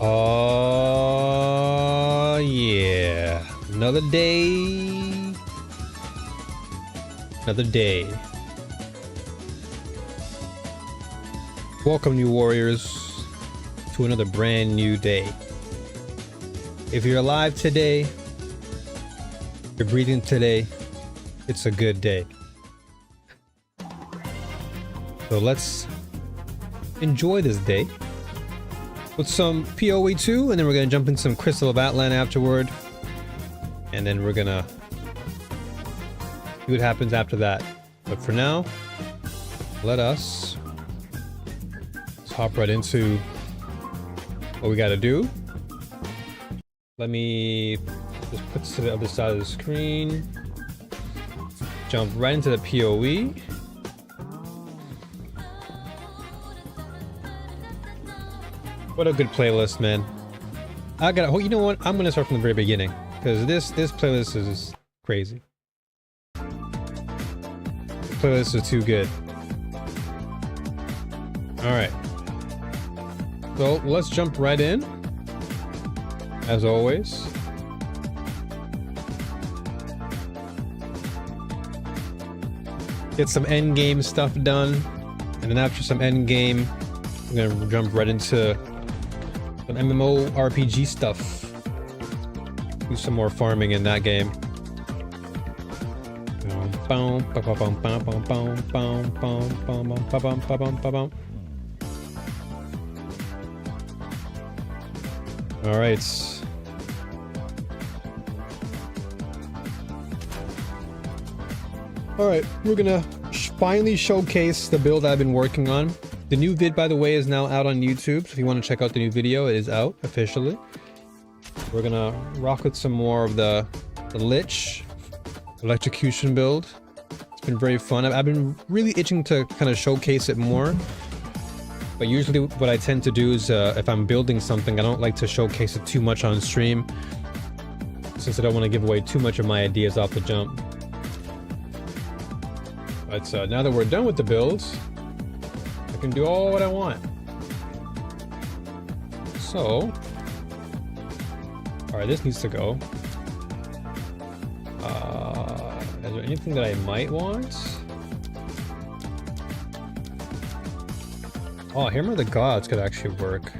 Oh, yeah. Another day. Another day. Welcome, new warriors, to another brand new day. If you're alive today, you're breathing today, it's a good day. So let's enjoy this day with some POE 2, and then we're gonna jump in some Crystal of Atlan afterward, and then we're gonna see what happens after that. But for now, let us hop right into what we gotta do. Let me just put this to the other side of the screen. Jump right into the POE. What a good playlist, man. I gotta, oh, you know what? I'm gonna start from the very beginning, because this playlist is crazy. The playlist is too good. Alright. So let's jump right in. As always. Get some endgame stuff done. And then after some endgame, we're gonna jump right into some MMO RPG stuff. Do some more farming in that game. Alright. Alright, we're gonna finally showcase the build I've been working on. The new vid, by the way, is now out on YouTube, so if you want to check out the new video, it is out officially. We're gonna rock with some more of the Lich electrocution build. It's been very fun. I've been really itching to kind of showcase it more. But usually what I tend to do is if I'm building something, I don't like to showcase it too much on stream, since I don't want to give away too much of my ideas off the jump. But now that we're done with the builds, I can do all what I want. So, alright, this needs to go. Is there anything that I might want? Oh, Hammer of the Gods could actually work.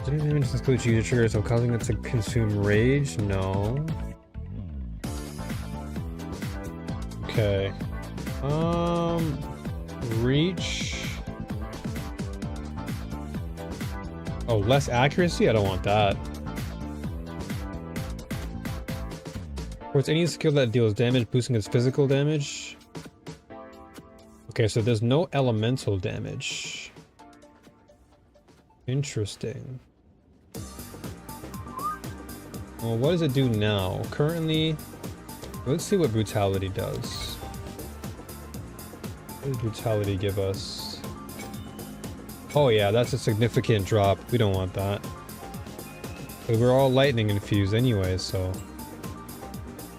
Didn't even include user trigger, so causing it to consume rage? No. Okay. Reach. Oh, less accuracy? I don't want that. Or it's any skill that deals damage, boosting its physical damage. Okay, so there's no elemental damage. Interesting. Well, what does it do now? Currently, let's see what brutality does. What does brutality give us? Oh yeah, that's a significant drop. We don't want that. But we're all lightning infused anyway, so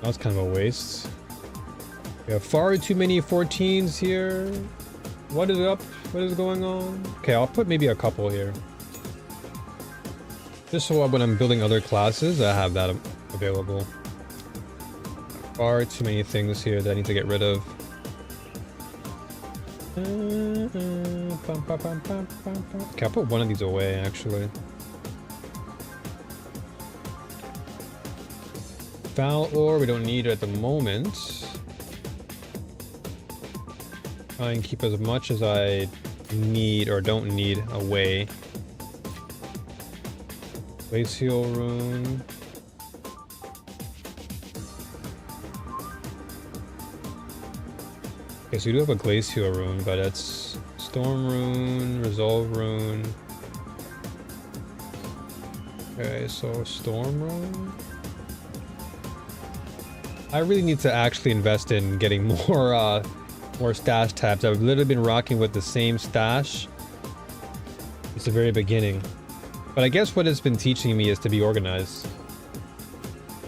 that's kind of a waste. We have far too many 14s here. What is up? What is going on? Okay, I'll put maybe a couple here. Just so when I'm building other classes, I have that available. Far too many things here that I need to get rid of. Okay, I'll put one of these away, actually. Foul ore, we don't need it at the moment. Try and keep as much as I need or don't need away. Glacial rune. Okay, so we do have a glacial rune, but it's storm rune, resolve rune. Okay, so storm rune. I really need to actually invest in getting more more stash tabs. I've literally been rocking with the same stash since the very beginning. But I guess what it's been teaching me is to be organized,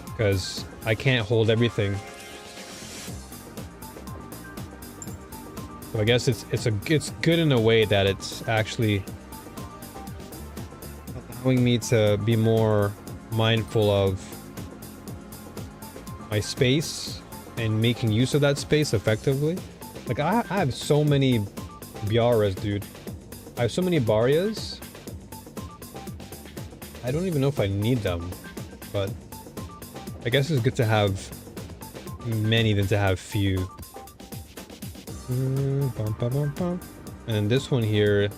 because I can't hold everything. So I guess it's good in a way that it's actually allowing me to be more mindful of my space and making use of that space effectively. Like I have so many Biaras, dude. I have so many Barias. I don't even know if I need them, but I guess it's good to have many than to have few. And this one here,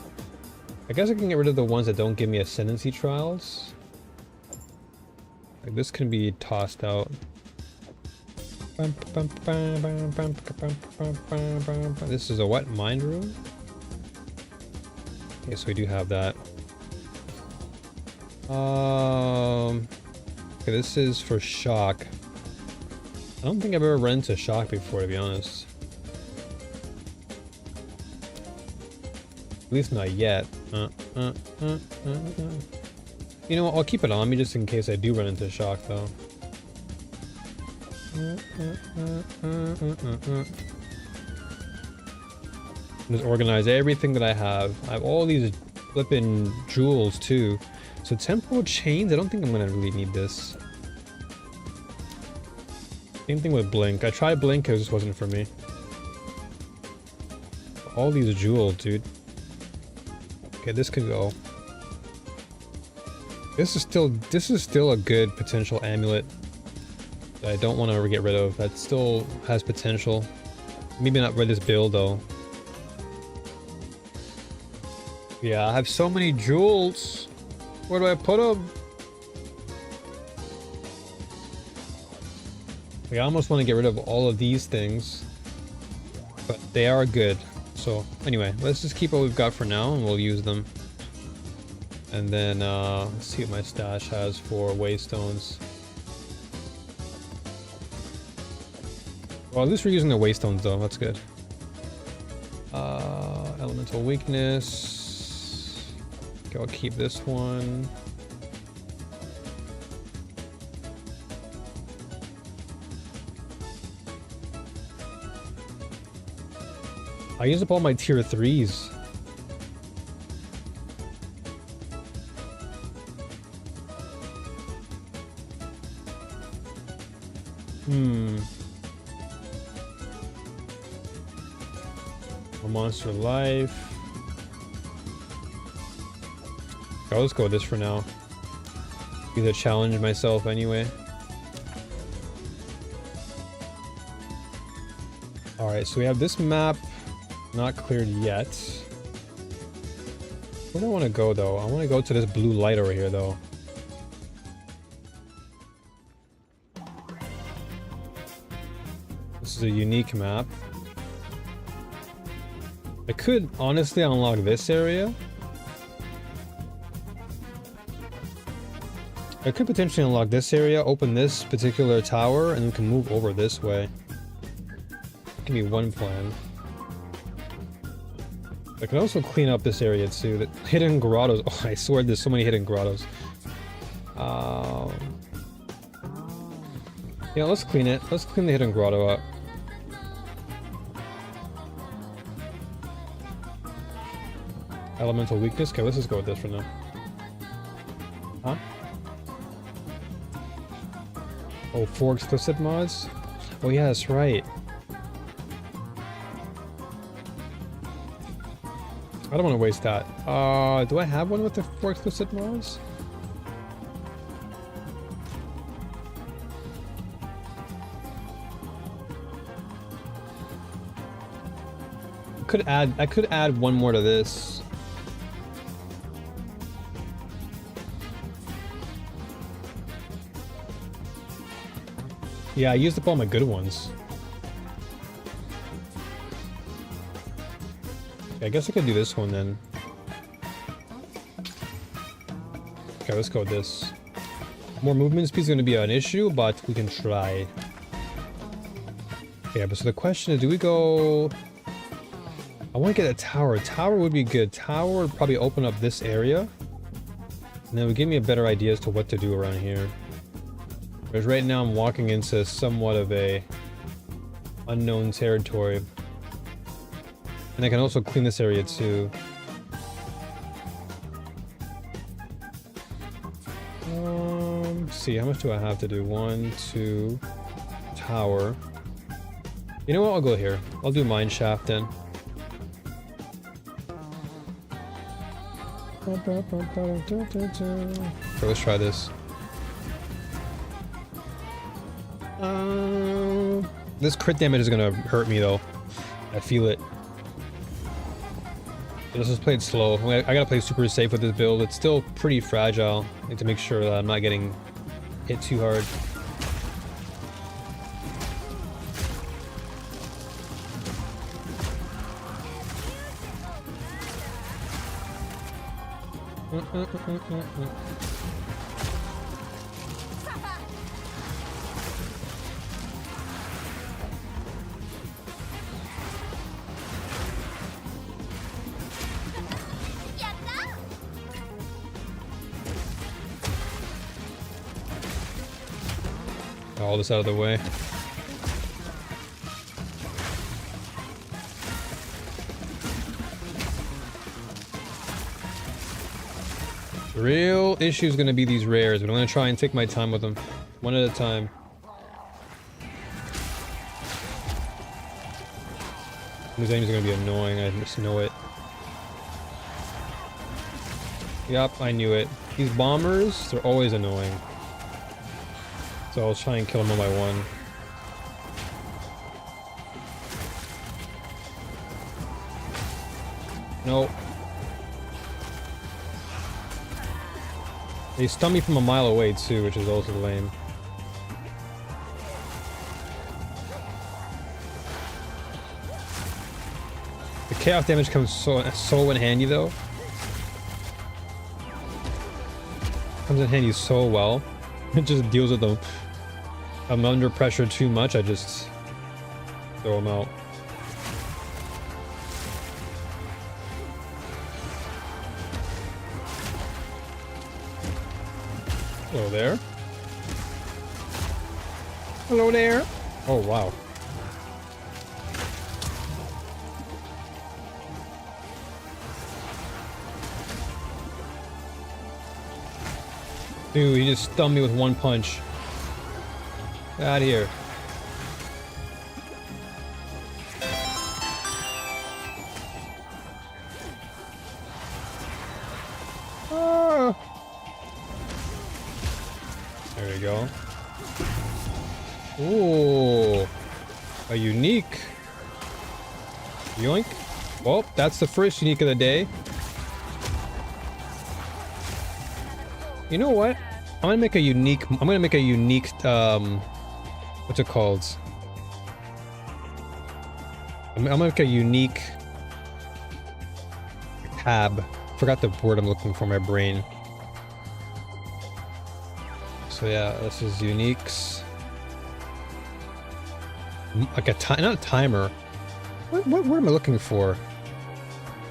I guess I can get rid of the ones that don't give me ascendancy trials. Like this can be tossed out. This is a what? Mind room? Okay, so we do have that. Okay, this is for shock. I don't think I've ever run into shock before, to be honest. At least not yet. You know what? I'll keep it on me just in case I do run into shock, though. Just organize everything that I have. I have all these flippin' jewels too. So temporal chains, I don't think I'm gonna really need this. Same thing with blink. I tried blink, it just wasn't for me. All these jewels, dude. Okay, this could go. This is still a good potential amulet that I don't want to ever get rid of. That still has potential. Maybe not for this build though. Yeah, I have so many jewels. Where do I put them? Like, I almost want to get rid of all of these things, but they are good. So anyway, let's just keep what we've got for now and we'll use them. And then let's see what my stash has for waystones. Well, at least we're using the waystones though, that's good. Elemental weakness. Okay, I'll keep this one. I used up all my tier 3s. A monster life. Okay, I'll just go with this for now. Either challenge myself anyway. Alright, so we have this map not cleared yet. Where do I want to go though? I want to go to this blue light over here though. This is a unique map. I could honestly unlock this area. I could potentially unlock this area, open this particular tower, and we can move over this way. That can be one plan. I can also clean up this area too. The hidden grottos. Oh, I swear there's so many hidden grottos. Yeah, let's clean it. Let's clean the hidden grotto up. Elemental weakness? Okay, let's just go with this for now. Huh? Oh, 4 explicit mods? Oh yeah, that's right. I don't want to waste that. Do I have one with the 4 explicit mods? I could add one more to this. Yeah, I used up all my good ones. Okay, I guess I could do this one then. Okay, let's go with this. More movement speed is going to be an issue, but we can try. Yeah, but so the question is, do we go... I want to get a tower. Tower would be good. Tower would probably open up this area. And then it would give me a better idea as to what to do around here. Whereas right now I'm walking into somewhat of a unknown territory. And I can also clean this area too. Let's see, how much do I have to do? 1, 2, tower. You know what? I'll go here. I'll do mine shaft then. Okay, let's try this. This crit damage is gonna hurt me though. I feel it. Let's just play it slow. I gotta play super safe with this build. It's still pretty fragile. I need to make sure that I'm not getting hit too hard. All this out of the way. The real issue is going to be these rares, but I'm going to try and take my time with them. One at a time. These enemies are going to be annoying, I just know it. Yup, I knew it. These bombers, they're always annoying. So I'll try and kill them one by one. Nope. They stun me from a mile away too, which is also lame. The chaos damage comes so in handy though. Comes in handy so well. It just deals with them. I'm under pressure too much, I just throw them out. Hello there. Hello there. Oh, wow. Dude, he just stunned me with one punch. Get out of here. Ah. There we go. Ooh. A unique. Yoink. Well, that's the first unique of the day. You know what? I'm gonna make a unique, what's it called? I'm gonna make a unique tab. Forgot the word I'm looking for in my brain. So yeah, this is uniques. Like a not a timer. What word am I looking for?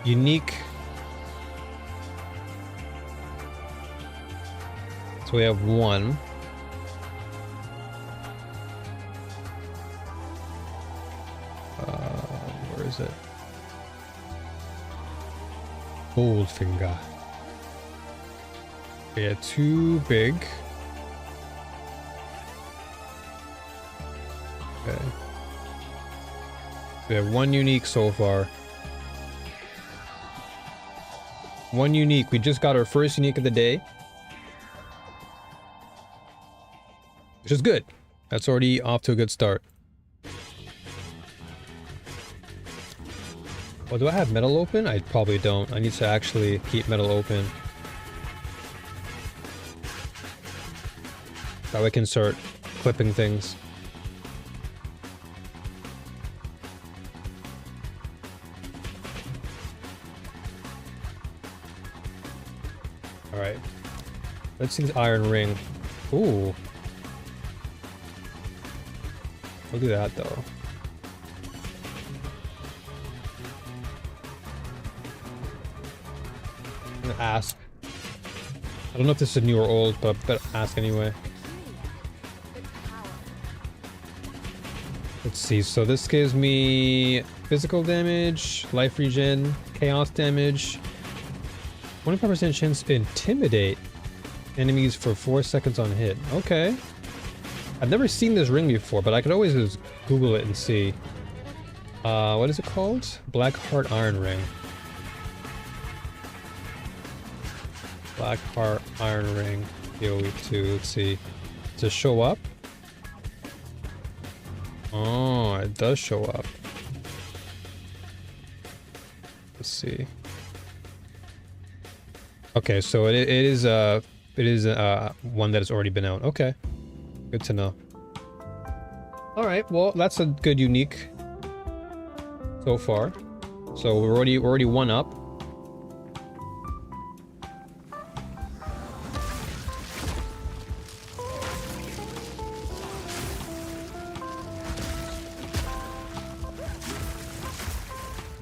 Unique. So we have one. Where is it? Goldfinger. Yeah, too big. Okay. We have one unique so far. One unique. We just got our first unique of the day. Which is good. That's already off to a good start. Well, do I have metal open? I probably don't. I need to actually keep metal open. That way I can start clipping things. Alright. Let's see this iron ring. Ooh. We'll do that though. I'm gonna ask. I don't know if this is new or old, but I better ask anyway. Let's see, so this gives me physical damage, life regen, chaos damage, 25% chance to intimidate enemies for 4 seconds on hit. Okay. I've never seen this ring before, but I could always just Google it and see. What is it called? Blackheart Iron Ring. Blackheart Iron Ring, POE 2. Let's see. Does it show up? Oh, it does show up. Let's see. Okay, so it is one that has already been out. Okay, good to know. All right, well that's a good unique so far. So we're already one up.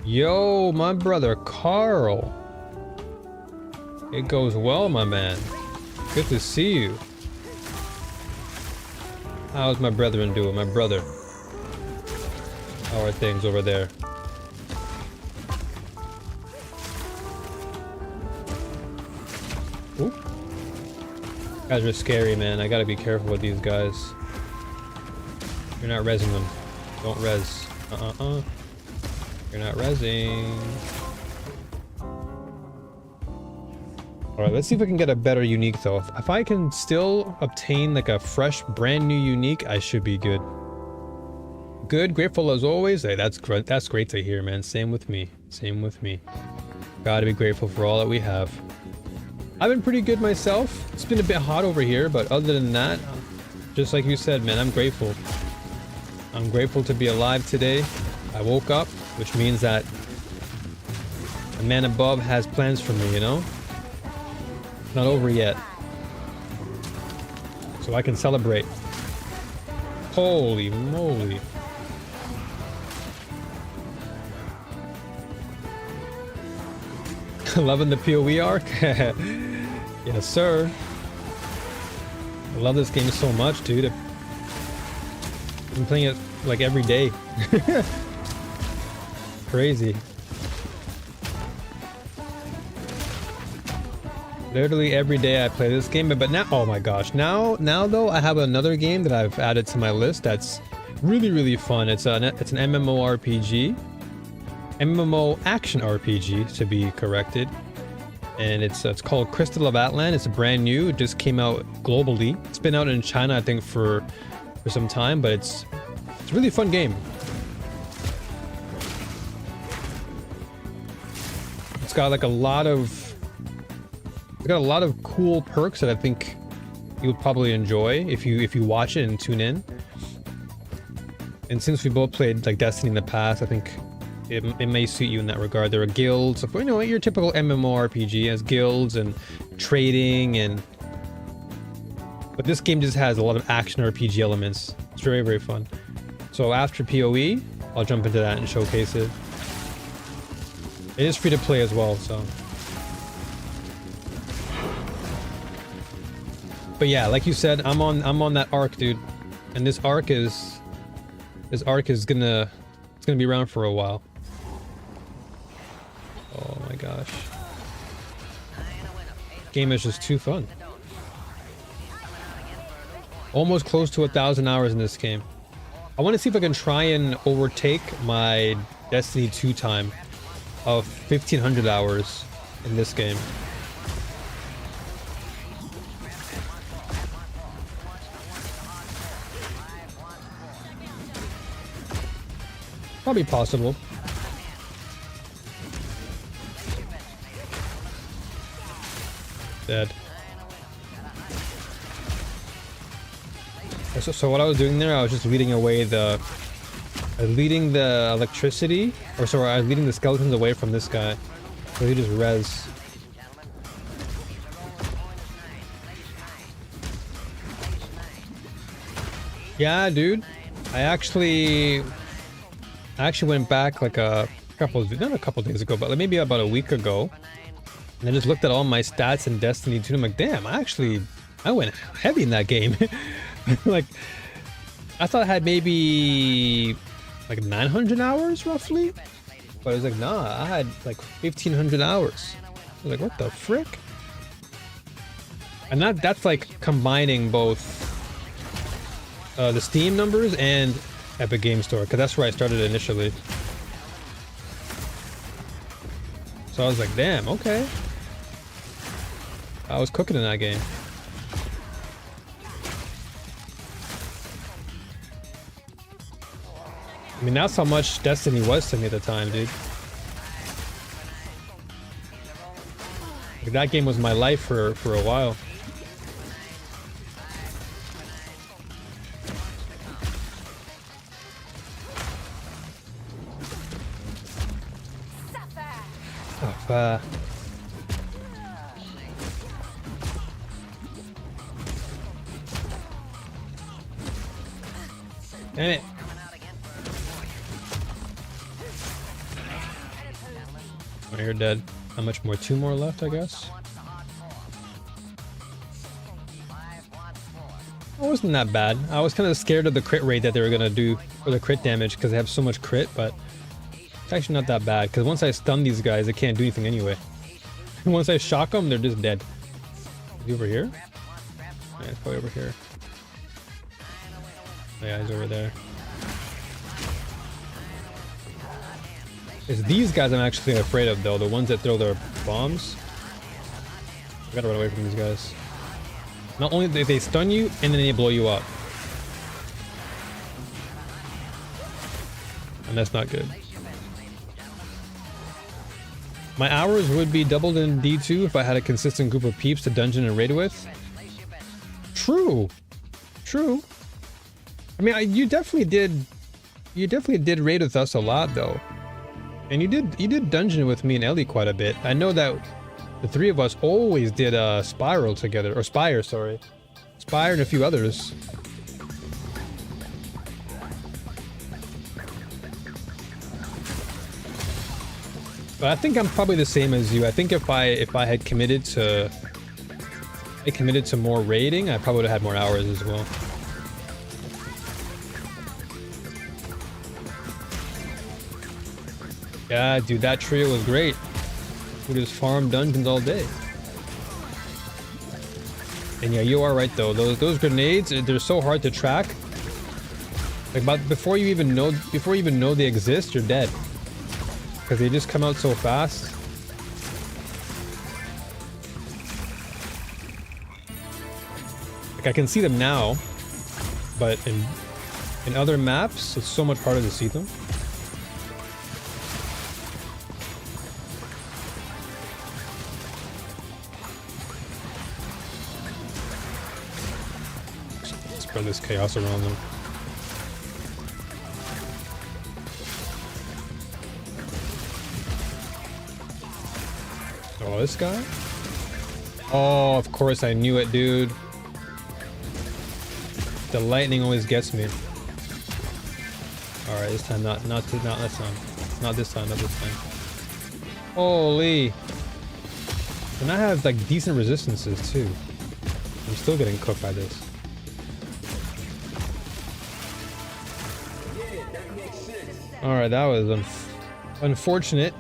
Yo, my brother Carl. It goes well, my man. Good to see you. How's my brethren doing, my brother? How are things over there? Ooh. Guys are scary, man. I gotta be careful with these guys. You're not rezzing them. Don't res. You're not rezzing. Alright, let's see if we can get a better unique though. If I can still obtain like a fresh, brand new unique, I should be good. Good, grateful as always. Hey, that's great to hear, man. Same with me. Same with me. Gotta be grateful for all that we have. I've been pretty good myself. It's been a bit hot over here, but other than that, just like you said, man, I'm grateful. I'm grateful to be alive today. I woke up, which means that the man above has plans for me, you know? Not over yet. So I can celebrate. Holy moly. Loving the POE arc? Yes, sir. I love this game so much, dude. I've been playing it like every day. Crazy. Literally every day I play this game, but now, oh my gosh, now though I have another game that I've added to my list that's really fun. It's an MMORPG, MMO action RPG to be corrected, and it's called Crystal of Atlan. It's brand new. It just came out globally. It's been out in China, I think, for some time, but it's a really fun game. It's got like a lot of cool perks that I think you'll probably enjoy if you watch it and tune in. And since we both played like Destiny in the past, I think it may suit you in that regard. There are guilds, you know, your typical MMORPG has guilds and trading, but this game just has a lot of action RPG elements. It's very fun. So after POE, I'll jump into that and showcase it. It is free to play as well, so. But yeah, like you said, I'm on that arc, dude, and this arc is gonna be around for a while. Oh my gosh, game is just too fun. Almost close to 1,000 hours in this game. I want to see if I can try and overtake my Destiny 2 time of 1,500 hours in this game. Probably possible. Dead. So what I was doing there, I was just leading away the electricity, or sorry, I was leading the skeletons away from this guy, so he just res. Yeah, dude. I actually went back like not a couple days ago, but maybe about a week ago, and I just looked at all my stats in Destiny 2, and I'm like, damn, I went heavy in that game. Like, I thought I had maybe like 900 hours roughly. But I was like, nah, I had like 1500 hours. I was like, what the frick? And that's like combining both the Steam numbers and Epic Game Store, because that's where I started initially. So I was like, damn, okay. I was cooking in that game. I mean, that's how much Destiny was to me at the time, dude. Like, that game was my life for a while. Oh, damn it. Oh, you're dead. How much more? 2 more left, I guess. It wasn't that bad. I was kind of scared of the crit rate that they were gonna do, or the crit damage, because they have so much crit, but it's actually not that bad, because once I stun these guys, they can't do anything anyway. Once I shock them, they're just dead. Is he over here? Yeah, it's probably over here. Oh, yeah, he's over there. It's these guys I'm actually afraid of, though. The ones that throw their bombs. I gotta run away from these guys. Not only do they stun you, and then they blow you up. And that's not good. My hours would be doubled in D2 if I had a consistent group of peeps to dungeon and raid with. True. True. I mean, you definitely did raid with us a lot, though. And you did dungeon with me and Ellie quite a bit. I know that the 3 of us always did Spiral together, or Spire, sorry. Spire and a few others. But I think I'm probably the same as you. I think if I had committed to more raiding, I probably would have had more hours as well. Yeah, dude, that trio was great. We just farm dungeons all day. And yeah, you are right though. Those grenades, they're so hard to track. Like, but before you even know they exist, you're dead. Because they just come out so fast. Like, I can see them now, but in other maps, it's so much harder to see them. Spread this chaos around them. Oh, this guy? Oh, of course I knew it, dude. The lightning always gets me. Alright, this time not this time. Not this time. Holy. And I have like decent resistances too. I'm still getting cooked by this. Alright, that was unfortunate.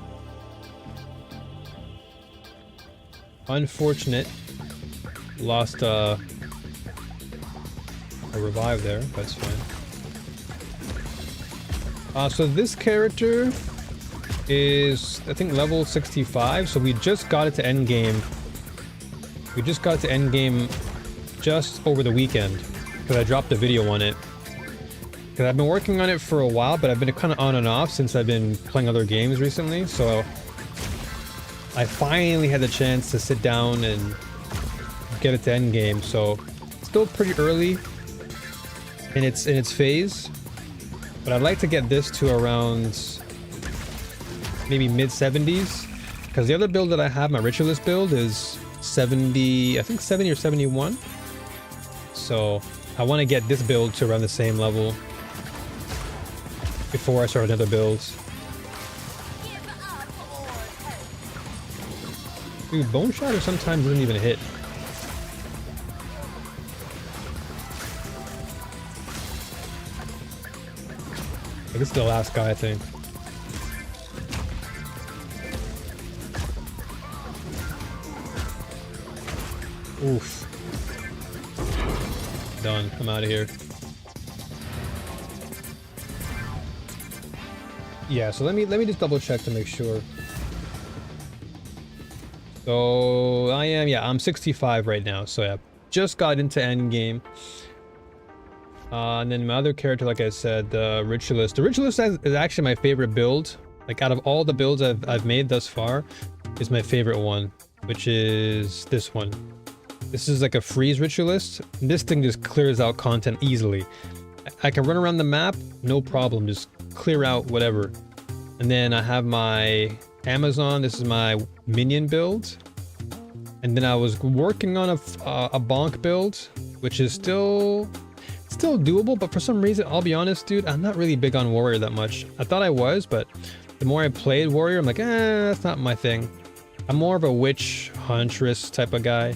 Unfortunate. Lost a revive there. That's fine. So this character is, I think, level 65. So we just got it to end game. We just got it to end game just over the weekend because I dropped a video on it. Because I've been working on it for a while, but I've been kind of on and off since I've been playing other games recently. So I finally had the chance to sit down and get it to end game. So still pretty early in its phase, but I'd like to get this to around maybe mid 70s, because the other build that I have, my Ritualist build, is 70, I think 70 or 71. So I want to get this build to around the same level before I start another build. Dude, Bone Shatter sometimes doesn't even hit. This is the last guy, I think. Oof. Done. I'm out of here. Yeah, so let me just double check to make sure. So I'm 65 right now. So yeah, just got into end game. And then my other character, like I said, the Ritualist. The Ritualist is actually my favorite build. Like out of all the builds I've made thus far, is my favorite one, which is this one. This is like a freeze Ritualist. This thing just clears out content easily. I can run around the map, no problem, just clear out whatever. And then I have my Amazon. This is my minion build. And then I was working on a bonk build, which is still doable, but for some reason, I'll be honest, dude, I'm not really big on warrior that much. I thought I was, but the more I played warrior, I'm like, that's not my thing. I'm more of a witch huntress type of guy.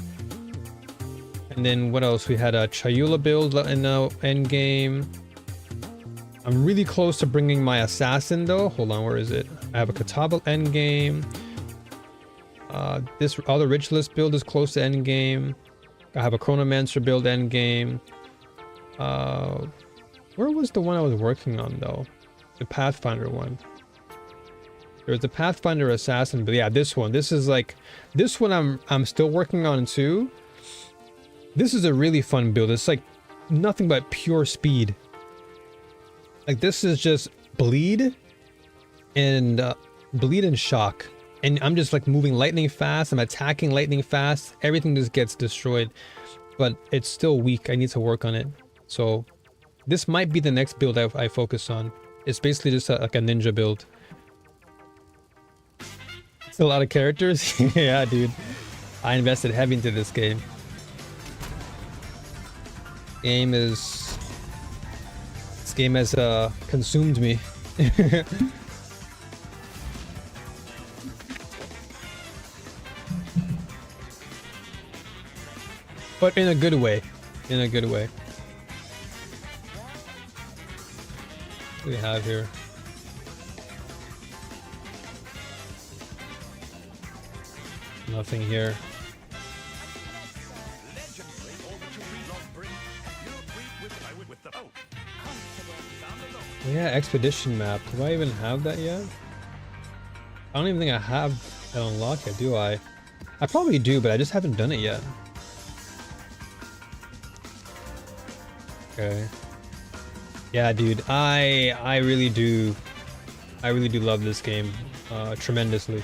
And then what else? We had a Chayula build in the end game. I'm really close to bringing my assassin though. Hold on, where is it? I have a Kataba end game. This other Ritualist build is close to end game. I have a Chronomancer build end game. Where was the one I was working on though? The Pathfinder one. There was the Pathfinder assassin, but yeah, this one. This is like, this one I'm still working on too. This is a really fun build. It's like nothing but pure speed. Like this is just bleed and shock. And I'm just like moving lightning fast. I'm attacking lightning fast. Everything just gets destroyed, but it's still weak. I need to work on it. So this might be the next build I focus on. It's basically just like a ninja build. It's a lot of characters. Yeah, dude. I invested heavy into this game. This game has consumed me. But in a good way. In a good way. What do we have here? Nothing here. Yeah, expedition map. Do I even have that yet? I don't even think I have it unlocked yet, do I? I probably do, but I just haven't done it yet. Okay. Yeah, dude, I really do love this game tremendously.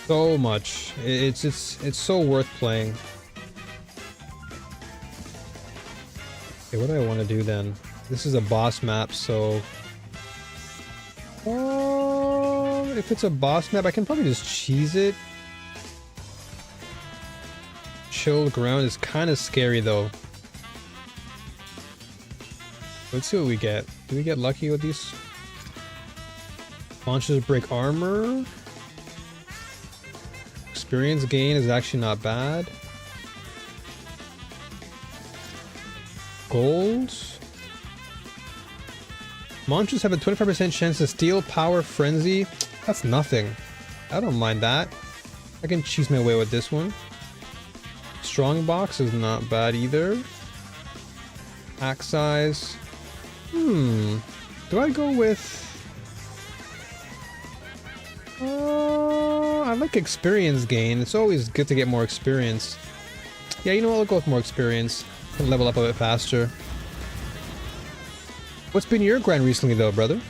So much. It's so worth playing. Okay, what do I want to do then? This is a boss map, so if it's a boss map, I can probably just cheese it. Chilled ground is kind of scary though. Let's see what we get. Do we get lucky with these? Launches break armor. Experience gain is actually not bad. Gold. Monsters have a 25% chance to steal power frenzy. That's nothing. I don't mind that. I can cheese my way with this one. Strong box is not bad either. Axe size. Do I go with... I like experience gain. It's always good to get more experience. Yeah, you know what? I'll go with more experience. Can level up a bit faster. What's been your grind recently though, brother?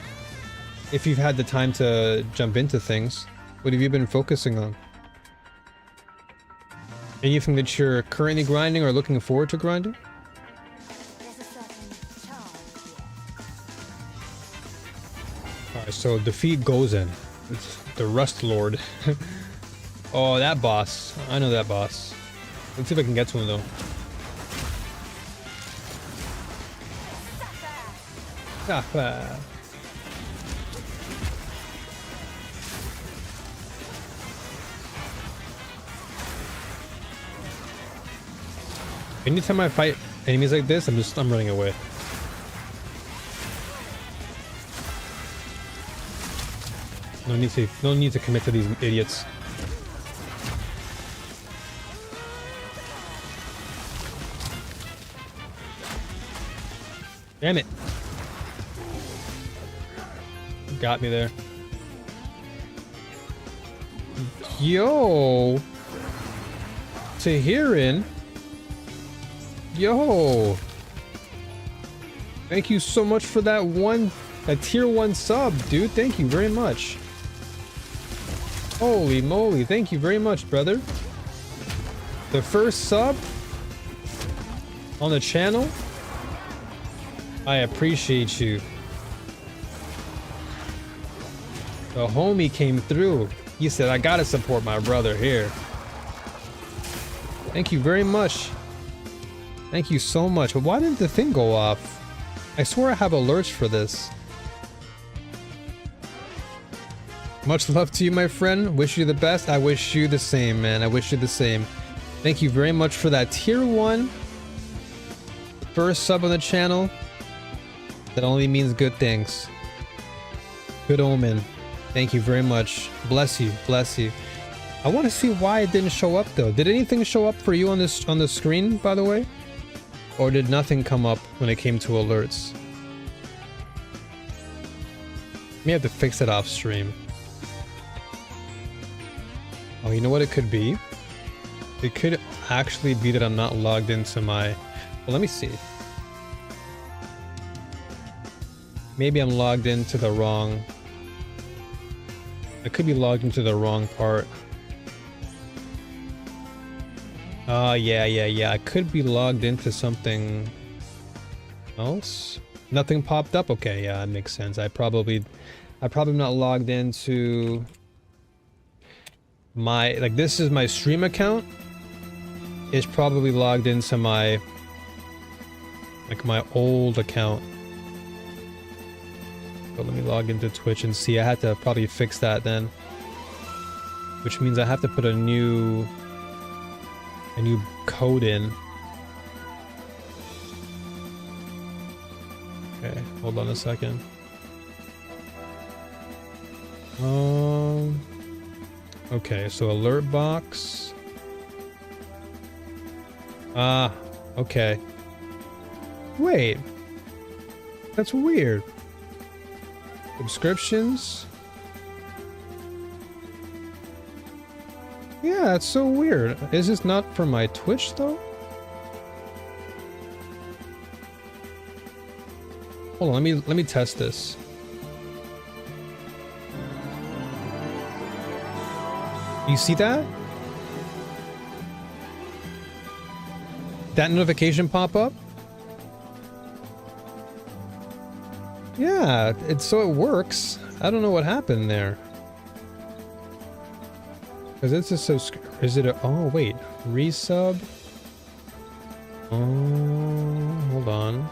If you've had the time to jump into things, what have you been focusing on? Anything that you're currently grinding or looking forward to grinding? Alright, so defeat Gozen. It's the Rust Lord. Oh, that boss. I know that boss. Let's see if I can get to him though. Anytime I fight enemies like this, I'm running away. No need to commit to these idiots. Damn it. Got me there. Yo. Tahirin. Yo. Thank you so much for that tier 1 sub, dude. Thank you very much. Holy moly. Thank you very much, brother. The first sub on the channel. I appreciate you. The homie came through. He said, I gotta support my brother here. Thank you very much. Thank you so much. But why didn't the thing go off? I swear I have alerts for this. Much love to you, my friend. Wish you the best. I wish you the same, man. I wish you the same. Thank you very much for that tier 1 first sub on the channel. That only means good things. Good omen. Thank you very much. Bless you. Bless you. I want to see why it didn't show up though. Did anything show up for you on the screen, by the way? Or did nothing come up when it came to alerts? May have to fix it off stream. Oh, you know what it could be? It could actually be that I'm not logged into my... Well, let me see. Maybe I'm logged into the wrong... I could be logged into the wrong part. Yeah. I could be logged into something else. Nothing popped up? Okay, yeah, that makes sense. I probably not logged into my... Like, this is my stream account. It's probably logged into my... Like, my old account. So let me log into Twitch and see. I had to probably fix that then. Which means I have to put a new code in. Okay, hold on a second. Okay, so alert box. Okay. Wait. That's weird. Subscriptions? Yeah, it's so weird. Is this not for my Twitch though? Hold on, let me test this. You see that? That notification pop up? Yeah, so it works. I don't know what happened there. Because it's a is it a... Oh, wait. Resub? Oh, hold on.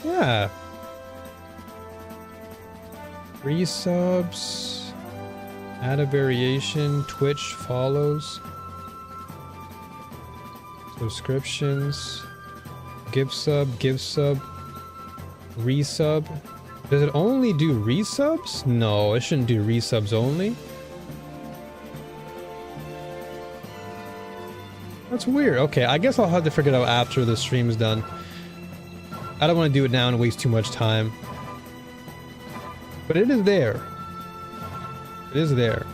Yeah. Resubs. Add a variation. Twitch follows. Subscriptions. Give sub, resub. Does it only do resubs? No, it shouldn't do resubs only. That's weird. Okay, I guess I'll have to figure it out after the stream's done. I don't want to do it now and waste too much time. But it is there. It is there.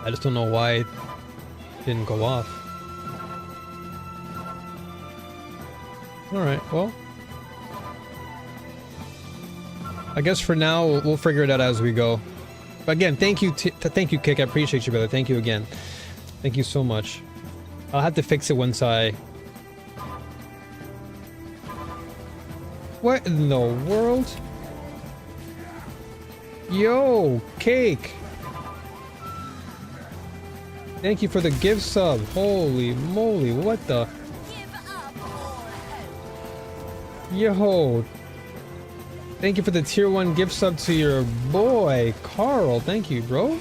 I just don't know why it didn't go off. Alright, well. I guess for now, we'll figure it out as we go. But again, thank you, Kick. I appreciate you, brother. Thank you again. Thank you so much. I'll have to fix it once I... What in the world? Yo, Cake! Thank you for the gift sub. Holy moly, what the... Yo! Thank you for the tier 1 gift sub to your boy, Carl. Thank you, bro.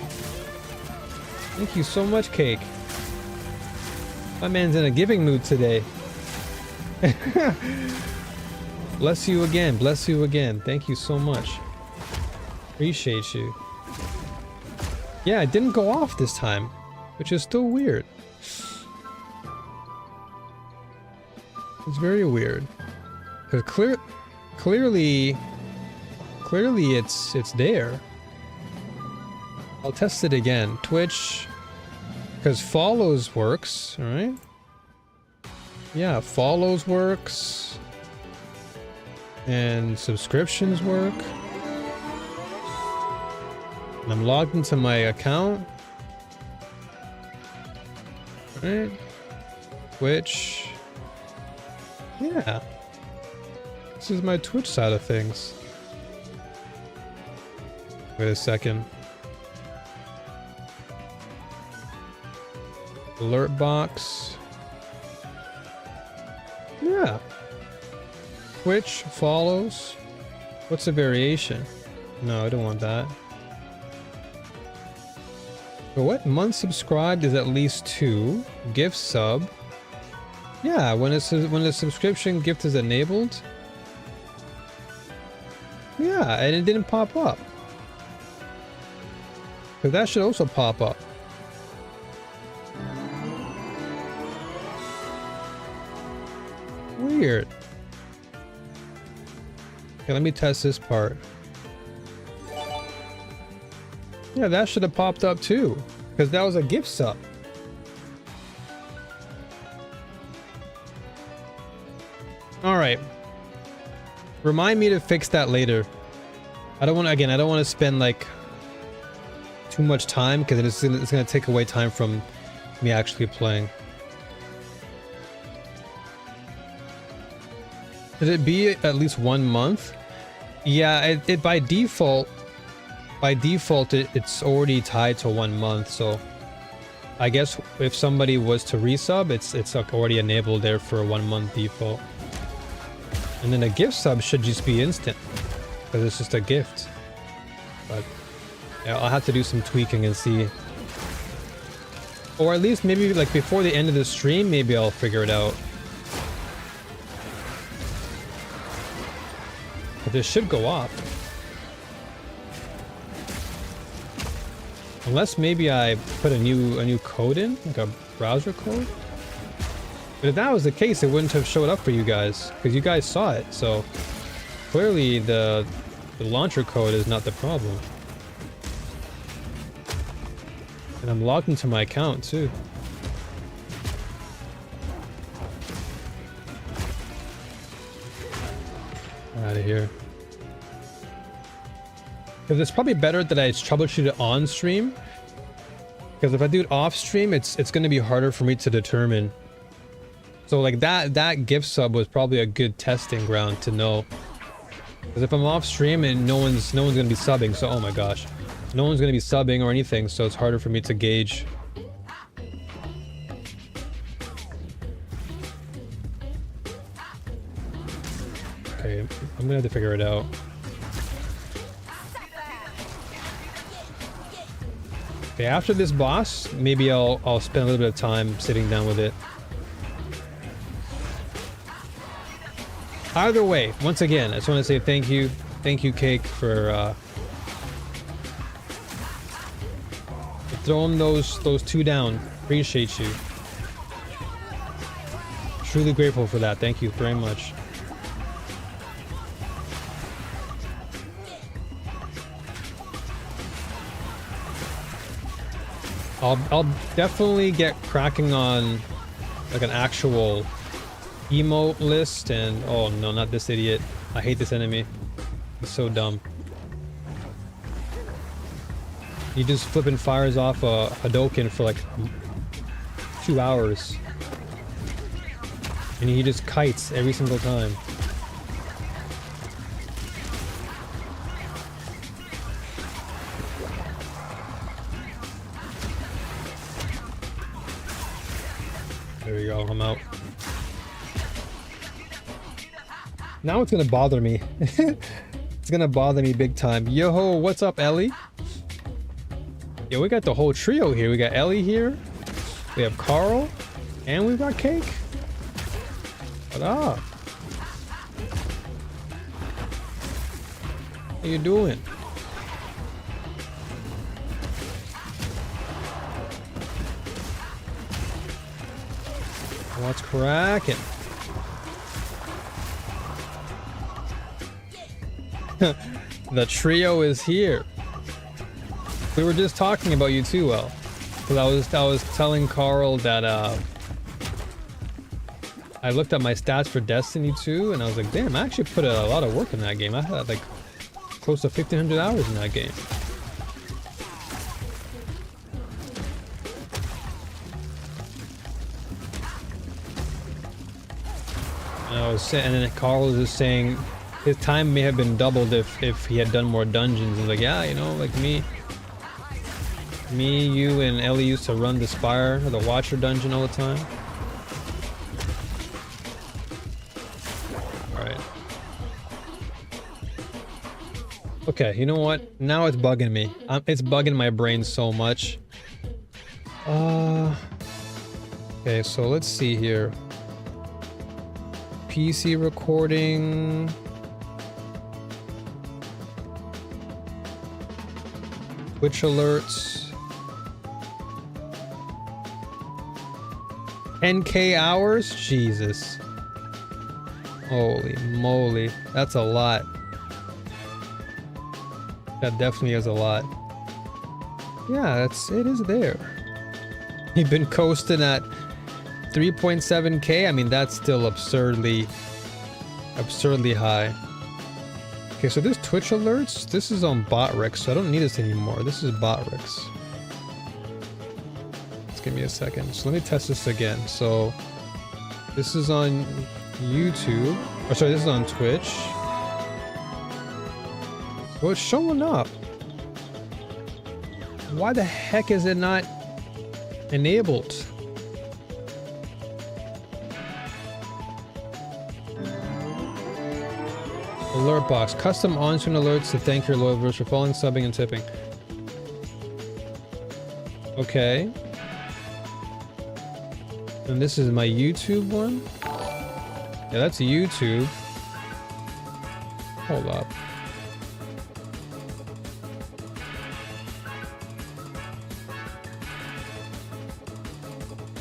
Thank you so much, Cake. My man's in a giving mood today. Bless you again. Bless you again. Thank you so much. Appreciate you. Yeah, it didn't go off this time, which is still weird. It's very weird. Because clearly it's there. I'll test it again. Twitch, because follows works, all right? Yeah, follows works. And subscriptions work. And I'm logged into my account. All right. Twitch. Yeah. This is my Twitch side of things. Wait a second. Alert box. Yeah. Twitch follows. What's the variation? No, I don't want that. But what? Month subscribed is at least 2. Gift sub. Yeah, when the subscription gift is enabled. Yeah, and it didn't pop up. But that should also pop up. Weird. Okay, let me test this part. Yeah, that should have popped up too, because that was a gift sub. All right. Remind me to fix that later. I don't want to spend like too much time, because it's going to take away time from me actually playing. Should it be at least 1 month? Yeah, it by default it's already tied to 1 month, so I guess if somebody was to resub, it's like already enabled there for a 1 month default. And then a gift sub should just be instant, because it's just a gift. But yeah, I'll have to do some tweaking and see. Or at least maybe like before the end of the stream, maybe I'll figure it out. But this should go off. Unless maybe I put a new code in, like a browser code. But if that was the case, it wouldn't have showed up for you guys, because you guys saw it. So clearly the launcher code is not the problem. And I'm logged into my account too. Out of here. Because it's probably better that I troubleshoot it on stream. Because if I do it off stream, it's going to be harder for me to determine. So like that gift sub was probably a good testing ground to know. Because if I'm off stream and no one's going to be subbing, so oh my gosh, no one's going to be subbing or anything, so it's harder for me to gauge. Okay, I'm gonna have to figure it out. Okay, after this boss, maybe I'll spend a little bit of time sitting down with it. Either way, once again, I just want to say thank you, Cake, for throwing those 2 down. Appreciate you. Truly grateful for that. Thank you very much. I'll definitely get cracking on like an actual emote list, and oh no, not this idiot. I hate this enemy. He's so dumb. He just flipping fires off a Hadoken for like 2 hours. And he just kites every single time. There we go, I'm out. Now it's gonna bother me. It's gonna bother me big time. Yo, what's up, Ellie? Yo, we got the whole trio here. We got Ellie here. We have Carl. And we've got Cake. What up? How you doing? What's cracking? The trio is here. We were just talking about you too, well. Because I was telling Carl that I looked at my stats for Destiny 2 and I was like, damn, I actually put a lot of work in that game. I had like close to 1,500 hours in that game. And I was saying, and then Carl was just saying his time may have been doubled if he had done more dungeons. And like, yeah, you know, like me, you, and Ellie used to run the Spire or the Watcher dungeon all the time. Alright. Okay, you know what? Now it's bugging me. It's bugging my brain so much. Okay, so let's see here. PC recording. Twitch alerts. 10K hours? Jesus. Holy moly. That's a lot. That definitely is a lot. Yeah, it is there. You've been coasting at 3.7K. I mean, that's still absurdly high. Okay, so this Twitch alerts, this is on Botrix, so I don't need this anymore. This is Botrix. Give me a second. So let me test this again. So this is on YouTube. Or sorry, this is on Twitch. So it's showing up. Why the heck is it not enabled? Alert box. Custom on-screen alerts to thank your loyal viewers for following, subbing, and tipping. Okay. And this is my YouTube one. Yeah, that's YouTube. Hold up.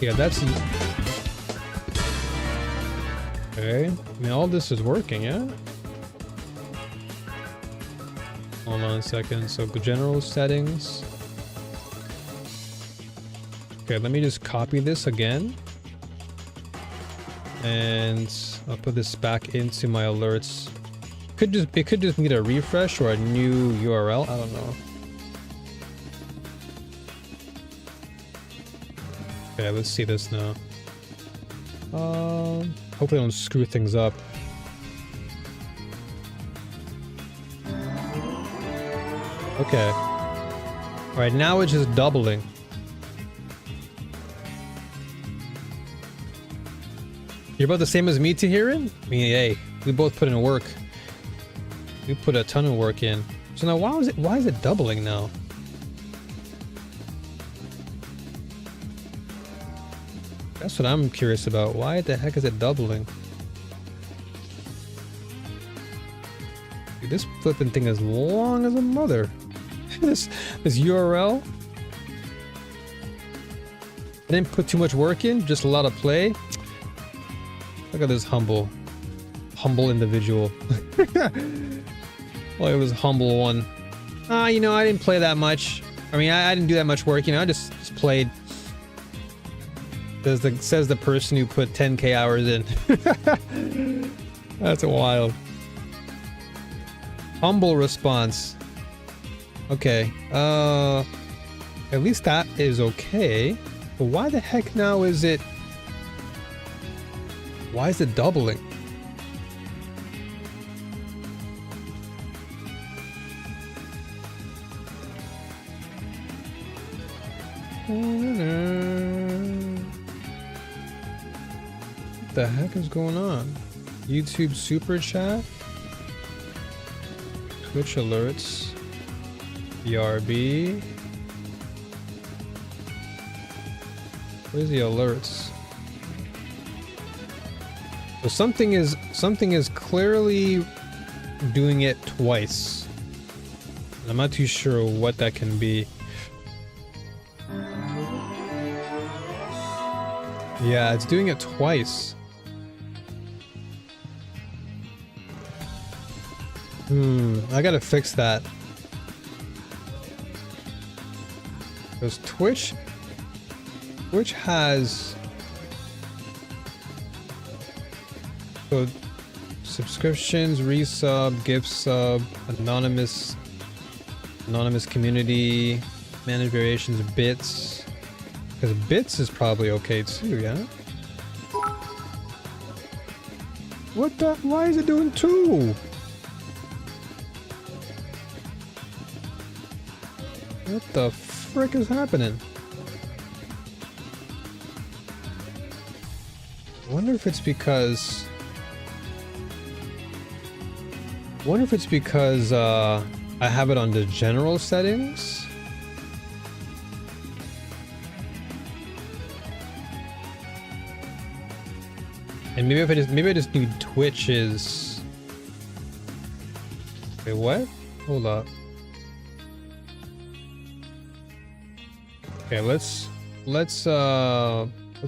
Yeah, that's... Okay. I mean, all this is working, yeah? Hold on a second. So, general settings. Okay, let me just copy this again. And I'll put this back into my alerts. It could just need a refresh or a new URL. I don't know. Okay, let's see this now. Hopefully I don't screw things up. Okay. Alright, now it's just doubling. You're about the same as me, Tahirin? I mean, hey, we both put in work. We put a ton of work in. So now why is it doubling now? That's what I'm curious about. Why the heck is it doubling? Dude, this flipping thing is long as a mother. this URL. I didn't put too much work in, just a lot of play. Look at this humble individual. Look at this humble one. You know, I didn't play that much. I mean, I didn't do that much work, you know, I just played. Says the person who put 10K hours in. That's wild. Humble response. Okay. At least that is okay. But why the heck now is it... Why is it doubling? What the heck is going on? YouTube super chat? Twitch alerts. BRB. Where's the alerts? So something is clearly doing it twice. I'm not too sure what that can be. Yeah, it's doing it twice. I gotta fix that. Because Twitch has... So, subscriptions, resub, gift sub, anonymous community, manage variations, bits. Because bits is probably okay too, yeah? What the? Why is it doing 2? What the frick is happening? I wonder if it's because... I have it on the general settings. And maybe I just need Twitch's... Wait, what? Hold up. Okay, let's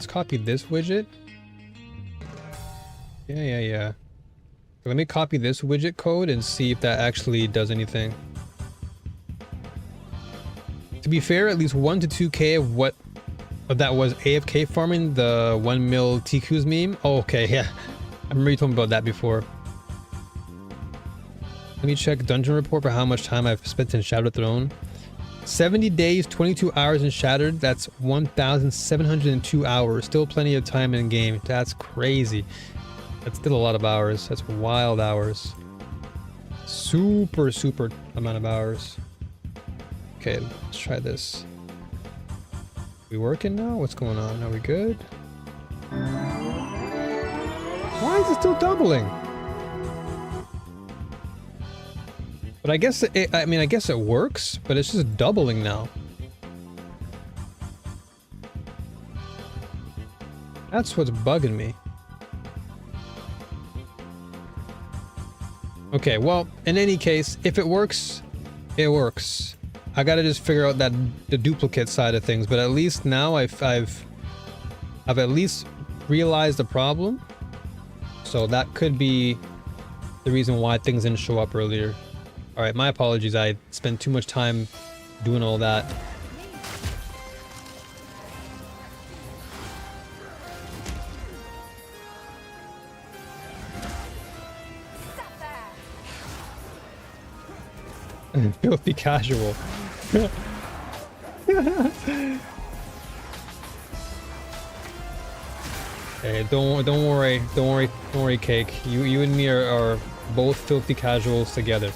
copy this widget. Yeah. Let me copy this widget code and see if that actually does anything. To be fair, at least 1 to 2k of that was AFK farming, the 1 mil TQ's meme. Oh, okay, yeah. I remember you told me about that before. Let me check dungeon report for how much time I've spent in Shattered Throne. 70 days, 22 hours in Shattered. That's 1,702 hours. Still plenty of time in game. That's crazy. That's still a lot of hours. That's wild hours. Super amount of hours. Okay, let's try this. We working now? What's going on? Are we good? Why is it still doubling? But I guess I guess it works, but it's just doubling now. That's what's bugging me. Okay, well, in any case, if it works, it works. I gotta just figure out the duplicate side of things, but at least now I've at least realized the problem. So that could be the reason why things didn't show up earlier. All right, my apologies. I spent too much time doing all that. Filthy casual. Hey, don't worry, Cake. You and me are both filthy casuals together.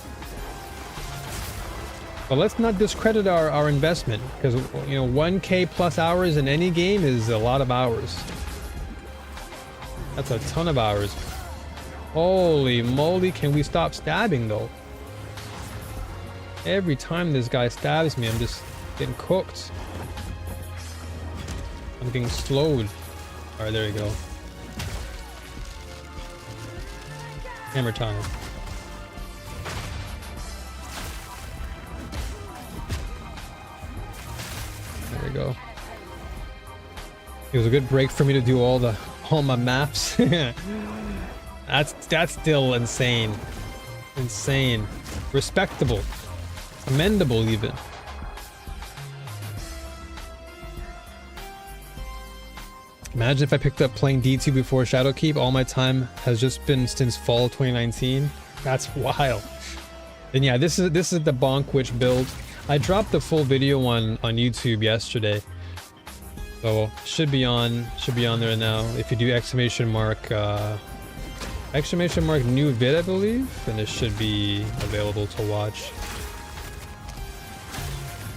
But let's not discredit our investment, because you know 1k plus hours in any game is a lot of hours. That's a ton of hours. Holy moly! Can we stop stabbing though? Every time this guy stabs me, I'm just getting cooked. I'm getting slowed. Alright, there you go. Hammer time. There we go. It was a good break for me to do all my maps. That's still insane. Insane. Respectable. Commendable even. Imagine if I picked up playing D2 before Shadowkeep. All my time has just been since fall 2019. That's wild. And yeah, this is the Bonk Witch build. I dropped the full video on YouTube yesterday. So should be on there now. If you do exclamation mark new vid, I believe, then it should be available to watch.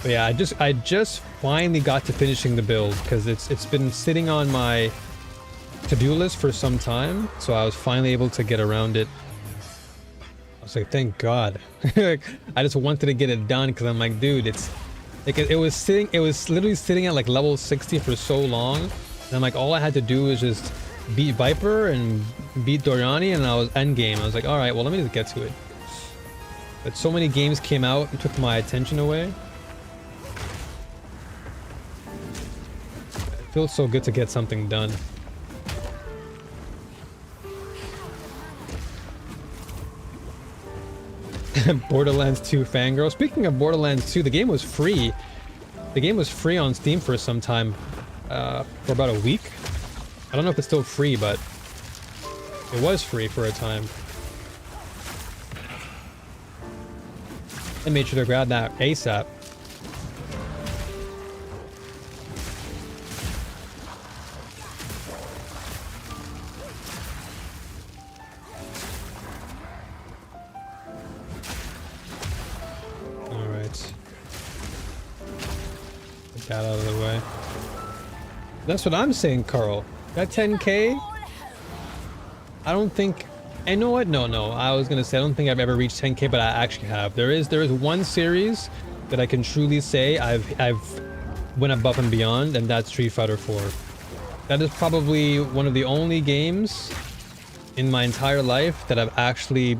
But yeah, I just finally got to finishing the build because it's been sitting on my to-do list for some time, so I was finally able to get around it. I was like, thank God. I just wanted to get it done because I'm like, dude, it's like it was literally sitting at like level 60 for so long, and I'm like, all I had to do was just beat Viper and beat Doriani, and I was endgame. I was like, all right, well, let me just get to it. But so many games came out and took my attention away. It feels so good to get something done. Borderlands 2 fangirl. Speaking of Borderlands 2, the game was free. The game was free on Steam for some time. For about a week. I don't know if it's still free, but it was free for a time. I made sure to grab that ASAP. Alright. Get that out of the way. That's what I'm saying, Carl. That 10K? I don't think... I know what? No. I was gonna say, I don't think I've ever reached 10K, but I actually have. There is one series that I can truly say I've went above and beyond, and that's Street Fighter 4. That is probably one of the only games in my entire life that I've actually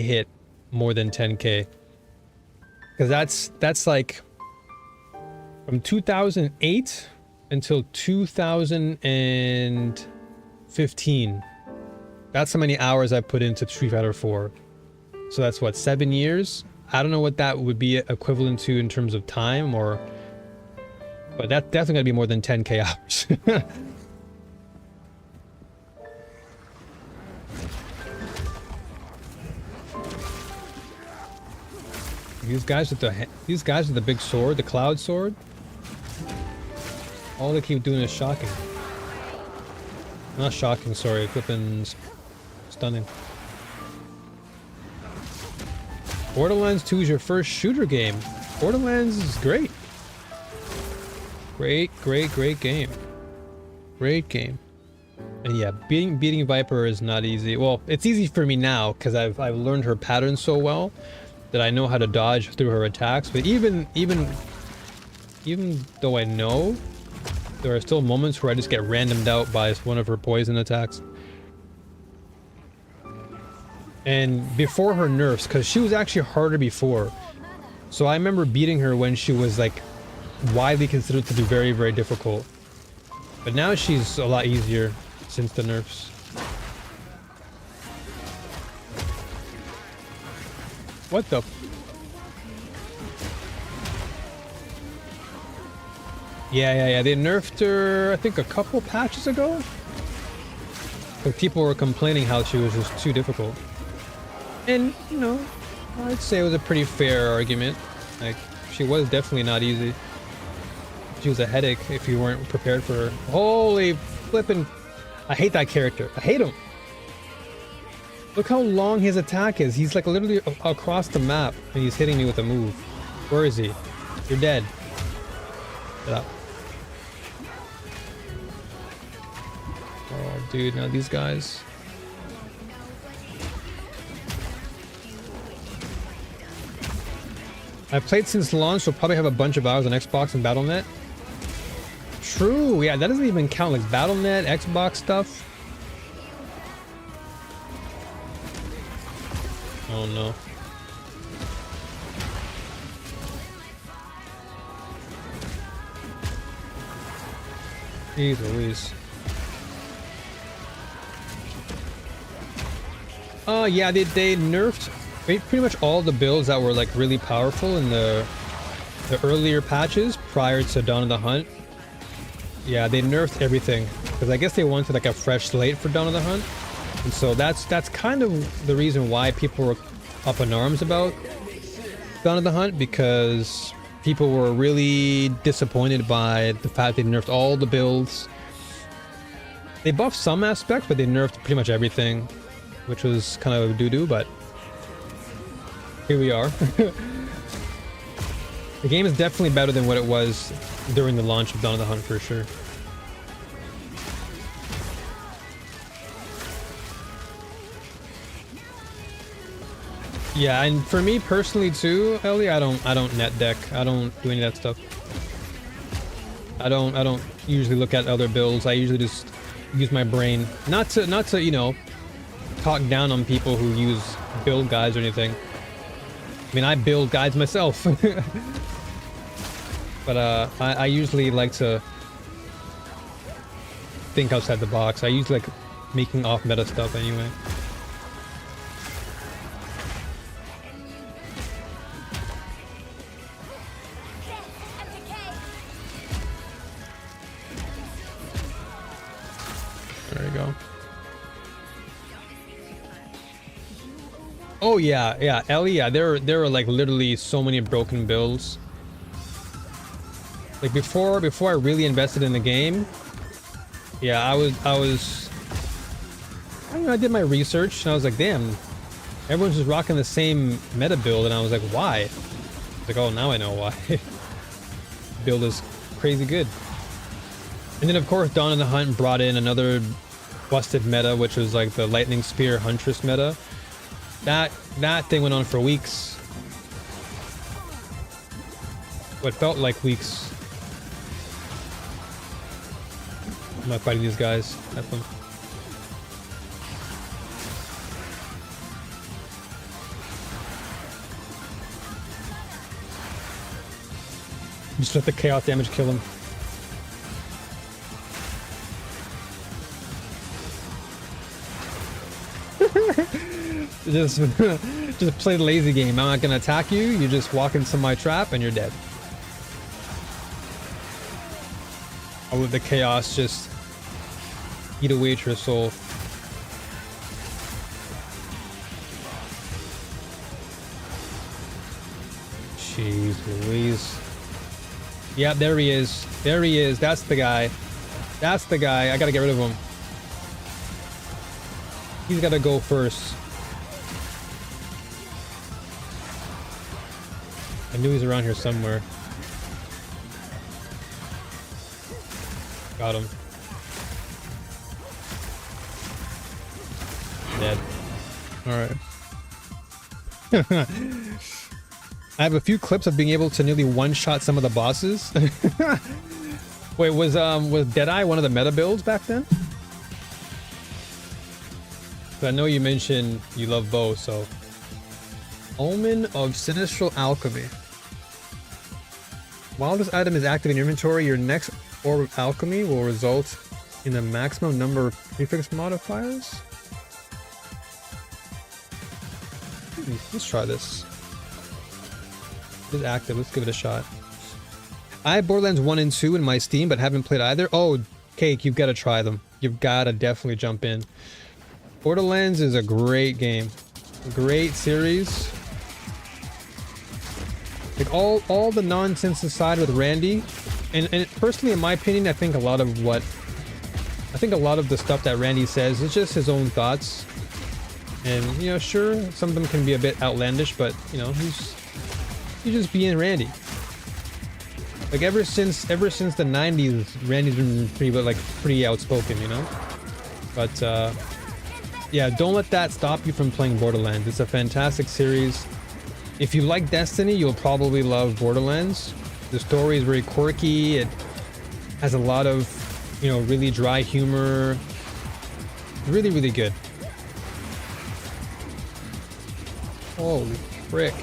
hit more than 10K. Because that's like from 2008 until 2015. That's how many hours I put into Street Fighter 4. So that's what, 7 years? I don't know what that would be equivalent to in terms of time, or... But that's definitely gonna be more than 10K hours. These guys with the big sword, the cloud sword, all they keep doing is shocking. Not shocking, sorry, flipping stunning. Borderlands 2 is your first shooter game. Borderlands is great. Great game. Great game. And yeah, beating Viper is not easy. Well, it's easy for me now because I've learned her pattern so well that I know how to dodge through her attacks. But even though I know, there are still moments where I just get randomed out by one of her poison attacks. And before her nerfs, because she was actually harder before. So I remember beating her when she was like widely considered to be very, very difficult. But now she's a lot easier since the nerfs. What the? Yeah. They nerfed her, I think, a couple patches ago. But people were complaining how she was just too difficult. And, you know, I'd say it was a pretty fair argument. Like, she was definitely not easy. She was a headache if you weren't prepared for her. Holy flippin'... I hate that character. I hate him. Look how long his attack is. He's like literally across the map and he's hitting me with a move. Where is he? You're dead. Get up. Oh, dude, now these guys. I've played since launch, so probably have a bunch of hours on Xbox and Battle.net. True, yeah, that doesn't even count, like Battle.net, Xbox stuff. Oh no. Jeez Louise. Yeah, they nerfed pretty much all the builds that were like really powerful in the earlier patches prior to Dawn of the Hunt. Yeah, they nerfed everything because I guess they wanted like a fresh slate for Dawn of the Hunt, and so that's kind of the reason why people were up in arms about Dawn of the Hunt, because people were really disappointed by the fact they nerfed all the builds. They buffed some aspects, but they nerfed pretty much everything, which was kind of doo-doo, but here we are. The game is definitely better than what it was during the launch of Dawn of the Hunt, for sure. Yeah, and for me personally too, Ellie, I don't net deck. I don't do any of that stuff. I don't usually look at other builds. I usually just use my brain. Not to you know, talk down on people who use build guides or anything. I mean, I build guides myself. But I usually like to think outside the box. I usually like making off meta stuff anyway. There you go. Oh yeah, yeah, Ellie, yeah. There are like literally so many broken builds. Like before I really invested in the game, yeah, I don't know, I did my research and I was like, damn, everyone's just rocking the same meta build, and I was like, why? I was like, oh, now I know why. Build is crazy good. And then of course Dawn of the Hunt brought in another busted meta, which was like the Lightning Spear Huntress meta. That thing went on for weeks. What felt like weeks. I'm not fighting these guys. Have fun. Just let the chaos damage kill him. just play the lazy game. I'm not gonna attack you. You just walk into my trap and you're dead. I'll let the chaos just eat away at your soul. Jeez Louise. Yeah, there he is. There he is. That's the guy. That's the guy. I gotta get rid of him. He's gotta go first. I knew he's around here somewhere. Got him. Dead. Alright. I have a few clips of being able to nearly one-shot some of the bosses. Wait, was Deadeye one of the meta builds back then? I know you mentioned you love bow, so... Omen of Sinistral Alchemy. While this item is active in your inventory, your next Orb of Alchemy will result in the maximum number of prefix modifiers. Let's try this. It is active. Let's give it a shot. I have Borderlands 1 and 2 in my Steam, but haven't played either. Oh, Cake, you've got to try them. You've got to definitely jump in. Borderlands is a great game. A great series. Like all the nonsense aside with Randy, and personally, in my opinion, I think a lot of the stuff that Randy says is just his own thoughts. And you know, sure, some of them can be a bit outlandish, but you know, he's just being Randy. Like ever since the 90s, Randy's been pretty outspoken, you know. But yeah, don't let that stop you from playing Borderlands. It's a fantastic series. If you like Destiny, you'll probably love Borderlands. The story is very quirky. It has a lot of, you know, really dry humor. Really, really good. Holy frick.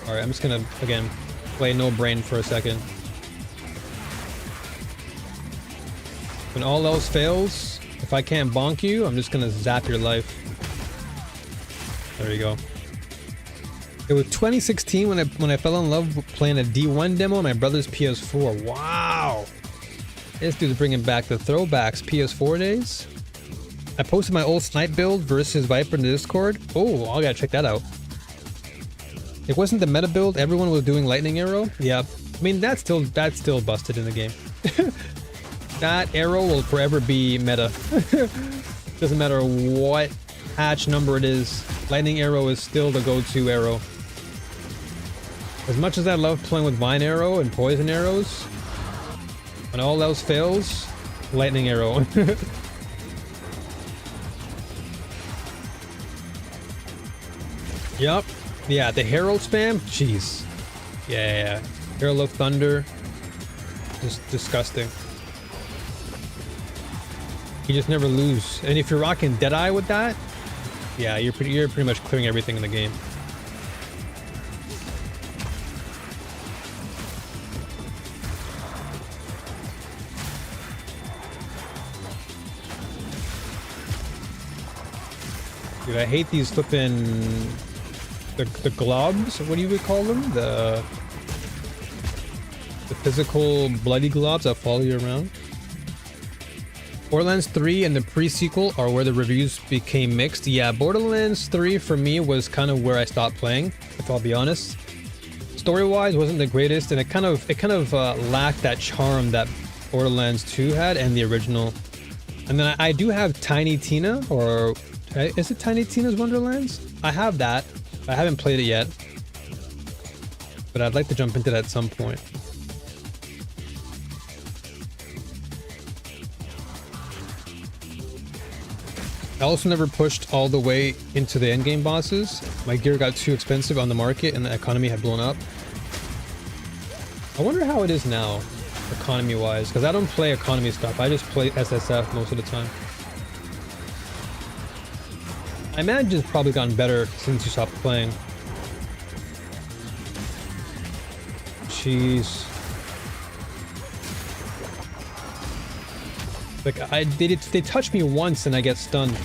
Alright, I'm just gonna, again, play no brain for a second. When all else fails, if I can't bonk you, I'm just gonna zap your life. There you go. It was 2016 when I fell in love with playing a D1 demo on my brother's PS4. Wow! This dude's bringing back the throwbacks, PS4 days. I posted my old snipe build versus Viper in the Discord. Oh, I gotta check that out. It wasn't the meta build. Everyone was doing lightning arrow. Yeah, I mean that's still busted in the game. That arrow will forever be meta. Doesn't matter what hatch number it is. Lightning arrow is still the go-to arrow. As much as I love playing with vine arrow and poison arrows, when all else fails, lightning arrow. Yup. Yeah, the Herald spam? Jeez. Yeah. Herald of Thunder. Just disgusting. You just never lose. And if you're rocking Deadeye with that, yeah, you're pretty much clearing everything in the game. Dude, I hate these flipping the globs. What do you would call them? The physical bloody globs that follow you around. Borderlands 3 and the pre-sequel are where the reviews became mixed. Yeah, Borderlands 3 for me was kind of where I stopped playing, if I'll be honest. Story-wise, wasn't the greatest, and it kind of lacked that charm that Borderlands 2 had and the original. And then I do have Tiny Tina, or is it Tiny Tina's Wonderlands? I have that. I haven't played it yet, but I'd like to jump into that at some point. I also never pushed all the way into the endgame bosses. My gear got too expensive on the market and the economy had blown up. I wonder how it is now, economy-wise, because I don't play economy stuff. I just play SSF most of the time. I imagine it's probably gotten better since you stopped playing. Jeez. Like, they touch me once and I get stunned.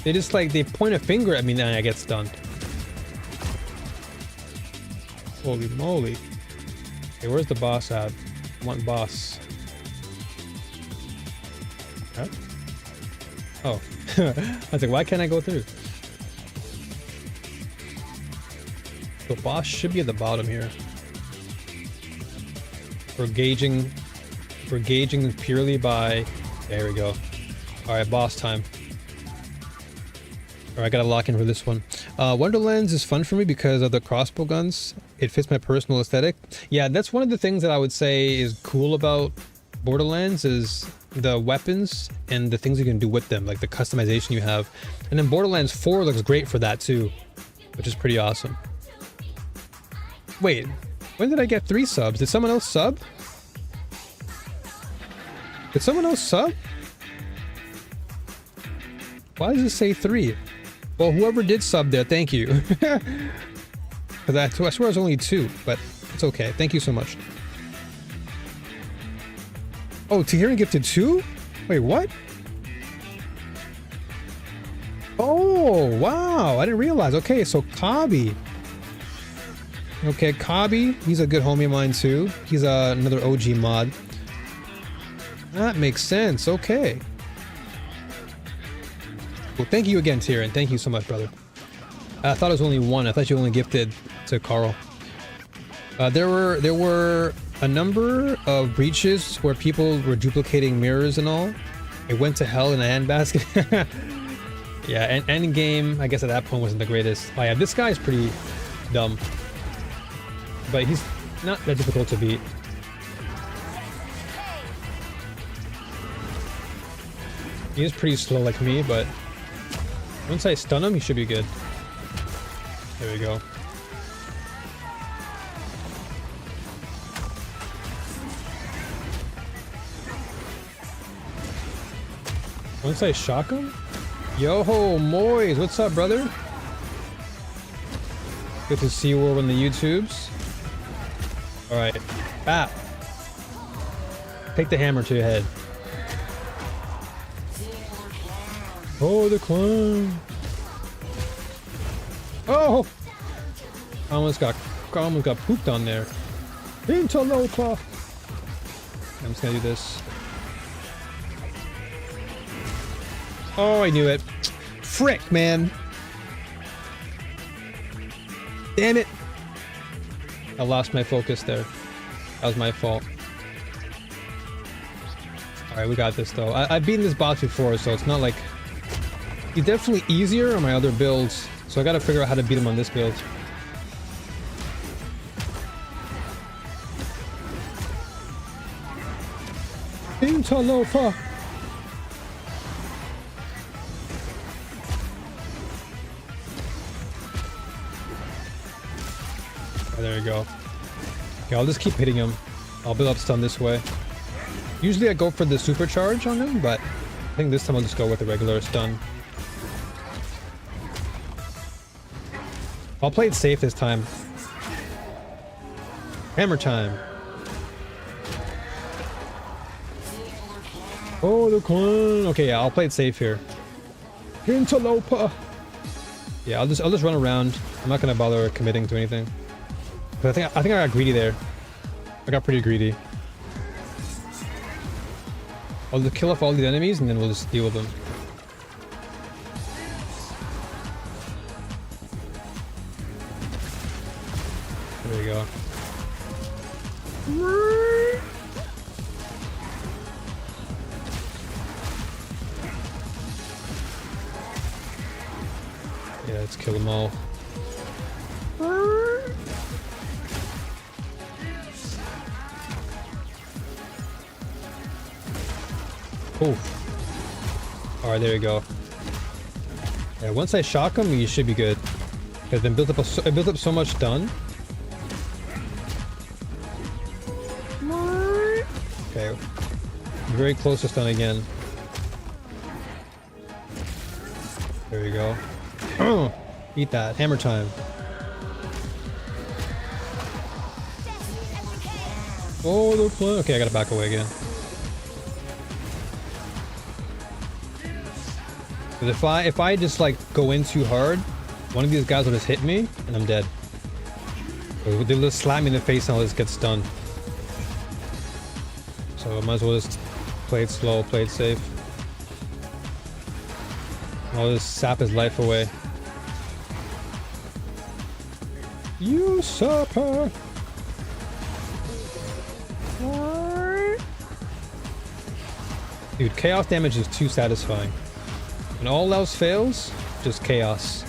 They just like, they point a finger at me and I get stunned. Holy moly. Okay, where's the boss at? I want boss. Huh? Oh. I was like, why can't I go through? The boss should be at the bottom here. We're gauging purely by... There we go. Alright, boss time. Alright, I gotta lock in for this one. Wonderlands is fun for me because of the crossbow guns. It fits my personal aesthetic. Yeah, that's one of the things that I would say is cool about Borderlands is the weapons and the things you can do with them, like the customization you have. And then Borderlands 4 looks great for that too, which is pretty awesome. Wait, when did I get 3 subs? Did someone else sub? Did someone else sub? Why does it say 3? Well, whoever did sub there, thank you. I swear it was only 2, but it's okay. Thank you so much. Oh, Tahiri gifted 2? Wait, what? Oh, wow. I didn't realize. Okay, so Kabi. Okay, Kabi. He's a good homie of mine too. He's another OG mod. That makes sense. Okay. Well, thank you again, Tyrion. Thank you so much, brother. I thought it was only 1. I thought you only gifted to Carl. There were a number of breaches where people were duplicating mirrors and all. It went to hell in a handbasket. Yeah, and end game, I guess at that point wasn't the greatest. Oh yeah, this guy's pretty dumb. But he's not that difficult to beat. He is pretty slow like me, but once I stun him, he should be good. There we go. Once I shock him? Yo-ho, Moyes, what's up, brother? Good to see you all on the YouTubes. Alright. Ah! Take the hammer to your head. Oh, the clown! Oh! I almost got pooped on there. Interloper! I'm just gonna do this. Oh, I knew it. Frick, man. Damn it. I lost my focus there. That was my fault. Alright, we got this though. I've beaten this boss before, so it's not like... He's definitely easier on my other builds, so I gotta figure out how to beat him on this build. Interloper! Oh, there we go. Okay, I'll just keep hitting him. I'll build up stun this way. Usually I go for the supercharge on him, but I think this time I'll just go with the regular stun. I'll play it safe this time. Hammer time. Oh, the clown. Okay, yeah, I'll play it safe here. Interloper. Yeah, I'll just run around. I'm not gonna bother committing to anything. But I think I got greedy there. I got pretty greedy. I'll just kill off all these enemies and then we'll just deal with them. There we go. Yeah, let's kill them all. Oof. Alright, there you go. Yeah, once I shock them, you should be good. Because then it built up so much stun. Okay. Very close to stun again. There you go. Eat that. Hammer time. Oh, they're playing. Okay, I gotta back away again. Because if I just like go in too hard, one of these guys will just hit me and I'm dead. They'll just slap me in the face and I'll just get stunned. So I might as well just play it slow, play it safe. I'll just sap his life away. Usurper! Dude, chaos damage is too satisfying. When all else fails, just chaos.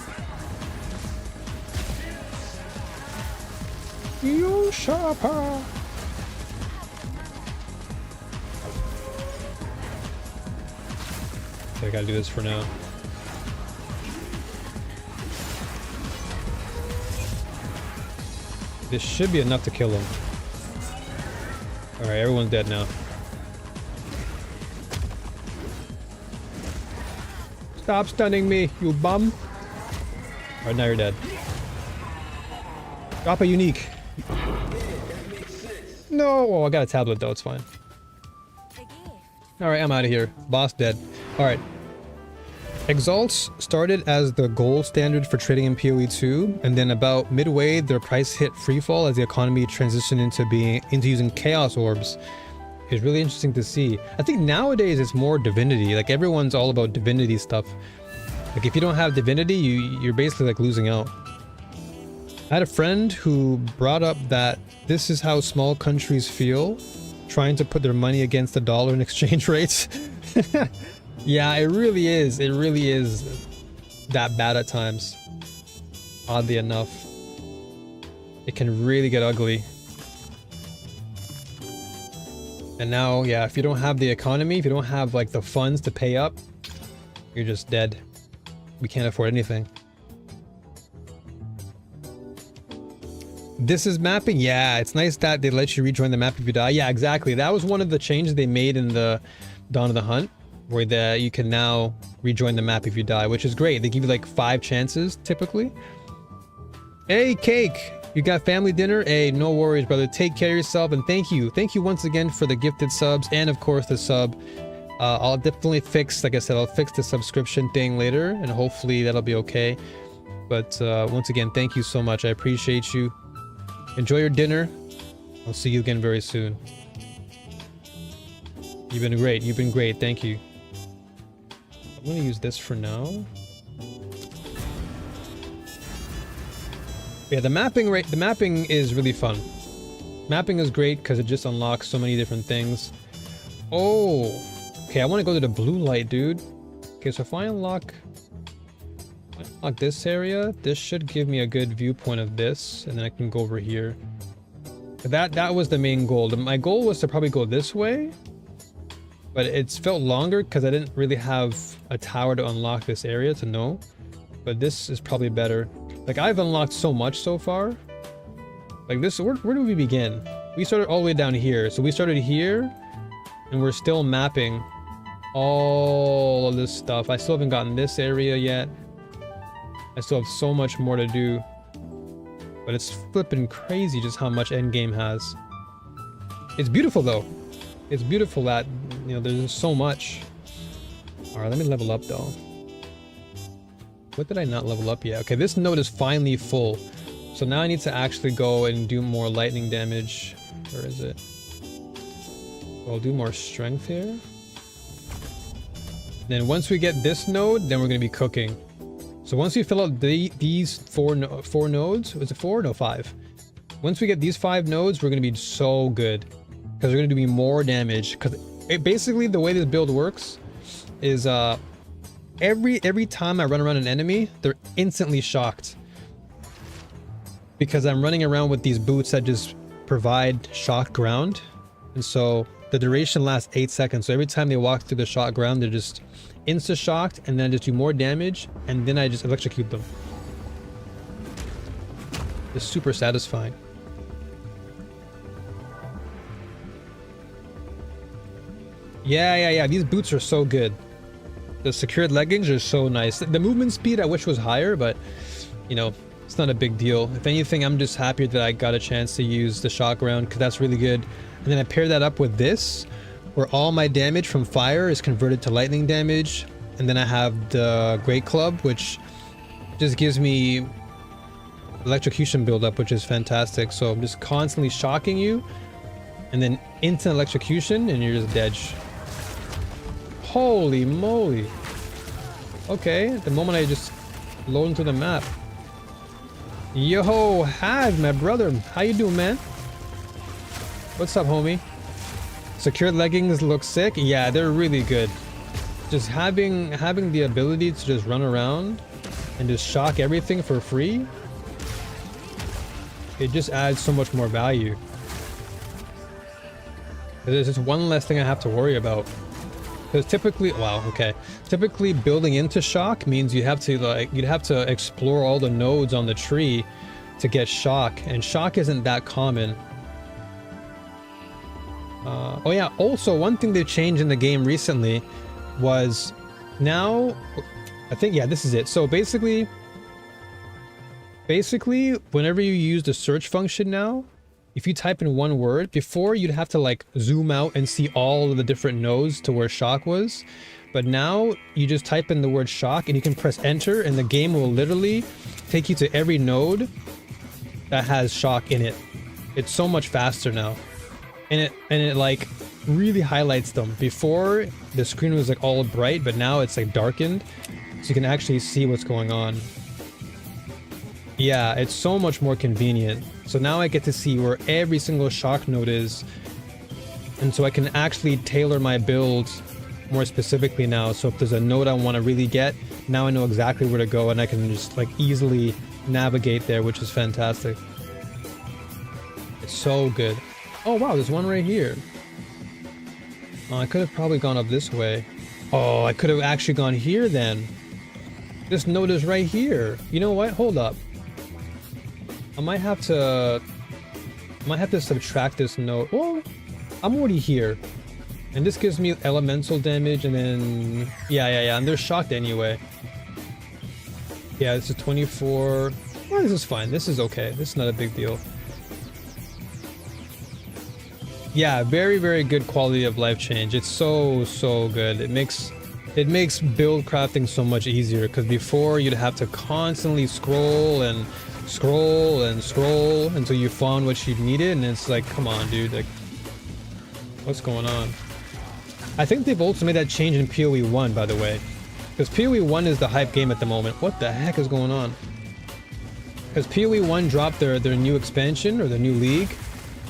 Usurper! Okay, I gotta do this for now. This should be enough to kill him. Alright, everyone's dead now. Stop stunning me, you bum. Alright, now you're dead. Drop a unique. No! Oh, I got a tablet though, it's fine. Alright, I'm out of here. Boss dead. Alright. Exalts started as the gold standard for trading in PoE 2, and then about midway their price hit freefall as the economy transitioned into using chaos orbs. It's really interesting to see. I think nowadays it's more divinity. Like everyone's all about divinity stuff. Like if you don't have divinity, you're basically like losing out. I had a friend who brought up that this is how small countries feel, trying to put their money against the dollar in exchange rates. Yeah, it really is. It really is that bad at times. Oddly enough. It can really get ugly. And now, yeah, if you don't have the economy, if you don't have like the funds to pay up, you're just dead. We can't afford anything. This is mapping? Yeah, it's nice that they let you rejoin the map if you die. Yeah, exactly. That was one of the changes they made in the Dawn of the Hunt, where you can now rejoin the map if you die, which is great. They give you like 5 chances, typically. Hey, Cake! You got family dinner? Hey, no worries, brother. Take care of yourself, and thank you. Thank you once again for the gifted subs, and of course the sub. I'll definitely fix, like I said, I'll fix the subscription thing later, and hopefully that'll be okay. But once again, thank you so much. I appreciate you. Enjoy your dinner. I'll see you again very soon. You've been great. You've been great. Thank you. I'm gonna use this for now. Yeah, the mapping is really fun. Mapping is great because it just unlocks so many different things. Oh, okay. I want to go to the blue light, dude. Okay, so if I unlock this area, this should give me a good viewpoint of this, and then I can go over here. That was the main goal. My goal was to probably go this way, but it's felt longer because I didn't really have a tower to unlock this area to know. But this is probably better. Like, I've unlocked so much so far. Like this, where do we begin? We started all the way down here. So we started here, and we're still mapping all of this stuff. I still haven't gotten this area yet. I still have so much more to do. But it's flipping crazy just how much endgame has. It's beautiful though. It's beautiful that, you know, there's so much. Alright, let me level up though. What did I not level up yet? Okay, this node is finally full. So now I need to actually go and do more lightning damage. Where is it? I'll do more strength here. Then once we get this node, then we're going to be cooking. So once we fill out these four nodes, was it 4? No, 5. Once we get these 5 nodes, we're going to be so good. Because we're going to do more damage. Because basically the way this build works is every time I run around an enemy, they're instantly shocked. Because I'm running around with these boots that just provide shock ground. And so the duration lasts 8 seconds. So every time they walk through the shock ground, they're just insta-shocked, and then I just do more damage, and then I just electrocute them. It's super satisfying. Yeah. These boots are so good. The secured leggings are so nice. The movement speed I wish was higher, but, you know, it's not a big deal. If anything, I'm just happy that I got a chance to use the shock round, because that's really good. And then I pair that up with this, where all my damage from fire is converted to lightning damage. And then I have the Great Club, which just gives me electrocution buildup, which is fantastic. So I'm just constantly shocking you, and then instant electrocution, and you're just dead. Holy moly. Okay, at the moment I just load into the map. Yo, Hag, my brother. How you doing, man? What's up, homie? Secured leggings look sick. Yeah, they're really good. Just having the ability to just run around and just shock everything for free, it just adds so much more value. There's just one less thing I have to worry about. Because typically, wow, okay. Typically building into shock means you'd have to explore all the nodes on the tree to get shock, and shock isn't that common. Oh yeah, also one thing they changed in the game recently was now, I think, yeah, this is it. So basically, whenever you use the search function now, if you type in one word, before you'd have to like zoom out and see all of the different nodes to where shock was. But now you just type in the word shock and you can press enter, and the game will literally take you to every node that has shock in it. It's so much faster now. And it like really highlights them. Before, the screen was like all bright, but now it's like darkened, so you can actually see what's going on. Yeah, it's so much more convenient. So now I get to see where every single shock node is, and so I can actually tailor my build more specifically now. So if there's a node I want to really get, now I know exactly where to go, and I can just like easily navigate there, which is fantastic. It's so good. Oh wow, there's one right here. Oh, I could have probably gone up this way. Oh, I could have actually gone here then. This node is right here. You know what? Hold up. I might have to subtract this node. Well, I'm already here. And this gives me elemental damage, and then yeah, and they're shocked anyway. Yeah, this is 24. Well, this is fine. This is okay. This is not a big deal. Yeah, very, very good quality of life change. It's so good. It makes build crafting so much easier, because before you'd have to constantly scroll until you found what you needed, and it's like, come on, dude, like, what's going on? I think they've also made that change in POE 1, by the way, because POE 1 is the hype game at the moment. What the heck is going on? Because POE 1 dropped their new expansion, or their new league,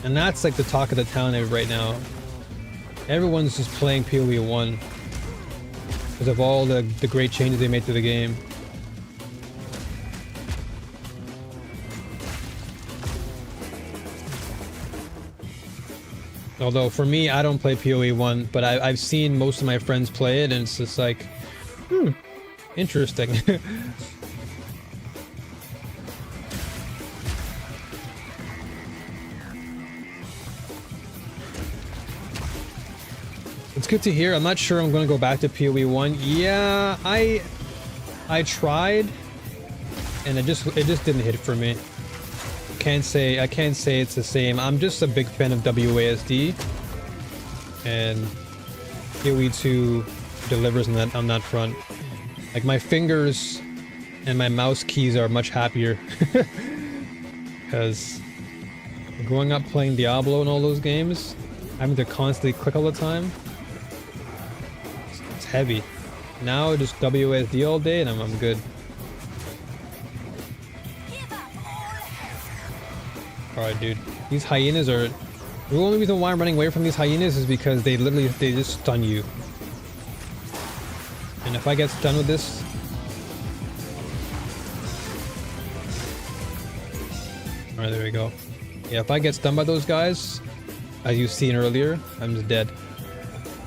and that's like the talk of the town right now. Everyone's just playing POE 1 because of all the great changes they made to the game. Although for me, I don't play POE 1, but I've seen most of my friends play it, and it's just like, interesting. It's good to hear. I'm not sure I'm going to go back to POE 1. Yeah, I tried, and it just didn't hit for me. I can't say it's the same. I'm just a big fan of WASD, and POE 2 delivers on that front. Like, my fingers and my mouse keys are much happier. Because growing up playing Diablo and all those games, having to constantly click all the time, it's heavy. Now just WASD all day and I'm good. Alright, dude. These hyenas are... The only reason why I'm running away from these hyenas is because they just stun you. And if I get stunned with this... Alright, there we go. Yeah, if I get stunned by those guys, as you've seen earlier, I'm just dead.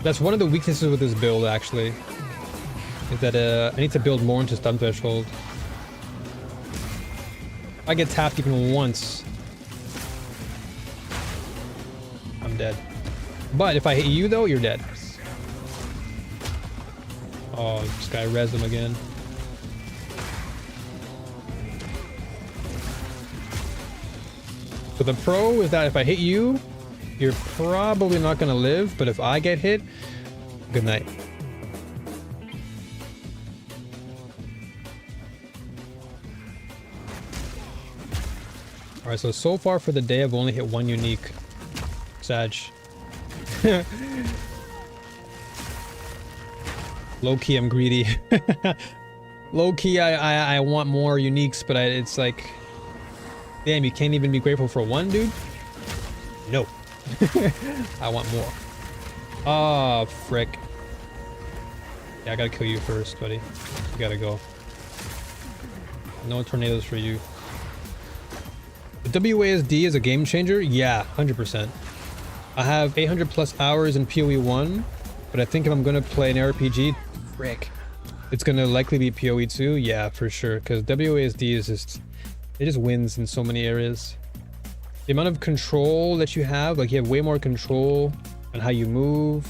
That's one of the weaknesses with this build, actually. Is that I need to build more into stun threshold. If I get tapped even once, I'm dead. But if I hit you though, you're dead. Oh, this guy rezzed him again. So the pro is that if I hit you, you're probably not gonna live, but if I get hit, good night. Alright, so far for the day, I've only hit one unique. Sag. Low-key, I'm greedy. Low-key, I want more uniques, but it's like... Damn, you can't even be grateful for one, dude? No. I want more. Oh, frick. Yeah, I gotta kill you first, buddy. You gotta go. No tornadoes for you. The WASD is a game changer? Yeah, 100%. I have 800 plus hours in POE 1, but I think if I'm gonna play an RPG, frick, it's gonna likely be POE 2. Yeah, for sure, because WASD is just, it just wins in so many areas. The amount of control that you have, like you have way more control on how you move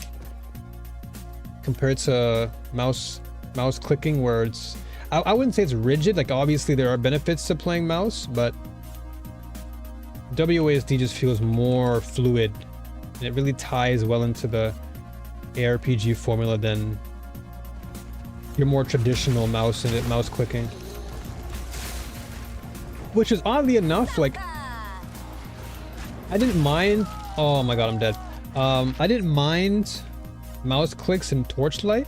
compared to mouse clicking, where it's, I wouldn't say it's rigid. Like obviously there are benefits to playing mouse, but WASD just feels more fluid, and it really ties well into the ARPG formula than your more traditional mouse clicking. Which is oddly enough, like, I didn't mind. Oh my god, I'm dead. I didn't mind mouse clicks in Torchlight.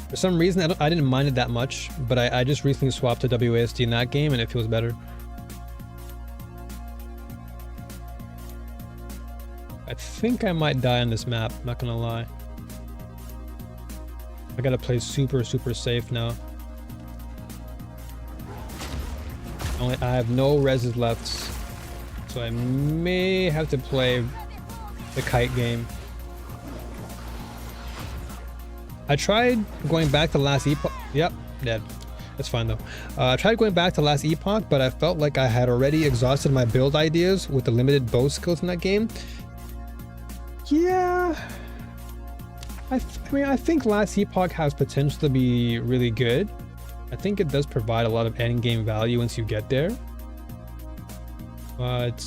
For some reason, I didn't mind it that much, but I just recently swapped to WASD in that game, and it feels better. I think I might die on this map, not gonna lie. I gotta play super safe now. I have no reses left, so I may have to play the kite game. I tried going back to last epoch. Yep, dead. That's fine though. I tried going back to last epoch, but I felt like I had already exhausted my build ideas with the limited bow skills in that game. Yeah, I mean, I think last epoch has potential to be really good. I think it does provide a lot of end game value once you get there. But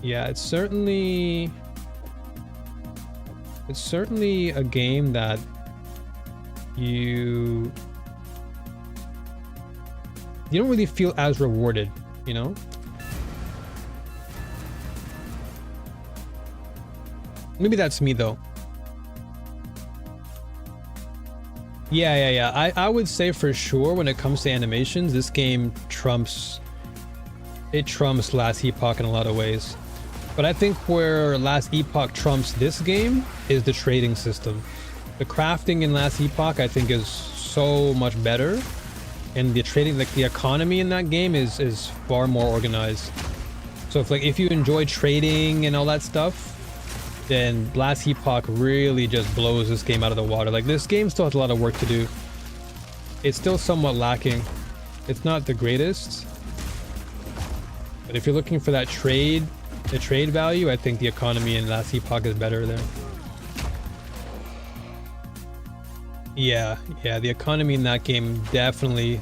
yeah, it's certainly a game that you don't really feel as rewarded, you know? Maybe that's me though. Yeah. I would say for sure when it comes to animations, this game trumps Last Epoch in a lot of ways. But I think where Last Epoch trumps this game is the trading system. The crafting in Last Epoch I think is so much better, and the trading, like the economy in that game is far more organized. So if you enjoy trading and all that stuff, then Last Epoch really just blows this game out of the water. Like this game still has a lot of work to do. It's still somewhat lacking. It's not the greatest, but if you're looking for that the trade value, I think the economy in Last Epoch is better there. Yeah, the economy in that game definitely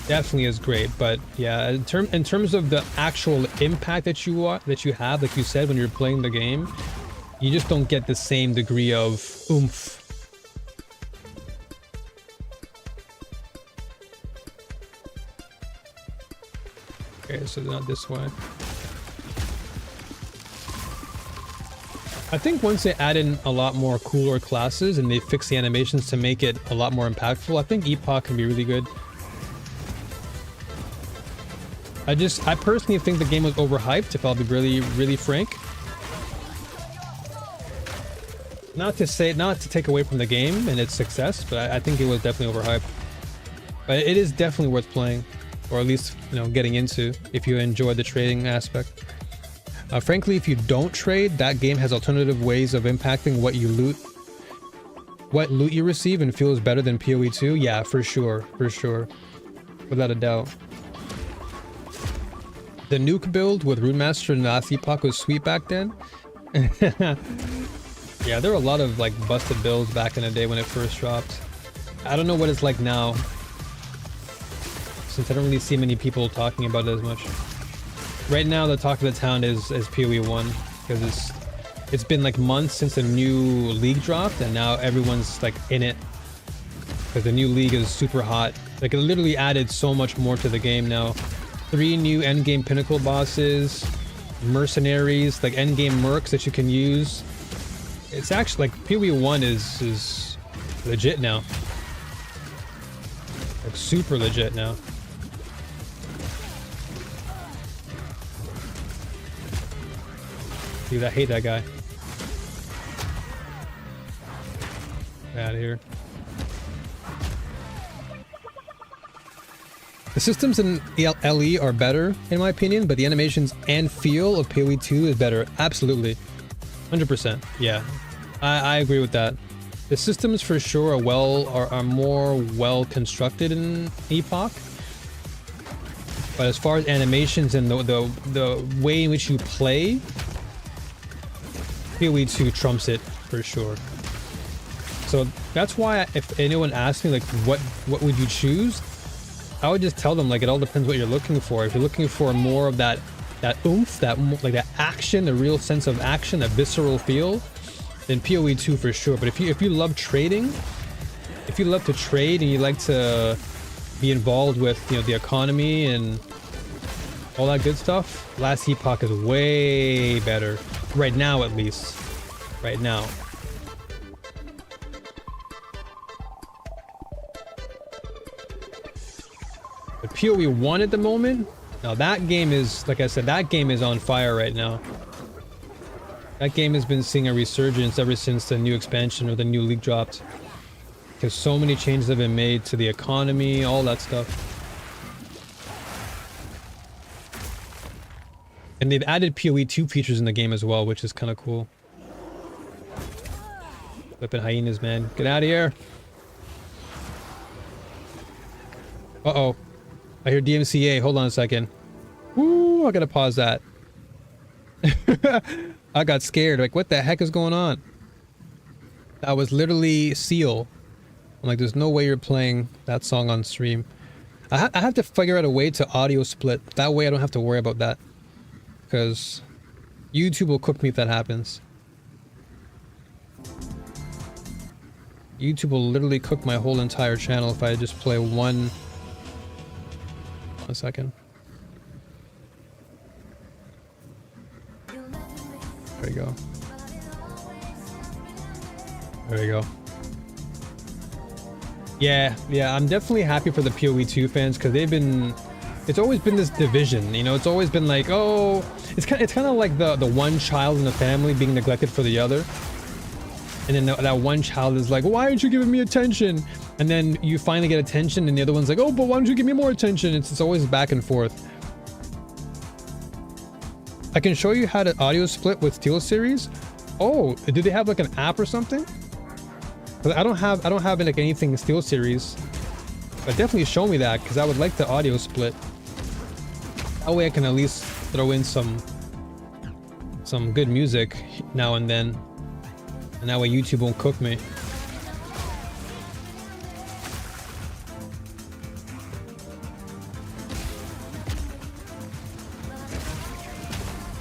is great, but yeah, in terms of the actual impact that you have, like you said, when you're playing the game, you just don't get the same degree of oomph. Okay, so not this way. I think once they add in a lot more cooler classes and they fix the animations to make it a lot more impactful, I think Epoch can be really good. I personally think the game was overhyped, if I'll be really frank. Not to take away from the game and its success, but I think it was definitely overhyped. But it is definitely worth playing, or at least, you know, getting into if you enjoy the trading aspect. Frankly, if you don't trade, that game has alternative ways of impacting what you loot, what loot you receive, and feels better than PoE 2. Yeah, for sure, without a doubt. The nuke build with Runemaster and last Epoch was sweet back then. Yeah, there were a lot of like busted builds back in the day when it first dropped. I don't know what it's like now, since I don't really see many people talking about it as much. Right now, the talk of the town is PoE 1, because it's been like months since the new league dropped, and now everyone's like in it, because the new league is super hot. Like, it literally added so much more to the game now. 3 new endgame pinnacle bosses, mercenaries, like endgame mercs that you can use. It's actually like PoE 1 is legit now. Like super legit now. Dude, I hate that guy. Get out of here. The systems in LE are better, in my opinion, but the animations and feel of PoE 2 is better. Absolutely. 100%. Yeah. I agree with that. The systems for sure are more well constructed in Epoch. But as far as animations and the way in which you play, PoE 2 trumps it for sure. So that's why if anyone asks me like what would you choose, I would just tell them like it all depends what you're looking for. If you're looking for more of that oomph, that action, the real sense of action, that visceral feel, then PoE 2 for sure. But if you love trading, if you love to trade and you like to be involved with, you know, the economy and all that good stuff, last Epoch is way better. Right now, at least. Right now. But PoE 1 at the moment, now that game is, like I said, that game is on fire right now. That game has been seeing a resurgence ever since the new expansion or the new league dropped. Because so many changes have been made to the economy, all that stuff. And they've added PoE 2 features in the game as well, which is kind of cool. Flipping hyenas, man. Get out of here. Uh-oh. I hear DMCA. Hold on a second. Woo, I gotta pause that. I got scared. Like, what the heck is going on? That was literally Seal. I'm like, there's no way you're playing that song on stream. I have to figure out a way to audio split. That way I don't have to worry about that. Because YouTube will cook me if that happens. YouTube will literally cook my whole entire channel if I just play one. A second. There you go. There you go. Yeah, I'm definitely happy for the PoE 2 fans, because they've been... It's always been this division, you know. It's always been like, oh, it's kind of like the one child in the family being neglected for the other, and then that one child is like, why aren't you giving me attention? And then you finally get attention, and the other one's like, oh, but why don't you give me more attention? It's always back and forth. I can show you how to audio split with SteelSeries. Oh, do they have like an app or something? I don't have like anything in SteelSeries, but definitely show me that, because I would like the audio split. That way I can at least throw in some good music now and then, and that way YouTube won't cook me.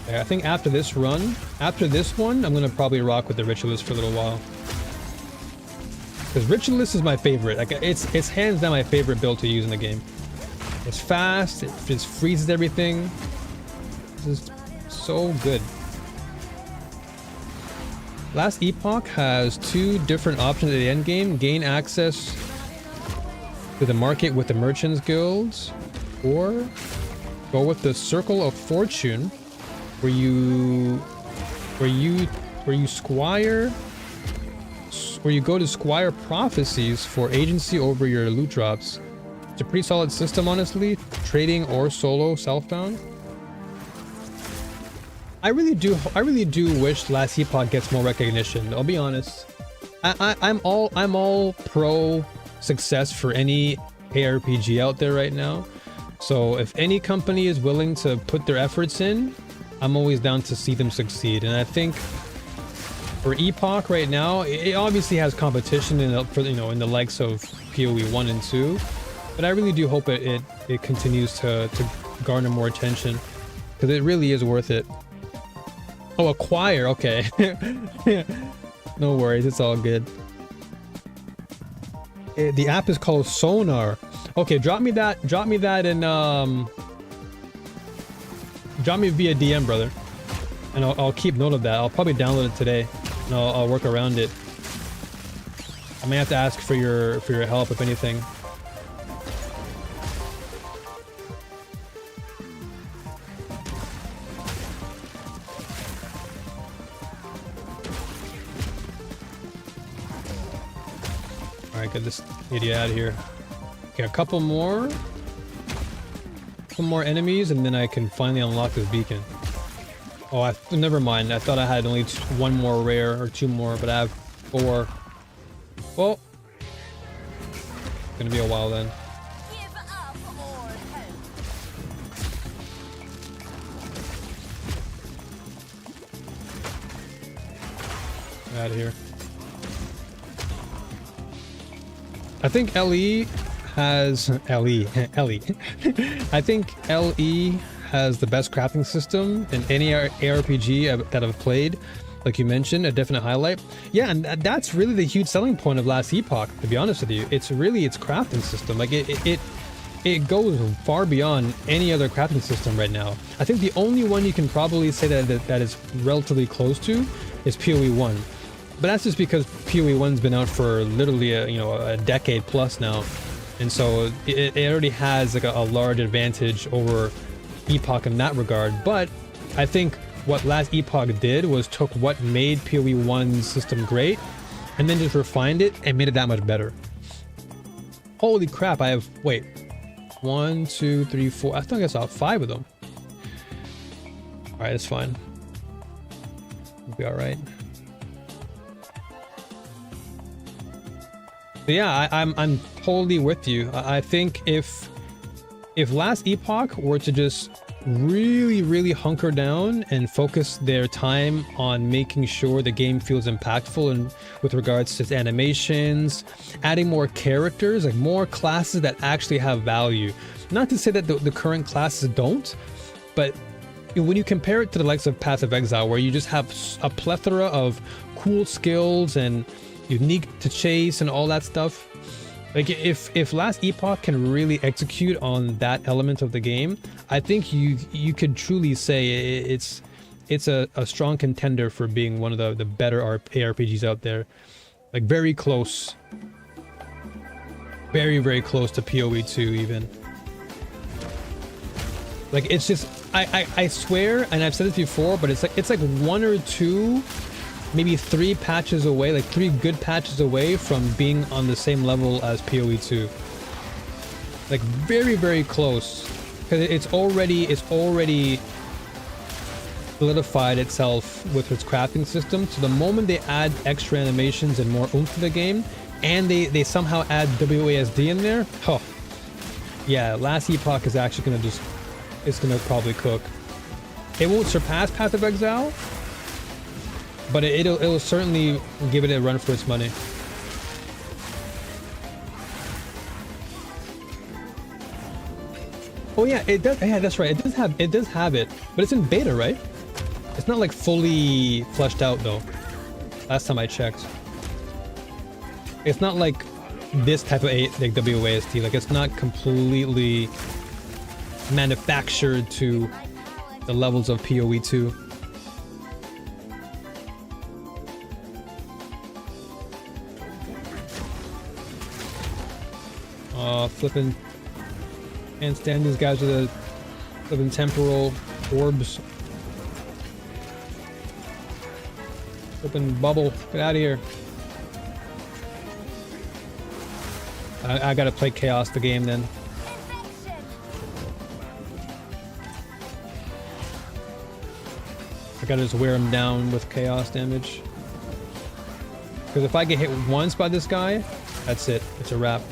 Yeah, I think after this one, I'm gonna probably rock with the Ritualist for a little while. Because Ritualist is my favorite. Like, it's hands down my favorite build to use in the game. It's fast, it just freezes everything. This is so good. Last Epoch has 2 different options at the end game. Gain access to the market with the Merchants Guilds, or go with the Circle of Fortune, where you go to Squire Prophecies for agency over your loot drops. It's a pretty solid system, honestly. Trading or solo self-bound. I really do wish Last Epoch gets more recognition. I'll be honest. I'm all pro success for any ARPG out there right now. So if any company is willing to put their efforts in, I'm always down to see them succeed. And I think for Epoch right now, it obviously has competition in the likes of POE 1 and 2. But I really do hope it continues to garner more attention, because it really is worth it. Oh, acquire, okay. No worries, it's all good. The app is called Sonar. Okay, drop me that in drop me via DM, brother, and I'll keep note of that. I'll probably download it today, and I'll work around it. I may have to ask for your help, if anything. Alright, get this idiot out of here. Okay, a couple more enemies, and then I can finally unlock this beacon. Oh, never mind. I thought I had only 1 more rare, or 2 more, but I have 4. Well, it's gonna be a while then. Out of here. I think LE has LE. I think LE has the best crafting system in any ARPG that I've played. Like you mentioned, a definite highlight. Yeah, and that's really the huge selling point of Last Epoch, to be honest with you. It's really its crafting system. Like it goes far beyond any other crafting system right now. I think the only one you can probably say that is relatively close to is POE 1. But that's just because POE 1's been out for literally a decade plus now, and so it already has like a large advantage over Epoch in that regard. But I think what Last Epoch did was took what made POE 1's system great, and then just refined it and made it that much better. Holy crap! I have 1, 2, 3, 4. I think I saw 5 of them. All right, it's fine. We'll be all right. But yeah, I'm totally with you. I think if Last Epoch were to just really hunker down and focus their time on making sure the game feels impactful, and with regards to its animations, adding more characters, like more classes that actually have value. Not to say that the current classes don't, but when you compare it to the likes of Path of Exile, where you just have a plethora of cool skills and unique to chase and all that stuff, like if Last Epoch can really execute on that element of the game, I think you could truly say it's a strong contender for being one of the better ARPGs out there. Like very close, very close to POE 2 even. Like it's just I swear, and I've said this before, but it's like 1 or 2, maybe 3 patches away, like 3 good patches away from being on the same level as POE 2. Like very close, because it's already solidified itself with its crafting system. So the moment they add extra animations and more oomph to the game, and they somehow add WASD in there, oh yeah, Last Epoch is actually gonna probably cook. It won't surpass Path of Exile, but it'll certainly give it a run for its money. Oh yeah, it does. Yeah, that's right. It does have it, but it's in beta, right? It's not like fully fleshed out though. Last time I checked, it's not like this type of like WASD. Like it's not completely manufactured to the levels of PoE 2. Flipping. Can't stand these guys with the flipping temporal orbs. Flipping bubble. Get out of here. I gotta play Chaos the game then. I gotta just wear him down with Chaos damage. Because if I get hit once by this guy, that's it. It's a wrap.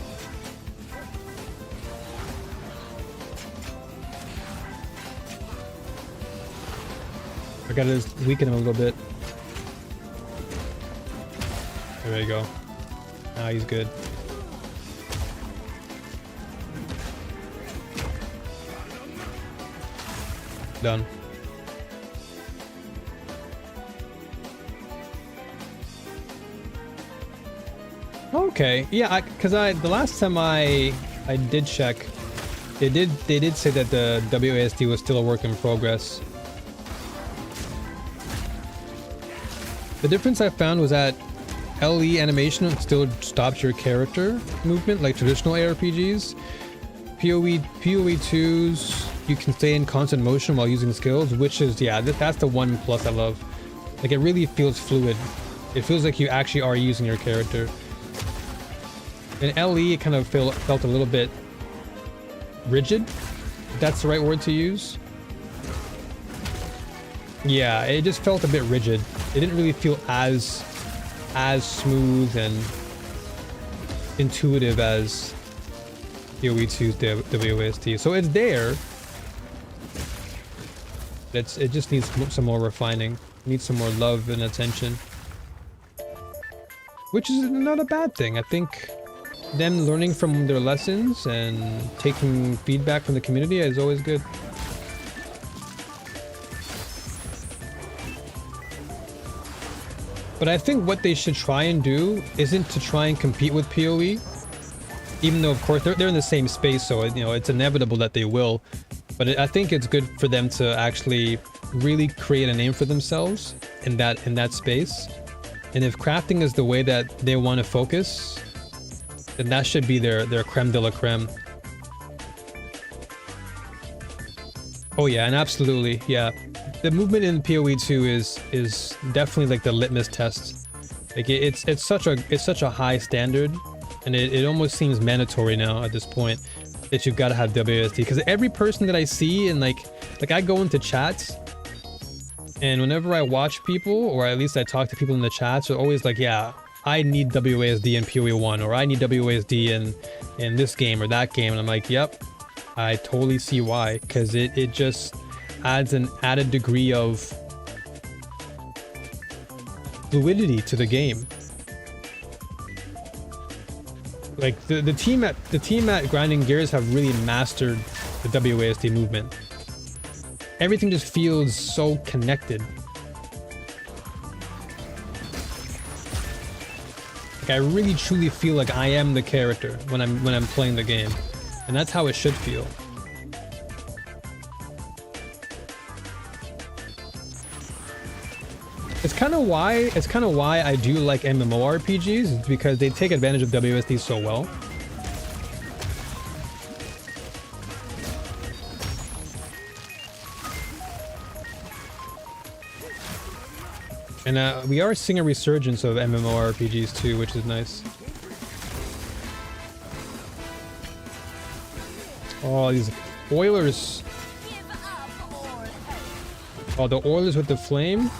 I gotta just weaken him a little bit. There you go. Now he's good. Done. Okay, yeah, because the last time I did check, they did say that the WASD was still a work in progress. The difference I found was that LE animation still stops your character movement like traditional ARPGs. PoE 2s, you can stay in constant motion while using skills, which is, yeah, that's the one plus I love. Like, it really feels fluid. It feels like you actually are using your character. In LE, it kind of felt a little bit rigid, if that's the right word to use. Yeah, it just felt a bit rigid. It didn't really feel as smooth and intuitive as PoE 2's WASD. So it's there. It just needs some more refining. It needs some more love and attention. Which is not a bad thing. I think them learning from their lessons and taking feedback from the community is always good. But I think what they should try and do isn't to try and compete with PoE. Even though, of course, they're in the same space, so you know it's inevitable that they will. But I think it's good for them to actually really create a name for themselves in that space. And if crafting is the way that they want to focus, then that should be their creme de la creme. Oh yeah, and absolutely, yeah. The movement in PoE 2 is definitely like the litmus test. Like it's such a high standard, and it almost seems mandatory now at this point that you've got to have WASD. Because every person that I see and like I go into chats, and whenever I watch people, or at least I talk to people in the chats, they're always like, yeah, I need WASD in PoE 1, or I need WASD in this game or that game, and I'm like, yep, I totally see why, because it just adds an added degree of fluidity to the game. Like the team at Grinding Gears have really mastered the WASD movement. Everything just feels so connected. Like I really truly feel like I am the character when I'm playing the game, and that's how it should feel. It's kind of why I do like MMORPGs, is because they take advantage of WASD so well. And we are seeing a resurgence of MMORPGs too, which is nice. Oh, these Oilers. Oh, the Oilers with the flame?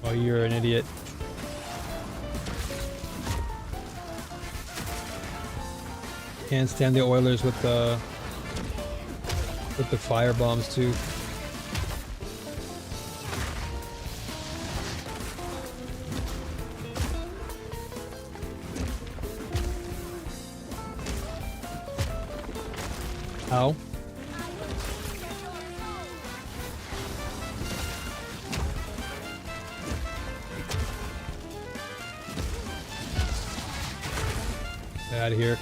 Oh, you're an idiot. Can't stand the Oilers with the fire bombs too. Ow. Get out of here.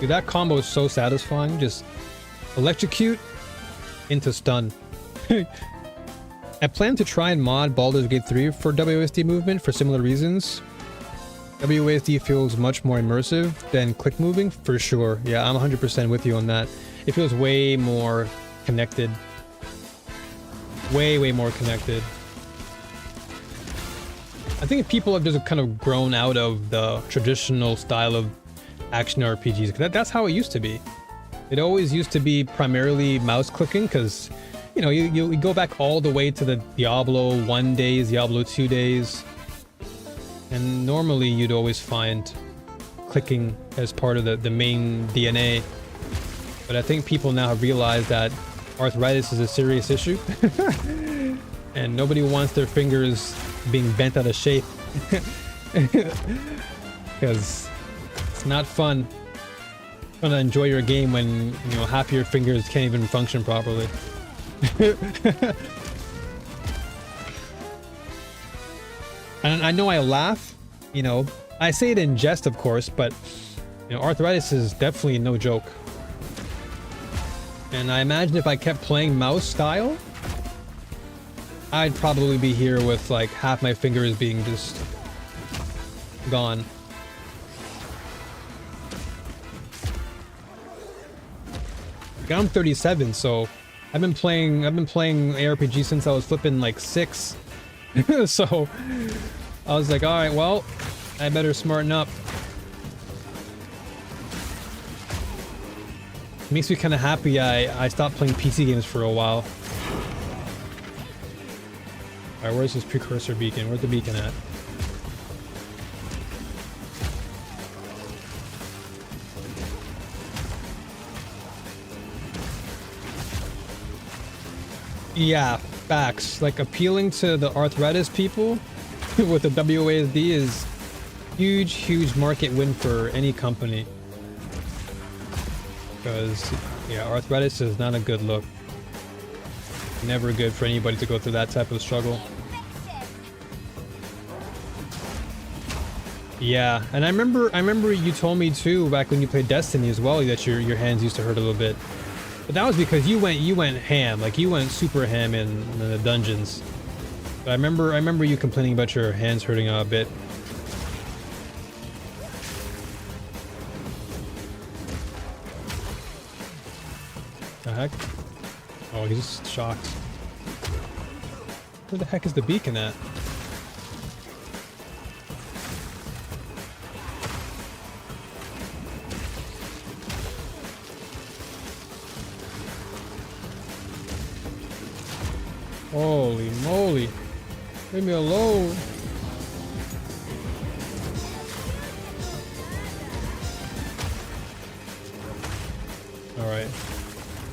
Dude, that combo is so satisfying. Just electrocute into stun. I plan to try and mod Baldur's Gate 3 for WASD movement for similar reasons. WASD feels much more immersive than click moving, for sure. Yeah, I'm 100% with you on that. It feels way more connected. Way more connected. I think people have just kind of grown out of the traditional style of action RPGs. That's how it used to be. It always used to be primarily mouse clicking because, you know, you go back all the way to the Diablo 1 days, Diablo 2 days. And normally you'd always find clicking as part of the main DNA. But I think people now have realized that arthritis is a serious issue. And nobody wants their fingers being bent out of shape. Because it's not fun. Trying to enjoy your game when, you know, half your fingers can't even function properly. And I know I laugh, you know, I say it in jest, of course, but, you know, arthritis is definitely no joke. And I imagine if I kept playing mouse style, I'd probably be here with like half my fingers being just gone. I'm 37, so I've been playing ARPG since I was flipping like 6. So I was like, all right, well, I better smarten up. Makes me kind of happy I stopped playing PC games for a while. All right, where's this precursor beacon? Where's the beacon at? Yeah, facts. Like, appealing to the arthritis people with the WASD is huge market win for any company. Because, yeah, arthritis is not a good look. Never good for anybody to go through that type of struggle. Yeah, and I remember you told me too back when you played Destiny as well that your hands used to hurt a little bit. But that was because you went ham, like you went super ham in the dungeons. But I remember you complaining about your hands hurting a bit. The heck? Oh, he's just shocked. Where the heck is the beacon at? Holy moly. Leave me alone. Alright.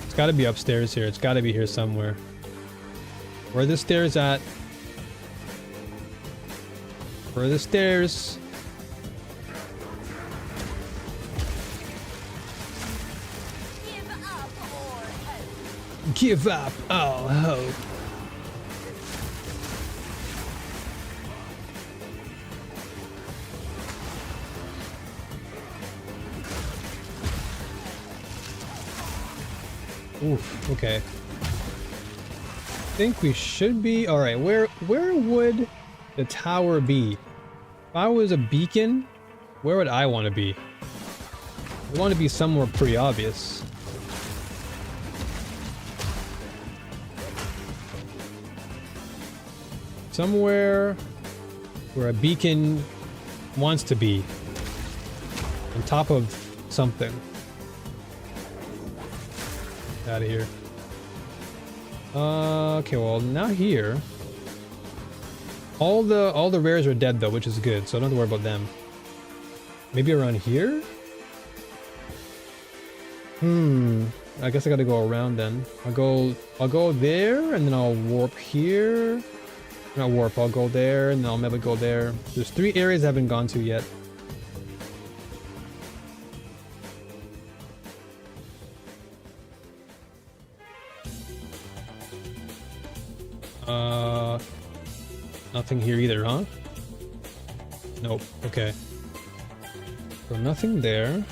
It's gotta be upstairs here. It's gotta be here somewhere. Where are the stairs at? Where are the stairs? Give up all hope. Oof, okay. I think we should be alright. Where would the tower be? If I was a beacon, where would I want to be? I want to be somewhere pretty obvious. Somewhere where a beacon wants to be. On top of something. Out of here. Okay, well now here. All the rares are dead though, which is good, so I don't have to worry about them. Maybe around here? I guess I gotta go around then. I'll go there and then I'll warp here. Not warp, I'll go there and then I'll maybe go there. There's 3 areas I haven't gone to yet. Nothing here either, huh? Nope. Okay. So nothing there.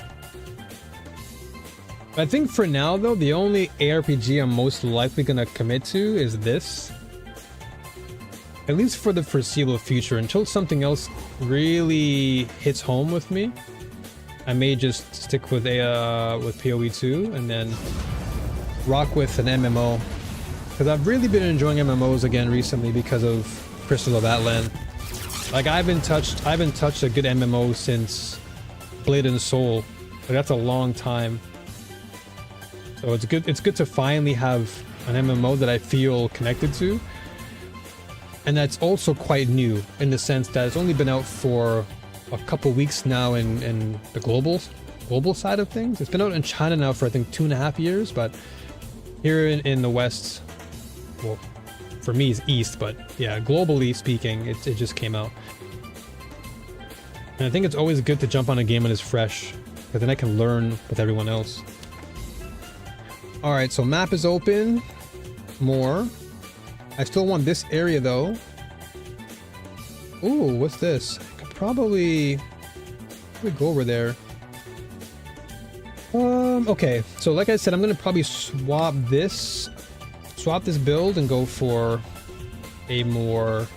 I think for now though, the only ARPG I'm most likely gonna commit to is this. At least for the foreseeable future, until something else really hits home with me. I may just stick with with POE 2 and then rock with an MMO. Because I've really been enjoying MMOs again recently because of Crystal of Atlan. Like I haven't touched a good MMO since Blade and Soul. Like that's a long time. So it's good to finally have an MMO that I feel connected to. And that's also quite new in the sense that it's only been out for a couple weeks now in the global side of things. It's been out in China now for I think 2.5 years, but here in the West, well, for me it's East, but yeah, globally speaking, it just came out. And I think it's always good to jump on a game when it's fresh, because then I can learn with everyone else. Alright, so map is open. More. I still want this area though. Ooh, what's this? I could probably go over there. Okay, so like I said, I'm gonna probably swap this build and go for a more...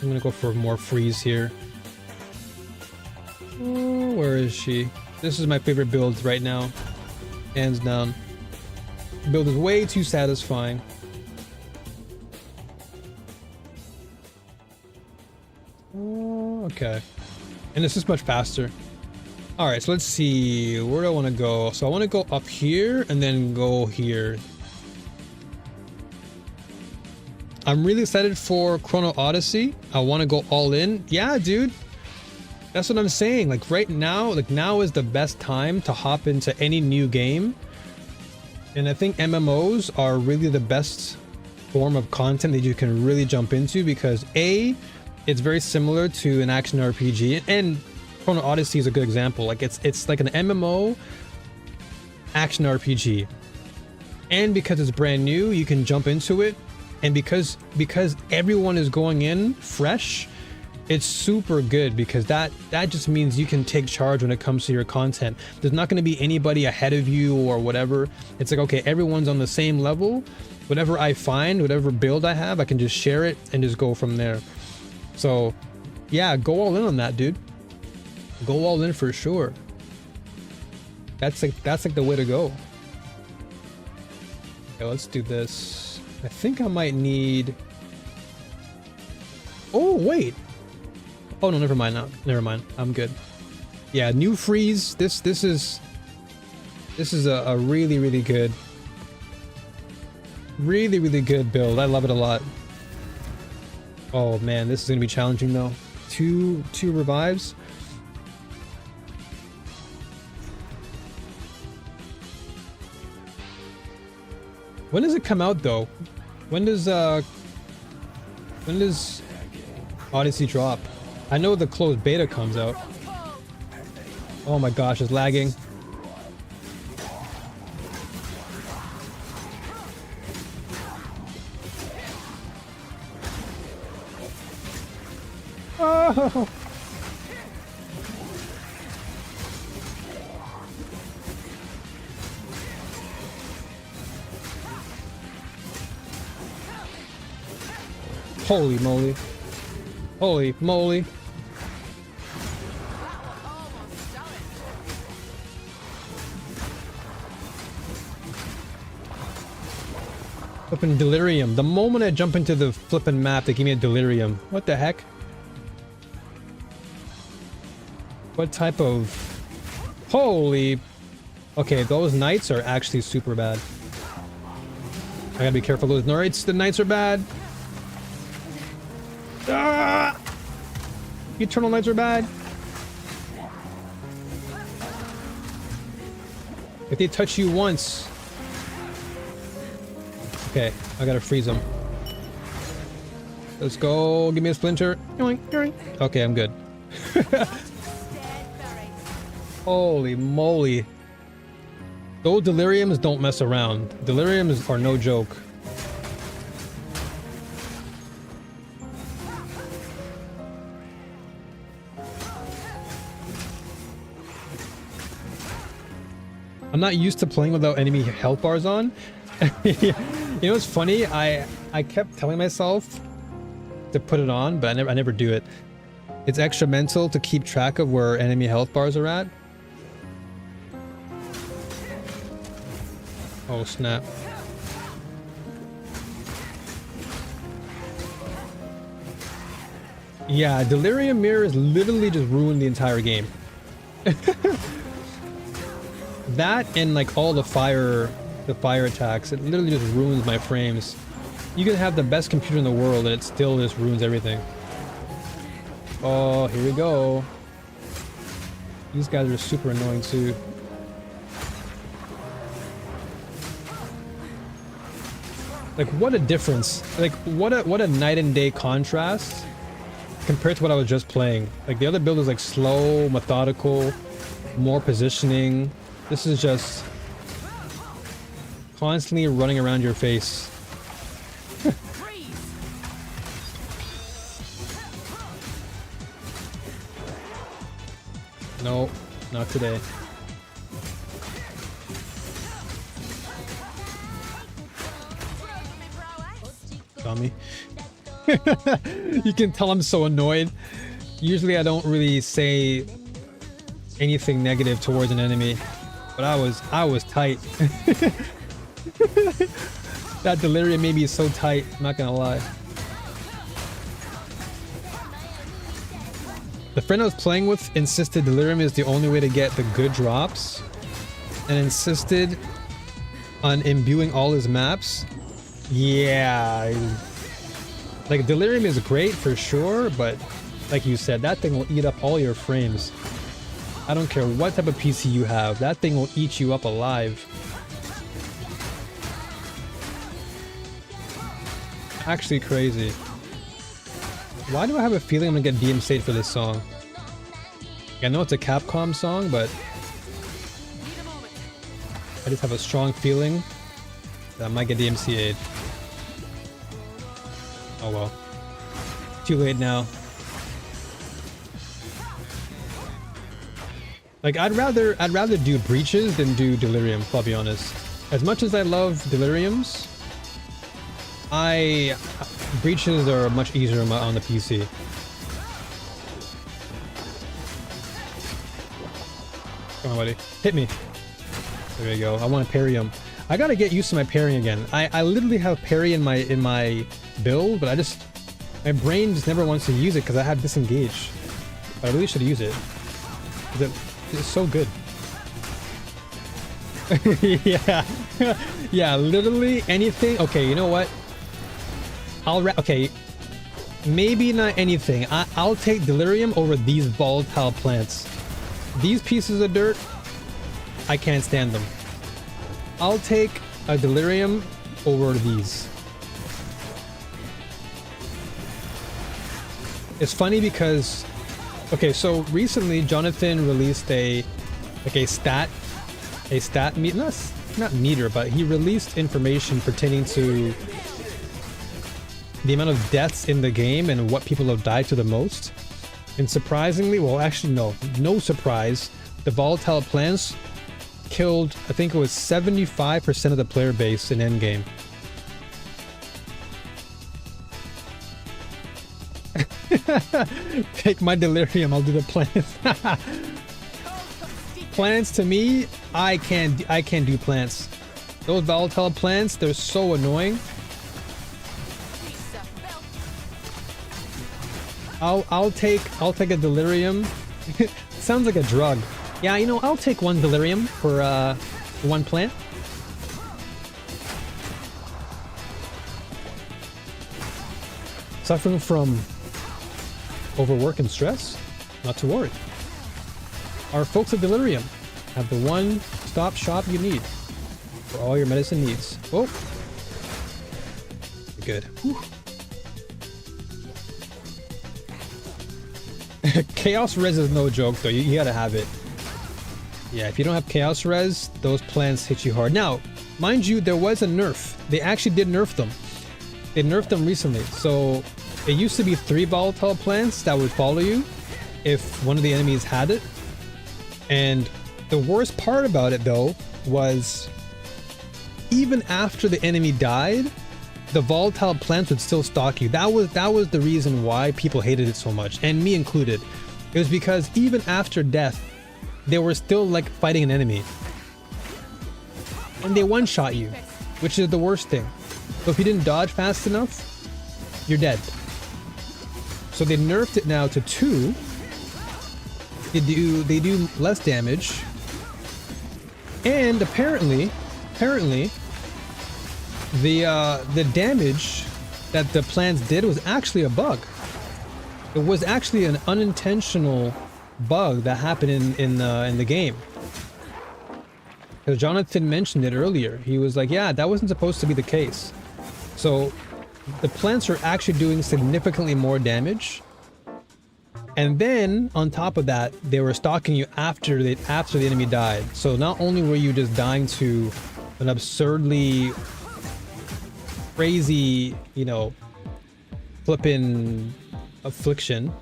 I'm gonna go for more freeze here. Oh, where is she? This is my favorite build right now. Hands down. The build is way too satisfying. Oh, okay. And this is much faster. Alright, so let's see. Where do I want to go? So I want to go up here and then go here. I'm really excited for Chrono Odyssey. I want to go all in. Yeah, dude. That's what I'm saying. Like right now, like now is the best time to hop into any new game. And I think MMOs are really the best form of content that you can really jump into because A, it's very similar to an action RPG, and Chrono Odyssey is a good example. Like it's like an MMO action RPG. And because it's brand new, you can jump into it. And because everyone is going in fresh, it's super good because that just means you can take charge when it comes to your content. There's not going to be anybody ahead of you or whatever. It's like, okay, everyone's on the same level. Whatever I find, whatever build I have, I can just share it and just go from there. So yeah, go all in on that, dude. Go all in for sure. That's like the way to go. Okay, let's do this. I think I might need... Oh, wait. Oh no, never mind. No, never mind. I'm good. Yeah, new freeze. This is a really good, really good build. I love it a lot. Oh man, this is gonna be challenging though. Two revives. When does it come out though? When does Odyssey drop? I know the closed beta comes out. Oh my gosh, it's lagging. Oh! Holy moly. Holy moly. Flippin' delirium. The moment I jump into the flippin' map, they give me a delirium. What the heck? What type of... Holy... Okay, those knights are actually super bad. I gotta be careful. Those knights, the knights are bad. Ah! Eternal knights are bad. If they touch you once... Okay, I gotta freeze them. Let's go. Give me a splinter. Okay, I'm good. Holy moly. Those deliriums don't mess around. Deliriums are no joke. I'm not used to playing without enemy health bars on. You know what's funny? I kept telling myself to put it on, but I never do it. It's extra mental to keep track of where enemy health bars are at. Oh snap. Yeah, Delirium Mirrors literally just ruined the entire game. That and like all the fire attacks, it literally just ruins my frames. You can have the best computer in the world and it still just ruins everything. Oh, here we go. These guys are super annoying too. Like what a difference. Like what a night and day contrast compared to what I was just playing. Like the other build was like slow, methodical, more positioning. This is just constantly running around your face. No, not today. Dummy. You can tell I'm so annoyed. Usually I don't really say anything negative towards an enemy, but I was tight. That Delirium made me so tight, I'm not gonna lie. The friend I was playing with insisted Delirium is the only way to get the good drops, and insisted on imbuing all his maps. Yeah, like Delirium is great for sure, but like you said, that thing will eat up all your frames. I don't care what type of PC you have, that thing will eat you up alive. Actually crazy. Why do I have a feeling I'm gonna get DMCA'd for this song? I know it's a Capcom song, but I just have a strong feeling that I might get DMCA'd. Oh well. Too late now. Like I'd rather do Breaches than do Delirium, I'll be honest. As much as I love Deliriums, Breaches are much easier on the PC. Come on, buddy. Hit me. There you go. I want to parry him. I gotta get used to my parrying again. I literally have parry in my build, but my brain just never wants to use it because I have disengage. But I really should use it. It's so good. Yeah. Yeah, literally anything. Okay, you know what? Okay, maybe not anything. I'll take Delirium over these volatile plants. These pieces of dirt, I can't stand them. I'll take a Delirium over these. It's funny because, okay, so recently Jonathan released a stat meter, not meter, but he released information pertaining to the amount of deaths in the game and what people have died to the most. And surprisingly, well actually no surprise, the volatile plants killed, I think it was 75% of the player base in endgame. Take my Delirium, I'll do the plants. Plants to me, I can't do plants. Those volatile plants, they're so annoying. I'll take a Delirium. Sounds like a drug. Yeah, you know, I'll take one Delirium for one plant. Suffering from overwork and stress? Not to worry. Our folks at Delirium have the one-stop shop you need for all your medicine needs. Oh, good. Whew. Chaos Res is no joke though, you gotta have it. Yeah, if you don't have Chaos Res, those plants hit you hard. Now, mind you, there was a nerf. They actually did nerf them. They nerfed them recently. So, it used to be 3 volatile plants that would follow you if one of the enemies had it. And the worst part about it though was even after the enemy died, the volatile plants would still stalk you. That was the reason why people hated it so much, and me included. It was because even after death, they were still like fighting an enemy. And they one-shot you, which is the worst thing. So if you didn't dodge fast enough, you're dead. So they nerfed it now to 2. They do less damage. And apparently the damage that the plants did was actually a bug. It was actually an unintentional bug that happened in the game. Because Jonathan mentioned it earlier. He was like, yeah, that wasn't supposed to be the case. So the plants are actually doing significantly more damage. And then on top of that, they were stalking you after the enemy died. So not only were you just dying to an absurdly crazy, you know, flippin' affliction,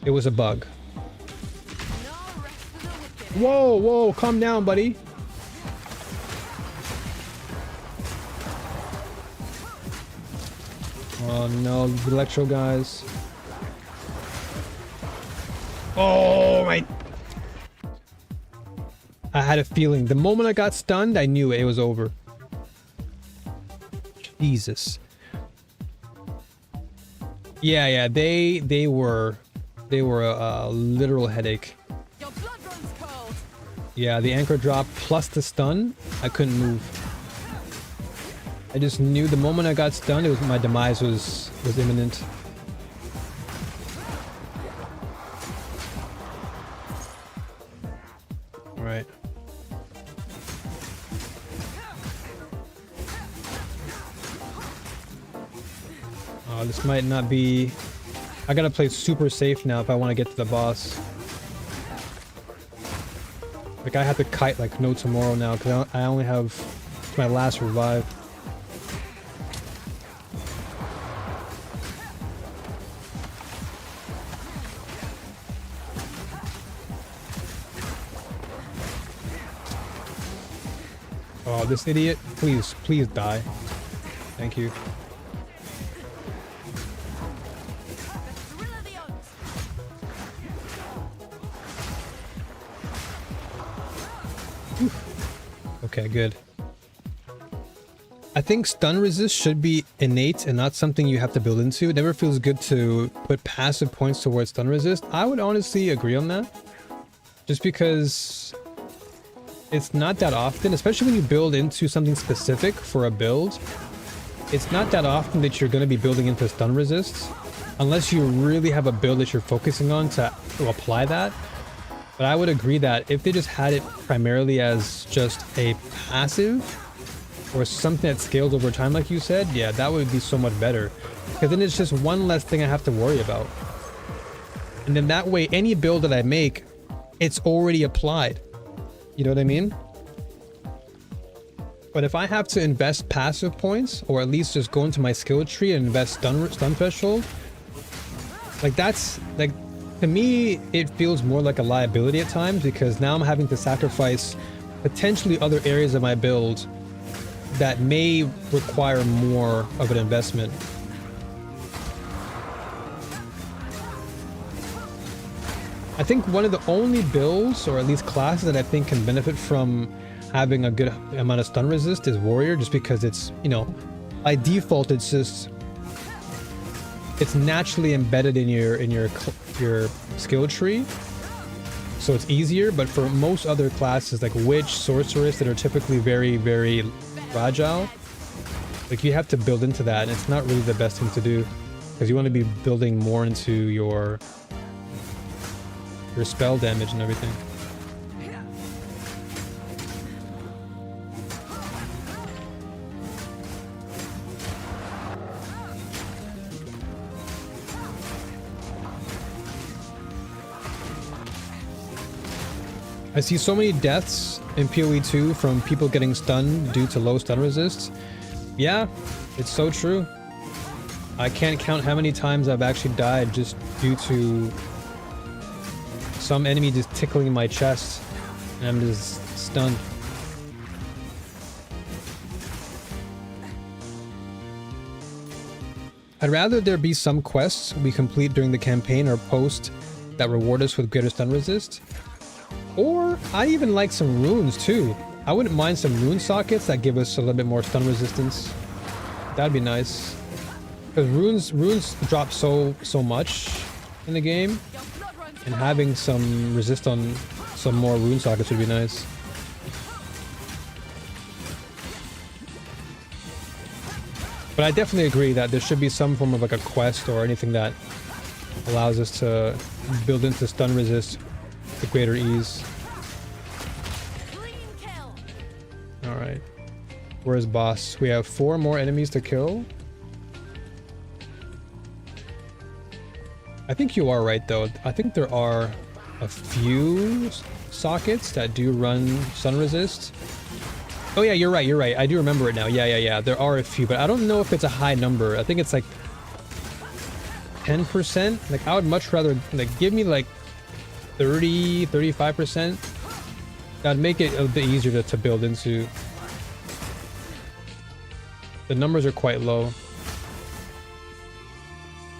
it was a bug. Whoa, calm down, buddy. Oh no, the electro guys. Oh my. I had a feeling. The moment I got stunned, I knew it was over. Jesus. Yeah, they were a literal headache. Your blood runs cold. Yeah, the anchor drop plus the stun, I couldn't move. I just knew the moment I got stunned, it was my demise was imminent. All right. Oh, this might not be. I gotta play super safe now if I want to get to the boss. Like I have to kite like no tomorrow now because I only have my last revive. Oh, this idiot. Please die. Thank you. Okay, good. I think stun resist should be innate and not something you have to build into. It never feels good to put passive points towards stun resist. I would honestly agree on that. Just because it's not that often, especially when you build into something specific for a build. It's not that often that you're going to be building into stun resist. Unless you really have a build that you're focusing on to apply that. But I would agree that if they just had it primarily as just a passive or something that scales over time, like you said, yeah, that would be so much better. Because then it's just one less thing I have to worry about. And then that way, any build that I make, it's already applied. You know what I mean? But if I have to invest passive points, or at least just go into my skill tree and invest stun threshold, like that's like, to me, it feels more like a liability at times because now I'm having to sacrifice potentially other areas of my build that may require more of an investment. I think one of the only builds, or at least classes, that I think can benefit from having a good amount of stun resist is Warrior, just because it's, you know, by default, it's just, it's naturally embedded in your skill tree, so it's easier. But for most other classes like Witch, Sorceress, that are typically very, very fragile, like you have to build into that, and it's not really the best thing to do because you want to be building more into your spell damage and everything. I see so many deaths in PoE 2 from people getting stunned due to low stun resist. Yeah, it's so true. I can't count how many times I've actually died just due to some enemy just tickling my chest and I'm just stunned. I'd rather there be some quests we complete during the campaign or post that reward us with greater stun resist. Or I even like some runes too. I wouldn't mind some rune sockets that give us a little bit more stun resistance. That'd be nice. Because runes drop so much in the game, and having some resist on some more rune sockets would be nice. But I definitely agree that there should be some form of like a quest or anything that allows us to build into stun resist with greater ease. Alright. Where's boss? We have 4 more enemies to kill. I think you are right though. I think there are a few sockets that do run stun resist. Oh yeah, you're right. I do remember it now. Yeah. There are a few, but I don't know if it's a high number. I think it's like 10%. Like I would much rather like give me like 30, 35%. That'd make it a bit easier to build into. The numbers are quite low.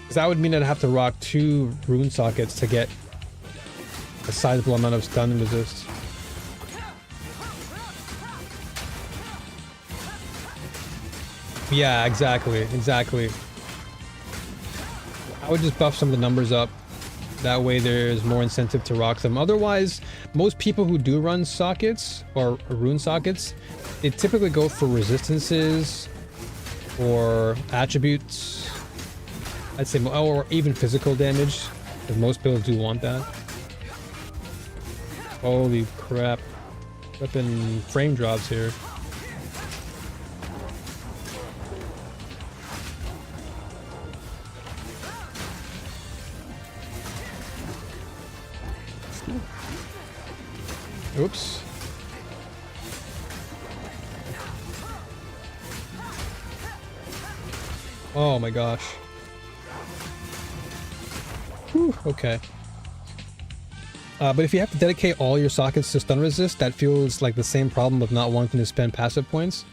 Because that would mean I'd have to rock 2 rune sockets to get a sizable amount of stun resist. Yeah, exactly. I would just buff some of the numbers up. That way there's more incentive to rock them. Otherwise, most people who do run sockets or rune sockets, they typically go for resistances or attributes. I'd say, or even physical damage, because most builds do want that. Holy crap. Weapon frame drops here. Oops. Oh my gosh. Whew, okay. But if you have to dedicate all your sockets to stun resist, that feels like the same problem of not wanting to spend passive points.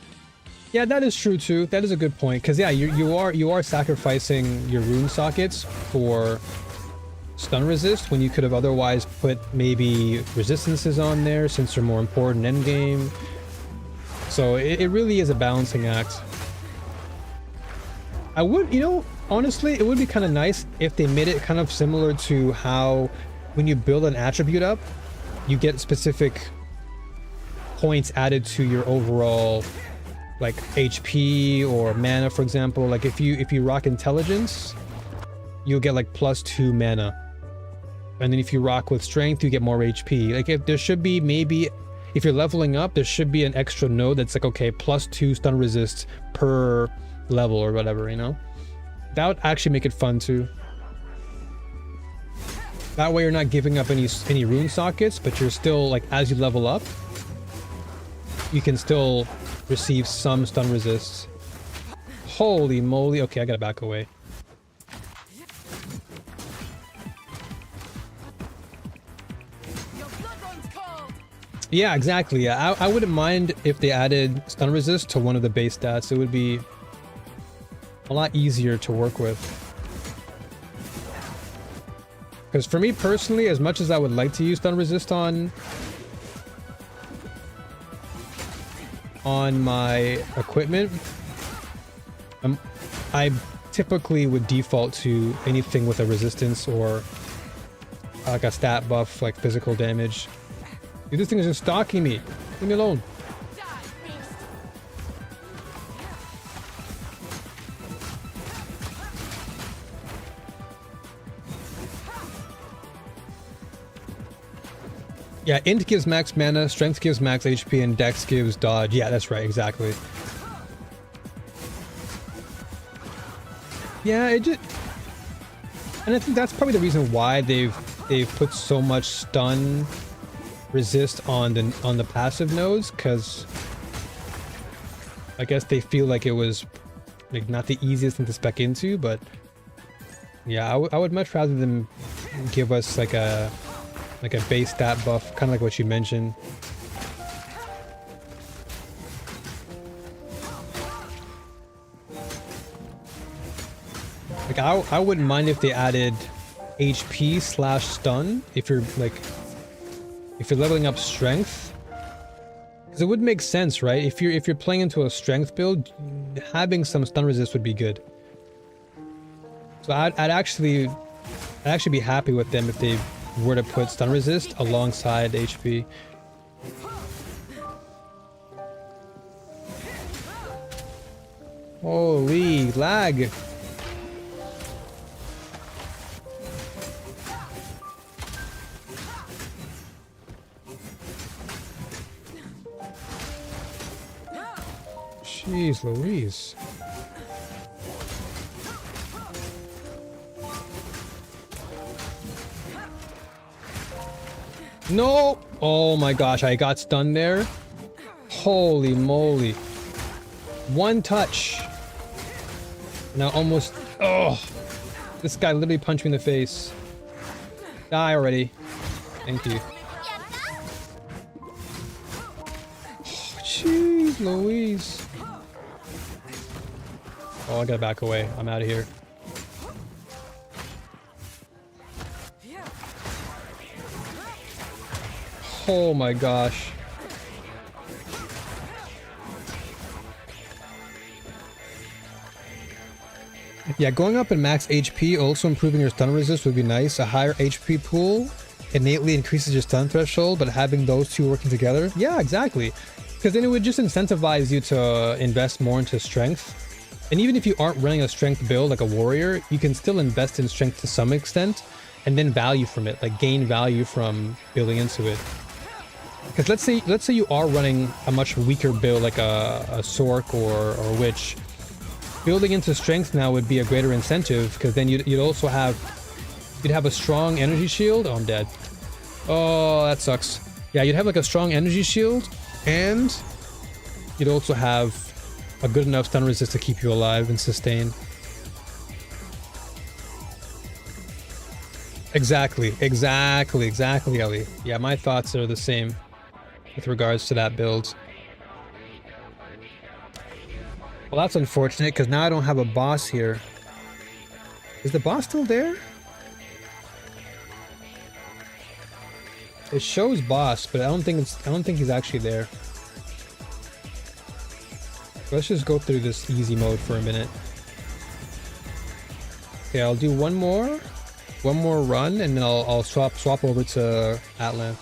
Yeah, that is true too. That is a good point. Because yeah, you are sacrificing your rune sockets for stun resist when you could have otherwise put maybe resistances on there since they're more important end game. So it really is a balancing act. I would, you know, honestly, it would be kind of nice if they made it kind of similar to how when you build an attribute up, you get specific points added to your overall like HP or mana, for example. Like if you rock intelligence, you'll get like +2 mana. And then if you rock with strength, you get more HP. Like if there should be maybe, if you're leveling up, there should be an extra node that's like, okay, +2 stun resist per level or whatever, you know? That would actually make it fun too. That way you're not giving up any rune sockets, but you're still like, as you level up, you can still receive some stun resists. Holy moly. Okay, I gotta back away. Yeah, exactly. Yeah, I wouldn't mind if they added stun resist to one of the base stats. It would be a lot easier to work with. Because for me personally, as much as I would like to use stun resist on my equipment, I typically would default to anything with a resistance or like a stat buff, like physical damage. Dude, this thing is just stalking me. Leave me alone. Yeah, int gives max mana, strength gives max HP, and dex gives dodge. Yeah, that's right, exactly. Yeah, it just... And I think that's probably the reason why they've put so much stun resist on the passive nodes, because I guess they feel like it was like not the easiest thing to spec into, but yeah, I would much rather them give us like a base stat buff, kind of like what you mentioned. Like I wouldn't mind if they added HP slash stun if you're leveling up strength. Because it would make sense, right? If you're playing into a strength build, having some stun resist would be good. So I'd actually be happy with them if they were to put stun resist alongside HP. Holy lag. Jeez Louise. No! Oh my gosh, I got stunned there. Holy moly. One touch. Now almost... Oh! This guy literally punched me in the face. Die already. Thank you. Oh, jeez Louise. Oh, I gotta back away. I'm out of here. Oh my gosh. Yeah, going up in max HP, also improving your stun resist would be nice. A higher HP pool innately increases your stun threshold, but having those two working together, yeah, exactly. Because then it would just incentivize you to invest more into strength. And even if you aren't running a strength build like a warrior, you can still invest in strength to some extent and then value from it, like gain value from building into it. Because let's say you are running a much weaker build like a Sork or Witch. Building into strength now would be a greater incentive, because then you'd also have a strong energy shield. Oh, I'm dead. Oh, that sucks. Yeah, you'd have like a strong energy shield, and you'd also have a good enough stun resist to keep you alive and sustain. Exactly, Ellie. Yeah, my thoughts are the same with regards to that build. Well, that's unfortunate, because now I don't have a boss here. Is the boss still there? It shows boss, but I don't think he's actually there. Let's just go through this easy mode for a minute. Okay, I'll do one more run, and then I'll swap over to Atlan.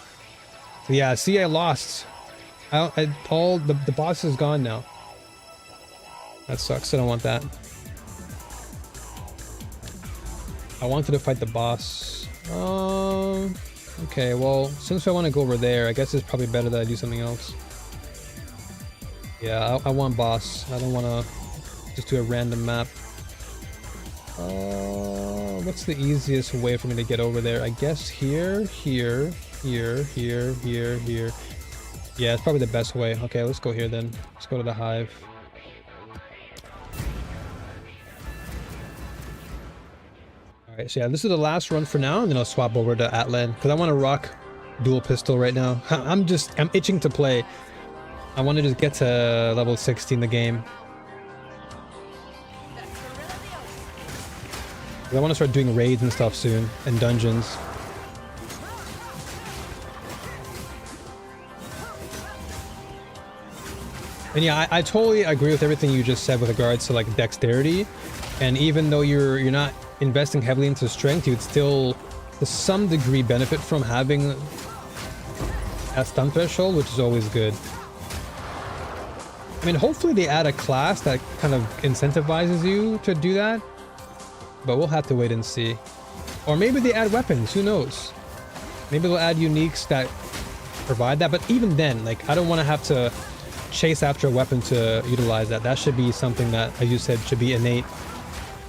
So yeah, see, I lost. The boss is gone now. That sucks. I don't want that. I wanted to fight the boss. Okay, well, since I want to go over there, I guess it's probably better that I do something else. Yeah, I want boss. I don't want to just do a random map. What's the easiest way for me to get over there? I guess here. Yeah, it's probably the best way. Okay, let's go here then. Let's go to the hive. Alright, so yeah, this is the last run for now, and then I'll swap over to Atlan, because I want to rock dual pistol right now. I'm itching to play. I want to just get to level 60 in the game. I want to start doing raids and stuff soon, and dungeons. And yeah, I totally agree with everything you just said with regards to like dexterity. And even though you're not investing heavily into strength, you'd still to some degree benefit from having a stun threshold, which is always good. I mean, hopefully they add a class that kind of incentivizes you to do that, but we'll have to wait and see. Or maybe they add weapons, who knows? Maybe they'll add uniques that provide that, but even then, like, I don't want to have to chase after a weapon to utilize that. That should be something that, as you said, should be innate.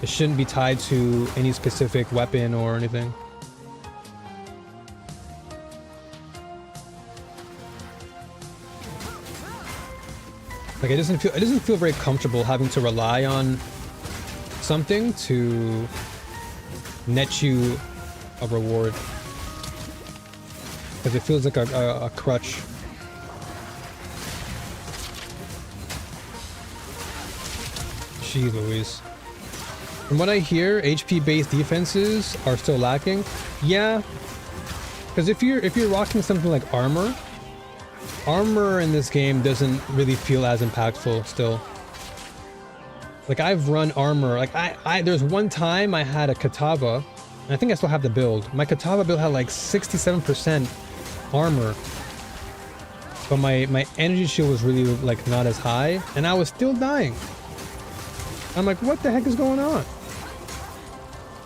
It shouldn't be tied to any specific weapon or anything. Like, it doesn't feel very comfortable having to rely on something to net you a reward, because it feels like a crutch. Jeez Louise. From what I hear, HP-based defenses are still lacking. Yeah, because if you're rocking something like armor in this game doesn't really feel as impactful still. Like I've run armor, like there's one time I had a Katava, and I think I still have the build. My Katava build had like 67% armor, but my energy shield was really like not as high, and I was still dying. I'm like, what the heck is going on?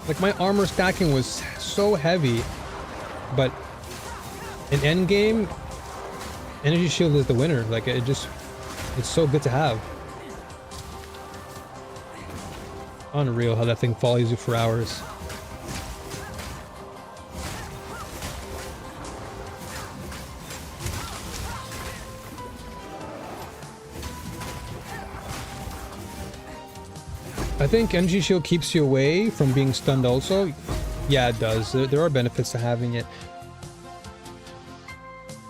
Like my armor stacking was so heavy, but in endgame, energy shield is the winner. Like it's so good to have. Unreal how that thing follows you for hours. I think energy shield keeps you away from being stunned also. Yeah, it does. There are benefits to having it.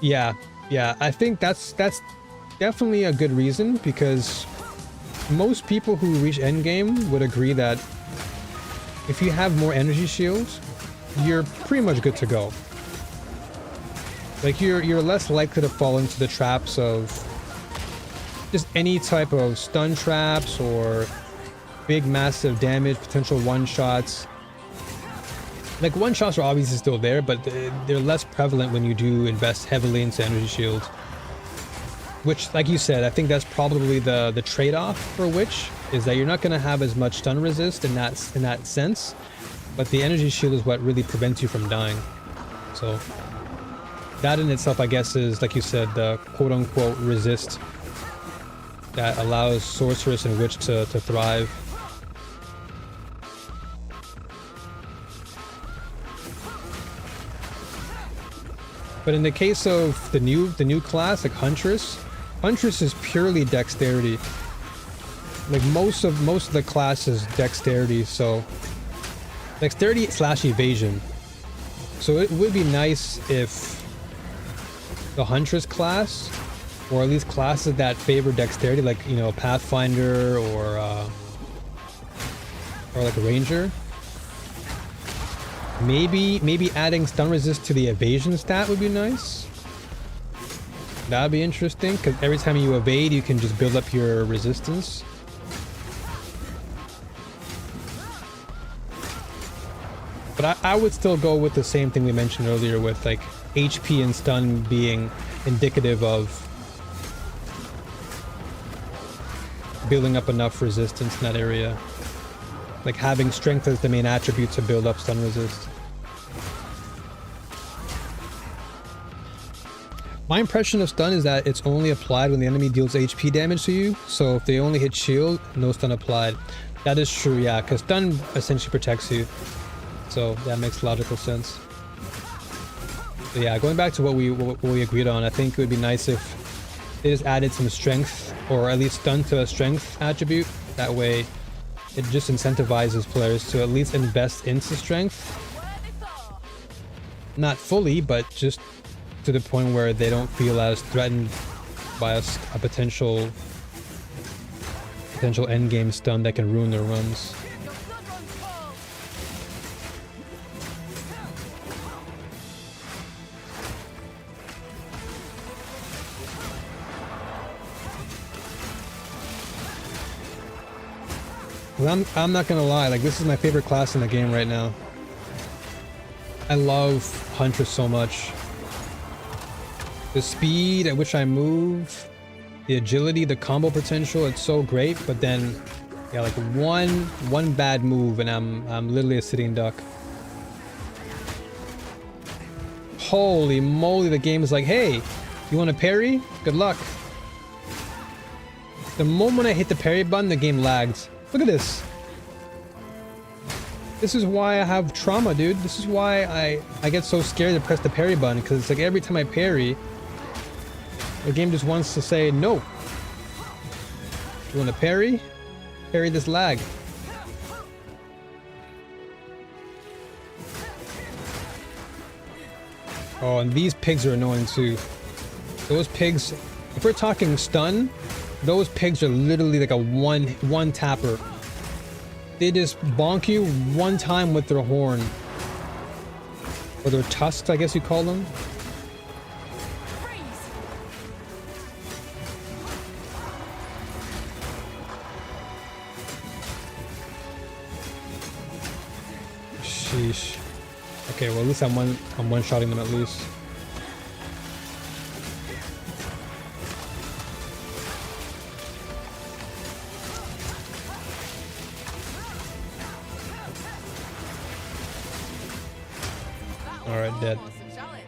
Yeah, I think that's definitely a good reason, because most people who reach endgame would agree that if you have more energy shields, you're pretty much good to go. Like you're less likely to fall into the traps of just any type of stun traps or big massive damage, potential one-shots. Like one-shots are obviously still there, but they're less prevalent when you do invest heavily into energy shields. Which, like you said, I think that's probably the trade-off for Witch, is that you're not going to have as much stun resist in that sense, but the energy shield is what really prevents you from dying. So that in itself, I guess, is, like you said, the quote-unquote resist that allows Sorceress and Witch to thrive. But in the case of the new class, like Huntress is purely dexterity. Like most of the class is dexterity, so dexterity / evasion. So it would be nice if the Huntress class, or at least classes that favor dexterity, like, you know, Pathfinder or like a Ranger, maybe adding stun resist to the evasion stat would be nice. That'd be interesting, because every time you evade, you can just build up your resistance. But I would still go with the same thing we mentioned earlier, with like HP and stun being indicative of building up enough resistance in that area. Like having strength as the main attribute to build up stun resist. My impression of stun is that it's only applied when the enemy deals HP damage to you. So if they only hit shield, no stun applied. That is true, yeah, because stun essentially protects you. So that makes logical sense. But yeah, going back to what we agreed on, I think it would be nice if they just added some strength, or at least stun to a strength attribute. That way it just incentivizes players to at least invest into strength. Not fully, but just to the point where they don't feel as threatened by a potential endgame stun that can ruin their runs. Well, I'm not gonna lie, like this is my favorite class in the game right now. I love Huntress so much. The speed at which I move, the agility, the combo potential, it's so great, but then yeah, like one bad move and I'm literally a sitting duck. Holy moly, the game is like, hey, you want to parry? Good luck. The moment I hit the parry button, the game lags. Look at this. This is why I have trauma, dude. This is why I get so scared to press the parry button, because it's like every time I parry, the game just wants to say no. You want to parry? Parry this lag. Oh, and these pigs are annoying too. Those pigs, if we're talking stun, those pigs are literally like a one tapper. They just bonk you one time with their horn. Or their tusks, I guess you call them. Freeze. Sheesh. Okay, well at least I'm one-shotting them at least. Alright, dead. Was a challenge.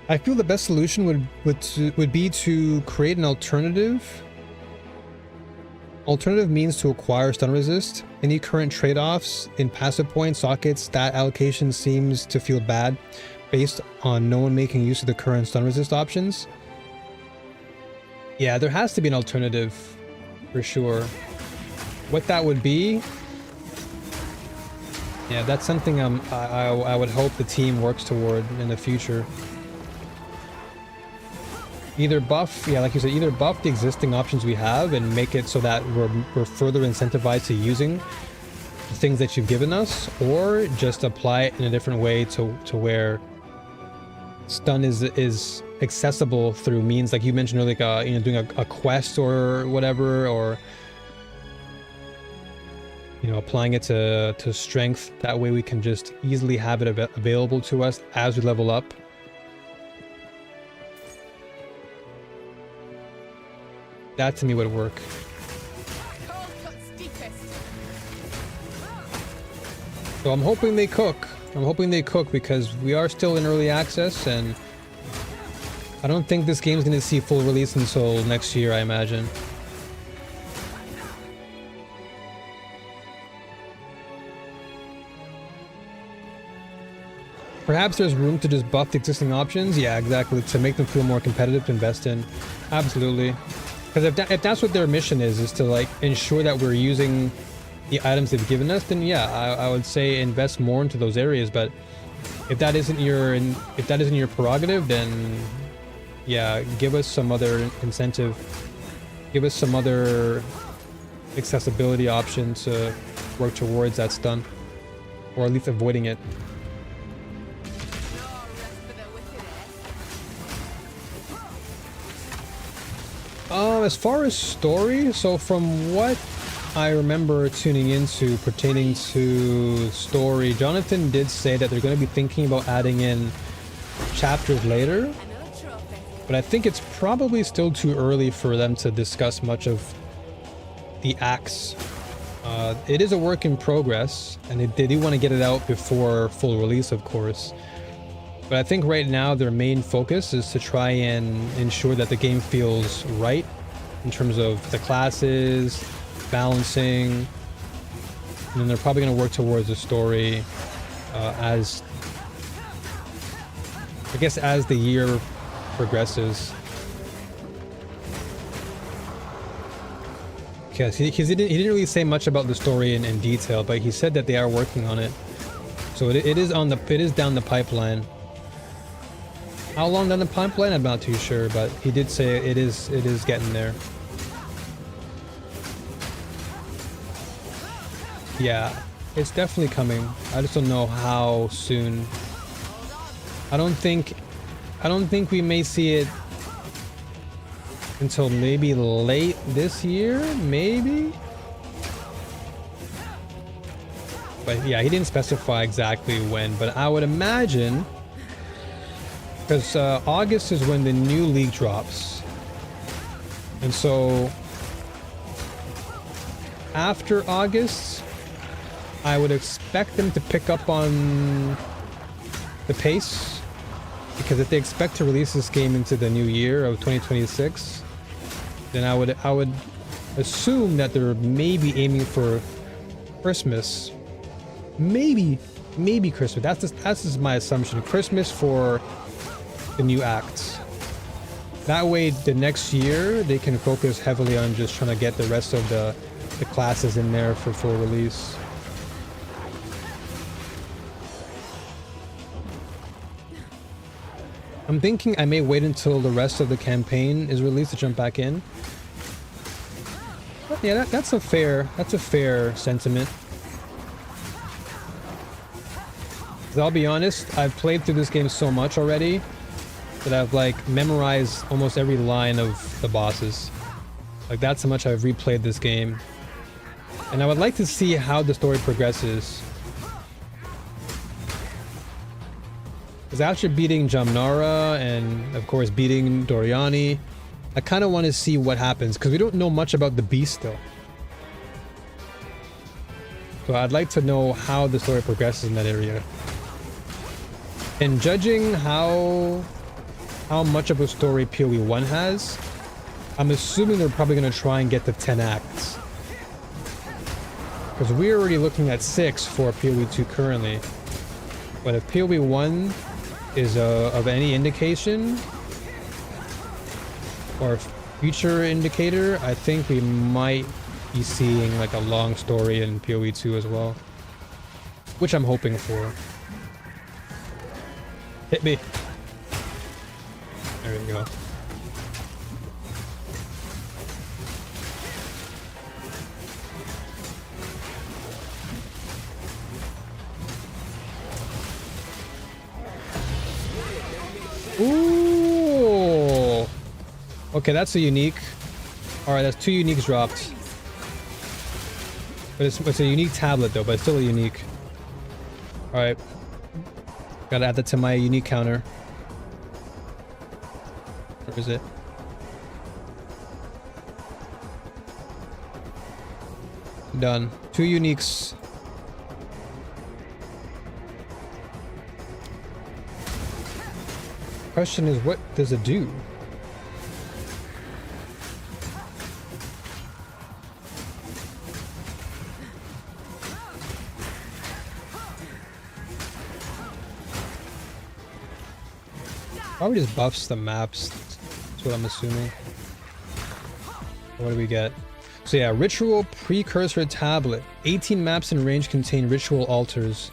I feel the best solution would be to create an alternative. Alternative means to acquire stun resist. Any current trade-offs in passive points, sockets, stat allocation seems to feel bad based on no one making use of the current stun resist options. Yeah, there has to be an alternative for sure. What that would be, yeah, that's something I would hope the team works toward in the future. Either buff, yeah, like you said, either buff the existing options we have and make it so that we're further incentivized to using the things that you've given us, or just apply it in a different way to where stun is accessible through means like you mentioned earlier, like you know, doing a quest or whatever, or you know, applying it to strength. That way we can just easily have it available to us as we level up. That to me would work. Cold cuts deepest. So I'm hoping they cook. I'm hoping they cook because we are still in early access, and I don't think this game's going to see full release until next year, I imagine. Perhaps there's room to just buff the existing options. Yeah, exactly. To make them feel more competitive to invest in. Absolutely. Because if that's what their mission is to like ensure that we're using the items they've given us, then yeah, I would say invest more into those areas. But if that isn't your prerogative, then yeah, give us some other incentive. Give us some other accessibility option to work towards that stun, or at least avoiding it. No rest for the wicked. As far as story, so from what I remember tuning into pertaining to story, Jonathan did say that they're going to be thinking about adding in chapters later, Another trophy. but I think it's probably still too early for them to discuss much of the acts. It is a work in progress, and they do want to get it out before full release, of course. But I think right now their main focus is to try and ensure that the game feels right in terms of the classes, balancing, and then they're probably going to work towards the story as the year progresses. Yes, he didn't really say much about the story in detail, but he said that they are working on it. So it is down the pipeline. How long down the pipeline? I'm not too sure, but he did say it is getting there. Yeah, it's definitely coming. I just don't know how soon. I don't think we may see it until maybe late this year, maybe. But yeah, he didn't specify exactly when, but I would imagine, because August is when the new league drops, and so after August I would expect them to pick up on the pace, because if they expect to release this game into the new year of 2026, then I would assume that they're maybe aiming for Christmas. Maybe Christmas. That's just my assumption. Christmas for the new acts. That way the next year they can focus heavily on just trying to get the rest of the classes in there for full release. I'm thinking I may wait until the rest of the campaign is released to jump back in. But yeah, that's a fair sentiment. 'Cause I'll be honest, I've played through this game so much already that I've like memorized almost every line of the bosses. Like that's how much I've replayed this game. And I would like to see how the story progresses. Because after beating Jamnara and of course beating Doriani, I kind of want to see what happens because we don't know much about the beast still. So I'd like to know how the story progresses in that area. And judging how much of a story PoE 1 has, I'm assuming they're probably going to try and get to 10 acts. Because we're already looking at 6 for PoE 2 currently. But if PoE 1 is of any indication, or future indicator, I think we might be seeing like a long story in PoE 2 as well. Which I'm hoping for. Hit me. There we go. Ooh. Okay, that's a unique. Alright, that's 2 uniques dropped. But it's a unique tablet though, but it's still a unique. Alright. Gotta add that to my unique counter. Where is it? Done. 2 uniques. Question is, what does it do? Probably just buffs the maps. That's what I'm assuming. What do we get? So yeah, Ritual Precursor Tablet. 18 maps in range contain ritual altars.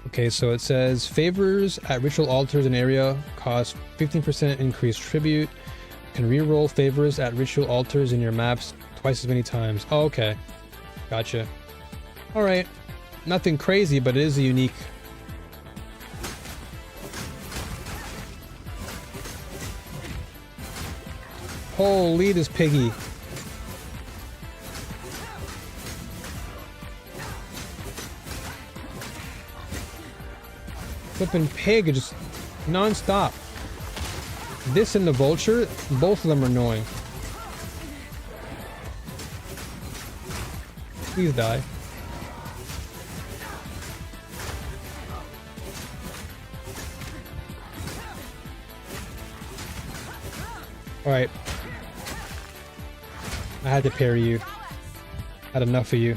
Okay, so it says favors at ritual altars in area cost 15% increased tribute. Can reroll favors at ritual altars in your maps twice as many times. Oh, okay. Gotcha. Alright. Nothing crazy, but it is a unique. Holy, this piggy. Flippin' pig, just non-stop. This and the vulture, both of them are annoying. Please die. Alright. I had to parry you. Had enough of you.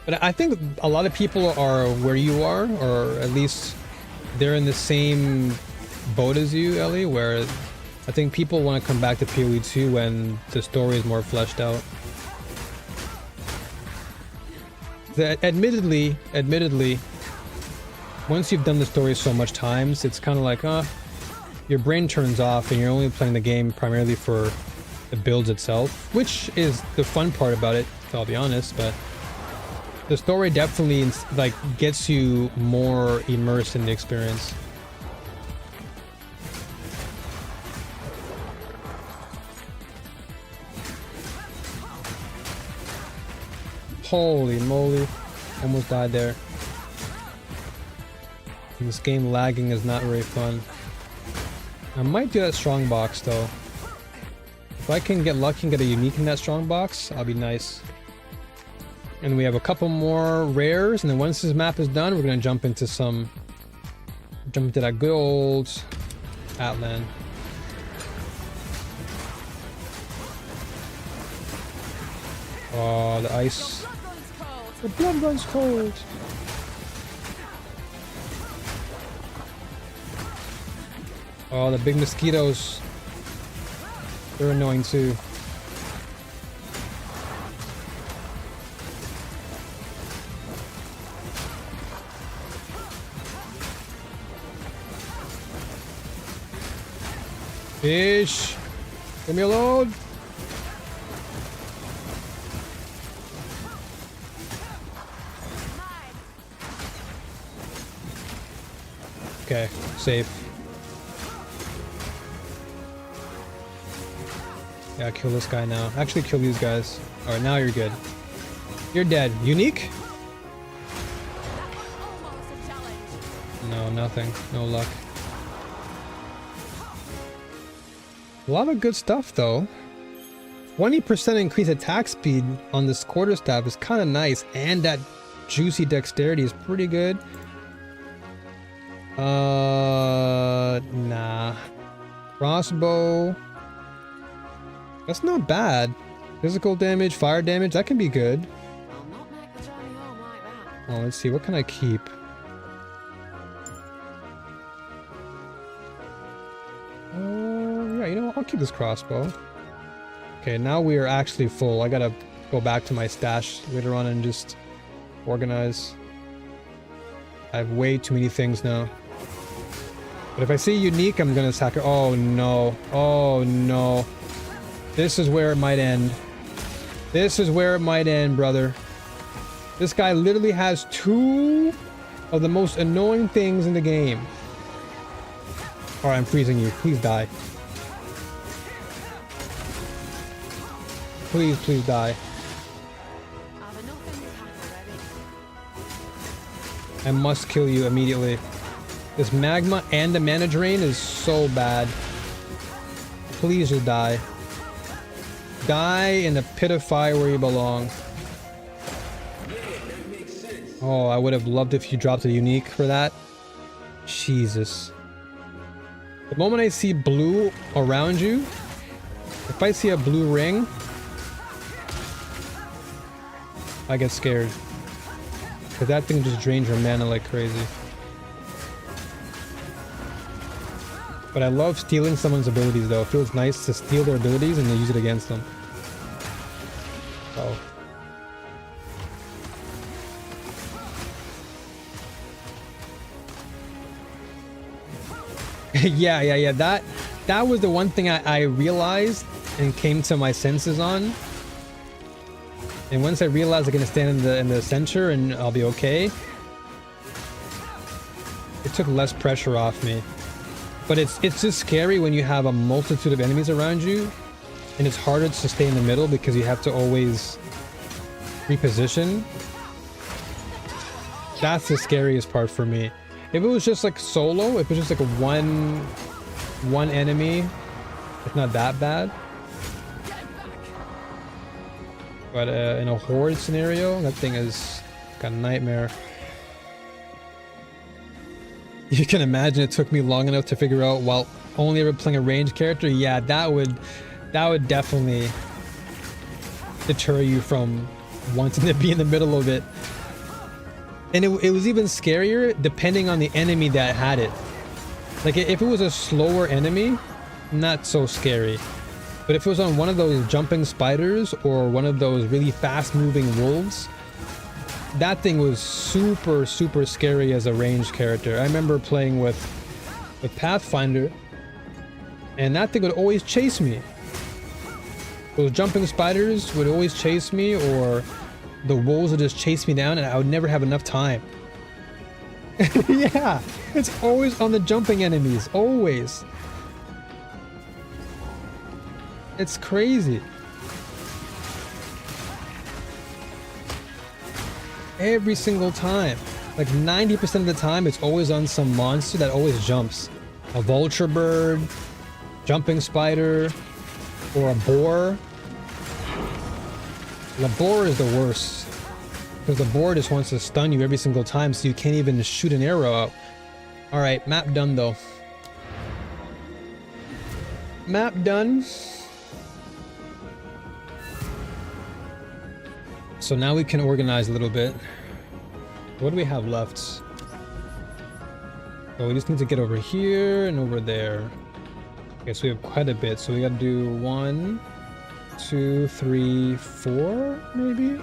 But I think a lot of people are where you are, or at least they're in the same boat as you, Ellie, where I think people want to come back to PoE 2 when the story is more fleshed out. Admittedly, once you've done the story so much times, it's kind of like, your brain turns off and you're only playing the game primarily for the builds itself, which is the fun part about it, I'll be honest, but the story definitely like gets you more immersed in the experience. Holy moly, almost died there. And this game lagging is not very fun. I might do that strong box though. If I can get lucky and get a unique in that strong box, I'll be nice. And we have a couple more rares, and then once this map is done, we're gonna jump into that good old Atlan. Oh, the ice. The blood runs cold. Oh, the big mosquitoes. They're annoying too. Fish! Leave me alone! Okay, safe. Yeah, kill this guy now. Actually, kill these guys. Alright, now you're good. You're dead. Unique? Almost a challenge. No, nothing. No luck. A lot of good stuff, though. 20% increased attack speed on this quarterstaff is kind of nice, and that juicy dexterity is pretty good. Nah. Crossbow. That's not bad. Physical damage, fire damage, that can be good. I'll not make the journey home like that. Oh, let's see. What can I keep? Yeah, you know what? I'll keep this crossbow. Okay, now we are actually full. I gotta go back to my stash later on and just organize. I have way too many things now. But if I see unique, I'm gonna attack it. Oh no. Oh no. This is where it might end. This is where it might end, brother. This guy literally has two of the most annoying things in the game. Alright, I'm freezing you. Please die. Please, please die. I've enough in the pack already. I must kill you immediately. This magma and the mana drain is so bad. Please just die. Die in the pit of fire where you belong. Oh, I would have loved if you dropped a unique for that. Jesus. The moment I see blue around you, if I see a blue ring, I get scared. Because that thing just drains your mana like crazy. But I love stealing someone's abilities though. It feels nice to steal their abilities and then use it against them. Oh. yeah. That was the one thing I realized and came to my senses on. And once I realized I'm gonna stand in the center and I'll be okay, it took less pressure off me. But it's just scary when you have a multitude of enemies around you, and it's harder to stay in the middle because you have to always reposition. That's the scariest part for me. If it was just like solo, if it was just like one enemy, it's not that bad. But in a horde scenario, that thing is like a nightmare. You can imagine it took me long enough to figure out while only ever playing a ranged character. Yeah, that would definitely deter you from wanting to be in the middle of it. And it was even scarier depending on the enemy that had it. Like if it was a slower enemy, not so scary. But if it was on one of those jumping spiders or one of those really fast moving wolves, that thing was super scary as a ranged character. I remember playing with Pathfinder, and that thing would always chase me. Those jumping spiders would always chase me, or the wolves would just chase me down, and I would never have enough time. Yeah, it's always on the jumping enemies, always. It's crazy. Every single time. Like 90% of the time, it's always on some monster that always jumps. A vulture bird, jumping spider, or a boar. The boar is the worst. Because the boar just wants to stun you every single time, so you can't even shoot an arrow out. Alright, map done though. Map done. So now we can organize a little bit. What do we have left? Oh, we just need to get over here and over there. Okay, so we have quite a bit. So we gotta do 1, 2, 3, 4, maybe?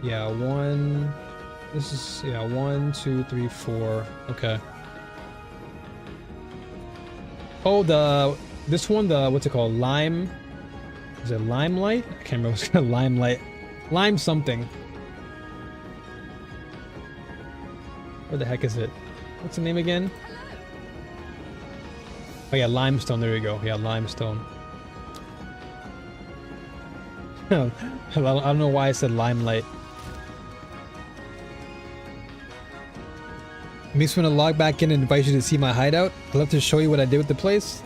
Yeah, 1. This is, yeah, 1, 2, 3, 4. Okay. Oh, this one, what's it called? Lime. Is it limelight? I can't remember what's called. Limelight. Lime something. Where the heck is it? What's the name again? Oh yeah, limestone. There you go. Yeah, limestone. I don't know why I said limelight. Makes me want to log back in and invite you to see my hideout. I'd love to show you what I did with the place.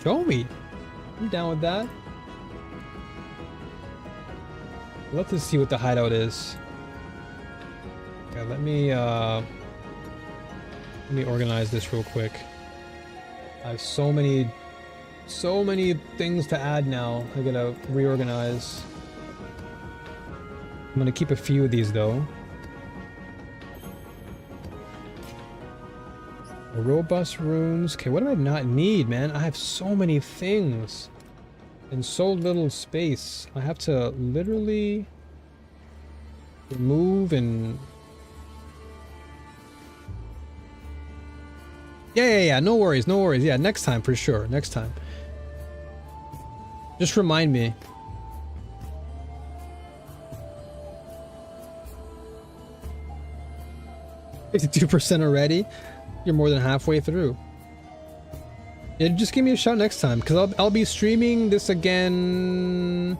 Show me. I'm down with that. I'd love to see what the hideout is. Okay, let me organize this real quick. I have so many things to add now. I gotta reorganize. I'm gonna keep a few of these though. Robust runes. Okay, what do I not need, man? I have so many things in so little space. I have to literally remove and... Yeah. No worries. Yeah, next time for sure. Next time. Just remind me. $52% already? You're more than halfway through. Yeah, just give me a shout next time, because I'll be streaming this again.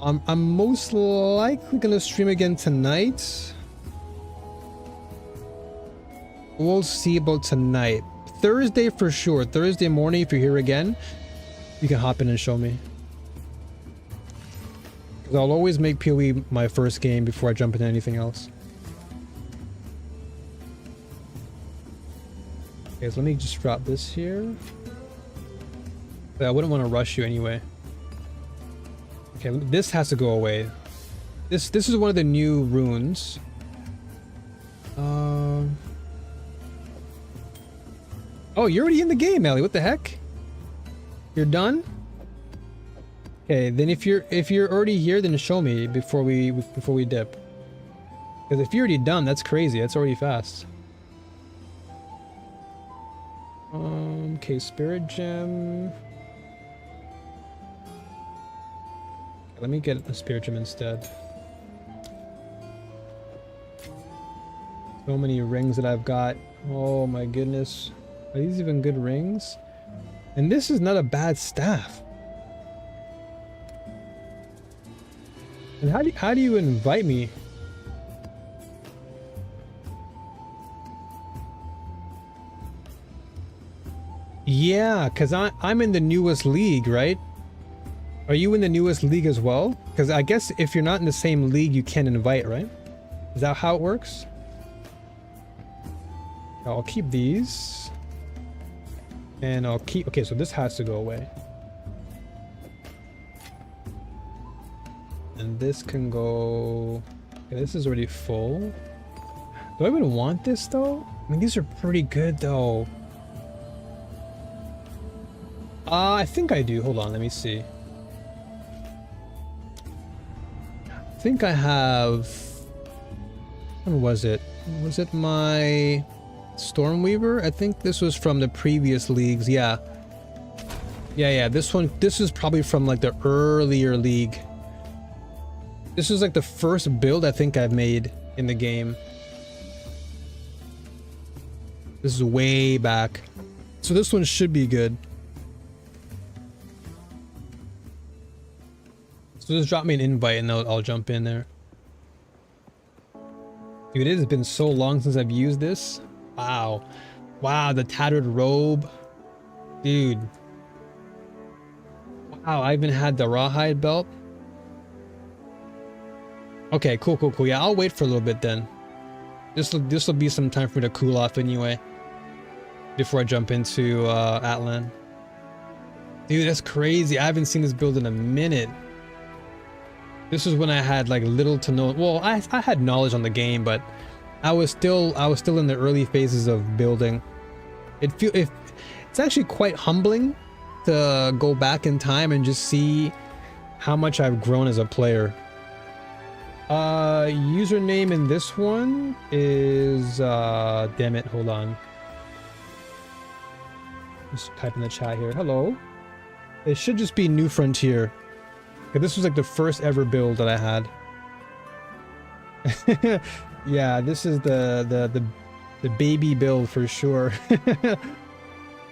I'm most likely gonna stream again tonight. We'll see about tonight. Thursday for sure. Thursday morning, if you're here again, you can hop in and show me. Because I'll always make POE my first game before I jump into anything else. Okay, so let me just drop this here. But I wouldn't want to rush you anyway. Okay, this has to go away. This is one of the new runes. Oh, you're already in the game, Ellie. What the heck? You're done? Okay, then if you're already here, then show me before we dip. Because if you're already done, that's crazy. That's already fast. Okay, spirit gem. Okay, let me get a spirit gem instead. So many rings that I've got. Oh my goodness. Are these even good rings? And this is not a bad staff. And how do you invite me? Yeah, because I'm in the newest league, right? Are you in the newest league as well? Because I guess if you're not in the same league, you can't invite, right? Is that how it works? I'll keep these. And I'll keep... Okay, so this has to go away. And this can go... Okay, this is already full. Do I even want this, though? I mean, these are pretty good, though. I think I do. Hold on, let me see. I think I have... When was it? Was it my Stormweaver? I think this was from the previous leagues. Yeah. This is probably from like the earlier league. This is like the first build I think I've made in the game. This is way back. So this one should be good. So just drop me an invite and I'll jump in there. Dude, it has been so long since I've used this. Wow. Wow, the tattered robe. Dude. Wow, I even had the rawhide belt. Okay, cool. Yeah, I'll wait for a little bit then. This will be some time for me to cool off anyway. Before I jump into Atlan. Dude, that's crazy. I haven't seen this build in a minute. This is when I had like little to no... Well, I had knowledge on the game, but I was still in the early phases of building. It's actually quite humbling to go back in time and just see how much I've grown as a player. Username in this one is damn it, hold on. Just type in the chat here. Hello. It should just be New Frontier. Okay, this was like the first ever build that I had. Yeah, this is the baby build for sure.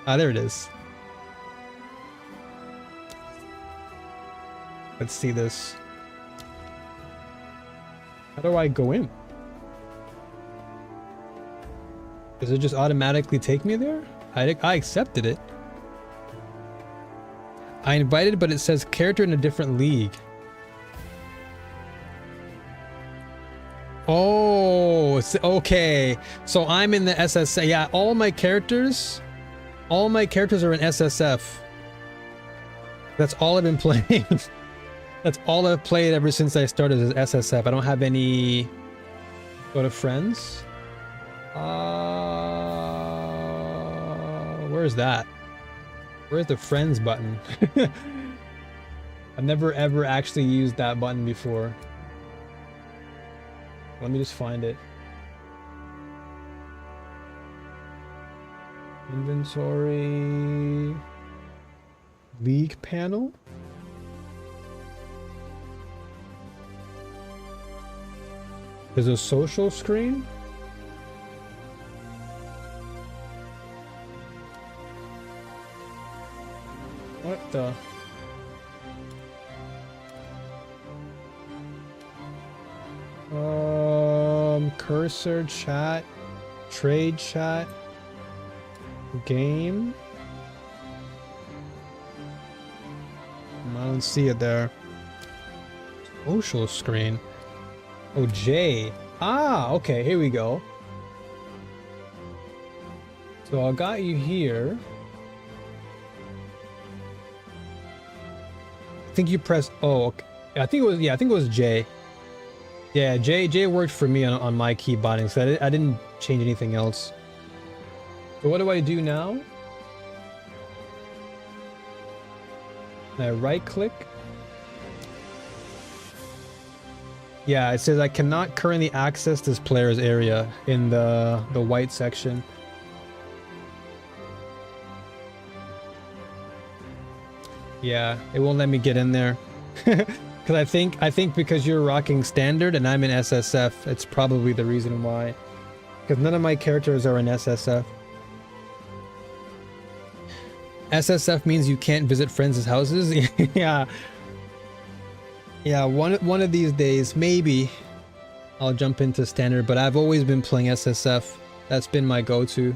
Ah, there it is. Let's see this. How do I go in? Does it just automatically take me there? I accepted it. I invited, but it says character in a different league. Oh, okay. So I'm in the SSF. Yeah, all my characters are in SSF. That's all I've been playing. That's all I've played ever since I started as SSF. I don't have any... Go to friends. Where's that? Where's the friends button? I've never ever actually used that button before. Let me just find it. Inventory. League panel. There's a social screen. What the? Cursor, chat, trade chat, game. I don't see it there. Social screen. Oh, J. Ah, okay, here we go. So I got you here. I think you press O. Okay. I think it was J. Yeah, J worked for me on my key binding, so I didn't change anything else. So what do I do now? I right click. Yeah, it says I cannot currently access this player's area in the white section. Yeah, it won't let me get in there. Because I think because you're rocking standard and I'm in SSF, it's probably the reason why. Because none of my characters are in SSF. SSF means you can't visit friends' houses. Yeah. Yeah, one of these days, maybe I'll jump into standard, but I've always been playing SSF. That's been my go-to.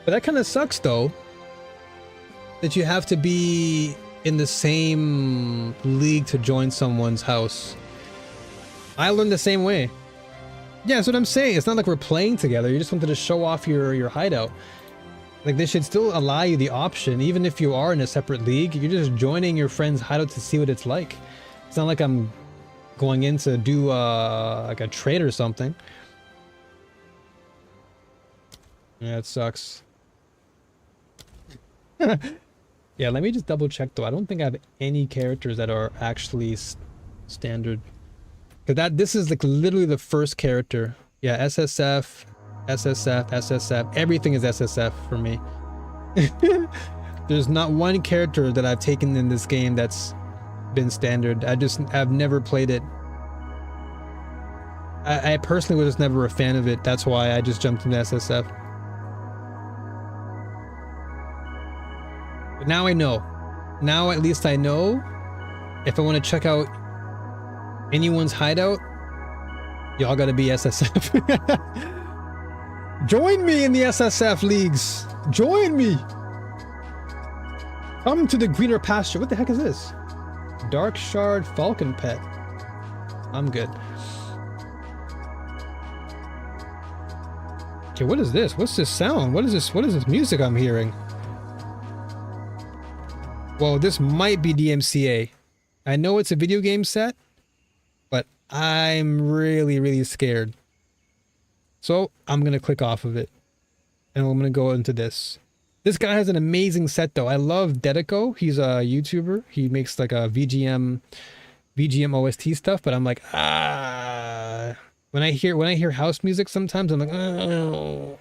But that kind of sucks though, that you have to be in the same league to join someone's house. I learned the same way. Yeah, that's what I'm saying. It's not like we're playing together. You just wanted to show off your hideout. Like, they should still allow you the option, even if you are in a separate league. You're just joining your friend's hideout to see what it's like. It's not like I'm going in to do like a trade or something. Yeah, it sucks. Yeah, let me just double check though. I don't think I have any characters that are actually standard. Cause this is like literally the first character. Yeah, SSF, SSF, SSF. Everything is SSF for me. There's not one character that I've taken in this game that's been standard. I've never played it. I personally was just never a fan of it. That's why I just jumped into SSF. But now I know. Now at least I know if I want to check out anyone's hideout, y'all gotta be SSF. Join me in the SSF leagues. Join me. Come to the greener pasture. What the heck is this? Dark Shard Falcon Pet. I'm good. Okay, what is this? What's this sound? What is this? What is this music I'm hearing? Well, this might be DMCA. I know it's a video game set, but I'm really, really scared. So I'm going to click off of it and I'm going to go into this. This guy has an amazing set though. I love Dedico. He's a YouTuber. He makes like a VGM OST stuff, but I'm like, when I hear house music sometimes I'm like, oh.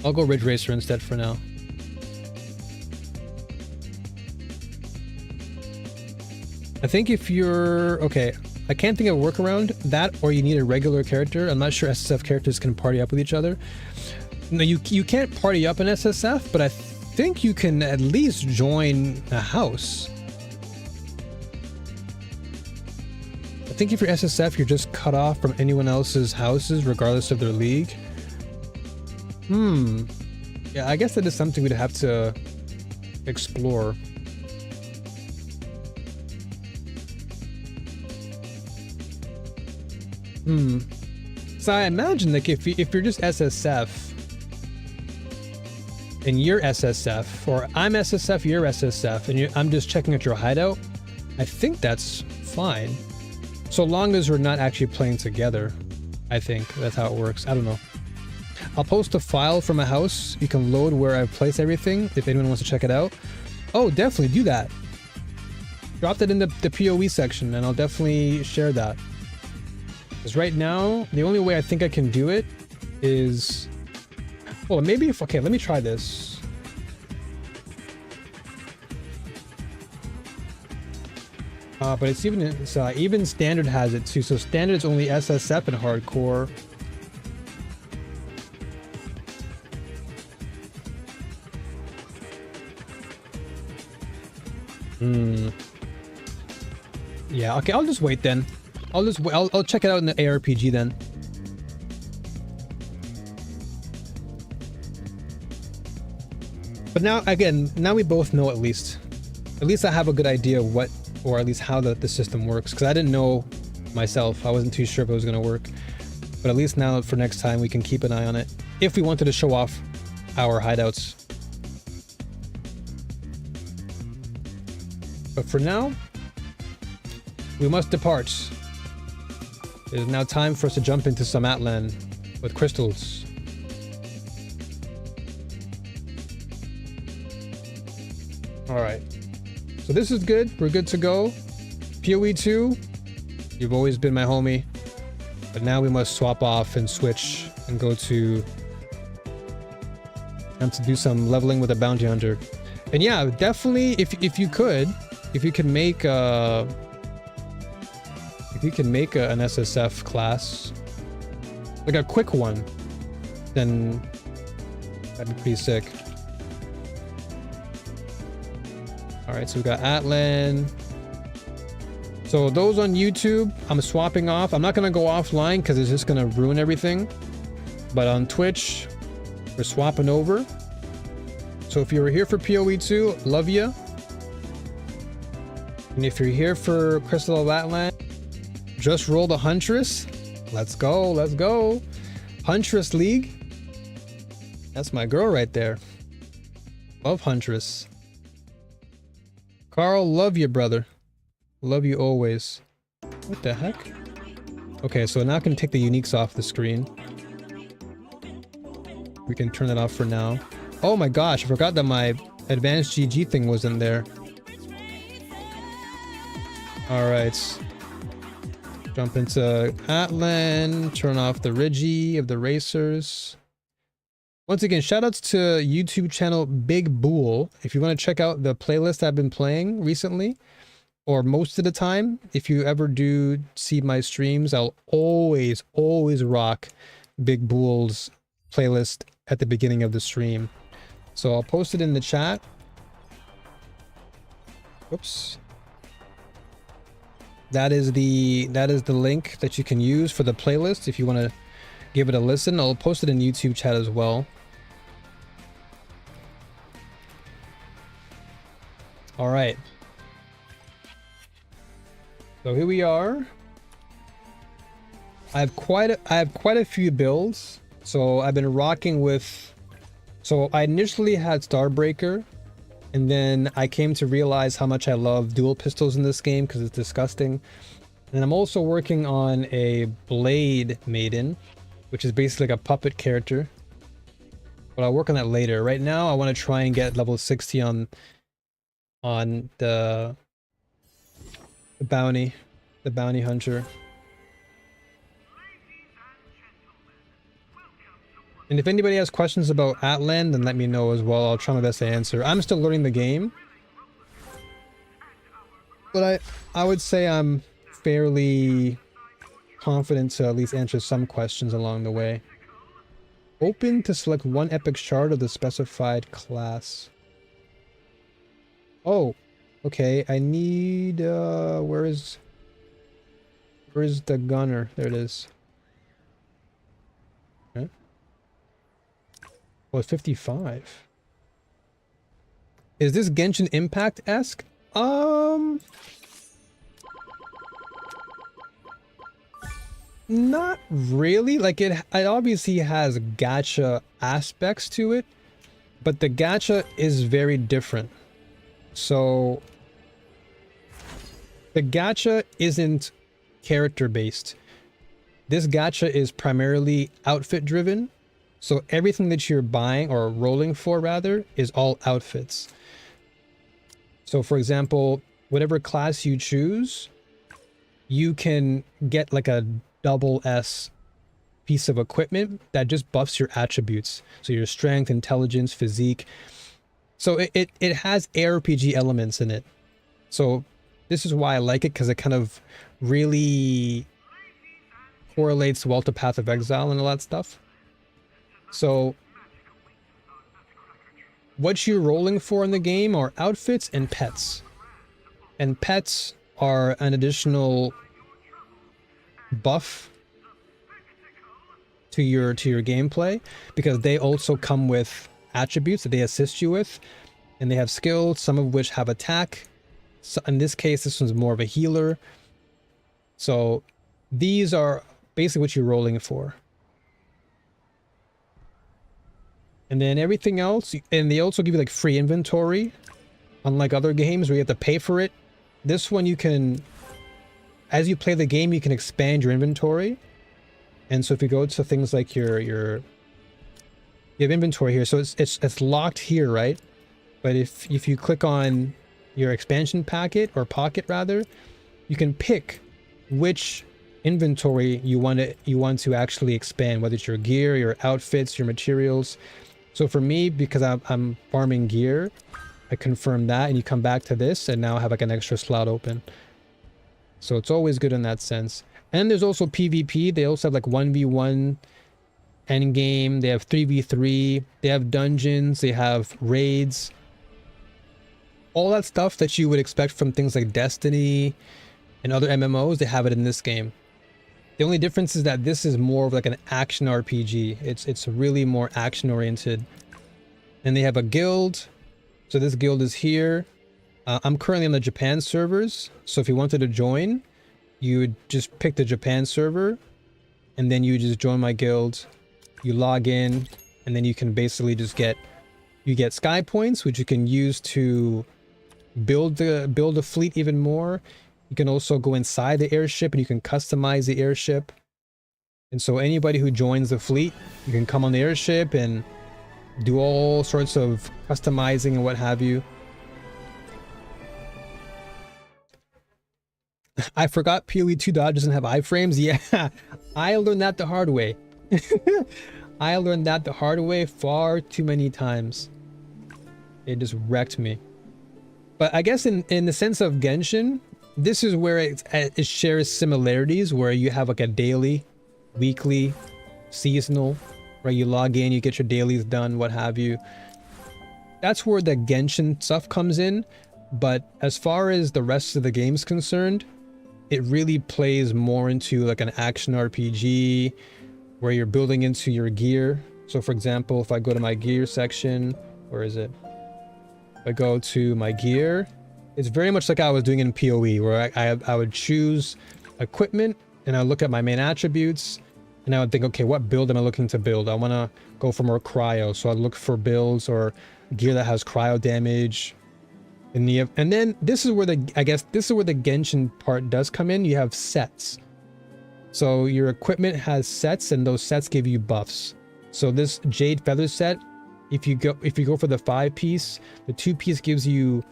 I'll go Ridge Racer instead for now. I think if you're... Okay, I can't think of a workaround. That, or you need a regular character. I'm not sure SSF characters can party up with each other. No, you can't party up in SSF, but I think you can at least join a house. I think if you're SSF, you're just cut off from anyone else's houses, regardless of their league. Yeah, I guess that is something we'd have to explore. So I imagine like if you're just SSF and you're SSF, or I'm SSF, you're SSF, and I'm just checking out your hideout, I think that's fine. So long as we're not actually playing together. I think that's how it works. I don't know. I'll post a file from a house. You can load where I've placed everything if anyone wants to check it out. Oh, definitely do that. Drop that in the POE section and I'll definitely share that. Because right now, the only way I think I can do it is... Well, maybe if... Okay, let me try this. But it's even standard has it too. So standard is only SSF and hardcore. Yeah, okay, I'll just wait then. I'll check it out in the ARPG then. But now, again, now we both know at least. At least I have a good idea of what, or at least how the system works. Because I didn't know myself. I wasn't too sure if it was going to work. But at least now for next time we can keep an eye on it. If we wanted to show off our hideouts. But for now, we must depart. It is now time for us to jump into some Atlan with crystals. Alright. So this is good. We're good to go. POE 2, you've always been my homie. But now we must swap off and switch and go to... and to do some leveling with a bounty hunter. And yeah, definitely, if you could make a... If you can make an SSF class, like a quick one, then that'd be pretty sick. Alright, so we've got Atlan. So those on YouTube, I'm swapping off. I'm not going to go offline because it's just going to ruin everything. But on Twitch, we're swapping over. So if you were here for POE 2, love ya. And if you're here for Crystal of Atlan, just roll the Huntress. Let's go, let's go. Huntress League. That's my girl right there. Love Huntress. Carl, love you, brother. Love you always. What the heck? Okay, so now I can take the uniques off the screen. We can turn that off for now. Oh my gosh, I forgot that my advanced GG thing was in there. Alright. Jump into Atlan, turn off the Rigi of the racers. Once again, shoutouts to YouTube channel Big Bool. If you want to check out the playlist I've been playing recently, or most of the time, if you ever do see my streams, I'll always rock Big Bool's playlist at the beginning of the stream. So I'll post it in the chat. Oops. That is the link that you can use for the playlist if you want to give it a listen. I'll post it in YouTube chat as well. All right. So here we are. I have quite a few builds. So I've been rocking with. So I initially had Starbreaker. And then I came to realize how much I love dual pistols in this game because it's disgusting. And I'm also working on a Blade Maiden, which is basically like a puppet character. But I'll work on that later. Right now, I want to try and get level 60 on the bounty hunter. And if anybody has questions about Atlan, then let me know as well. I'll try my best to answer. I'm still learning the game. But I would say I'm fairly confident to at least answer some questions along the way. Open to select one epic shard of the specified class. Oh, okay. I need where's the gunner? There it is. Okay. Oh, it's 55. Is this Genshin Impact-esque? Not really. Like it obviously has gacha aspects to it, but the gacha is very different. So the gacha isn't character based. This gacha is primarily outfit driven. So everything that you're buying or rolling for rather is all outfits. So for example, whatever class you choose, you can get like a double S piece of equipment that just buffs your attributes. So your strength, intelligence, physique. So it has ARPG elements in it. So this is why I like it, because it kind of really correlates well to Path of Exile and all that stuff. So what you're rolling for in the game are outfits and pets. And pets are an additional buff to your gameplay, because they also come with attributes that they assist you with, and they have skills, some of which have attack. So in this case, this one's more of a healer. So these are basically what you're rolling for. And then everything else, and they also give you like free inventory, unlike other games where you have to pay for it. This one you can, as you play the game, you can expand your inventory. And so if you go to things like you have inventory here, so it's locked here, right? But if you click on your expansion packet, or pocket rather, you can pick which inventory you want to actually expand, whether it's your gear, your outfits, your materials. So for me, because I'm farming gear, I confirm that, and you come back to this and now I have like an extra slot open. So it's always good in that sense. And there's also PvP. They also have like 1v1 endgame. They have 3v3. They have dungeons. They have raids. All that stuff that you would expect from things like Destiny and other MMOs, they have it in this game. The only difference is that this is more of like an action RPG. It's really more action oriented. And they have a guild. So this guild is here. I'm currently on the Japan servers. So if you wanted to join, you would just pick the Japan server, and then you just join my guild. You log in, and then you can basically just get sky points, which you can use to build the fleet even more. You can also go inside the airship and you can customize the airship. And so anybody who joins the fleet, you can come on the airship and do all sorts of customizing and what have you. I forgot POE 2 doesn't have iframes. Yeah, I learned that the hard way. I learned that the hard way far too many times. It just wrecked me. But I guess in the sense of Genshin, this is where it shares similarities, where you have like a daily, weekly, seasonal, where you log in, you get your dailies done, what have you. That's where the Genshin stuff comes in. But as far as the rest of the game's concerned, it really plays more into like an action RPG where you're building into your gear. So for example, if I go to my gear section, where is it? If I go to my gear, it's very much like I was doing in POE, where I would choose equipment and I look at my main attributes and I would think, okay, what build am I looking to build? I want to go for more cryo. So I'd look for builds or gear that has cryo damage. And then this is where I guess this is where the Genshin part does come in. You have sets. So your equipment has sets, and those sets give you buffs. So this Jade Feather set, if you go for the 5-piece, the 2-piece gives you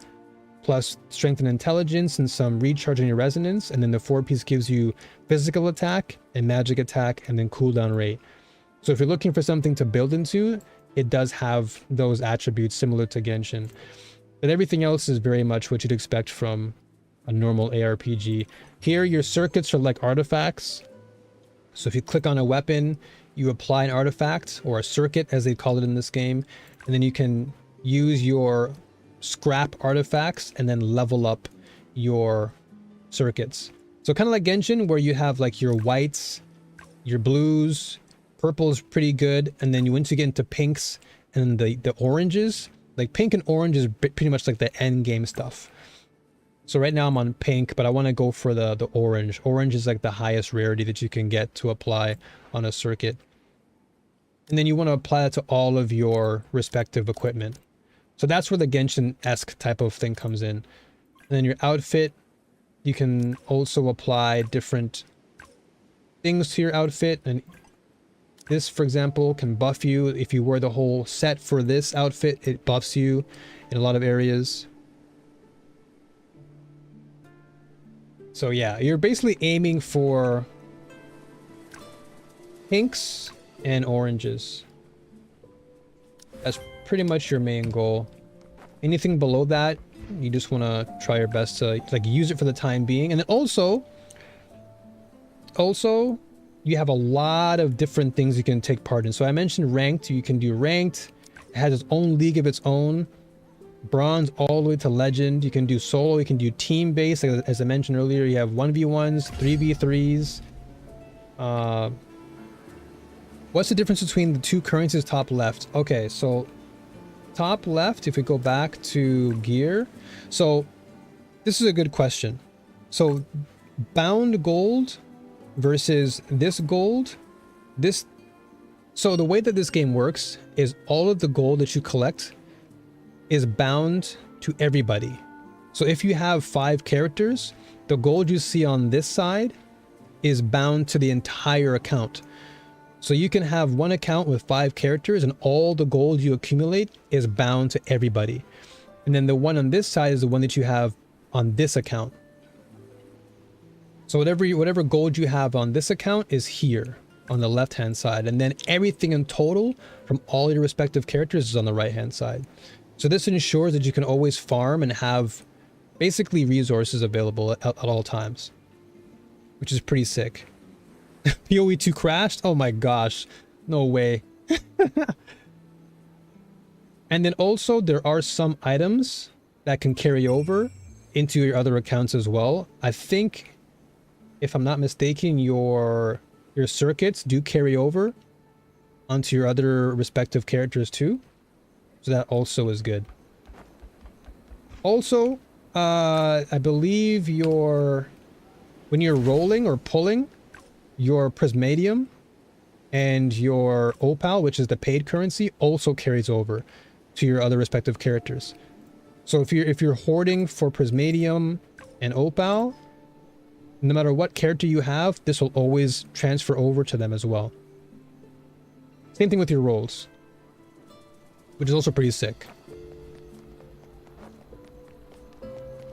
plus strength and intelligence and some recharge on your resonance, and then the 4-piece gives you physical attack and magic attack and then cooldown rate. So if you're looking for something to build into, it does have those attributes similar to Genshin. But everything else is very much what you'd expect from a normal ARPG. Here, your circuits are like artifacts. So if you click on a weapon, you apply an artifact, or a circuit as they call it in this game, and then you can use your scrap artifacts and then level up your circuits. So kind of like Genshin, where you have like your whites, your blues, purple's pretty good, and then once you get into pinks and the oranges, like pink and orange is pretty much like the end game stuff. So right now I'm on pink, but I want to go for the orange. Orange is like the highest rarity that you can get to apply on a circuit. And then you want to apply that to all of your respective equipment. So that's where the Genshin-esque type of thing comes in. And then your outfit, you can also apply different things to your outfit. And this, for example, can buff you. If you wear the whole set for this outfit, it buffs you in a lot of areas. So yeah, you're basically aiming for pinks and oranges. That's pretty much your main goal. Anything below that, you just want to try your best to like use it for the time being. And then also you have a lot of different things you can take part in. So I mentioned ranked. You can do ranked. It has its own league of its own. Bronze all the way to legend. You can do solo. You can do team based. Like, as I mentioned earlier, you have 1v1s, 3v3s. What's the difference between the two currencies top left? Okay, so top left, if we go back to gear. So this is a good question. So bound gold versus this gold. So the way that this game works is all of the gold that you collect is bound to everybody. So if you have 5 characters, the gold you see on this side is bound to the entire account. So you can have one account with 5 characters and all the gold you accumulate is bound to everybody. And then the one on this side is the one that you have on this account. So whatever gold you have on this account is here on the left hand side. And then everything in total from all your respective characters is on the right hand side. So this ensures that you can always farm and have basically resources available at all times, which is pretty sick. POE 2 crashed? Oh my gosh. No way. And then also there are some items that can carry over into your other accounts as well. I think, if I'm not mistaken, your circuits do carry over onto your other respective characters too. So that also is good. Also, I believe when you're rolling or pulling, your prismadium and your opal, which is the paid currency, also carries over to your other respective characters. So if you're hoarding for prismadium and opal, no matter what character you have, this will always transfer over to them as well. Same thing with your rolls, which is also pretty sick.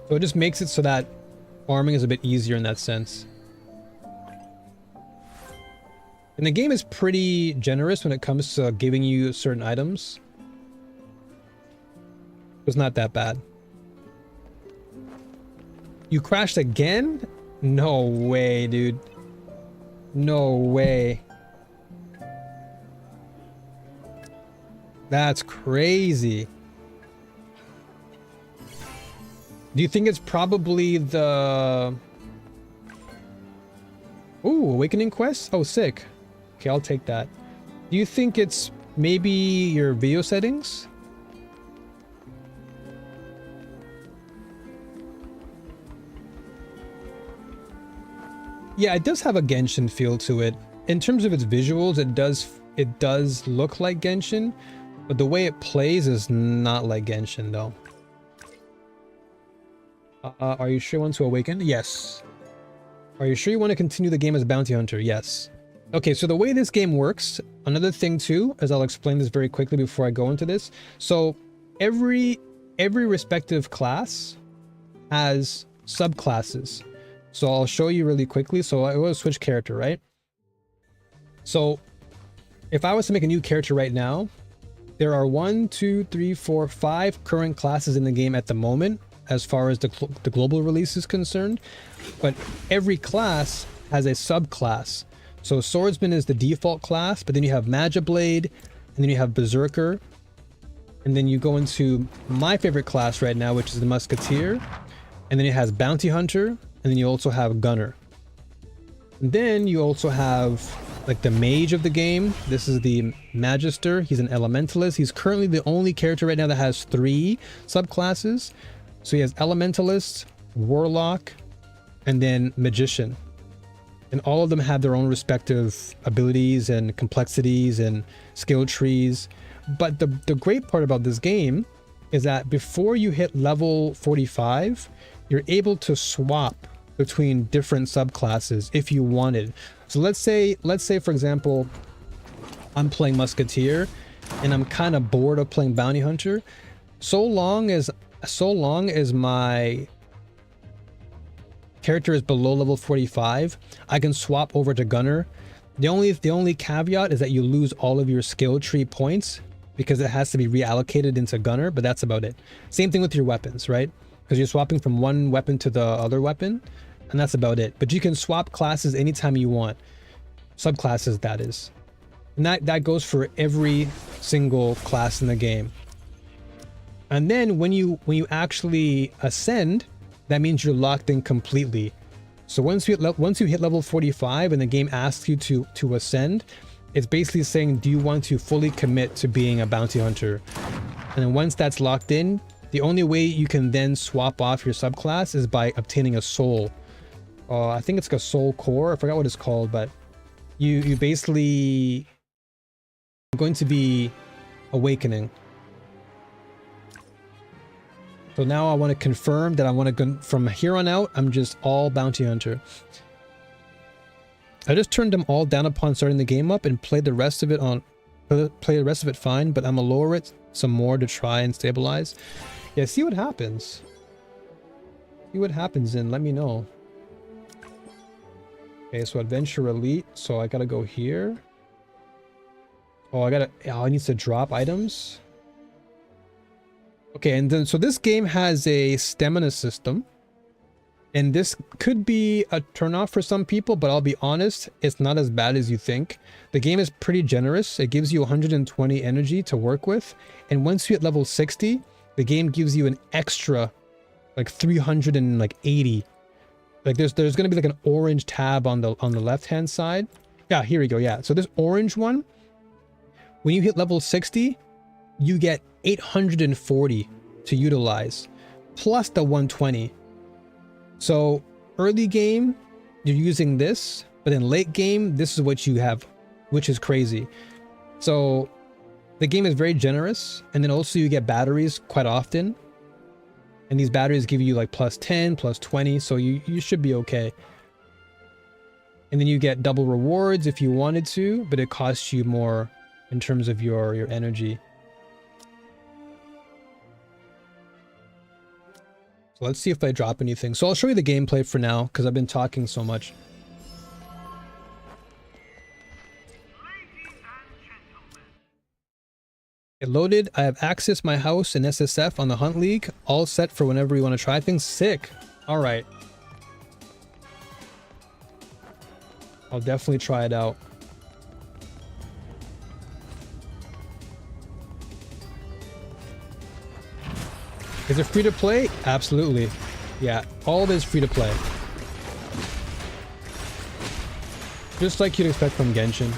So it just makes it so that farming is a bit easier in that sense. And the game is pretty generous when it comes to giving you certain items. It's not that bad. You crashed again? No way, dude. No way. That's crazy. Do you think it's probably the... Ooh, Awakening Quest? Oh, sick. Okay, I'll take that. Do you think it's maybe your video settings? Yeah, it does have a Genshin feel to it. In terms of its visuals, it does look like Genshin, but the way it plays is not like Genshin though. Are you sure you want to awaken? Yes. Are you sure you want to continue the game as Bounty Hunter? Yes. Okay, so the way this game works, another thing too, as I'll explain this very quickly before I go into this. So every respective class has subclasses. So I'll show you really quickly. So I will switch character, right? So if I was to make a new character right now, there are 1, 2, 3, 4, 5 current classes in the game at the moment. as far as the global release is concerned, but every class has a subclass. So Swordsman is the default class, but then you have Magiblade, and then you have Berserker, and then you go into my favorite class right now, which is the Musketeer, and then it has Bounty Hunter, and then you also have Gunner. And then you also have like the mage of the game. This is the Magister. He's an elementalist. He's currently the only character right now that has 3 subclasses. So he has elementalist, warlock, and then magician. And all of them have their own respective abilities and complexities and skill trees. But the great part about this game is that before you hit level 45, you're able to swap between different subclasses if you wanted. So let's say for example, I'm playing Musketeer and I'm kind of bored of playing Bounty Hunter. So long as my character is below level 45, I can swap over to Gunner. The only caveat is that you lose all of your skill tree points because it has to be reallocated into Gunner, but that's about it. Same thing with your weapons, right? Because you're swapping from one weapon to the other weapon, and that's about it. But you can swap classes anytime you want. Subclasses, that is. And that goes for every single class in the game. And then when you actually ascend, that means you're locked in completely. So once you hit level 45 and the game asks you to ascend, it's basically saying, do you want to fully commit to being a bounty hunter? And then once that's locked in, the only way you can then swap off your subclass is by obtaining a soul. I think it's like a soul core. I forgot what it's called, but you basically are going to be awakening. So now I want to confirm that I want to go from here on out. I'm just all bounty hunter. I just turned them all down upon starting the game up and played the rest of it fine, but I'm gonna lower it some more to try and stabilize. Yeah, see what happens. See what happens and let me know. Okay, so Adventure Elite. So I gotta go here. Oh, I need to drop items. Okay, and then so this game has a stamina system. And this could be a turnoff for some people, but I'll be honest, it's not as bad as you think. The game is pretty generous. It gives you 120 energy to work with. And once you hit level 60, the game gives you an extra like 380. Like there's going to be like an orange tab on the left hand side. Yeah, here we go. Yeah. So this orange one, when you hit level 60, you get 840 to utilize plus the 120. So early game, you're using this, but in late game, this is what you have, which is crazy. So the game is very generous. And then also you get batteries quite often. And these batteries give you like plus 10, plus 20. So you should be okay. And then you get double rewards if you wanted to, but it costs you more in terms of your energy. So let's see if I drop anything. So I'll show you the gameplay for now because I've been talking so much. It loaded. I have accessed my house and SSF on the Hunt League. All set for whenever you want to try things. Sick. All right. I'll definitely try it out. Is it free to play? Absolutely. Yeah, all of it is free to play. Just like you'd expect from Genshin.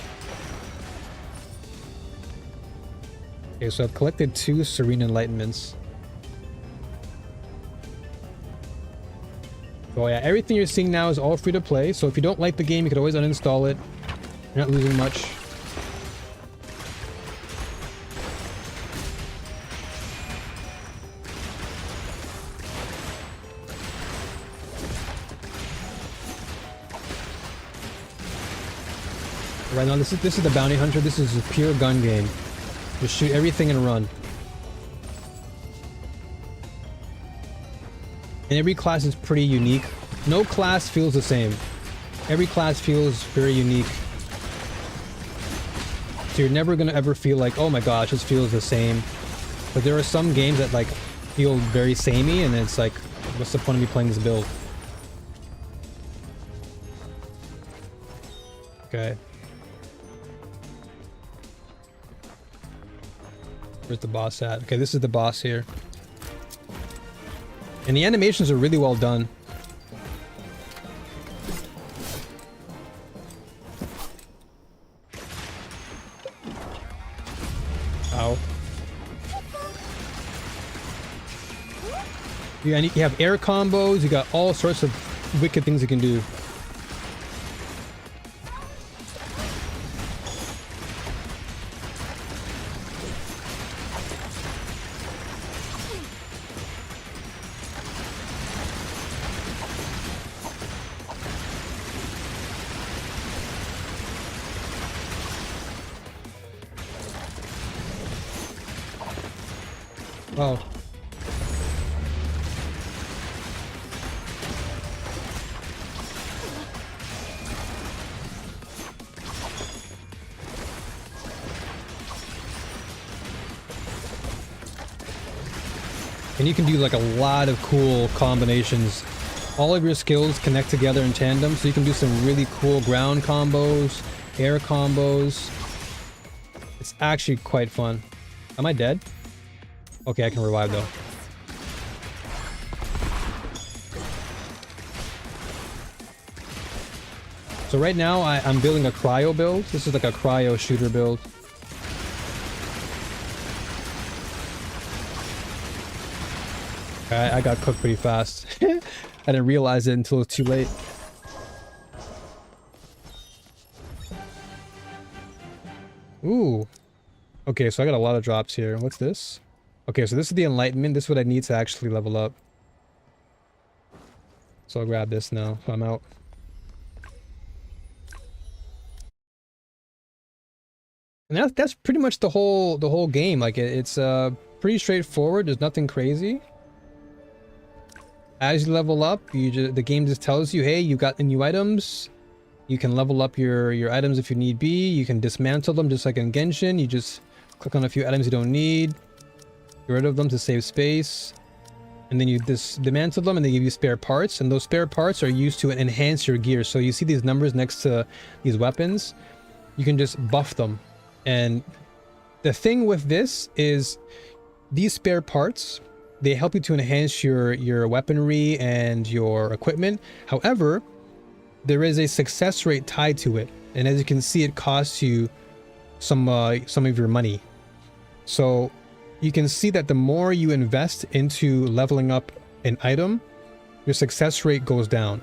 Okay, so I've collected 2 Serene Enlightenments. Oh yeah, everything you're seeing now is all free to play, so if you don't like the game, you could always uninstall it. You're not losing much. Right now, this is the Bounty Hunter. This is a pure gun game. Just shoot everything and run. And every class is pretty unique. No class feels the same. Every class feels very unique. So you're never gonna ever feel like, oh my gosh, this feels the same. But there are some games that like feel very samey, and it's like, what's the point of me playing this build? Okay. Where's the boss at? Okay, this is the boss here. And the animations are really well done. Ow. You have air combos, you got all sorts of wicked things you can do. Oh. And you can do like a lot of cool combinations. All of your skills connect together in tandem, so you can do some really cool ground combos, air combos. It's actually quite fun. Am I dead? Okay, I can revive though. So right now I'm building a cryo build. This is like a cryo shooter build. I got cooked pretty fast. I didn't realize it until it's too late. Ooh. Okay, so I got a lot of drops here. What's this? Okay, so this is the Enlightenment. This is what I need to actually level up. So I'll grab this now. I'm out. And that's pretty much the whole game. Like it's pretty straightforward. There's nothing crazy. As you level up, the game just tells you, hey, you got the new items. You can level up your items if you need be. You can dismantle them just like in Genshin. You just click on a few items you don't need. Get rid of them to save space. And then you dismantle them and they give you spare parts. And those spare parts are used to enhance your gear. So you see these numbers next to these weapons. You can just buff them. And the thing with this is these spare parts, they help you to enhance your weaponry and your equipment. However, there is a success rate tied to it. And as you can see, it costs you some of your money. So you can see that the more you invest into leveling up an item, your success rate goes down.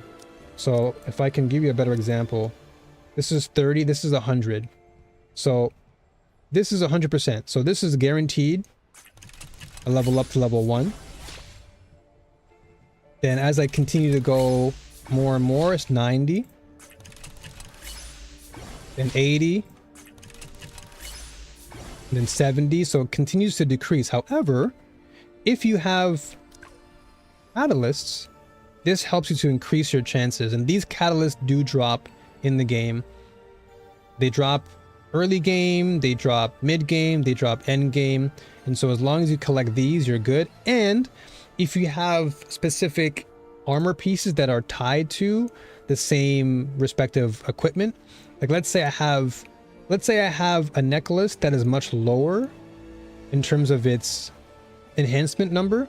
So if I can give you a better example, this is 30, this is 100. So this is 100%. So this is guaranteed a level up to level 1. Then as I continue to go more and more, it's 90. Then 80. And then 70. So it continues to decrease. However, if you have catalysts, this helps you to increase your chances. And these catalysts do drop in the game. They drop early game, they drop mid game, they drop end game. And so as long as you collect these, you're good. And if you have specific armor pieces that are tied to the same respective equipment, like let's say I have a necklace that is much lower in terms of its enhancement number.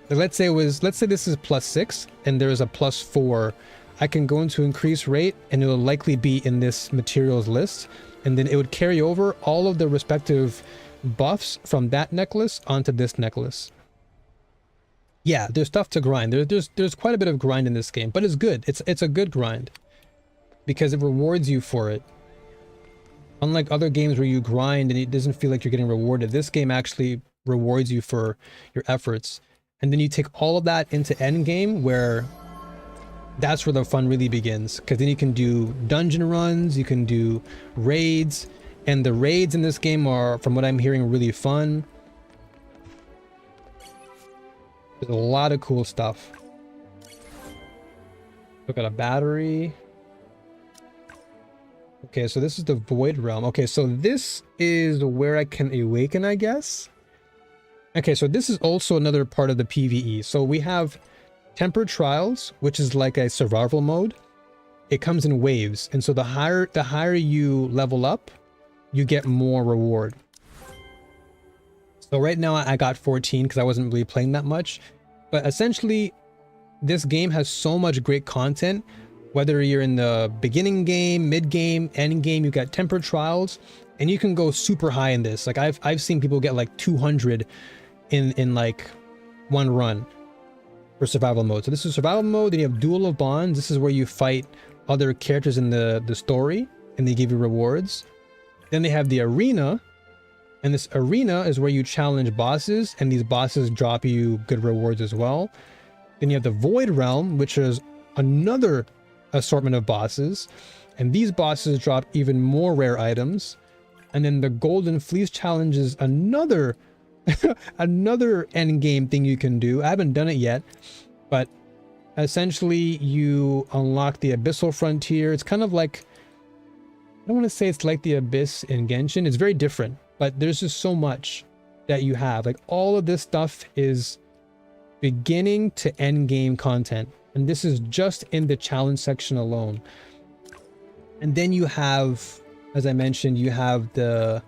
Like let's say this is +6 and there is a +4. I can go into increase rate and it will likely be in this materials list. And then it would carry over all of the respective buffs from that necklace onto this necklace. Yeah, there's stuff to grind. There's quite a bit of grind in this game, but it's good. It's a good grind because it rewards you for it. Unlike other games where you grind and it doesn't feel like you're getting rewarded, this game actually rewards you for your efforts. And then you take all of that into end game where that's where the fun really begins, because then you can do dungeon runs, you can do raids, and the raids in this game are, from what I'm hearing, really fun. There's a lot of cool stuff. Look at a battery. Okay, so this is the Void Realm. Okay, so this is where I can awaken, I guess. Okay, so this is also another part of the PvE. So we have Tempered Trials, which is like a survival mode. It comes in waves, and so the higher you level up, you get more reward. So right now I got 14 because I wasn't really playing that much. But essentially, this game has so much great content. Whether you're in the beginning game, mid game, end game, you got Tempered Trials, and you can go super high in this. Like I've seen people get like 200 in like one run for survival mode. So this is survival mode. Then you have Duel of Bonds. This is where you fight other characters in the story, and they give you rewards. Then they have the arena, and this arena is where you challenge bosses, and these bosses drop you good rewards as well. Then you have the Void Realm, which is another assortment of bosses, and these bosses drop even more rare items. And then the Golden Fleece challenge is another another end game thing you can do. I haven't done it yet, but essentially you unlock the Abyssal Frontier. It's kind of like, I don't want to say it's like the Abyss in Genshin. It's very different, but there's just so much that you have. Like all of this stuff is beginning to end game content, and this is just in the challenge section alone. And then you have, as I mentioned, you have the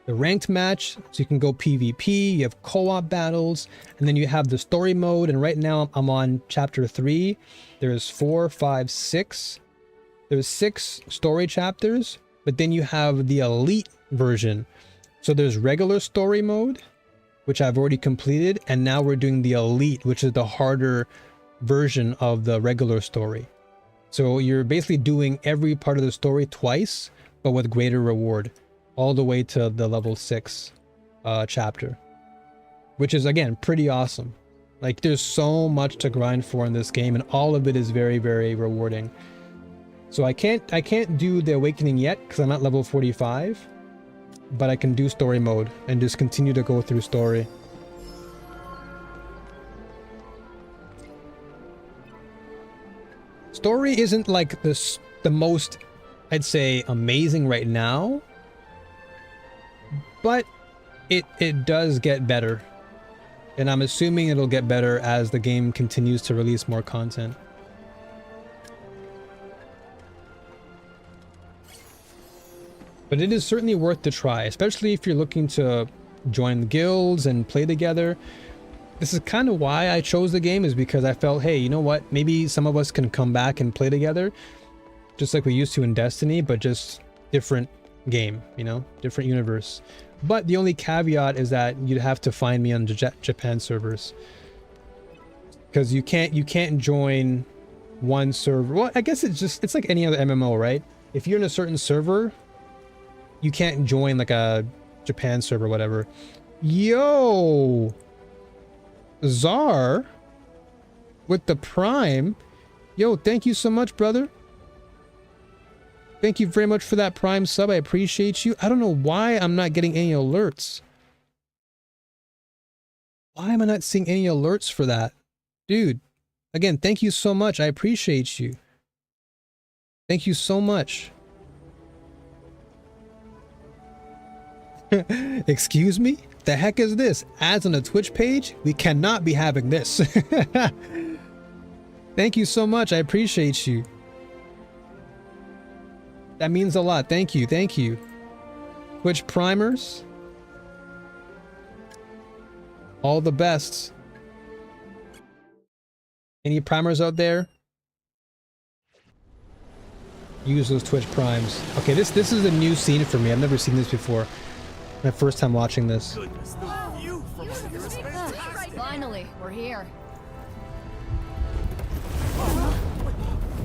ranked match, so you can go PvP, you have co-op battles, and then you have the story mode. And right now I'm on chapter 3. There's 4, 5, 6. There's 6 story chapters, but then you have the elite version. So there's regular story mode, which I've already completed, and now we're doing the elite, which is the harder version of the regular story. So you're basically doing every part of the story twice, but with greater reward, all the way to the level 6 chapter, which is again pretty awesome. Like there's so much to grind for in this game, and all of it is very, very rewarding. So I can't do the awakening yet because I'm at level 45, but I can do story mode and just continue to go through story. Story isn't like the most, I'd say, amazing right now, but it does get better, and I'm assuming it'll get better as the game continues to release more content. But it is certainly worth the try, especially if you're looking to join guilds and play together. This is kind of why I chose the game, is because I felt, hey, you know what? Maybe some of us can come back and play together, just like we used to in Destiny, but just different game, you know, different universe. But the only caveat is that you'd have to find me on Japan servers, because you can't join one server. Well, I guess it's like any other MMO, right? If you're in a certain server, you can't join like a Japan server, whatever. Yo, Czar with the Prime. Yo, thank you so much, brother. Thank you very much for that Prime sub. I appreciate you. I don't know why I'm not getting any alerts. Why am I not seeing any alerts for that? Dude, again, thank you so much. I appreciate you. Thank you so much. Excuse me? The heck is this? Ads on a Twitch page? We cannot be having this. Thank you so much. I appreciate you. That means a lot. Thank you. Thank you. Twitch primers. All the best. Any primers out there? Use those Twitch primes. Okay, this is a new scene for me. I've never seen this before. My first time watching this. Finally, we're here.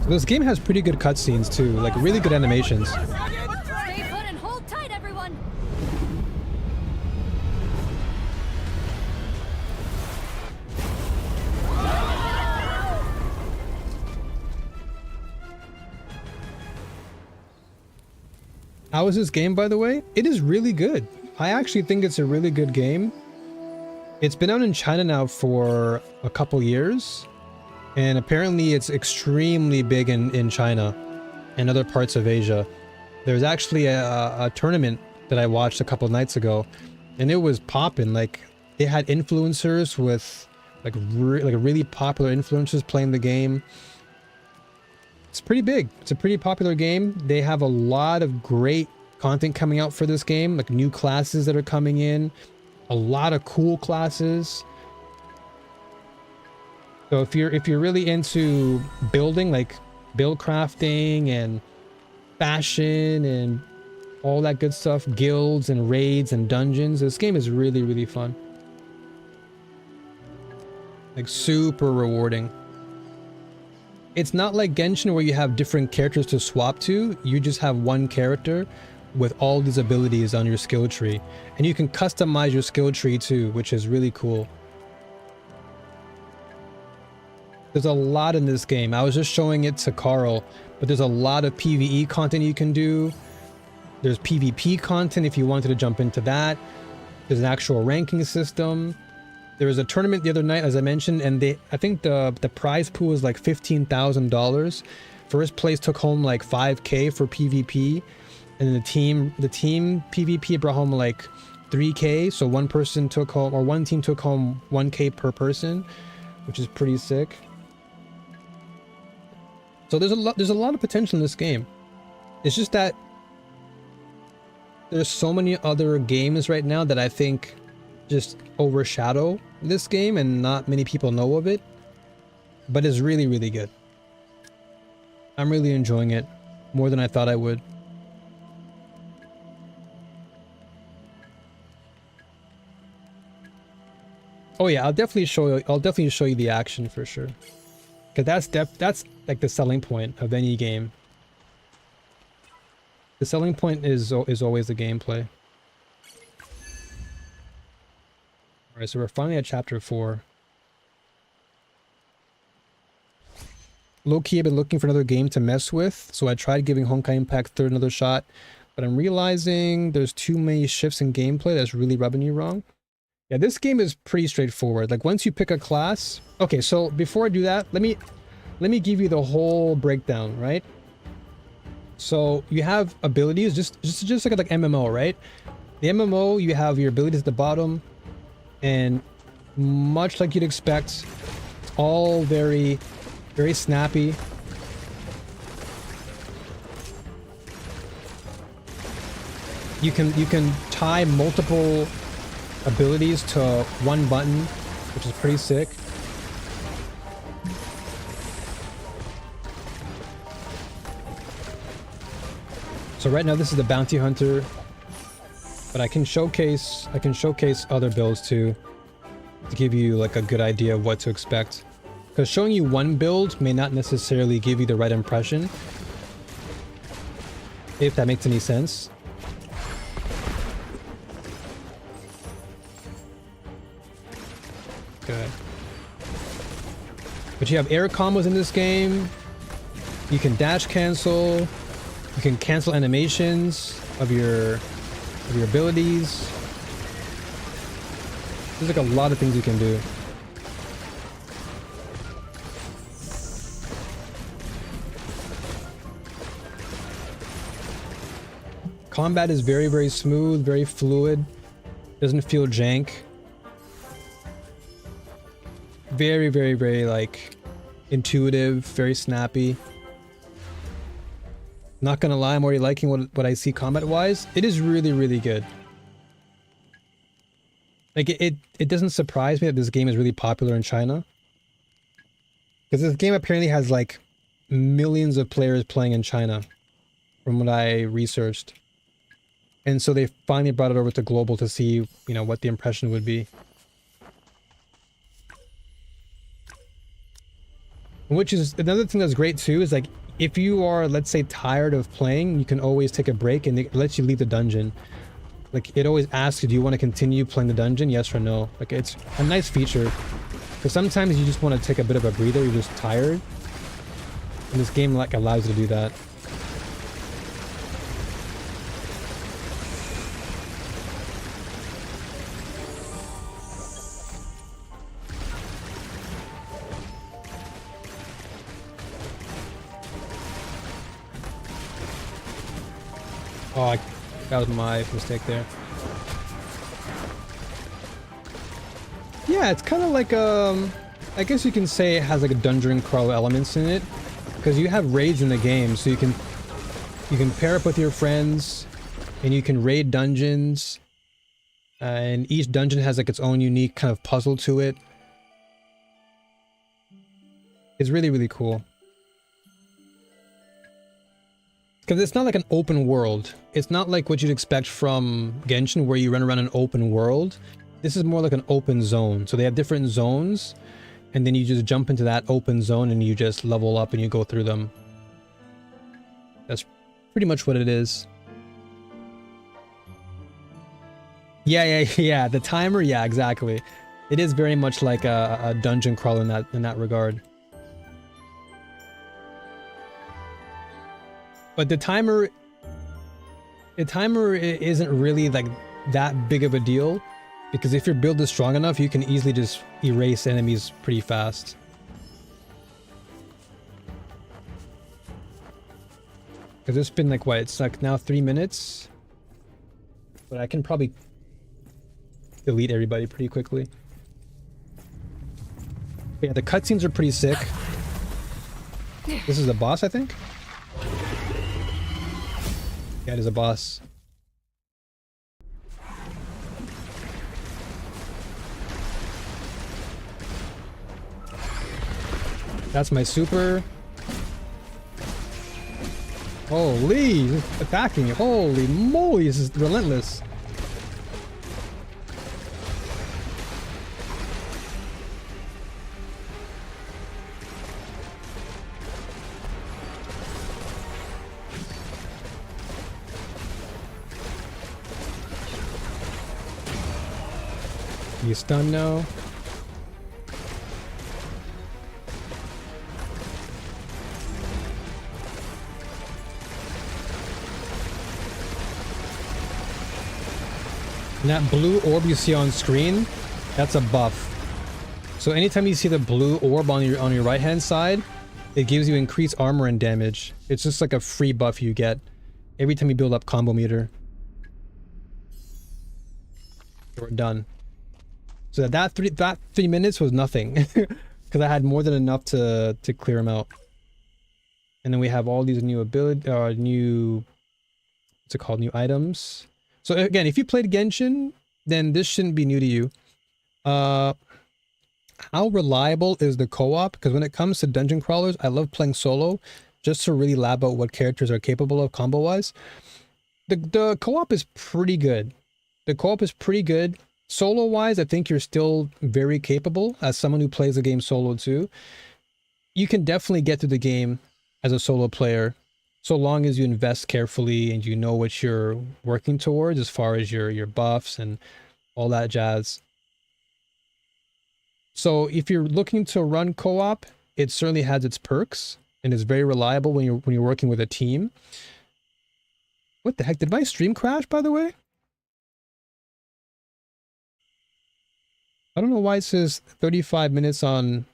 So this game has pretty good cutscenes too, like really good animations. Stay put and hold tight, everyone. How is this game, by the way? It is really good. I actually think it's a really good game. It's been out in China now for a couple years, and apparently it's extremely big in China and other parts of Asia. There's actually a tournament that I watched a couple nights ago, and it was popping. Like, They had influencers with like really popular influencers playing the game. It's pretty big. It's a pretty popular game. They have a lot of great content coming out for this game, like new classes that are coming in, a lot of cool classes. So if you're really into building, like build crafting and fashion and all that good stuff, guilds and raids and dungeons, this game is really, really fun. Like super rewarding. It's not like Genshin where you have different characters to swap to. You just have one character with all these abilities on your skill tree. And you can customize your skill tree too, which is really cool. There's a lot in this game. I was just showing it to Carl, but there's a lot of PvE content you can do. There's PvP content if you wanted to jump into that. There's an actual ranking system. There was a tournament the other night, as I mentioned, and I think the prize pool was like $15,000. First place took home like 5K for PvP, and then the team PvP brought home like 3K. So one person took home, or one team took home 1K per person, which is pretty sick. So there's a lot of potential in this game. It's just that there's so many other games right now that I think just overshadow this game, and not many people know of it, but it's really, really good. I'm really enjoying it more than I thought I would. Oh yeah, I'll definitely show you the action for sure, because that's like the selling point of any game. The selling point is always the gameplay. Alright, so we're finally at chapter 4. Low-key, I've been looking for another game to mess with, so I tried giving Honkai Impact 3 another shot, but I'm realizing there's too many shifts in gameplay that's really rubbing you wrong. Yeah, this game is pretty straightforward. Like, once you pick a class... Okay, so before I do that, let me give you the whole breakdown, right? So you have abilities, just like MMO, right? The MMO, you have your abilities at the bottom, and much like you'd expect, it's all very, very snappy. You can tie multiple abilities to one button, which is pretty sick. So right now this is the bounty hunter, but I can showcase other builds too, to give you like a good idea of what to expect. Because showing you one build may not necessarily give you the right impression, if that makes any sense. Okay. But you have air combos in this game. You can dash cancel. You can cancel animations of your abilities. There's like a lot of things you can do. Combat is very, very smooth, very fluid. Doesn't feel jank. Very, very, very like intuitive, very snappy. Not gonna lie, I'm already liking what I see combat-wise. It is really, really good. Like, it doesn't surprise me that this game is really popular in China. Because this game apparently has, like, millions of players playing in China, from what I researched. And so they finally brought it over to global to see, you know, what the impression would be. Which is, another thing that's great too, is like, if you are, let's say, tired of playing, you can always take a break and it lets you leave the dungeon. Like, it always asks you, do you want to continue playing the dungeon? Yes or no. Like, it's a nice feature. Because sometimes you just want to take a bit of a breather, you're just tired. And this game, like, allows you to do that. Oh, that was my mistake there. Yeah, it's kind of like I guess you can say it has like a dungeon crawl elements in it, because you have raids in the game, so you can pair up with your friends, and you can raid dungeons, and each dungeon has like its own unique kind of puzzle to it. It's really, really cool. Because it's not like an open world. It's not like what you'd expect from Genshin, where you run around an open world. This is more like an open zone. So they have different zones, and then you just jump into that open zone and you just level up and you go through them. That's pretty much what it is. Yeah. The timer, yeah, exactly. It is very much like a dungeon crawl in that regard. But the timer isn't really like that big of a deal, because if your build is strong enough, you can easily just erase enemies pretty fast. Because it's been like, what, it's like now 3 minutes? But I can probably delete everybody pretty quickly. But yeah, the cutscenes are pretty sick. This is the boss, I think? Yeah, it is a boss. That's my super. Holy, he's attacking. Holy moly, this is relentless. You stunned now? And that blue orb you see on screen, that's a buff. So anytime you see the blue orb on your right hand side, it gives you increased armor and damage. It's just like a free buff you get every time you build up combo meter. We're done. So that 3 minutes was nothing, because I had more than enough to clear them out. And then we have all these new new, what's it called, new items. So again, if you played Genshin, then this shouldn't be new to you. How reliable is the co-op? Because when it comes to dungeon crawlers, I love playing solo just to really lab out what characters are capable of combo wise. The co-op is pretty good. The co-op is pretty good. Solo wise, I think you're still very capable as someone who plays the game solo too. You can definitely get through the game as a solo player, so long as you invest carefully and you know what you're working towards as far as your buffs and all that jazz. So if you're looking to run co-op, it certainly has its perks and is very reliable when you're working with a team. What the heck? Did my stream crash, by the way? I don't know why it says 35 minutes on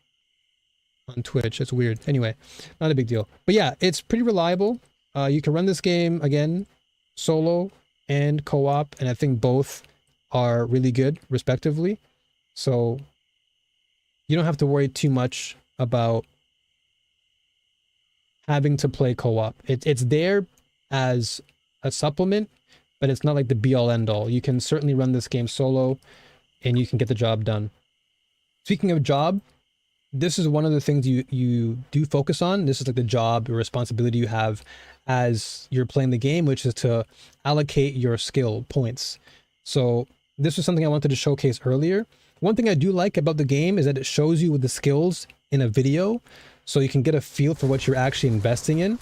Twitch. It's weird. Anyway, not a big deal. But yeah, it's pretty reliable. You can run this game, again, solo and co-op, and I think both are really good, respectively. So you don't have to worry too much about having to play co-op. It's there as a supplement, but it's not like the be-all end-all. You can certainly run this game solo, and you can get the job done. Speaking of job, this is one of the things you do focus on. This is like the job or responsibility you have as you're playing the game, which is to allocate your skill points. So this was something I wanted to showcase earlier. One thing I do like about the game is that it shows you with the skills in a video, so you can get a feel for what you're actually investing in.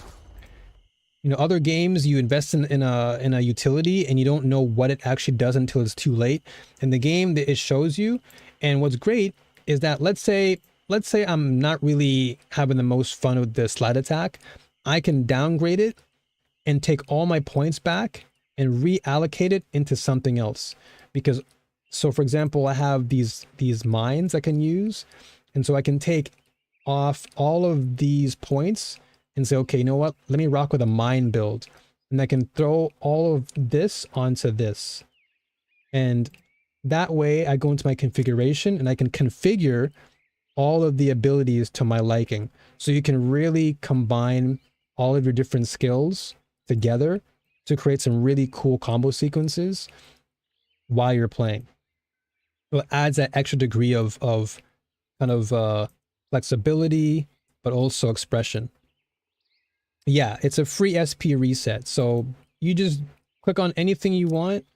You know, other games you invest in a utility and you don't know what it actually does until it's too late. In the game, it shows you. And what's great is that let's say I'm not really having the most fun with the slide attack. I can downgrade it and take all my points back and reallocate it into something else. Because, so for example, I have these mines I can use, and so I can take off all of these points and say, okay, you know what? Let me rock with a mine build, and I can throw all of this onto this. And That way I go into my configuration and I can configure all of the abilities to my liking. So you can really combine all of your different skills together to create some really cool combo sequences while you're playing. So it adds that extra degree of kind of flexibility, but also expression. Yeah, it's a free SP reset. So you just click on anything you want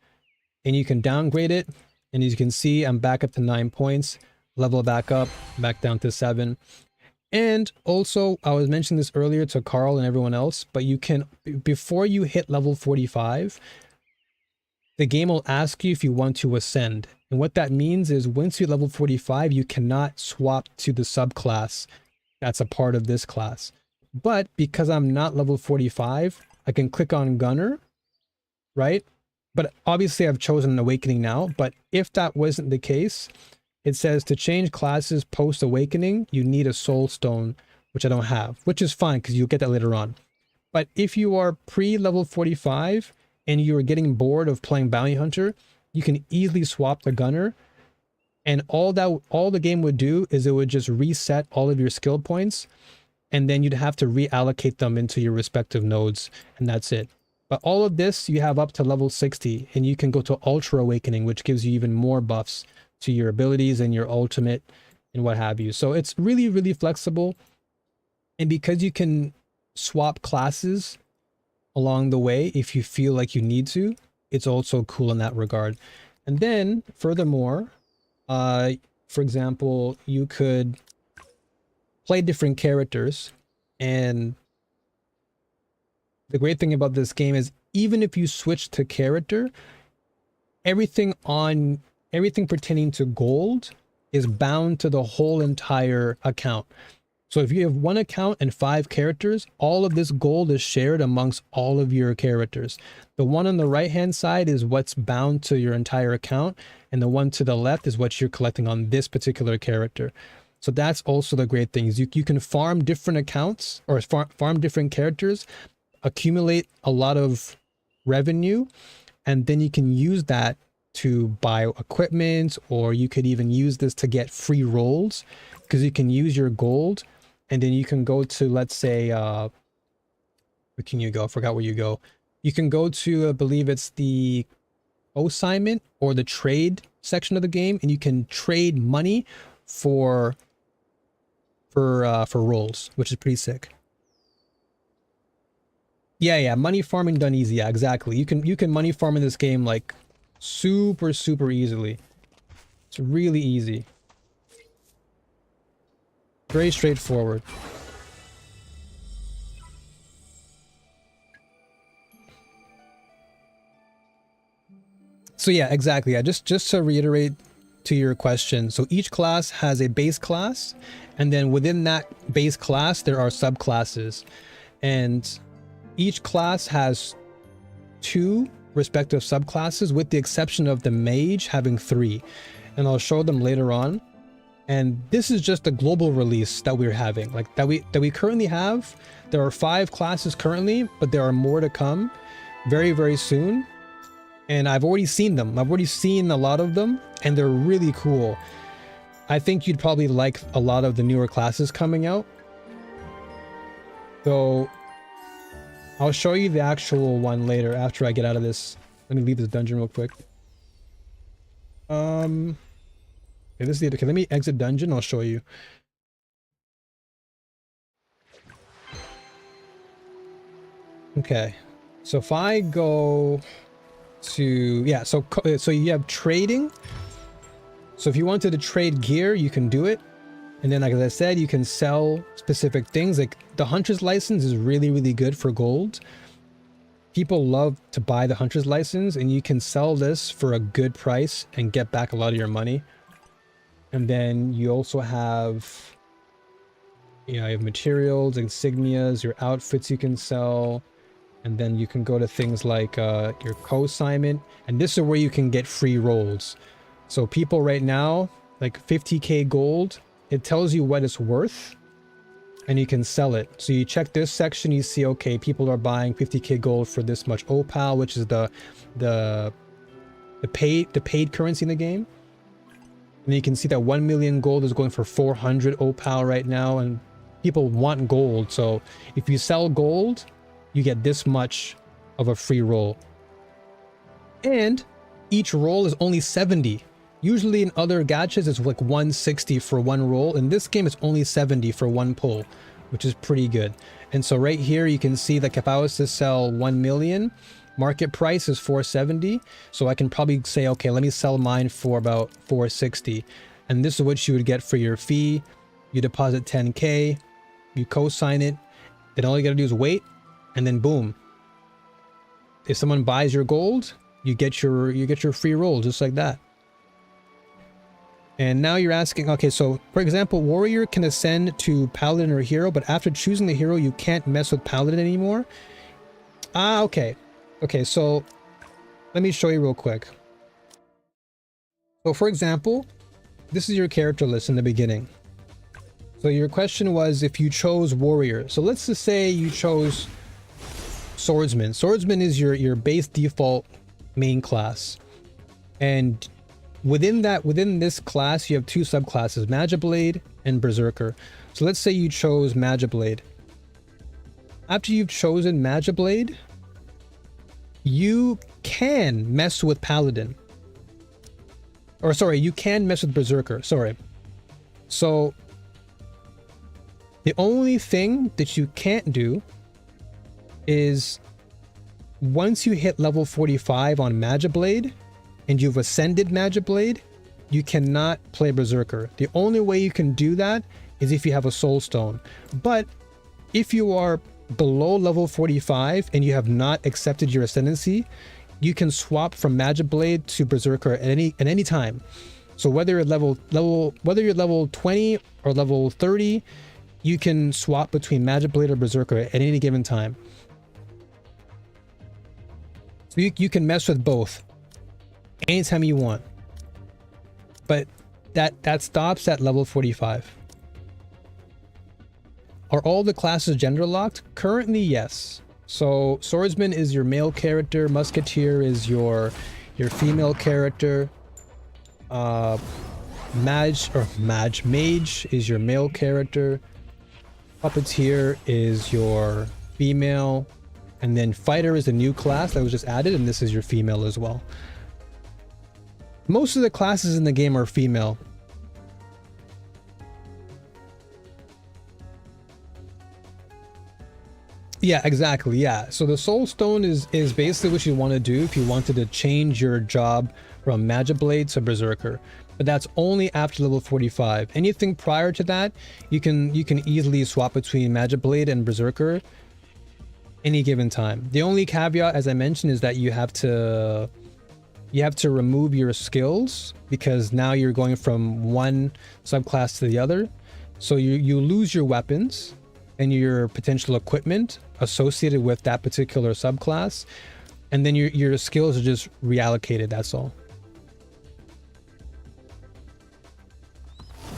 and you can downgrade it. And as you can see, I'm back up to 9 points, level back up, back down to 7. And also, I was mentioning this earlier to Carl and everyone else, but you can, before you hit level 45, the game will ask you if you want to ascend. And what that means is once you level 45, you cannot swap to the subclass that's a part of this class. But because I'm not level 45, I can click on Gunner, right? But obviously I've chosen an Awakening now, but if that wasn't the case, it says to change classes post Awakening, you need a Soul Stone, which I don't have, which is fine because you'll get that later on. But if you are pre-level 45 and you are getting bored of playing Bounty Hunter, you can easily swap to Gunner. And all the game would do is it would just reset all of your skill points, and then you'd have to reallocate them into your respective nodes, and that's it. But all of this you have up to level 60, and you can go to Ultra Awakening, which gives you even more buffs to your abilities and your ultimate and what have you. So it's really, really flexible. And because you can swap classes along the way if you feel like you need to, it's also cool in that regard. And then furthermore, for example, you could play different characters, and the great thing about this game is even if you switch to character, everything pertaining to gold is bound to the whole entire account. So if you have one account and 5 characters, all of this gold is shared amongst all of your characters. The one on the right hand side is what's bound to your entire account, and the one to the left is what you're collecting on this particular character. So that's also the great thing, is you can farm different accounts or farm different characters, accumulate a lot of revenue, and then you can use that to buy equipment, or you could even use this to get free rolls, because you can use your gold and then you can go to, let's say, where can you go? I forgot where you go. You can go to, I believe it's the assignment or the trade section of the game, and you can trade money for rolls, which is pretty sick. Yeah, money farming done easy. Yeah, exactly. You can money farm in this game like super easily. It's really easy. Very straightforward. So yeah, exactly. Yeah, just to reiterate to your question. So each class has a base class, and then within that base class, there are subclasses. And each class has 2 respective subclasses, with the exception of the mage having 3. And I'll show them later on. And this is just the global release that we're having, like that we currently have. There are 5 classes currently, but there are more to come very soon. And I've already seen them. I've already seen a lot of them, and they're really cool. I think you'd probably like a lot of the newer classes coming out. So I'll show you the actual one later after I get out of this. Let me leave this dungeon real quick. Okay, this is the, okay, let me exit dungeon, I'll show you. Okay, so if I go to, yeah, so you have trading. So if you wanted to trade gear, you can do it. And then, like as I said, you can sell specific things. Like the Hunter's License is really good for gold. People love to buy the Hunter's License, and you can sell this for a good price and get back a lot of your money. And then you also have, you know, you have materials, insignias, your outfits you can sell. And then you can go to things like your co-assignment. And this is where you can get free rolls. So people right now, like 50k gold, it tells you what it's worth, and you can sell it. So you check this section, you see, okay, people are buying 50k gold for this much opal, which is the the paid currency in the game. And you can see that 1 million gold is going for 400 opal right now, and people want gold. So if you sell gold, you get this much of a free roll. And each roll is only 70. Usually in other gachas, it's like 160 for one roll. In this game, it's only 70 for one pull, which is pretty good. And so right here, you can see that if I was to sell 1 million, market price is 470. So I can probably say, okay, let me sell mine for about 460. And this is what you would get for your fee. You deposit 10K, you co-sign it. Then all you gotta do is wait, and then boom. If someone buys your gold, you get your free roll just like that. And now you're asking, okay, so for example, warrior can ascend to paladin or hero, but after choosing the hero, you can't mess with paladin anymore. Ah, okay. Okay, so let me show you real quick. So for example, this is your character list in the beginning. So your question was if you chose warrior. So let's just say you chose swordsman. Swordsman is your base default main class. And within this class, you have two subclasses, Magiblade and Berserker. So let's say you chose Magiblade. After you've chosen Magiblade, you can mess with Paladin. Or sorry, you can mess with Berserker, sorry. So the only thing that you can't do is once you hit level 45 on Magiblade and you've ascended Magiblade, you cannot play Berserker. The only way you can do that is if you have a Soul Stone. But if you are below level 45 and you have not accepted your ascendancy, you can swap from Magiblade to Berserker at any time. So whether you're level 20 or level 30, you can swap between Magiblade or Berserker at any given time. So you can mess with both anytime you want. But that stops at level 45. Are all the classes gender locked? Currently, yes. So swordsman is your male character, musketeer is your female character, mage is your male character, puppeteer is your female, and then fighter is a new class that was just added, and this is your female as well. Most of the classes in the game are female. Yeah, exactly. Yeah. So the Soul Stone is basically what you want to do if you wanted to change your job from Magiblade to Berserker. But that's only after level 45. Anything prior to that, you can easily swap between Magiblade and Berserker any given time. The only caveat, as I mentioned, is that you have to remove your skills because now you're going from one subclass to the other. So you lose your weapons and your potential equipment associated with that particular subclass, and then your skills are just reallocated, that's all.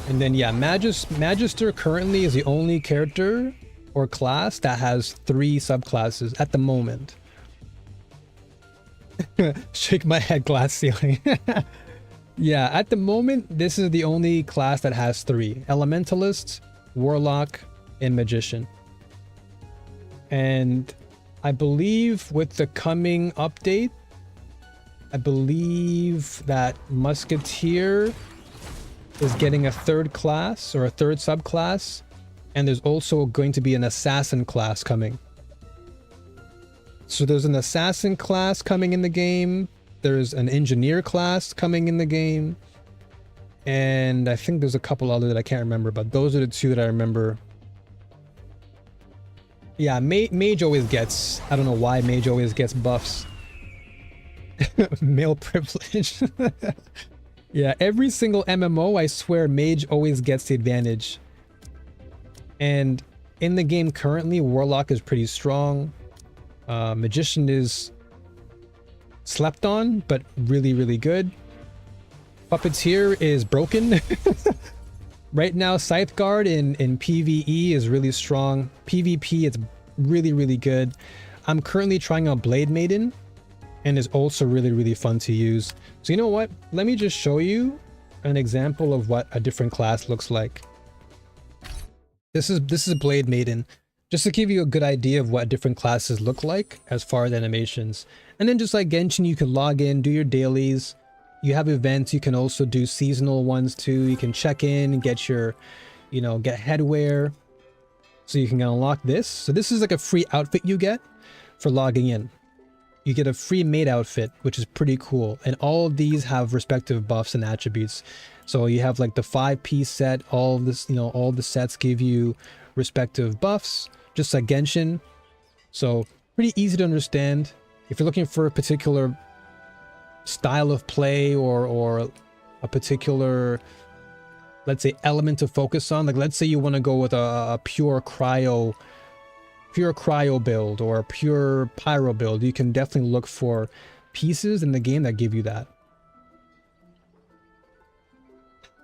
And then yeah, Magister currently is the only character or class that has 3 subclasses at the moment. Shake my head, glass ceiling. Yeah, at the moment this is the only class that has 3: Elementalist, Warlock, and Magician. And I believe with the coming update, I believe that Musketeer is getting a 3rd class or a 3rd subclass, and there's also going to be an Assassin class coming. So there's an Assassin class coming in the game, there's an Engineer class coming in the game, and I think there's a couple other that I can't remember, but those are the 2 that I remember. Yeah, Mage always gets, I don't know why Mage always gets buffs. Male privilege. Yeah, every single MMO, I swear Mage always gets the advantage. And in the game currently, Warlock is pretty strong. Magician is slept on, but really, really good. Puppeteer is broken. Right now, Scythe Guard in PvE is really strong. PvP, it's really, really good. I'm currently trying out Blade Maiden, and is also really, really fun to use. So you know what? Let me just show you an example of what a different class looks like. This is Blade Maiden, just to give you a good idea of what different classes look like as far as animations. And then just like Genshin, you can log in, do your dailies. You have events. You can also do seasonal ones too. You can check in and get your, you know, get headwear. So you can unlock this. So this is like a free outfit you get for logging in. You get a free maid outfit, which is pretty cool. And all of these have respective buffs and attributes. So you have like the 5-piece set, all of this, you know, all the sets give you respective buffs, just like Genshin. So pretty easy to understand. If you're looking for a particular style of play or a particular, let's say, element to focus on, like let's say you want to go with a pure cryo build or a pure pyro build, you can definitely look for pieces in the game that give you that.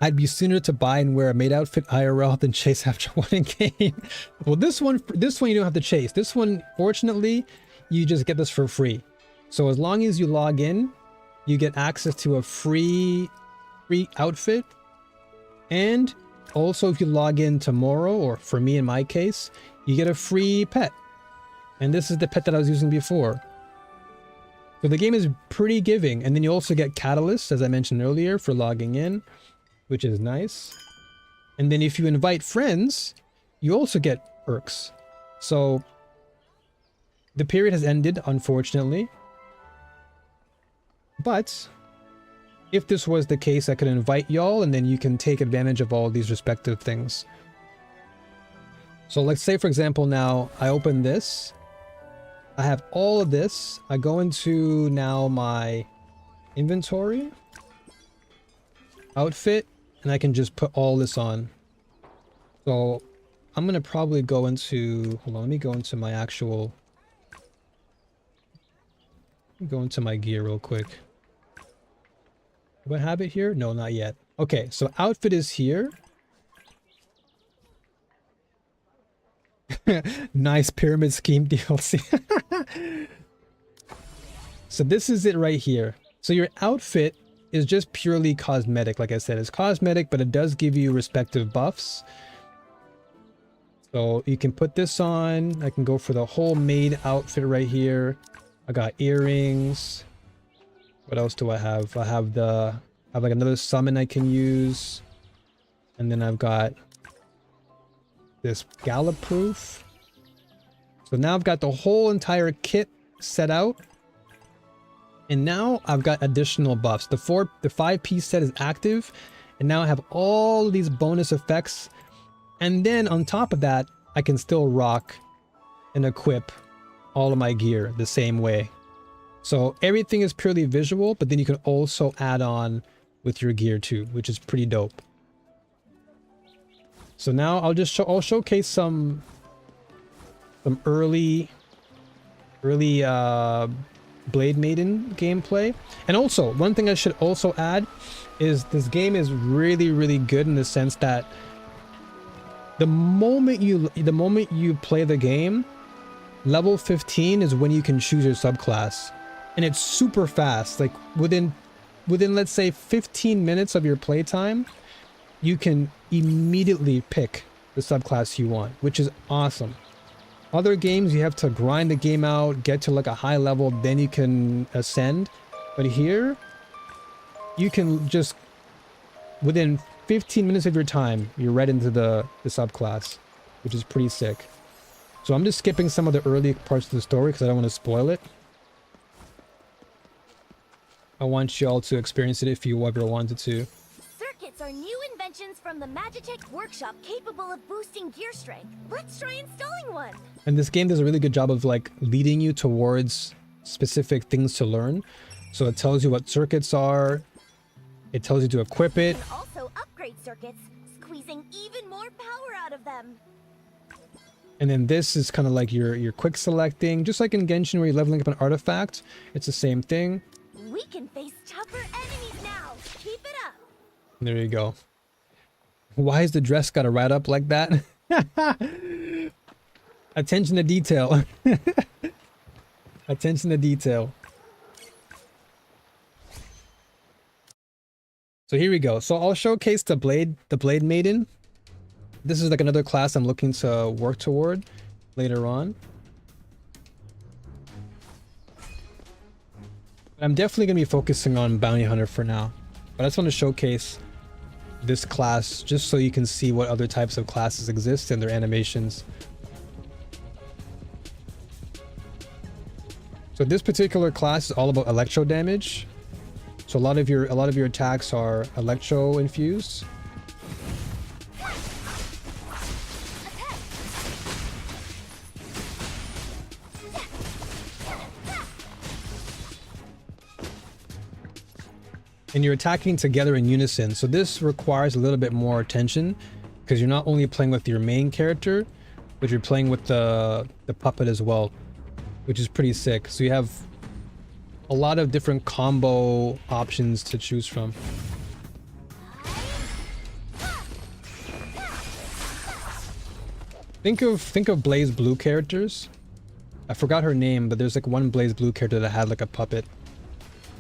I'd be sooner to buy and wear a maid outfit IRL than chase after one in game. Well, this one you don't have to chase. This one, fortunately, you just get this for free. So as long as you log in, you get access to a free outfit. And also if you log in tomorrow, or for me in my case, you get a free pet. And this is the pet that I was using before. So the game is pretty giving. And then you also get catalysts, as I mentioned earlier, for logging in, which is nice. And then if you invite friends, you also get perks. So the period has ended, unfortunately. But if this was the case, I could invite y'all and then you can take advantage of all these respective things. So let's say, for example, now I open this. I have all of this. I go into now my inventory, outfit, and I can just put all this on. So I'm going to probably go into, hold on, let me go into my actual, go into my gear real quick. Do I have it here? No, not yet. Okay, so outfit is here. Nice pyramid scheme DLC. So this is it right here. So your outfit is just purely cosmetic. Like I said, it's cosmetic, but it does give you respective buffs. So you can put this on. I can go for the whole maid outfit right here. I got earrings. What else do I have? I have like another summon I can use. And then I've got this gallop proof. So now I've got the whole entire kit set out. And now I've got additional buffs. The 5-piece set is active. And now I have all these bonus effects. And then on top of that, I can still rock and equip all of my gear the same way. So everything is purely visual, but then you can also add on with your gear too, which is pretty dope. So now I'll showcase some early Blade Maiden gameplay. And also, one thing I should also add is this game is really, really good in the sense that the moment you play the game, level 15 is when you can choose your subclass. And it's super fast. Like within let's say 15 minutes of your playtime, you can immediately pick the subclass you want, which is awesome. Other games, you have to grind the game out, get to like a high level, then you can ascend. But here, you can just, within 15 minutes of your time, you're right into the subclass, which is pretty sick. So I'm just skipping some of the early parts of the story because I don't want to spoil it. I want y'all to experience it if you ever wanted to. Circuits are new inventions from the Magitech workshop capable of boosting gear strength. Let's try installing one. And this game does a really good job of like leading you towards specific things to learn. So it tells you what circuits are. It tells you to equip it. You can also upgrade circuits, squeezing even more power out of them. And then this is kind of like your quick selecting, just like in Genshin where you're leveling up an artifact. It's the same thing. We can face tougher enemies now. Keep it up. There you go. Why is the dress got to ride up like that? Attention to detail. Attention to detail. So here we go. So I'll showcase the Blade Maiden. This is like another class I'm looking to work toward later on. I'm definitely going to be focusing on Bounty Hunter for now. But I just want to showcase this class just so you can see what other types of classes exist and their animations. So this particular class is all about electro damage. So a lot of your attacks are electro infused. And you're attacking together in unison. So this requires a little bit more attention because you're not only playing with your main character, but you're playing with the puppet as well, which is pretty sick. So you have a lot of different combo options to choose from. Think of Blaze Blue characters. I forgot her name, but there's like one Blaze Blue character that had like a puppet.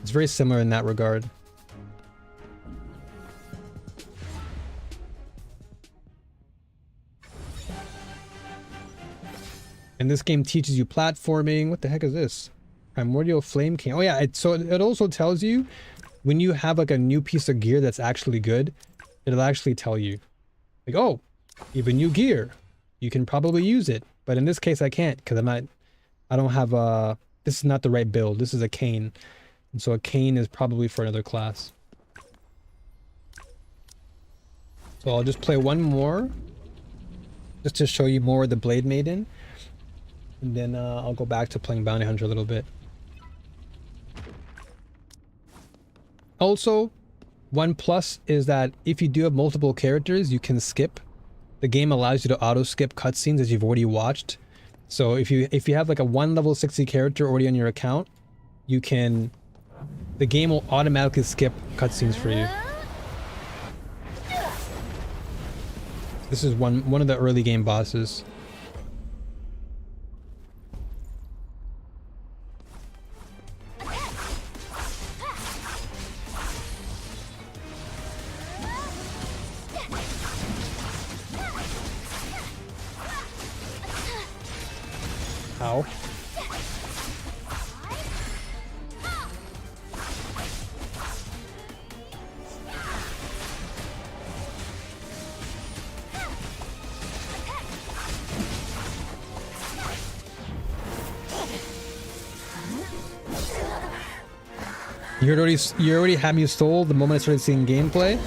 It's very similar in that regard. And this game teaches you platforming. What the heck is this? Primordial Flame King. Oh yeah, it also tells you when you have like a new piece of gear that's actually good, it'll actually tell you. Like, oh, you have a new gear. You can probably use it. But in this case I can't because I don't have a, this is not the right build. This is a cane. And so a cane is probably for another class. So I'll just play one more just to show you more of the Blade Maiden. And then I'll go back to playing Bounty Hunter a little bit. Also, one plus is that if you do have multiple characters, you can skip. The game allows you to auto skip cutscenes as you've already watched. So if you have like a 1 level 60 character already on your account, you can, the game will automatically skip cutscenes for you. This is one of the early game bosses. Ow. You already had me sold the moment I started seeing gameplay?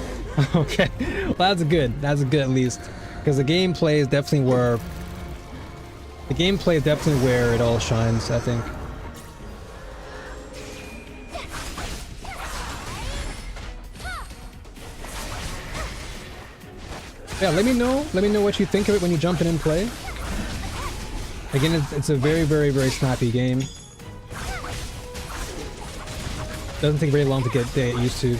Okay, well that's good. That's good at least. Because the gameplay is definitely where it all shines, I think. Yeah, let me know what you think of it when you jump in and play. Again, it's a very, very, very snappy game. Doesn't take very long to get used to.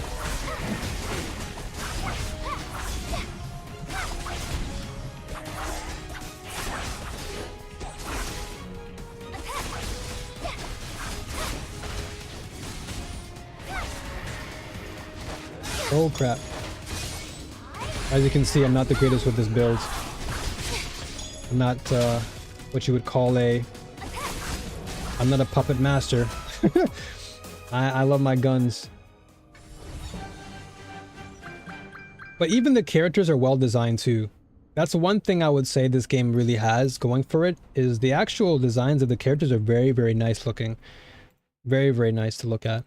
Oh crap. As you can see, I'm not the greatest with this build. I'm not what you would call I'm not a puppet master. I love my guns. But even the characters are well designed too. That's one thing I would say this game really has going for it, is the actual designs of the characters are very, very nice looking. Very, very nice to look at.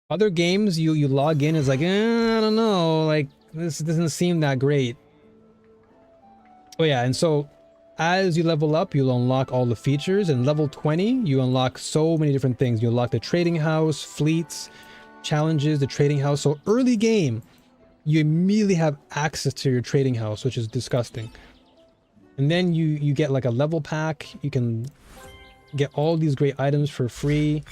Other games, you log in, it's like, I don't know, like, this doesn't seem that great. Oh yeah, and so as you level up, you'll unlock all the features, and level 20, you unlock so many different things. You unlock the trading house, fleets, challenges, the trading house. So early game, you immediately have access to your trading house, which is disgusting. And then you get like a level pack. You can get all these great items for free.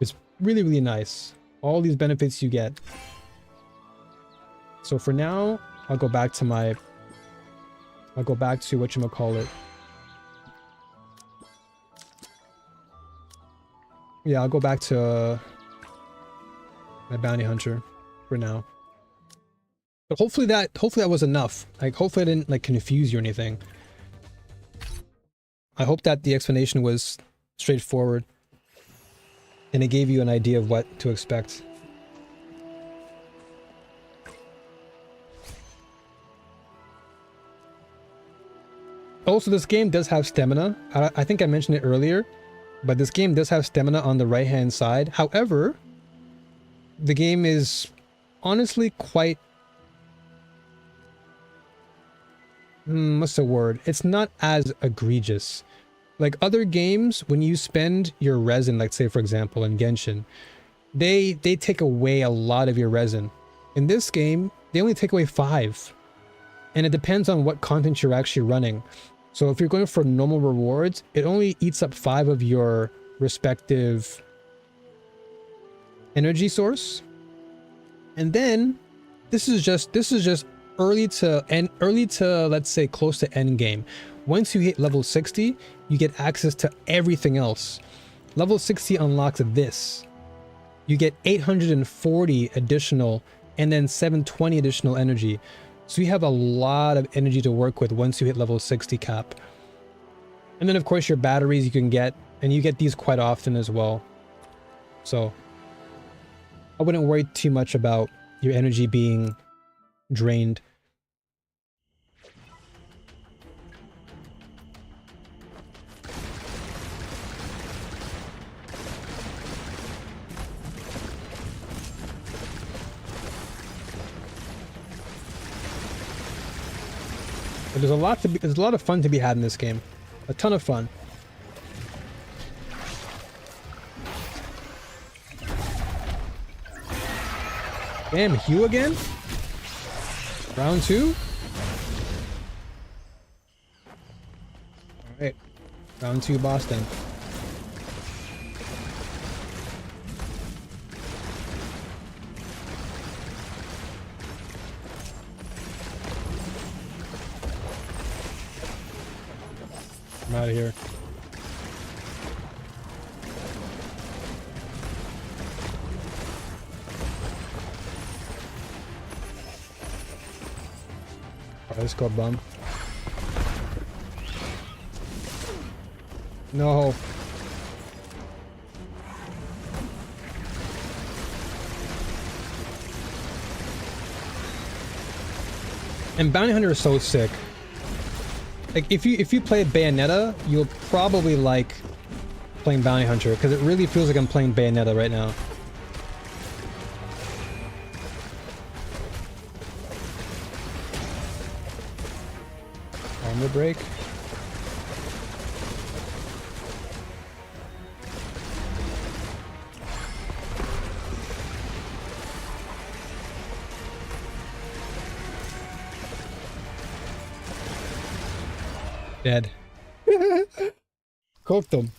It's really, really nice. All these benefits you get. So for now, I'll go back to whatchamacallit. Yeah, I'll go back to my bounty hunter for now. But hopefully that was enough. Like hopefully I didn't like confuse you or anything. I hope that the explanation was straightforward and it gave you an idea of what to expect. Also, this game does have stamina. I think I mentioned it earlier, but this game does have stamina on the right-hand side. However, the game is honestly quite... what's the word? It's not as egregious. Like other games, when you spend your resin, like say for example in Genshin, they take away a lot of your resin. In this game, they only take away 5. And it depends on what content you're actually running. So if you're going for normal rewards, it only eats up 5 of your respective energy source. And then this is just early to let's say close to end game. Once you hit level 60, you get access to everything else. Level 60 unlocks this. You get 840 additional and then 720 additional energy. So you have a lot of energy to work with once you hit level 60 cap. And then of course your batteries you can get, and you get these quite often as well. So I wouldn't worry too much about your energy being drained. But there's a lot of fun to be had in this game. A ton of fun. Damn, Hugh again? Round 2? Alright. Round 2 boss then. I'm out of here. Alright, let's go bum. No. And Bounty Hunter is so sick. Like if you play Bayonetta, you'll probably like playing Bounty Hunter because it really feels like I'm playing Bayonetta right now. Armor break. Dead. Cooked them.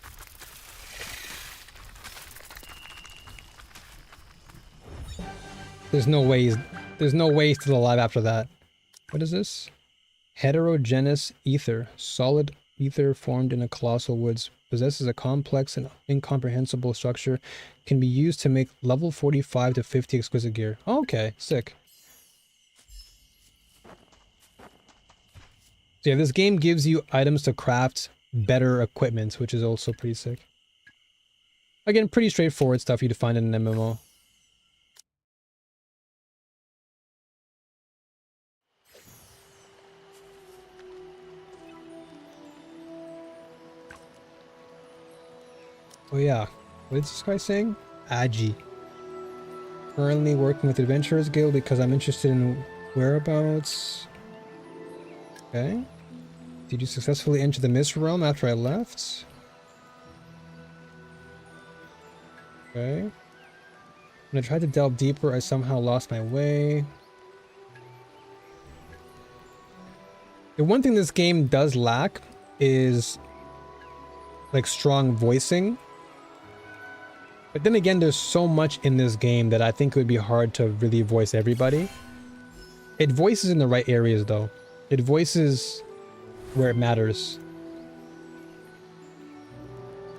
There's no way he's still alive after that. What is this? Heterogeneous ether. Solid ether formed in a colossal woods. Possesses a complex and incomprehensible structure. Can be used to make level 45 to 50 exquisite gear. Oh, okay, sick. So yeah, this game gives you items to craft better equipment, which is also pretty sick. Again, pretty straightforward stuff you'd find in an MMO. Oh yeah, what is this guy saying? Agi. Currently working with Adventurers Guild because I'm interested in whereabouts. Okay. Did you successfully enter the Mist Realm after I left? Okay. When I tried to delve deeper, I somehow lost my way. The one thing this game does lack is like strong voicing. But then again, there's so much in this game that I think it would be hard to really voice everybody. It voices in the right areas though. It voices where it matters.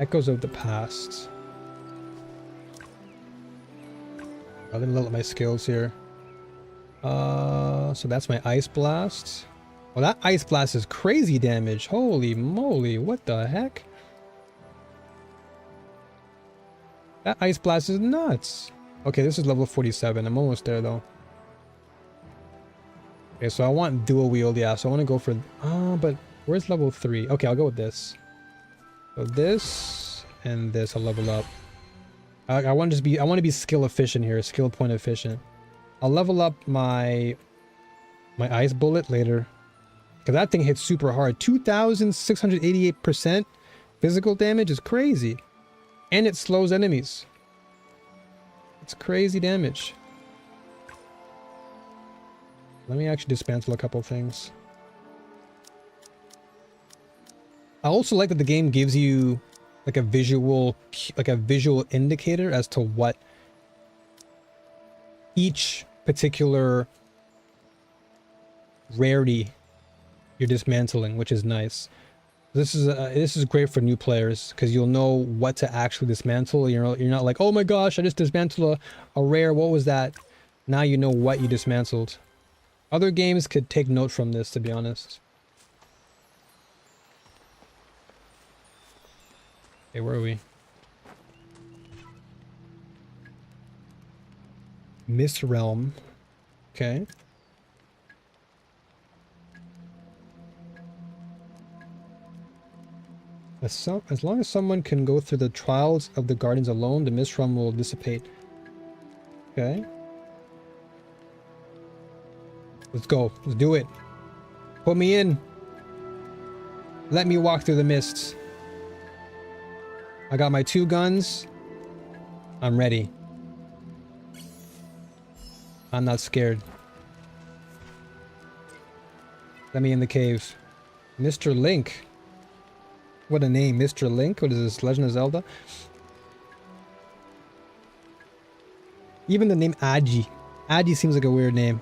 Echoes of the past. Let me look at my skills here. So that's my ice blast. Well, that ice blast is crazy damage. Holy moly, what the heck? That ice blast is nuts. Okay, this is level 47. I'm almost there though. Okay, so I want dual wield, yeah. So I want to go for but where's level 3? Okay, I'll go with this. So this and this I'll level up. I want to be skill efficient here, skill point efficient. I'll level up my ice bullet later. Because that thing hits super hard. 2,688% physical damage is crazy. And it slows enemies. It's crazy damage. Let me actually dismantle a couple things. I also like that the game gives you like a visual indicator as to what each particular rarity you're dismantling, which is nice. This is great for new players because you'll know what to actually dismantle. You're not like, oh my gosh, I just dismantled a rare. What was that? Now you know what you dismantled. Other games could take note from this, to be honest. Okay, where are we? Mist Realm. Okay. As long as someone can go through the trials of the Guardians alone, the Mist Realm will dissipate. Okay. Let's go. Let's do it. Put me in. Let me walk through the mists. I got my 2 guns. I'm ready. I'm not scared. Let me in the cave. Mr. Link. What a name, Mr. Link. What is this, Legend of Zelda? Even the name Agi. Agi seems like a weird name.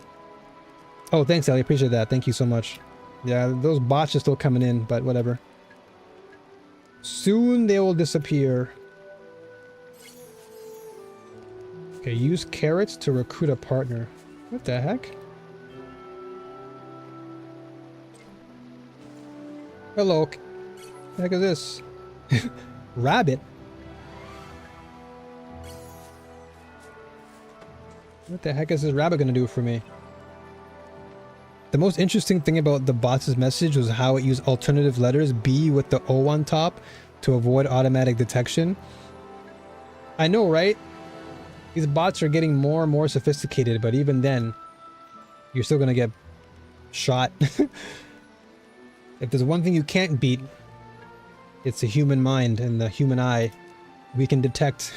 Oh, thanks, Ellie. Appreciate that. Thank you so much. Yeah, those bots are still coming in, but whatever. Soon they will disappear. Okay, use carrots to recruit a partner. What the heck? Hello. What the heck is this? Rabbit? What the heck is this rabbit gonna do for me? The most interesting thing about the bot's message was how it used alternative letters, B with the O on top, to avoid automatic detection. I know, right? These bots are getting more and more sophisticated, but even then, you're still gonna get shot. If there's one thing you can't beat, it's the human mind and the human eye. We can detect.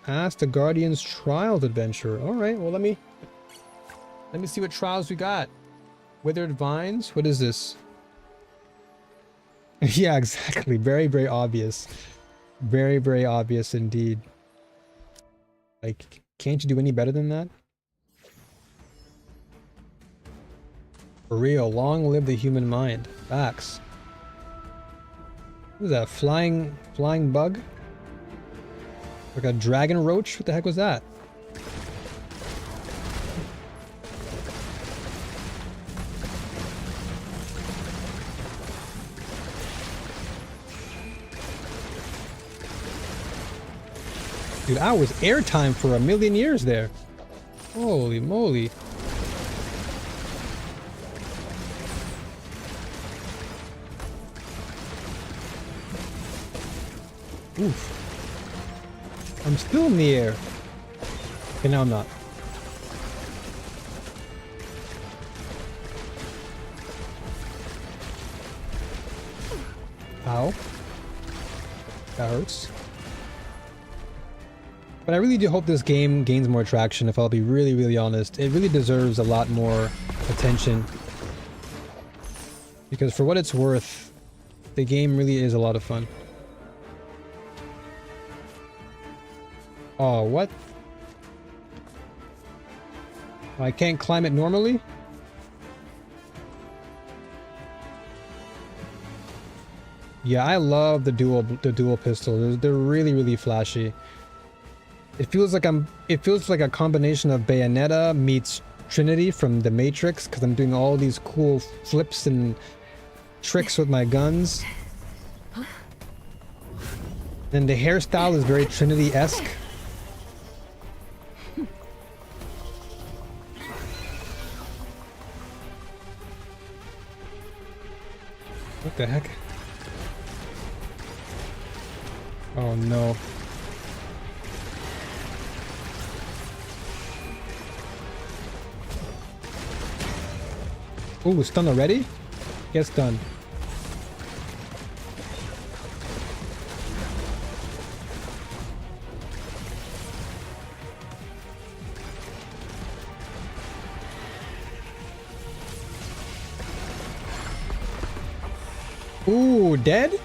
Ask the Guardian's Trials adventure. Alright, well let me see what trials we got. Withered Vines? What is this? Yeah, exactly. Very, very obvious. Very, very obvious indeed. Like, can't you do any better than that? For real, long live the human mind. Facts. What is that? Flying bug? Like a dragon roach? What the heck was that? Dude, I was airtime for a million years there. Holy moly. Oof. I'm still in the air. Okay, now I'm not. Ow. That hurts. But I really do hope this game gains more traction, if I'll be really, really honest. It really deserves a lot more attention. Because for what it's worth, the game really is a lot of fun. Oh, what? I can't climb it normally? Yeah, I love the dual pistol. They're really, really flashy. It feels like a combination of Bayonetta meets Trinity from the Matrix, because I'm doing all these cool flips and tricks with my guns. And the hairstyle is very Trinity-esque. What the heck? Oh no. Ooh, stun already? Get stunned. Ooh, dead?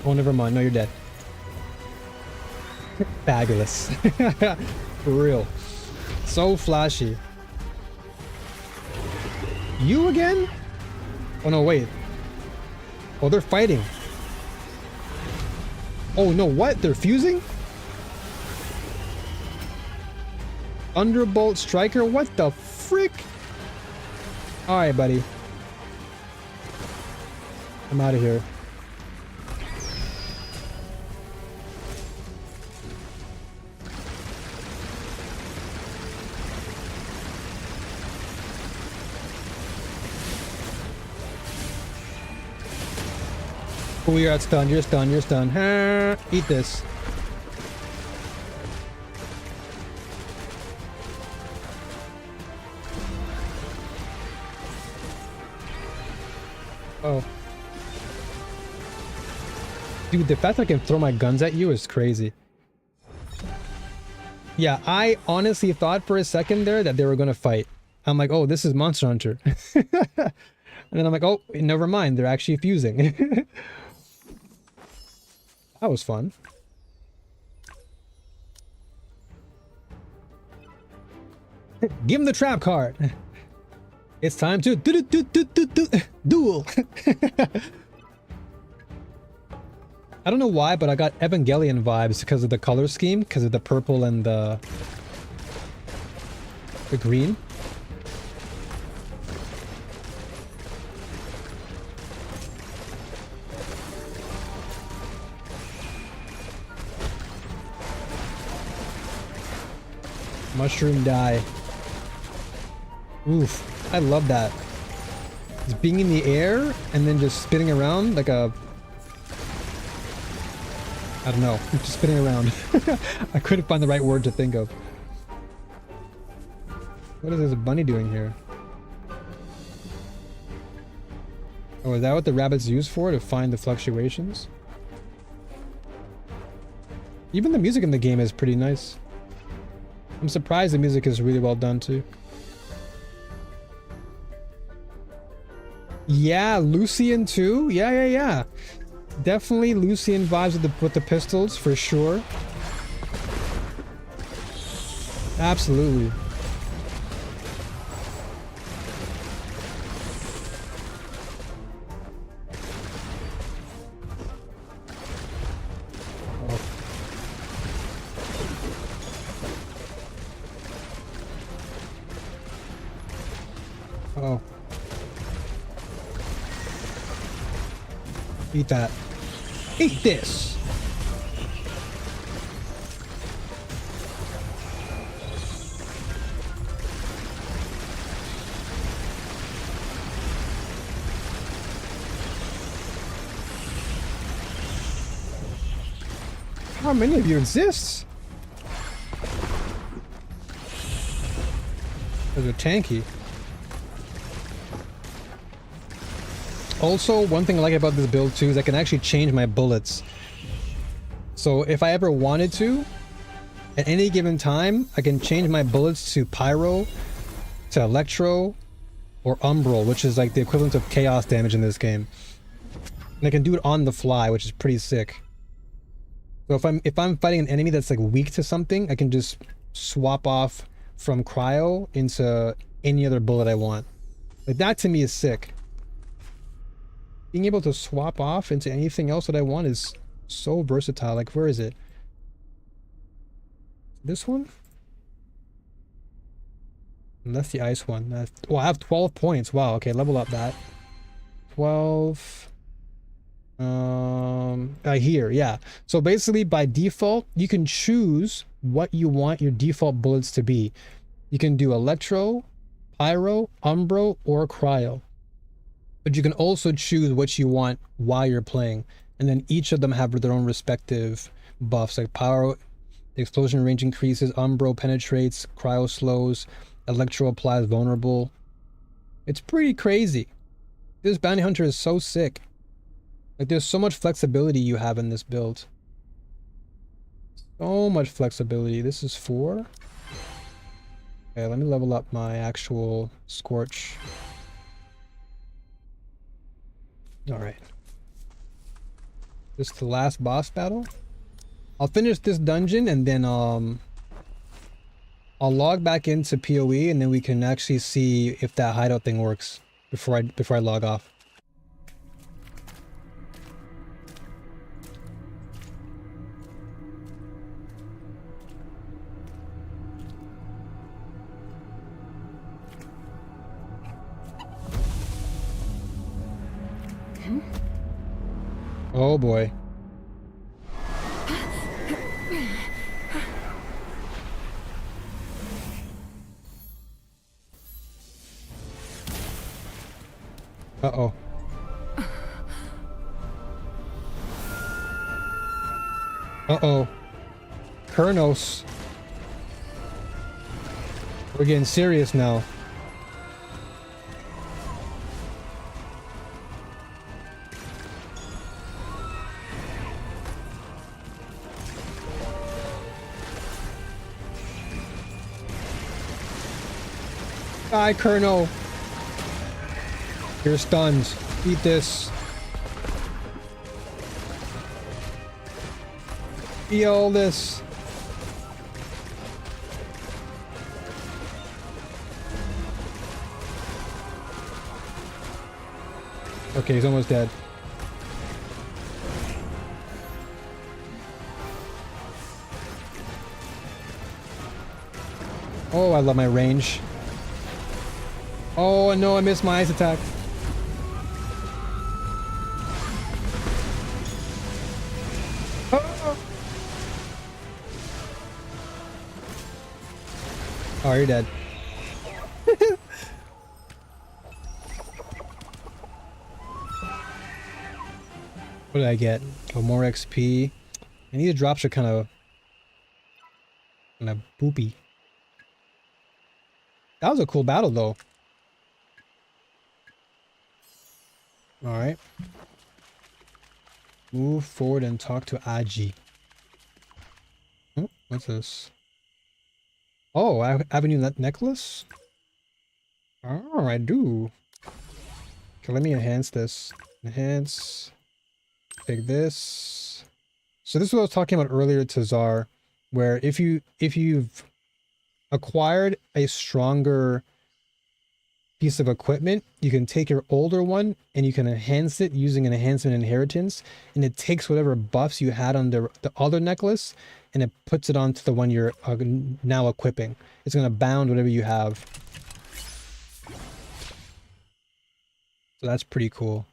Oh, never mind. No, you're dead. Fabulous. For real. So flashy. You again? Oh no, wait. Oh, they're fighting. Oh no, what? They're fusing? Thunderbolt Striker? What the frick? Alright, buddy. I'm out of here. Oh, you're out stunned. You're stunned. You're stunned. Eat this. Oh. Dude, the fact that I can throw my guns at you is crazy. Yeah, I honestly thought for a second there that they were gonna fight. I'm like, oh, this is Monster Hunter. And then I'm like, oh, never mind. They're actually fusing. That was fun. Give him the trap card. It's time to duel. I don't know why, but I got Evangelion vibes because of the color scheme, because of the purple and the green. Mushroom die. Oof, I love that. It's being in the air and then just spinning around like a... I don't know, just spinning around. I couldn't find the right word to think of. What is this bunny doing here? Oh, is that what the rabbit's used for? To find the fluctuations? Even the music in the game is pretty nice. I'm surprised the music is really well done too. Yeah, Lucian too. Yeah. Definitely Lucian vibes with the pistols for sure. Absolutely. Oh. Eat that. Eat this! How many of you exist? Those are tanky. Also, one thing I like about this build too is I can actually change my bullets. So if I ever wanted to, at any given time, I can change my bullets to Pyro, to Electro, or Umbral, which is like the equivalent of chaos damage in this game. And I can do it on the fly, which is pretty sick. So if I'm fighting an enemy that's like weak to something, I can just swap off from Cryo into any other bullet I want. Like that to me is sick. being able to swap off into anything else that I want is so versatile. Like, where is it? This one? And that's the ice one. That's, oh, I have 12 points. Wow. Okay, level up that. 12. Here, yeah. So basically, by default, you can choose what you want your default bullets to be. You can do electro, pyro, umbro, or cryo. But you can also choose what you want while you're playing. And then each of them have their own respective buffs. Like pyro, the explosion range increases, umbro penetrates, cryo slows, electro applies vulnerable. It's pretty crazy. This bounty hunter is so sick. Like, there's so much flexibility you have in this build. So much flexibility. This is 4. Okay, let me level up my actual Scorch. Alright. This is the last boss battle. I'll finish this dungeon and then I'll log back into POE and then we can actually see if that hideout thing works before I log off. Oh boy. Uh-oh. Uh-oh. Kurnos. We're getting serious now. Die, Colonel. You're stunned. Eat this. Eat all this. Okay, he's almost dead. Oh, I love my range. Oh no, I missed my ice attack. Oh, you're dead. What did I get? Oh, more XP. And these drops are kind of boopy. That was a cool battle though. Alright. Move forward and talk to Aji. Oh, what's this? Oh, I have a new necklace? Oh, I do. Okay, let me enhance this. Enhance. Take this. So this is what I was talking about earlier to Czar, where if you've acquired a stronger piece of equipment, you can take your older one and you can enhance it using an enhancement inheritance, and it takes whatever buffs you had on the other necklace and it puts it onto the one you're now equipping. It's going to bound whatever you have. So that's pretty cool.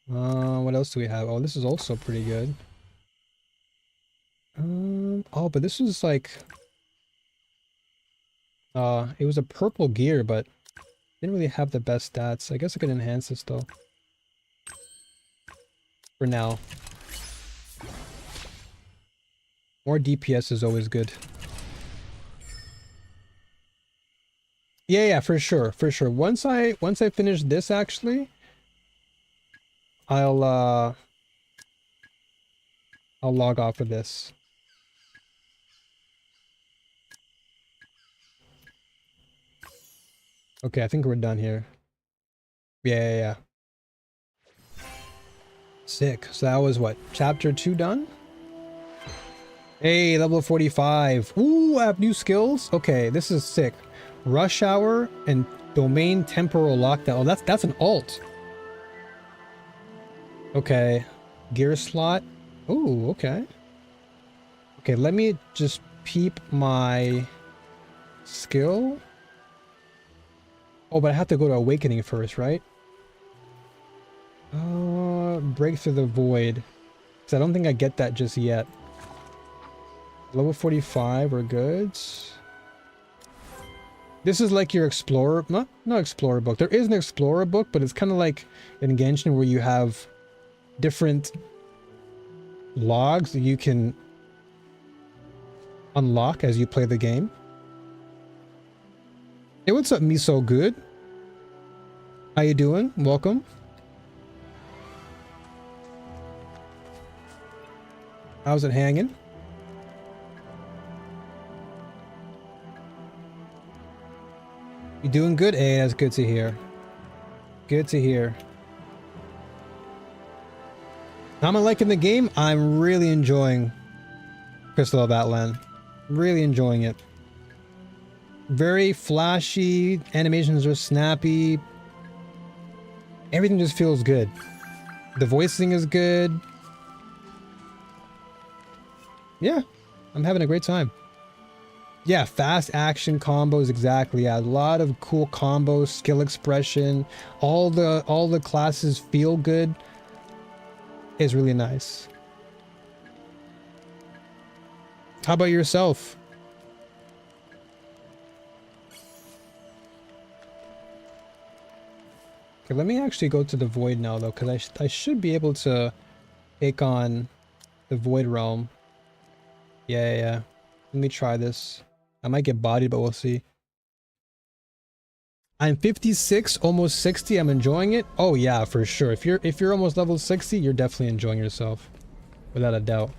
What else do we have? Oh, this is also pretty good. Oh, but this was like it was a purple gear, but didn't really have the best stats. I guess I could enhance this though. For now. More DPS is always good. Yeah, for sure, for sure. Once I finish this, actually, I'll log off of this. Okay, I think we're done here. Yeah. Sick. So that was what? Chapter 2 done? Hey, level 45. Ooh, I have new skills? Okay, this is sick. Rush Hour and Domain temporal lockdown. Oh, that's an alt. Okay. Gear slot. Oh, okay. Okay, let me just peep my skill. Oh, but I have to go to Awakening first, right? Break through the void. Because I don't think I get that just yet. Level 45, we're good. This is like your Explorer... No Explorer book. There is an Explorer book, but it's kind of like in Genshin where you have different logs that you can unlock as you play the game. Hey, what's up, Miso Good? How you doing? Welcome. How's it hanging? You doing good? Hey, that's good to hear. Good to hear. How am I liking the game? I'm really enjoying Crystal of Atlan. Really enjoying it. Very flashy. Animations are snappy. Everything just feels good. The voicing is good. Yeah, I'm having a great time. Yeah, fast action combos, exactly. Yeah, a lot of cool combos, skill expression. All the classes feel good. It's really nice. How about yourself? Okay, let me actually go to the Void now, though, because I should be able to take on the Void Realm. Yeah. Let me try this. I might get bodied, but we'll see. I'm 56, almost 60. I'm enjoying it. Oh yeah, for sure. If you're almost level 60, you're definitely enjoying yourself, without a doubt.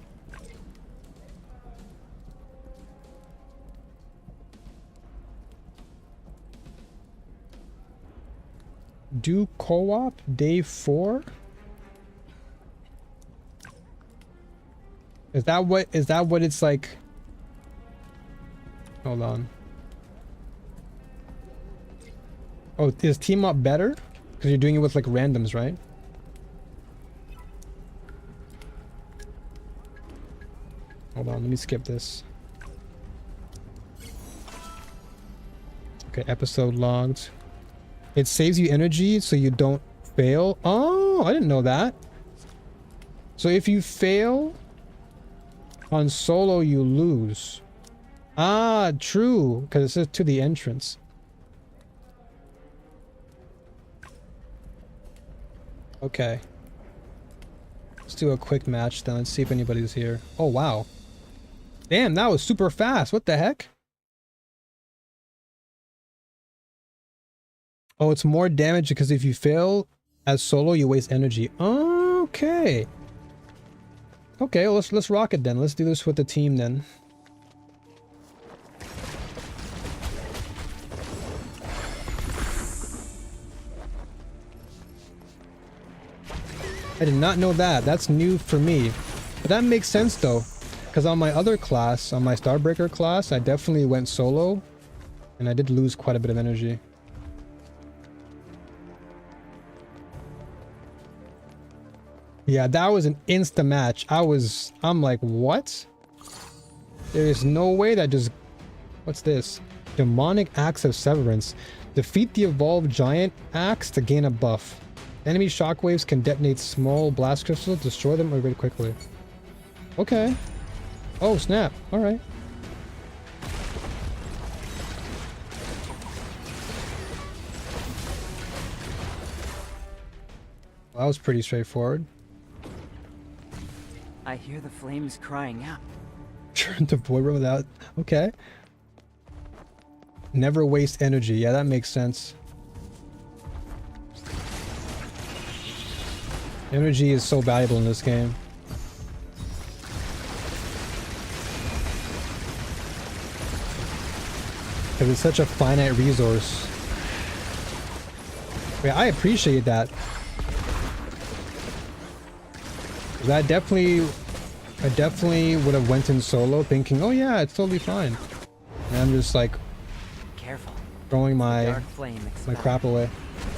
Do co-op day 4? Is that what it's like? Hold on. Oh, is team up better? Because you're doing it with like randoms, right? Hold on, let me skip this. Okay, episode logged. It saves you energy so you don't fail. Oh, I didn't know that. So if you fail on solo, you lose. Ah, true. Because it says to the entrance. Okay. Let's do a quick match then. Let's see if anybody's here. Oh, wow. Damn, that was super fast. What the heck? Oh, it's more damage because if you fail as solo, you waste energy. Okay. Okay, well, let's rock it then. Let's do this with the team then. I did not know that. That's new for me. But that makes sense though. Because on my other class, on my Starbreaker class, I definitely went solo. And I did lose quite a bit of energy. Yeah, that was an insta match. I'm like, what? There is no way that just... What's this? Demonic Axe of Severance. Defeat the evolved giant axe to gain a buff. Enemy shockwaves can detonate small blast crystals, destroy them very quickly. Okay. Oh, snap. Alright. Well, that was pretty straightforward. I hear the flames crying out. Turn to void room without... Okay. Never waste energy. Yeah, that makes sense. Energy is so valuable in this game. Because it's such a finite resource. Yeah, I appreciate that. I definitely would have went in solo thinking, oh yeah, it's totally fine. And I'm just like, Careful. throwing The my dark flame my expels. crap away.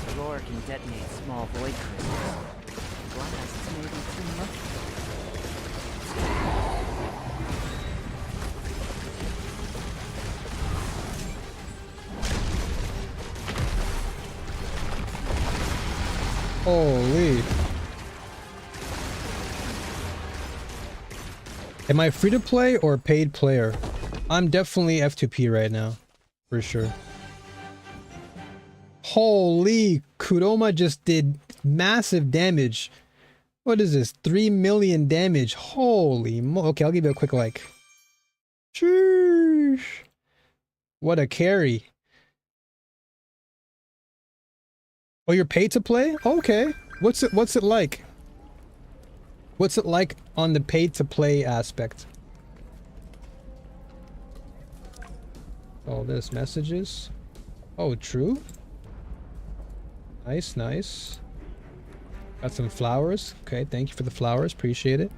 The roar can detonate small void crystals. Blasts may be too much. Holy. Am I free to play or paid player? I'm definitely F2P right now, for sure. Holy, Kuroma just did massive damage. What is this? 3 million damage. Holy mo. Okay, I'll give you a quick like. Sheesh. What a carry. Oh, you're paid to play? Okay. What's it like? What's it like on the paid to play aspect? Oh, there's messages. Oh, true. Nice, nice. Got some flowers. Okay, thank you for the flowers. Appreciate it.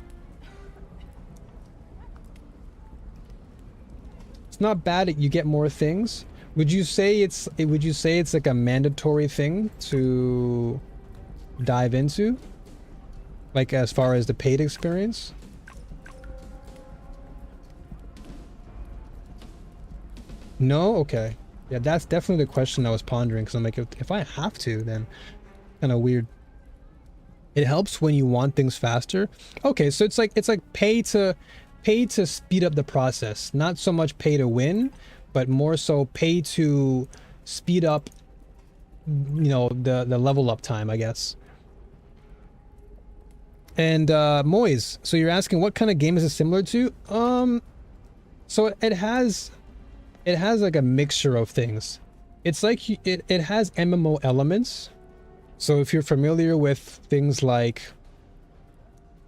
It's not bad that you get more things. Would you say it's like a mandatory thing to dive into? Like as far as the paid experience? No? Okay. Yeah, that's definitely the question I was pondering, because I'm like, if I have to, then kind of weird. It helps when you want things faster. Okay, so it's like pay to speed up the process. Not so much pay to win, but more so pay to speed up, you know, the level up time, I guess. And Moise, so you're asking what kind of game is it similar to? So it has like a mixture of things. It's like it has MMO elements. So if you're familiar with things like,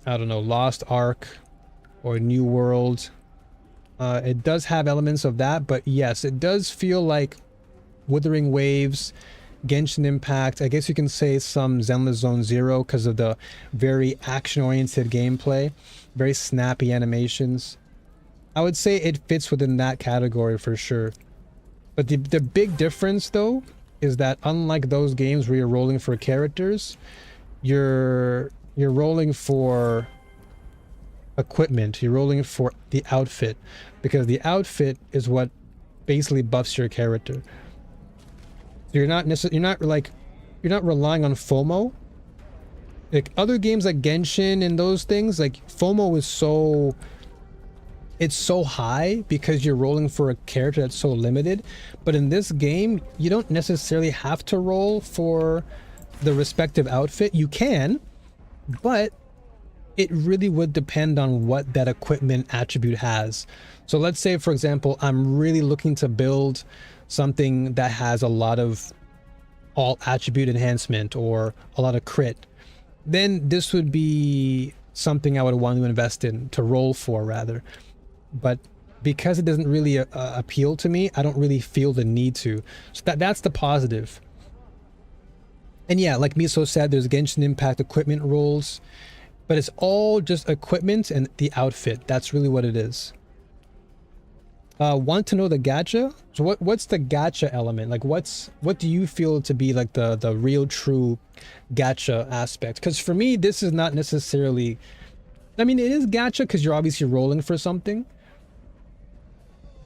I don't know, Lost Ark or New World, it does have elements of that, but yes, it does feel like Wuthering Waves, Genshin Impact. I guess you can say some Zenless Zone Zero because of the very action-oriented gameplay, very snappy animations. I would say it fits within that category for sure. But the big difference though is that unlike those games where you're rolling for characters, you're rolling for equipment. You're rolling for the outfit, because the outfit is what basically buffs your character. So you're not relying on FOMO. Like other games like Genshin and those things, like FOMO is so high because you're rolling for a character that's so limited. But in this game, you don't necessarily have to roll for the respective outfit. You can, but it really would depend on what that equipment attribute has. So let's say, for example, I'm really looking to build something that has a lot of all attribute enhancement or a lot of crit. Then this would be something I would want to invest in, to roll for rather. But because it doesn't really appeal to me, I don't really feel the need to. So that's the positive. And yeah, like Miso said, there's Genshin Impact equipment rolls, but it's all just equipment and the outfit. That's really what it is. Want to know the gacha? So what's the gacha element? Like what do you feel to be like the real true gacha aspect? Because for me, this is not necessarily, I mean, it is gacha because you're obviously rolling for something,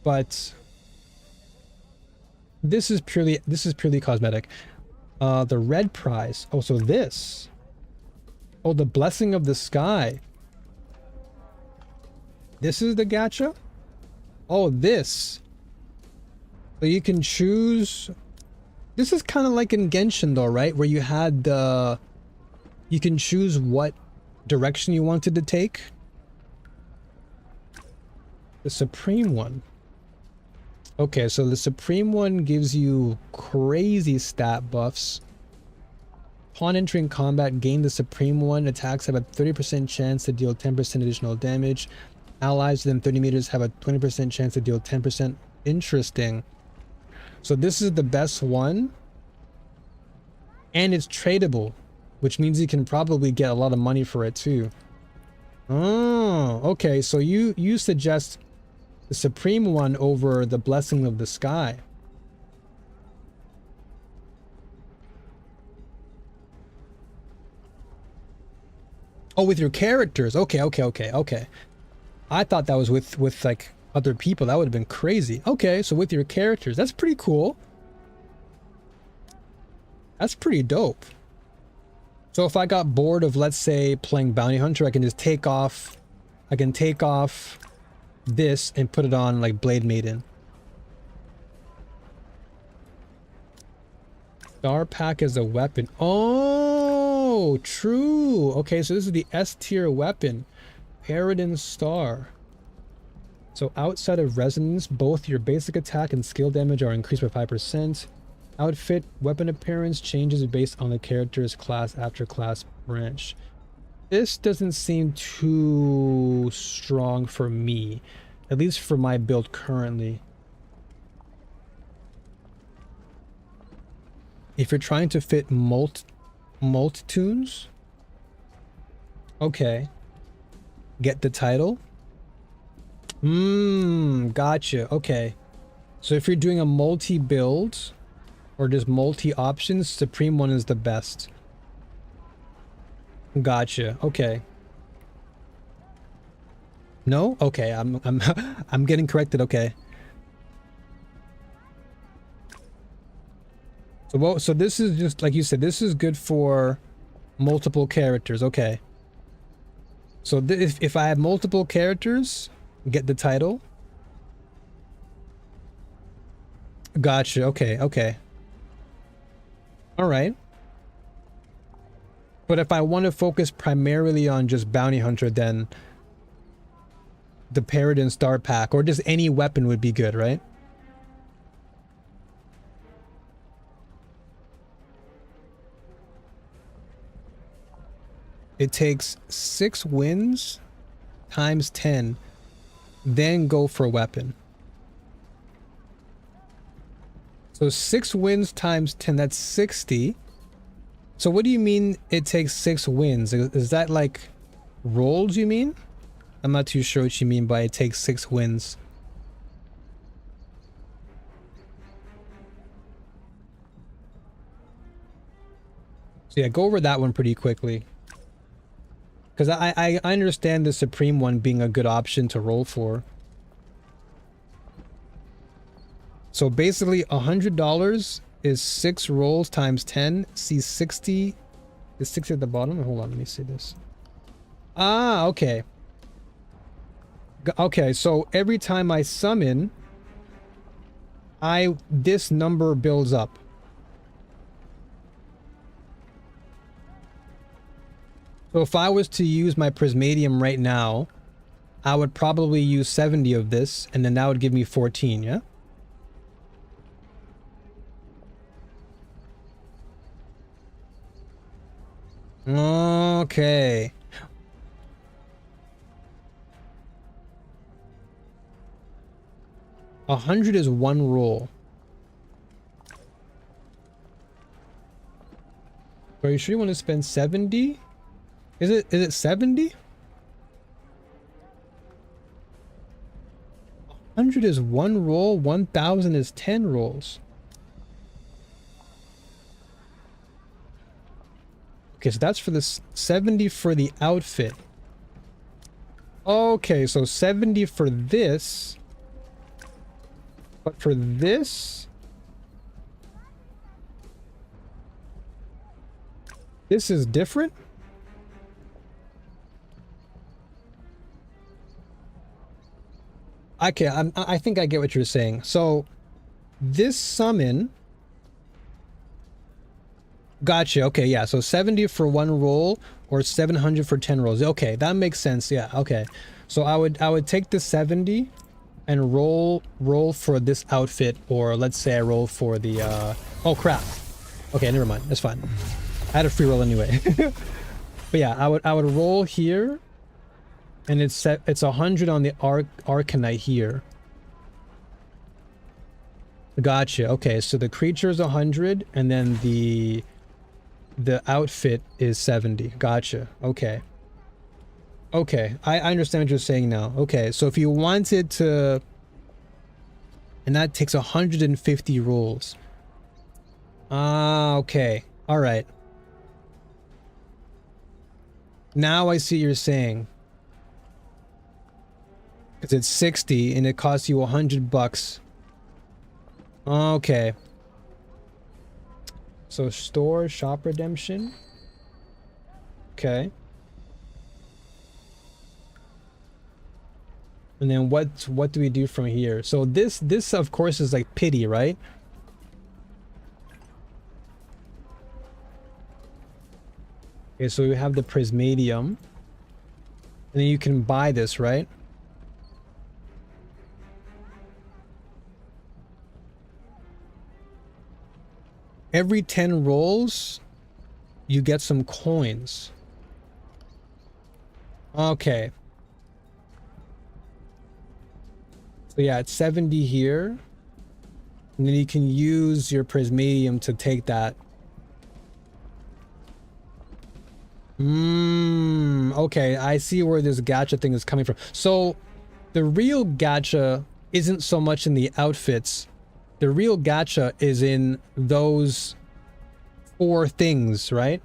but this is purely cosmetic. The red prize. Oh, so this. Oh, the blessing of the sky. This is the gacha? Oh, this. So you can choose. This is kind of like in Genshin though, right? Where you had the, you can choose what direction you wanted to take. The supreme one. Okay, so the supreme one gives you crazy stat buffs. Upon entering combat, gain the supreme one. Attacks have a 30% chance to deal 10% additional damage. Allies within 30 meters have a 20% chance to deal 10%. Interesting. So this is the best one. And it's tradable, which means you can probably get a lot of money for it too. Oh, okay. So you suggest the supreme one over the blessing of the sky. Oh, with your characters. Okay, okay, okay, okay. I thought that was with like other people. That would have been crazy. Okay, so with your characters. That's pretty cool. That's pretty dope. So if I got bored of, let's say, playing Bounty Hunter, I can just take off... I can take off this and put it on, like, Blade Maiden. Star Pack as a weapon. Oh, true. Okay, so this is the S tier weapon. Paradin Star. So outside of Resonance, both your basic attack and skill damage are increased by 5%. Outfit, weapon appearance changes based on the character's class after class branch. This doesn't seem too strong for me, at least for my build currently. If you're trying to fit tunes, okay. Get the title. Gotcha. Okay. So if you're doing a multi-build or just multi-options, Supreme one is the best. Gotcha. Okay. No? Okay, I'm I'm getting corrected. Okay. So this is just like you said, this is good for multiple characters. Okay. So if I have multiple characters, get the title. Gotcha. Okay. Okay. All right. But if I want to focus primarily on just Bounty Hunter, then the Paradin Star Pack or just any weapon would be good, right? It takes 6 wins times 10, then go for weapon. So 6 wins times 10, that's 60. So what do you mean it takes 6 wins? Is that like rolls you mean? I'm not too sure what you mean by it takes 6 wins. So yeah, go over that one pretty quickly. Because I understand the Supreme one being a good option to roll for. So basically $100 is 6 rolls times 10. See 60 is 60 at the bottom. Hold on, let me see this. Ah, okay. Okay, so every time I summon, this number builds up. So if I was to use my Prismadium right now, I would probably use 70 of this, and then that would give me 14, yeah? Okay. $100 is 1 roll. Are you sure you want to spend 70? Is it 70? 100 is 1 roll, 1000 is 10 rolls. Okay, so that's for the 70 for the outfit. Okay, so 70 for this. But for this is different? Okay, I think I get what you're saying. So this summon, gotcha. Okay, yeah. So 70 for 1 roll or 700 for 10 rolls. Okay, that makes sense. Yeah. Okay. So I would take the 70 and roll for this outfit, or let's say I roll for the oh crap. Okay, never mind. That's fine. I had a free roll anyway. But yeah, I would roll here. And it's 100 on the Arcanite here. Gotcha. Okay, so the creature is 100, and then the outfit is 70. Gotcha. Okay. Okay, I understand what you're saying now. Okay, so if you wanted to, and that takes 150 rolls. Ah, okay. All right. Now I see what you're saying. Because it's 60 and it costs you $100. Okay. So store, shop redemption. Okay. And then what do we do from here? So this of course is like pity, right? Okay, so we have the prismadium. And then you can buy this, right? Every 10 rolls, you get some coins. Okay. So yeah, it's 70 here. And then you can use your prismadium to take that. Okay, I see where this gacha thing is coming from. So the real gacha isn't so much in the outfits. The real gacha is in those 4 things, right?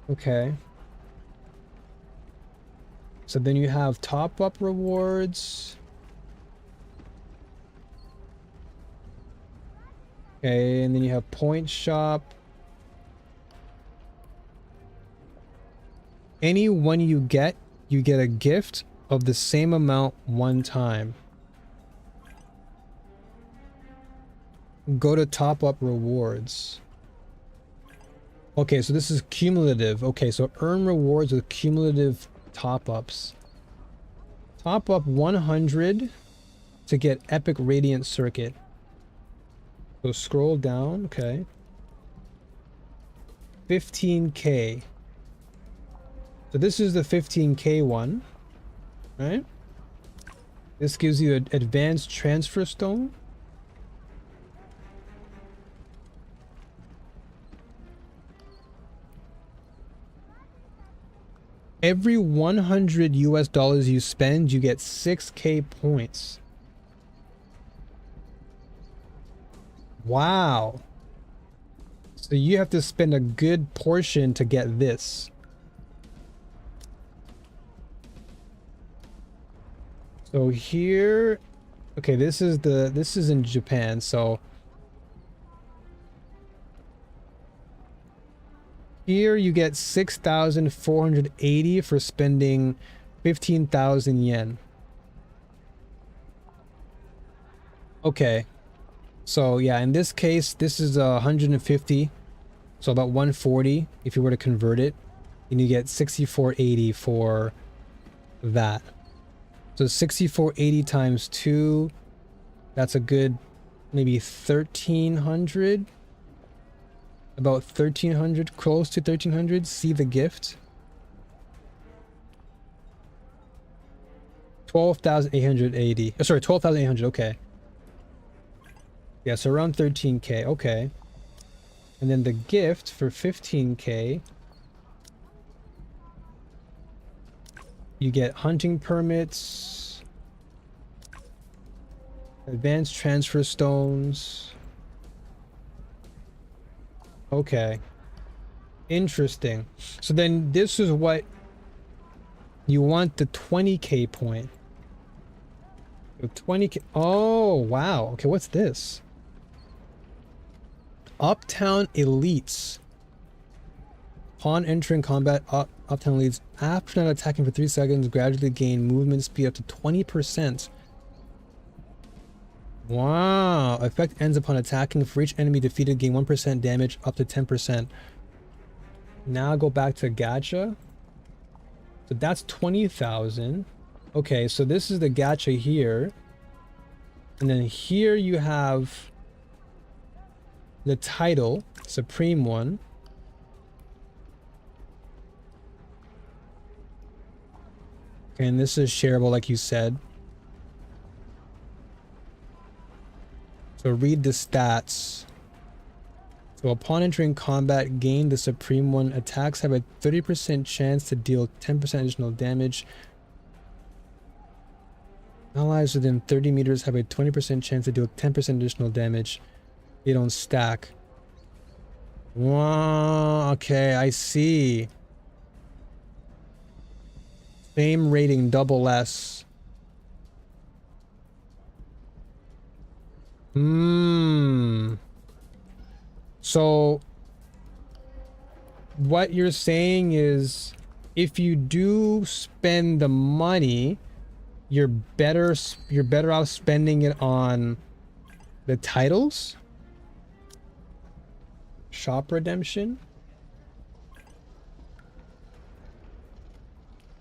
Okay. So then you have top-up rewards. Okay, and then you have point shop. Any one you get a gift of the same amount one time. Go to top up rewards. Okay, so this is cumulative. Okay, so earn rewards with cumulative top-ups. Top up 100 to get epic radiant circuit. So scroll down, okay. 15k. So this is the 15k one, right? This gives you an advanced transfer stone. Every 100 US dollars you spend, you get 6k points. Wow. So you have to spend a good portion to get this. So here, okay, this is in Japan, so here you get 6,480 for spending 15,000 yen. Okay. So yeah, in this case, this is 150. So about 140 if you were to convert it. And you get 6,480 for that. So 6,480 times 2, that's a good maybe 1,300. About 1,300, close to 1,300. See the gift. 12,880. Oh, sorry, 12,800. Okay. Yeah, so around 13k. Okay. And then the gift for 15k, you get hunting permits, advanced transfer stones. Okay. Interesting. So then this is what you want, the 20k point. The 20k. Oh, wow. Okay, what's this? Uptown Elites. Upon entering combat, Uptown Elites, after not attacking for 3 seconds, gradually gain movement speed up to 20%. Wow. Effect ends upon attacking. For each enemy defeated, gain 1% damage up to 10%. Now go back to gacha. So that's 20,000. Okay, so this is the gacha here. And then here you have the title, Supreme one. Okay, and this is shareable like you said. So read the stats. So upon entering combat, gain the Supreme one. Attacks have a 30% chance to deal 10% additional damage. Allies within 30 meters have a 20% chance to deal 10% additional damage. They don't stack. Wow, okay, I see. Same rating, double S. So what you're saying is if you do spend the money, you're better off spending it on the titles? Shop redemption?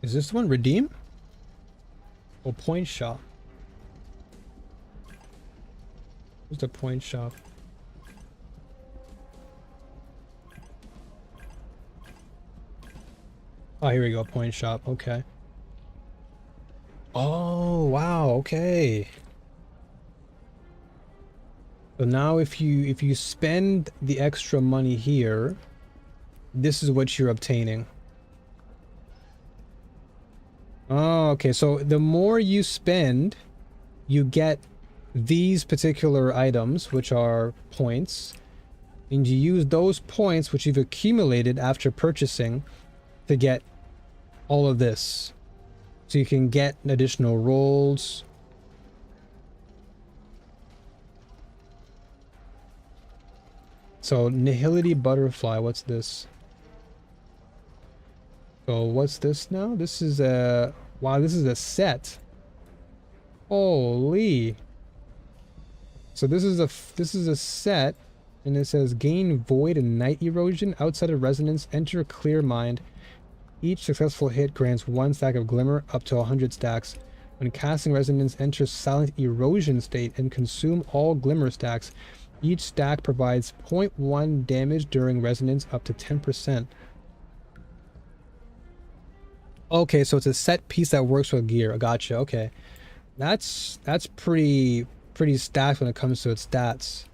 Is this the one? Redeem? Or point shop? Where's the point shop? Oh, here we go. Point shop. Okay. Oh, wow. Okay. So now if you spend the extra money here, this is what you're obtaining. Oh, okay. So the more you spend, you get these particular items, which are points, and you use those points, which you've accumulated after purchasing, to get all of this. So you can get additional rolls. So Nihility Butterfly, what's this? So what's this now? This is a... Wow, this is a set. Holy. So this is a set, and it says gain void and night erosion outside of resonance, enter clear mind. Each successful hit grants 1 stack of glimmer up to 100 stacks. When casting resonance, enter silent erosion state and consume all glimmer stacks. Each stack provides 0.1 damage during resonance up to 10%. Okay, so it's a set piece that works with gear. Gotcha. Okay, that's pretty stacked when it comes to its stats.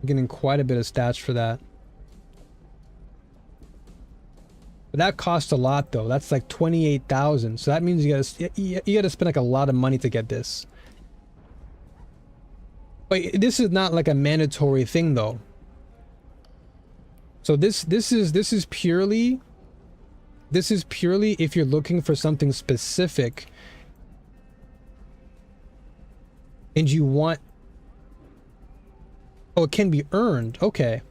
I'm getting quite a bit of stats for that. But that costs a lot though. That's like 28,000. So that means you gotta spend like a lot of money to get this. But this is not like a mandatory thing though. So this is purely if you're looking for something specific and you want... Oh, it can be earned. Okay.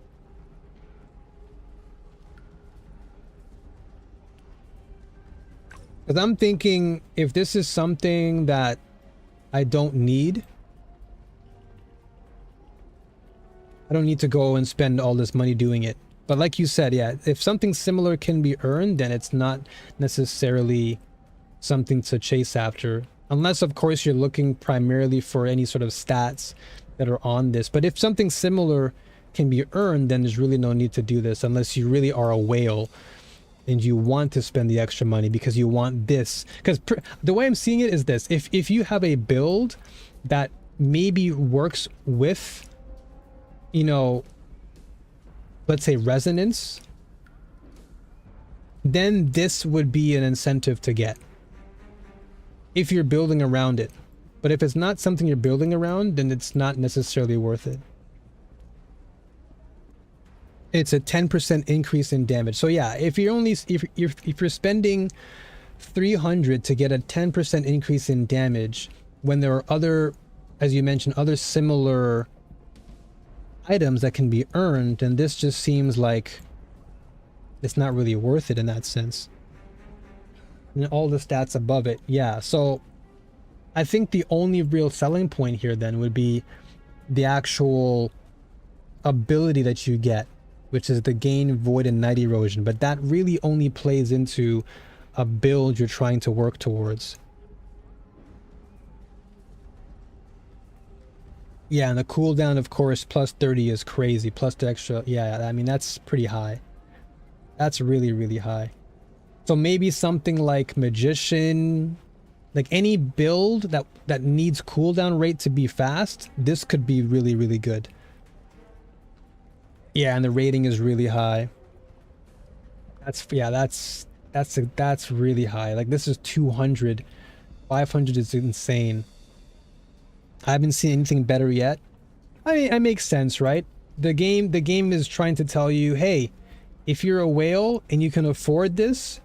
Because I'm thinking if this is something that I don't need, I don't need to go and spend all this money doing it. But like you said, yeah, if something similar can be earned, then it's not necessarily something to chase after. Unless, of course, you're looking primarily for any sort of stats that are on this. But if something similar can be earned, then there's really no need to do this unless you really are a whale and you want to spend the extra money because you want this. Because the way I'm seeing it is this. If you have a build that maybe works with, you know, let's say resonance, then this would be an incentive to get if you're building around it. But if it's not something you're building around, then it's not necessarily worth it. It's a 10% increase in damage. So yeah, if you're spending 300 to get a 10% increase in damage when there are other, as you mentioned, other similar items that can be earned, and this just seems like it's not really worth it in that sense. And all the stats above it, yeah. So I think the only real selling point here then would be the actual ability that you get, which is the gain void and night erosion, but that really only plays into a build you're trying to work towards. Yeah, and the cooldown, of course, plus 30 is crazy. Plus the extra, yeah, I mean, that's pretty high. That's really, really high. So maybe something like Magician, like any build that needs cooldown rate to be fast, this could be really, really good. Yeah, and the rating is really high. That's really high. Like this is 200. 500 is insane. I haven't seen anything better yet. I mean, it makes sense, right? the game is trying to tell you, hey, if you're a whale and you can afford this,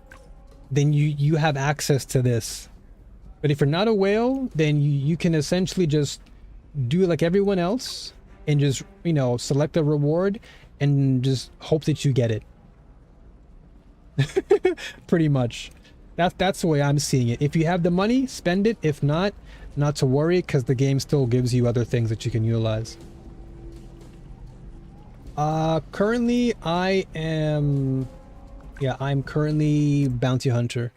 then you have access to this. But if you're not a whale, then you can essentially just do like everyone else and just, you know, select a reward and just hope that you get it. Pretty much. That's the way I'm seeing it. If you have the money, spend it. If not, not to worry, because the game still gives you other things that you can utilize. Currently I'm currently bounty hunter.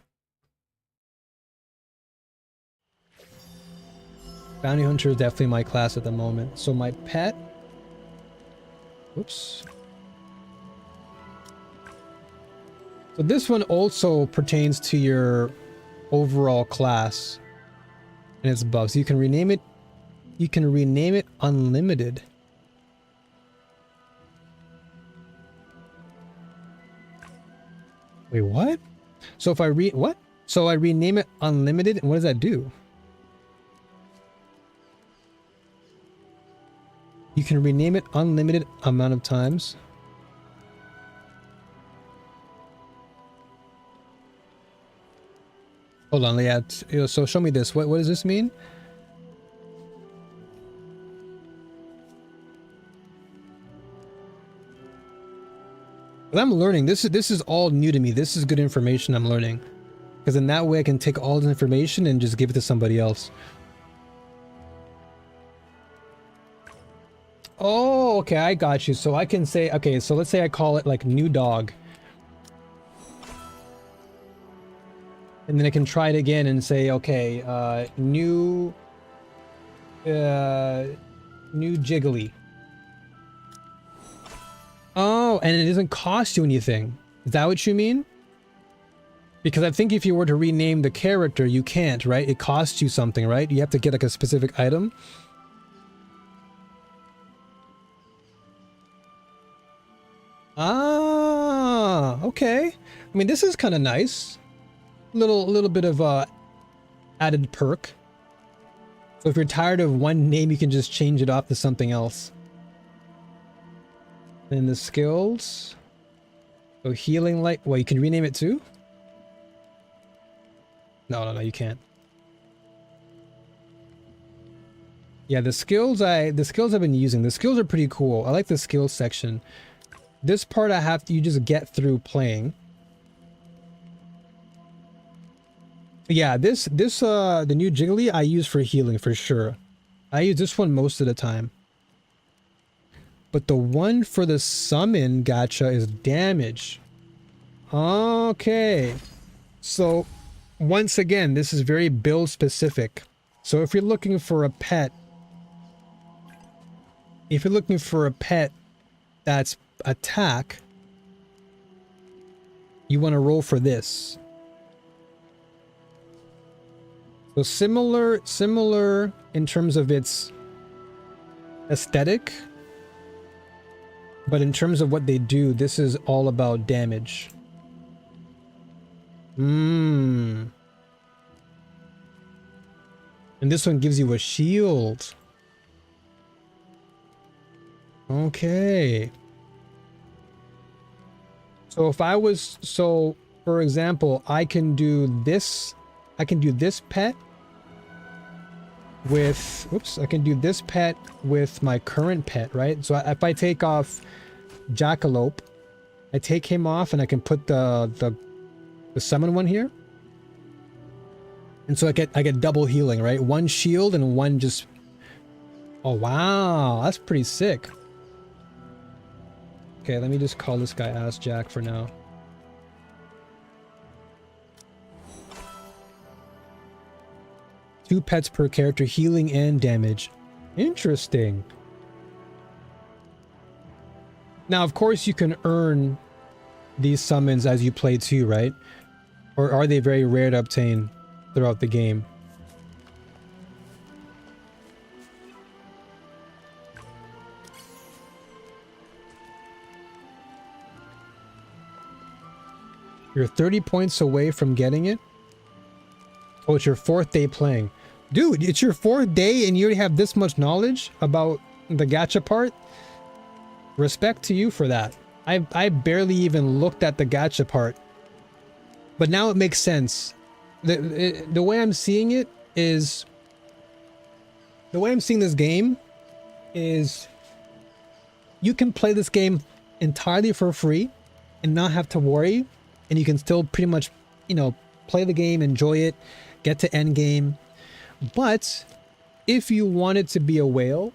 Bounty hunter is definitely my class at the moment. So my pet, oops. So this one also pertains to your overall class and its buffs. You can rename it. You can rename it unlimited. Wait, what? So if I what? So I rename it unlimited, and what does that do? You can rename it unlimited amount of times. Hold on, yeah. So show me this. What does this mean? I'm learning. This is all new to me. This is good information I'm learning. Because in that way I can take all this information and just give it to somebody else. Oh, okay, I got you. So I can say, okay, so let's say I call it like new dog. And then I can try it again and say, okay, new jiggly. Oh, and it doesn't cost you anything. Is that what you mean? Because I think if you were to rename the character, you can't, right? It costs you something, right? You have to get like a specific item. Ah, okay. I mean, this is kind of nice. Little bit of added perk. So if you're tired of one name, you can just change it off to something else. Then the skills. So healing light. Well, you can rename it too? No, you can't. Yeah, the skills I've been using. The skills are pretty cool. I like the skills section. This part you just get through playing. Yeah, the new Jiggly I use for healing for sure. I use this one most of the time. But the one for the summon gacha is damage. Okay. So once again, this is very build specific. So if you're looking for a pet, that's attack, you want to roll for this. So similar in terms of its aesthetic, but in terms of what they do, this is all about damage. And this one gives you a shield. Okay. So if I was, for example, I can do this pet with, I can do this pet with my current pet, right? So if I take off Jackalope, I take him off and I can put the summon one here. And so I get double healing, right? One shield and one just, oh wow, that's pretty sick. Okay, let me just call this guy Ass Jack for now. Two pets per character, healing and damage. Interesting. Now, of course, you can earn these summons as you play too, right? Or are they very rare to obtain throughout the game? You're 30 points away from getting it. Oh, it's your 4th day playing. Dude, it's your 4th day and you already have this much knowledge about the gacha part? Respect to you for that. I barely even looked at the gacha part. But now it makes sense. The way I'm seeing it is... The way I'm seeing this game is... You can play this game entirely for free and not have to worry. And you can still pretty much, you know, play the game, enjoy it, get to end game. But if you want it to be a whale,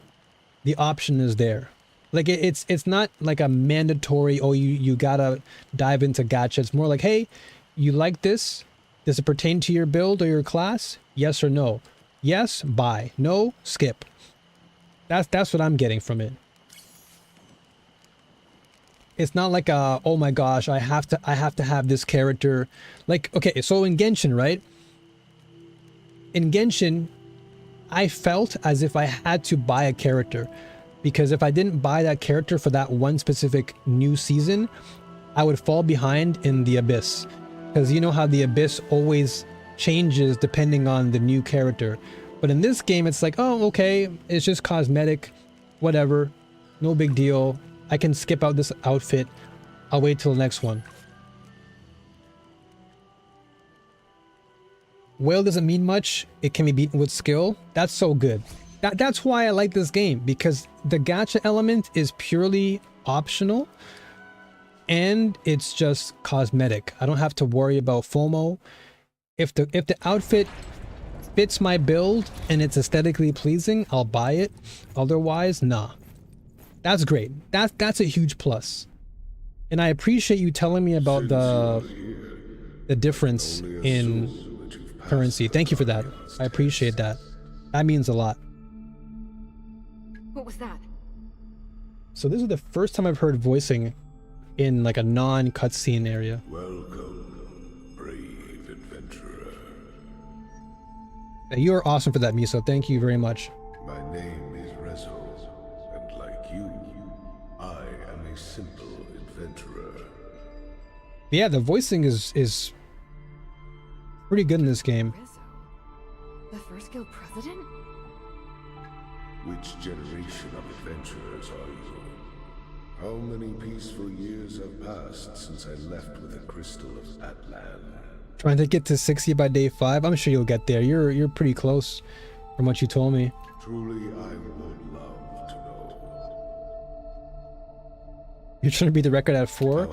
the option is there. Like it's not like a mandatory, oh, you gotta dive into gacha. It's more like, hey, you like this? Does it pertain to your build or your class? Yes or no? Yes, buy. No, skip. That's what I'm getting from it. It's not like a, oh my gosh, I have to have this character. Like, okay, so in Genshin, right? In Genshin, I felt as if I had to buy a character, because if I didn't buy that character for that one specific new season, I would fall behind in the Abyss. Because you know how the Abyss always changes depending on the new character. But in this game, it's like, oh, okay, it's just cosmetic, whatever, no big deal. I can skip out this outfit. I'll wait till the next one. Whale doesn't mean much. It can be beaten with skill. That's so good. That's why I like this game, because the gacha element is purely optional and it's just cosmetic. I don't have to worry about FOMO. If the outfit fits my build and it's aesthetically pleasing, I'll buy it. Otherwise, nah. That's great. That's a huge plus. And I appreciate you telling me about the difference in currency. Thank you for that. I appreciate that. That means a lot. What was that? So this is the first time I've heard voicing in like a non-cutscene area. Welcome, brave adventurer. You are awesome for that, Miso. Thank you very much. My name is Rezo, and like you, I am a simple adventurer. Yeah, the voicing is pretty good in this game. Rizzo? The first guild president? Which generation of adventurers are you? How many peaceful years have passed since I left with the crystal of Atlan? Trying to get to 60 by day 5. I'm sure you'll get there. You're pretty close from what you told me. Truly, I would love to know. You're trying to beat the record at 4?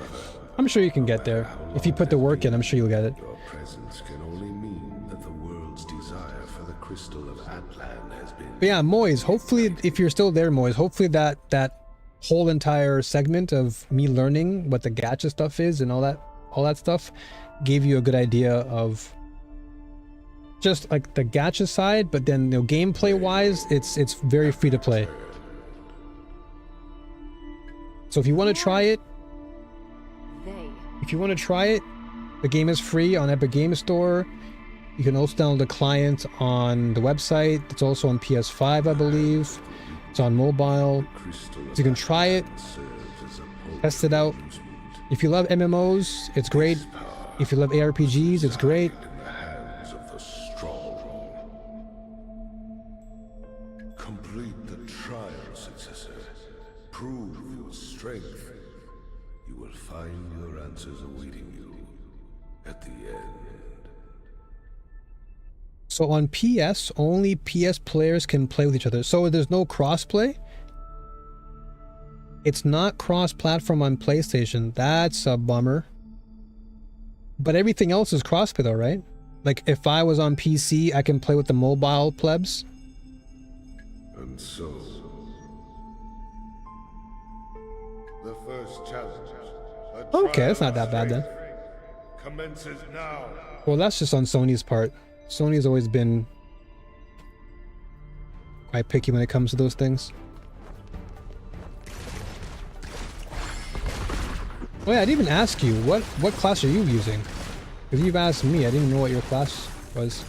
I'm sure you can get there. If you put the work in, I'm sure you'll get it. Your presence can only mean that the world's desire for the crystal of Atlan has been... But yeah, Moise, hopefully, if you're still there, Moise, hopefully that whole entire segment of me learning what the gacha stuff is and all that stuff gave you a good idea of just like the gacha side, but then, you know, gameplay wise, it's very free to play. So if you want to try it, the game is free on Epic Games Store. You can also download the client on the website. It's also on PS5, I believe. It's on mobile. So you can try it, test it out. If you love MMOs, it's great. If you love ARPGs, it's great. In the hands of the strong. Complete the trial, successor. Prove your strength. You will find your answers awaiting you at the end. So on PS, only PS players can play with each other. So there's no crossplay? It's not cross-platform on PlayStation. That's a bummer. But everything else is crossplay though, right? Like if I was on PC, I can play with the mobile plebs? And so... the first challenge. Okay, that's not that bad then. Commences now. Well, that's just on Sony's part. Sony's always been quite picky when it comes to those things. Oh yeah, I didn't even ask you, what class are you using? Because you've asked me, I didn't even know what your class was.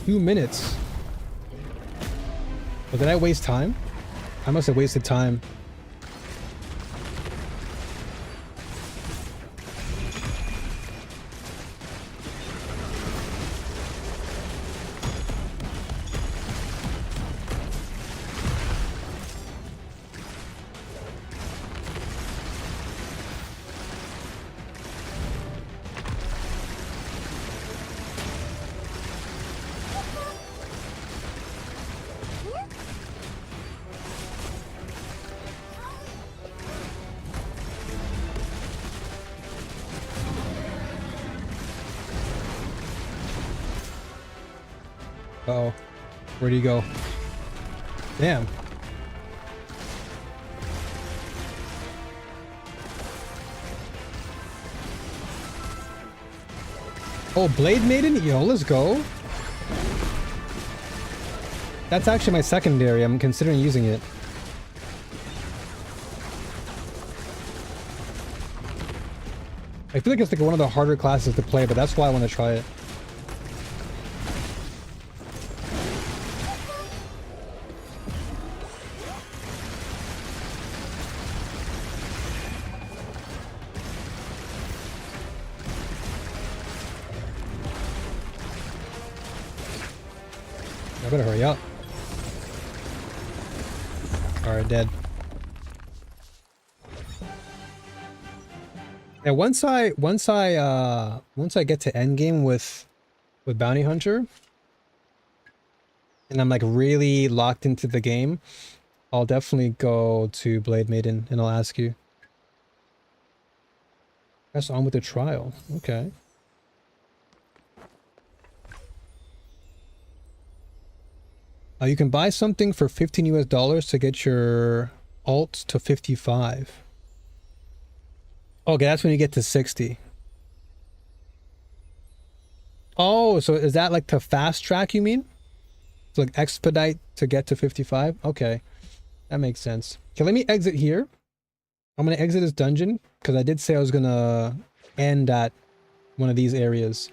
Two minutes. Oh, did I waste time? I must have wasted time. Uh-oh. Where'd he go? Damn. Oh, Blade Maiden? Yo, let's go. That's actually my secondary. I'm considering using it. I feel like it's like one of the harder classes to play, but that's why I want to try it. I better hurry up. Alright, dead. Yeah, once I get to endgame with Bounty Hunter, and I'm like really locked into the game, I'll definitely go to Blade Maiden and I'll ask you. Press on with the trial. Okay. You can buy something for $15 US to get your alt to 55. Okay, that's when you get to 60. Oh, so is that like to fast track, you mean? So like expedite to get to 55? Okay, that makes sense. Okay, let me exit here. I'm gonna exit this dungeon because I did say I was gonna end at one of these areas.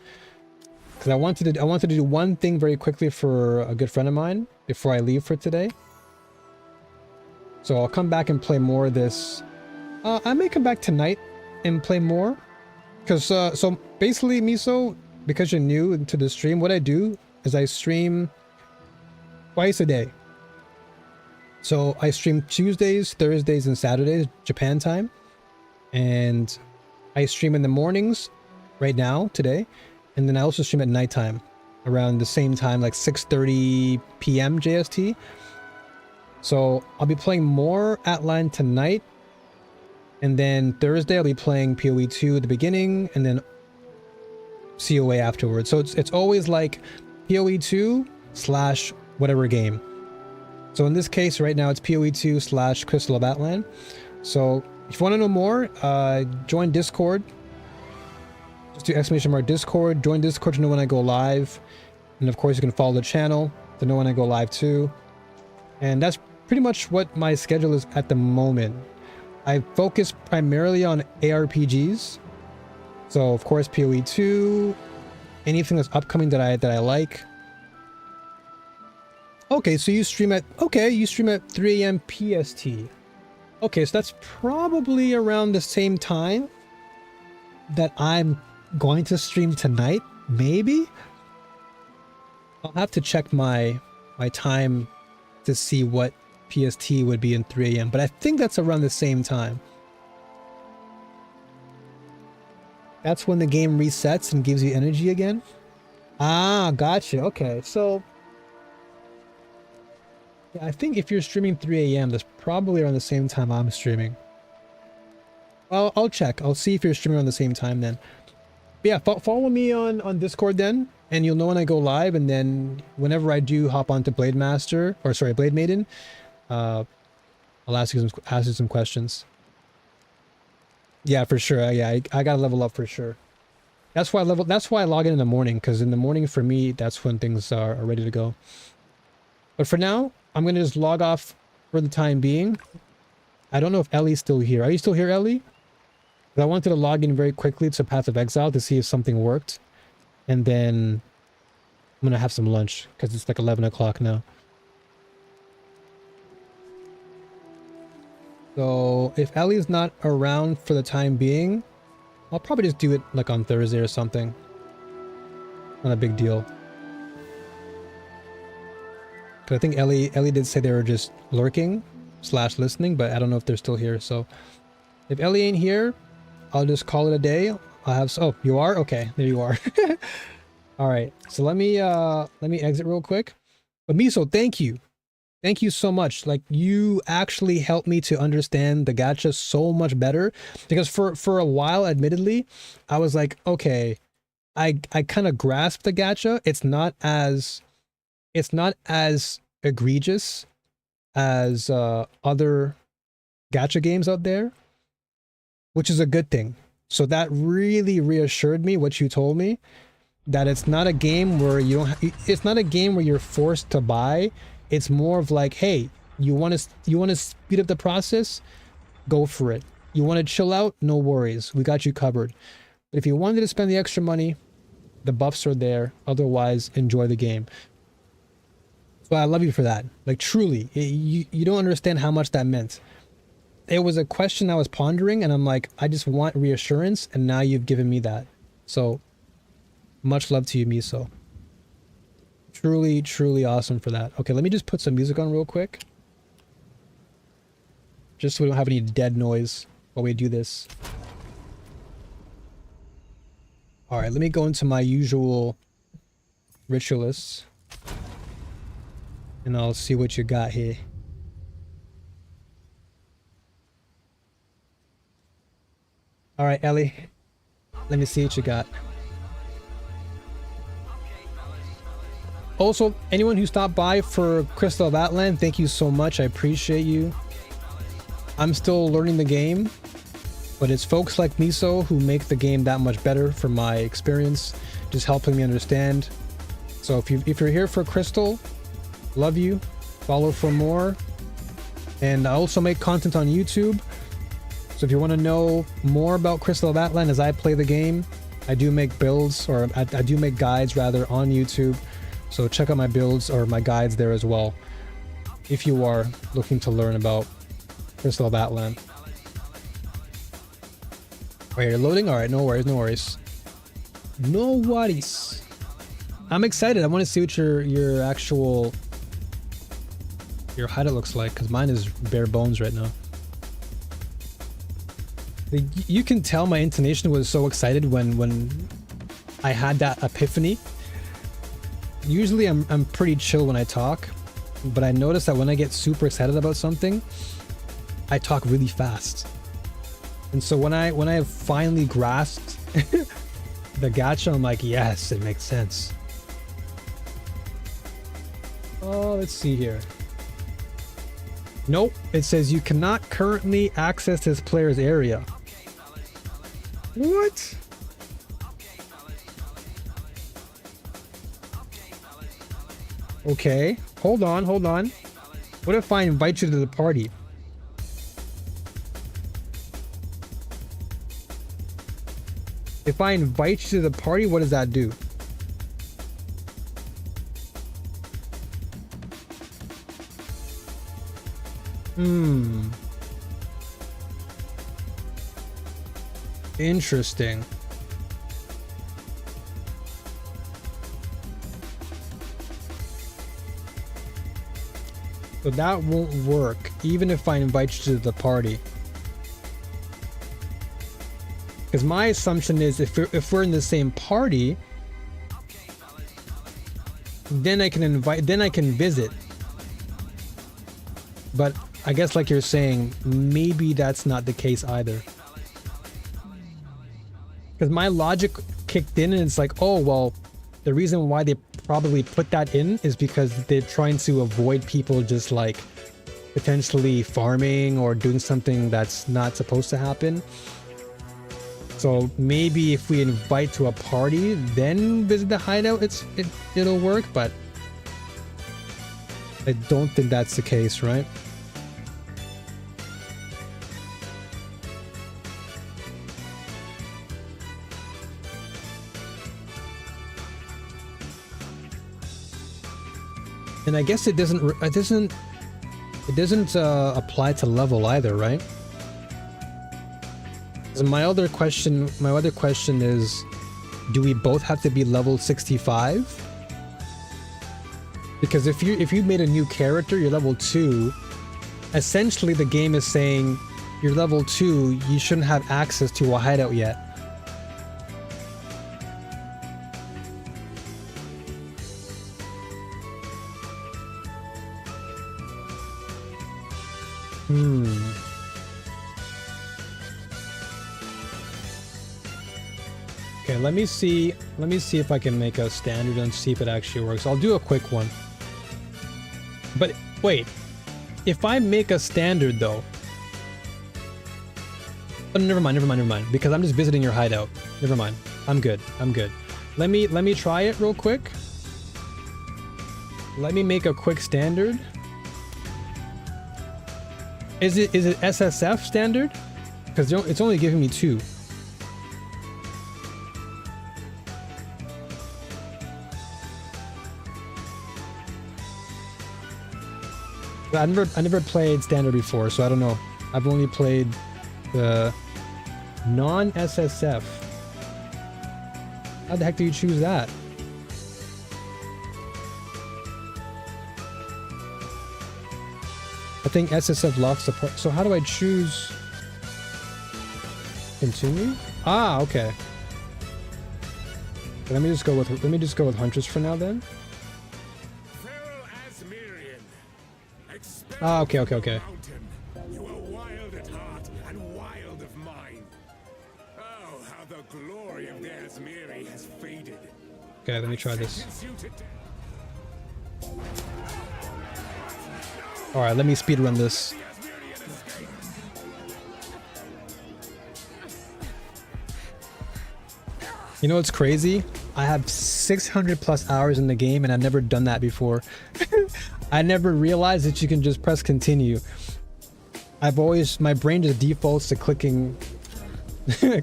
Because I wanted to do one thing very quickly for a good friend of mine before I leave for today. So I'll come back and play more of this. I may come back tonight and play more. Because, so basically, Miso, because you're new to the stream, what I do is I stream twice a day. So I stream Tuesdays, Thursdays, and Saturdays, Japan time. And I stream in the mornings, right now, today. And then I also stream at nighttime, around the same time, like 6:30 p.m. JST. So I'll be playing more Atline tonight. And then Thursday I'll be playing POE 2 at the beginning, and then CoA afterwards. So it's always like POE 2 / whatever game. So in this case, right now it's POE 2 / Crystal of Atlan. So if you want to know more, join Discord. Just do ! Discord. Join Discord to know when I go live. And of course, you can follow the channel to know when I go live too. And that's pretty much what my schedule is at the moment. I focus primarily on ARPGs. So of course, POE 2, anything that's upcoming that I like. Okay, so you stream at 3 a.m. PST. Okay, so that's probably around the same time that I'm going to stream tonight, maybe. I'll have to check my time to see what PST would be in 3 a.m. But I think that's around the same time. That's when the game resets and gives you energy again. Ah, gotcha. Okay, so yeah, I think if you're streaming 3 a.m., that's probably around the same time I'm streaming. Well, I'll check. I'll see if you're streaming around the same time then. But yeah, follow me on Discord then, and you'll know when I go live. And then whenever I do hop onto Blade Maiden, I'll ask you some questions. Yeah, for sure. Yeah, I gotta level up for sure. That's why I log in the morning, because in the morning for me, that's when things are ready to go. But for now, I'm gonna just log off for the time being. I don't know if Ellie's still here. Are you still here, Ellie? I wanted to log in very quickly to Path of Exile to see if something worked. And then I'm gonna have some lunch because it's like 11 o'clock now. So if Ellie's not around for the time being, I'll probably just do it like on Thursday or something. Not a big deal. But I think Ellie did say they were just lurking / listening, but I don't know if they're still here. So if Ellie ain't here, I'll just call it a day. I'll have, oh, you are? Okay, there you are. All right, so let me exit real quick. But Miso, thank you. Thank you so much. Like, you actually helped me to understand the gacha so much better, because for a while, admittedly, I was like, okay, I kind of grasped the gacha. It's not as it's not as egregious as other gacha games out there, which is a good thing. So that really reassured me, what you told me, that it's not a game where you don't it's not a game where you're forced to buy. It's more of like, hey, you want to speed up the process, go for it. You want to chill out, no worries, we got you covered. But if you wanted to spend the extra money, the buffs are there. Otherwise, enjoy the game. So I love you for that. Like, truly, you don't understand how much that meant. It was a question I was pondering, and I'm like, I just want reassurance, and now you've given me that. So much love to you, Miso. Truly, truly awesome for that. Okay, let me just put some music on real quick, just so we don't have any dead noise while we do this. All right, let me go into my usual Ritualists, and I'll see what you got here. All right, Ellie, let me see what you got. Also, anyone who stopped by for Crystal of Atlan, thank you so much. I appreciate you. I'm still learning the game, but it's folks like Miso who make the game that much better from my experience, just helping me understand. So if you're here for Crystal, love you. Follow for more. And I also make content on YouTube. So if you want to know more about Crystal of Atlan as I play the game, I do make builds, or I do make guides rather, on YouTube. So check out my builds or my guides there as well, if you are looking to learn about Crystal of Atlan. Wait, you're loading? All right, no worries, no worries. No worries. I'm excited. I want to see what your actual hideout looks like, because mine is bare bones right now. You can tell my intonation was so excited when I had that epiphany. Usually I'm pretty chill when I talk, but I notice that when I get super excited about something, I talk really fast. And so when I have finally grasped the gacha, I'm like, yes, it makes sense. Oh, let's see here. Nope, it says you cannot currently access this player's area. What? Okay, hold on. What if I invite you to the party? If I invite you to the party, what does that do? Interesting. So that won't work, even if I invite you to the party. Because my assumption is if we're in the same party, then I can visit. But I guess, like you're saying, maybe that's not the case either. Because my logic kicked in and it's like, oh, well, the reason why they probably put that in is because they're trying to avoid people just like potentially farming or doing something that's not supposed to happen. So maybe if we invite to a party, then visit the hideout, it'll work, but I don't think that's the case, right? And I guess it doesn't apply to level either, right? So my other question is, do we both have to be level 65? Because if you made a new character, you're level 2, essentially the game is saying you're level 2, you shouldn't have access to a hideout yet. Okay, let me see if I can make a standard and see if it actually works. I'll do a quick one. But wait, if I make a standard though. Oh, never mind. Because I'm just visiting your hideout. Never mind. I'm good. Let me try it real quick. Let me make a quick standard. Is it SSF standard? Because it's only giving me 2. I never played standard before, so I don't know. I've only played the non-SSF. How the heck do you choose that? I think SSF locks the part. So how do I choose? Continue? Ah, okay. Let me just go with Huntress for now then. Ah, okay. You are wild at heart and wild of mind. Oh, how the glory of the Asmiri has faded. Okay, let me try this. Alright, let me speedrun this. You know what's crazy? I have 600 plus hours in the game and I've never done that before. I never realized that you can just press continue. My brain just defaults to clicking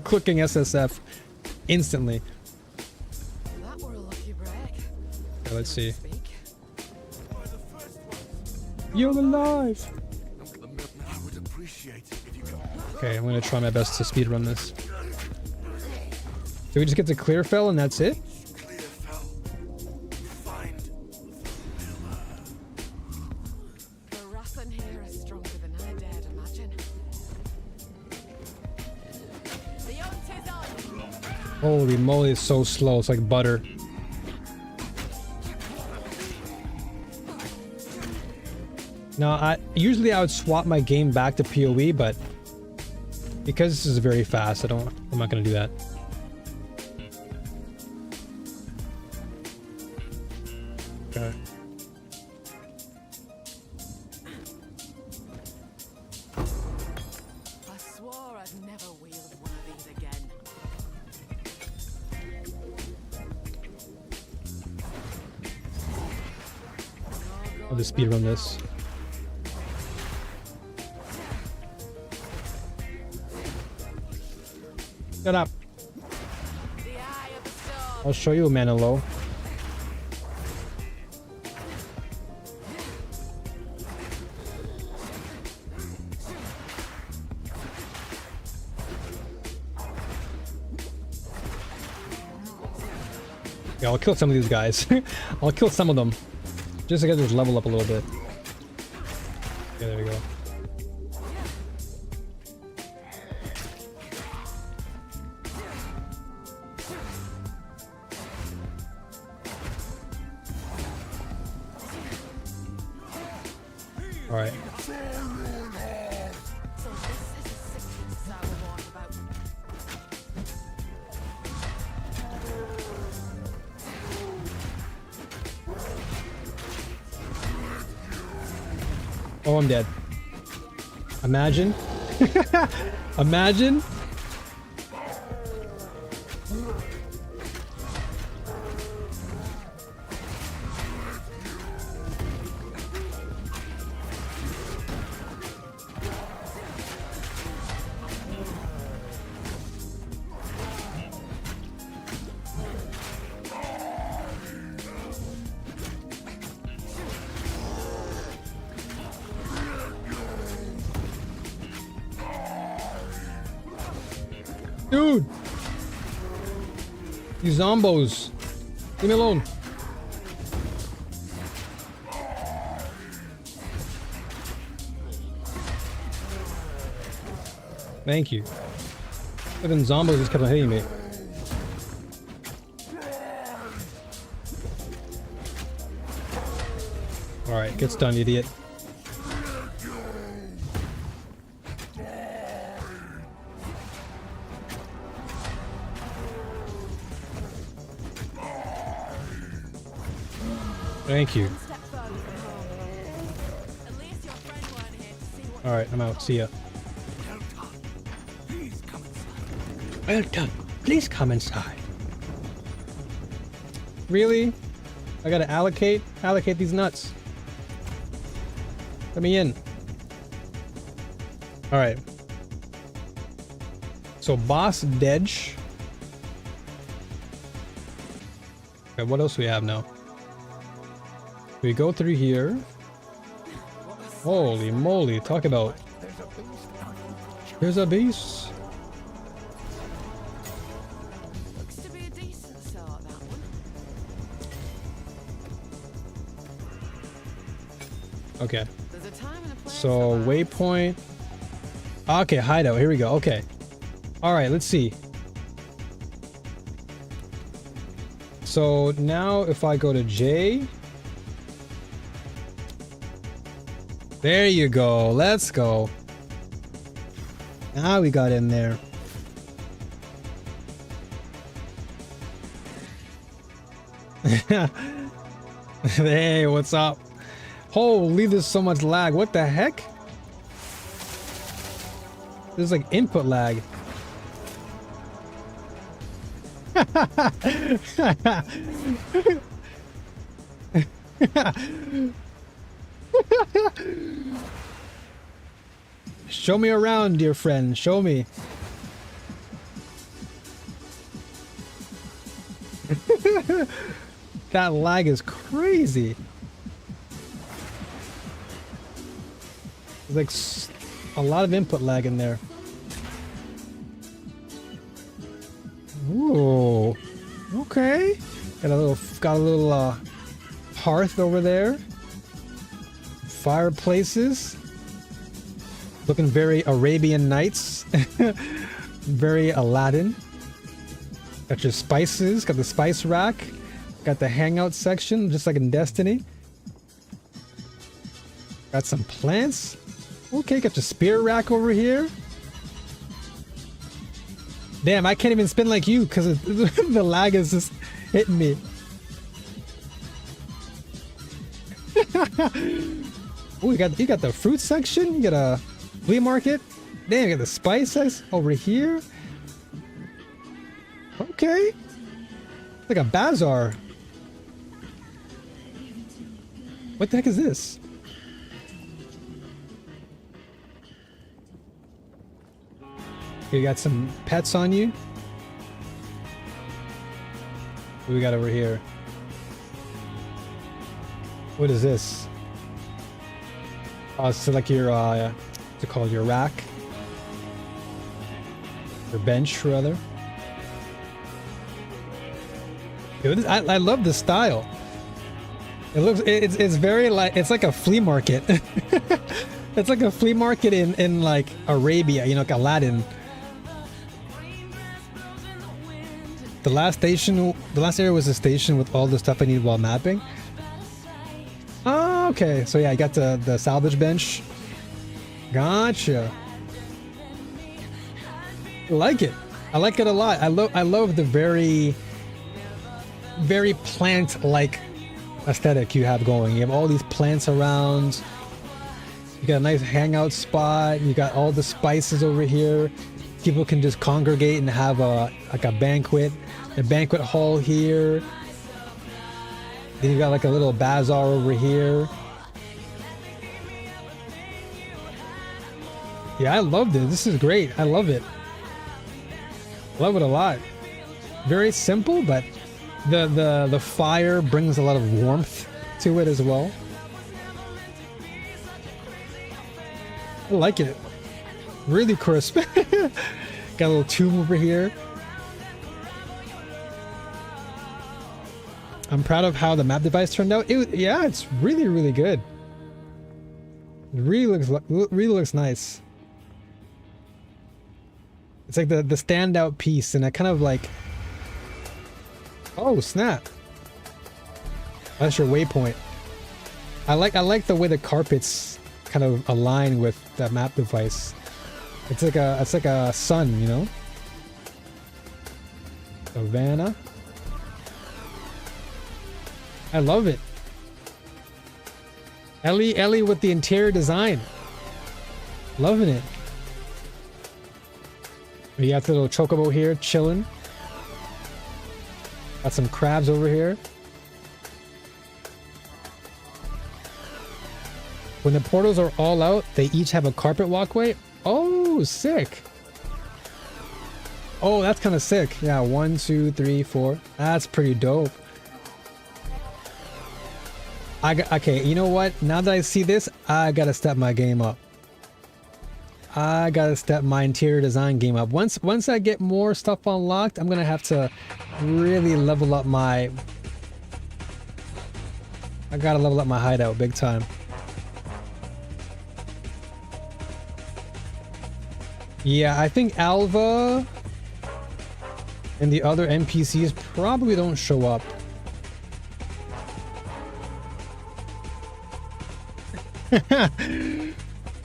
clicking SSF instantly. That were a lucky break. Okay, let's see. You're alive! I would appreciate it if you could. Okay, I'm gonna try my best to speedrun this. Do we just get to Clearfell and that's it? The Rathan here is stronger than I dared imagine. The hunt is on! Holy moly, it's so slow. It's like butter. Now, usually I would swap my game back to POE, but because this is very fast, I'm not gonna do that. Okay. I swore I'd never wield one of these again. I'll just speedrun this. Shut up. The eye of the storm. I'll show you, Manolo. Yeah, I'll kill some of these guys. I'll kill some of them. Just to get this level up a little bit. Yeah, there we go. Alright. So this is a sickness I will warn about. Oh, I'm dead. Imagine. Imagine. Dude! You zombos! Leave me alone! Thank you. Even zombos just kept on hitting me. Alright, get stunned, idiot. Thank you. Step further from home. All right, I'm out. See ya. Well done. Please come inside. Really? I gotta allocate these nuts. Let me in. All right. So boss Dedge. Okay, what else do we have now? We go through here. Holy moly! Talk about. There's a beast. Looks to be a decent start, that one. Okay. There's a time and a place So for that. waypoint. Okay, hideout. Here we go. Okay. All right. Let's see. So now if I go to J. There you go. Let's go. Now we got in there. Hey, what's up? Holy, there's so much lag. What the heck? There's like input lag. Show me around, dear friend. Show me. That lag is crazy. There's like a lot of input lag in there. Ooh. Okay. Got a little hearth over there. Fireplaces. Looking very Arabian Nights. Very Aladdin. Got your spices. Got the spice rack. Got the hangout section, just like in Destiny. Got some plants. Okay, got your spear rack over here. Damn, I can't even spin like you because the lag is just hitting me. Oh, you got the fruit section. You got a flea market. Damn, you got the spices over here. Okay, like a bazaar. What the heck is this? You got some pets on you. What do we got over here? What is this? Oh, it's like your what's it called? Your rack, your bench, rather. Dude, I love the style. It looks, it's very like, it's like a flea market. It's like a flea market in like Arabia, you know, like Aladdin. The last area was a station with all the stuff I needed while mapping. Oh, okay. So yeah, I got the salvage bench. Gotcha. I like it. I like it a lot. I love the very plant-like aesthetic you have going. You have all these plants around. You got a nice hangout spot. You got all the spices over here. People can just congregate and have a banquet hall here. Then you got like a little bazaar over here. Yeah, I loved it. This is great. I love it. Love it a lot. Very simple, but the fire brings a lot of warmth to it as well. I like it. Really crisp. Got a little tomb over here. I'm proud of how the map device turned out. Yeah, it's really, really good. It really looks nice. It's like the standout piece, and I kind of like. Oh snap! That's your waypoint. I like the way the carpets kind of align with that map device. It's like a sun, you know. Savannah. I love it. Ellie with the interior design. Loving it. We got the little chocobo here, chilling. Got some crabs over here. When the portals are all out, they each have a carpet walkway. Oh, sick. Oh, that's kind of sick. Yeah, 1, 2, 3, 4. That's pretty dope. Okay, you know what? Now that I see this, I gotta step my game up. I gotta step my interior design game up. Once I get more stuff unlocked, I'm gonna have to really level up my... I gotta level up my hideout big time. Yeah, I think Alva and the other NPCs probably don't show up.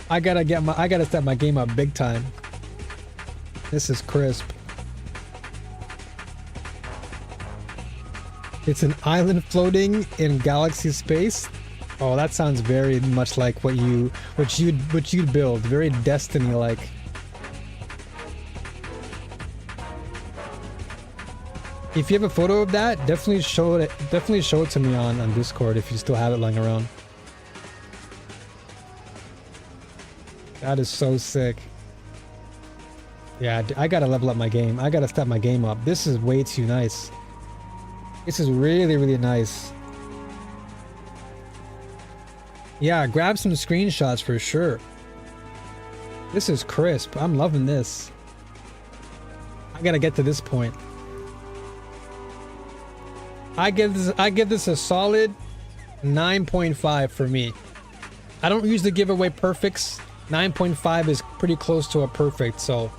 I gotta step my game up big time. This is crisp. It's an island floating in galaxy space. Oh, that sounds very much like what you'd build. Very Destiny-like. If you have a photo of that, definitely show it to me on Discord if you still have it lying around. That is so sick. Yeah, I gotta level up my game. I gotta step my game up. This is way too nice. This is really, really nice. Yeah, grab some screenshots for sure. This is crisp. I'm loving this. I gotta get to this point. I give this a solid 9.5 for me. I don't usually give away perfects. 9.5 is pretty close to a perfect, so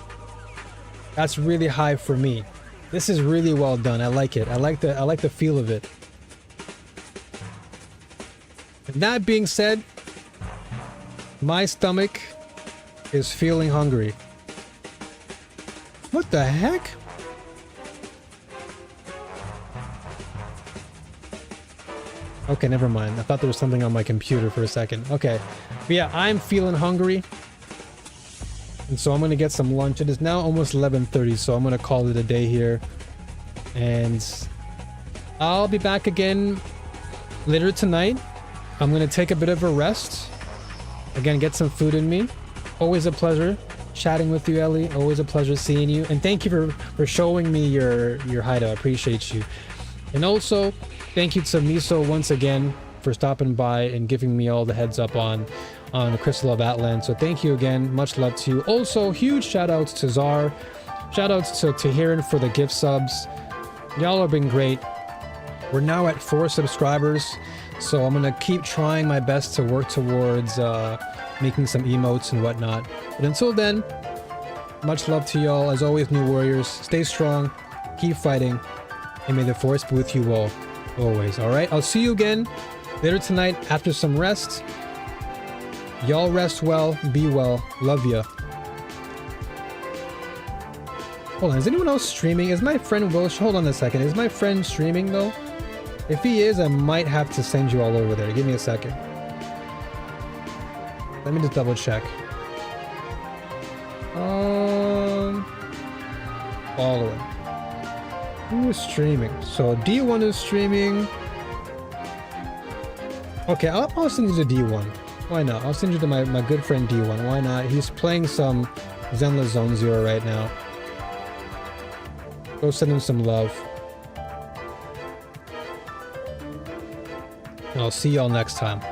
that's really high for me. This is really well done. I like it. I like the feel of it. And that being said, my stomach is feeling hungry. What the heck? Okay, never mind. I thought there was something on my computer for a second. Okay. But yeah, I'm feeling hungry. And so I'm going to get some lunch. It is now almost 11:30, so I'm going to call it a day here. And I'll be back again later tonight. I'm going to take a bit of a rest. Again, get some food in me. Always a pleasure chatting with you, Ellie. Always a pleasure seeing you. And thank you for showing me your hideout. I appreciate you. And also, thank you to Miso once again for stopping by and giving me all the heads up on Crystal of Atlan. So thank you again. Much love to you. Also, huge shout outs to Czar. Shout outs to Tahiran for the gift subs. Y'all have been great. We're now at 4 subscribers. So I'm going to keep trying my best to work towards making some emotes and whatnot. But until then, much love to y'all. As always, new warriors, stay strong, keep fighting, and may the force be with you all, always. All right, I'll see you again later tonight after some rest. Y'all rest well, be well, love ya. Hold on, is anyone else streaming? Is my friend Will? Hold on a second. Is my friend streaming though? If he is, I might have to send you all over there. Give me a second. Let me just double check. Following. Who is streaming? So D1 is streaming. Okay, I'll send you to D1. Why not? I'll send you to my good friend D1. Why not? He's playing some Zenless Zone Zero right now. Go send him some love. And I'll see y'all next time.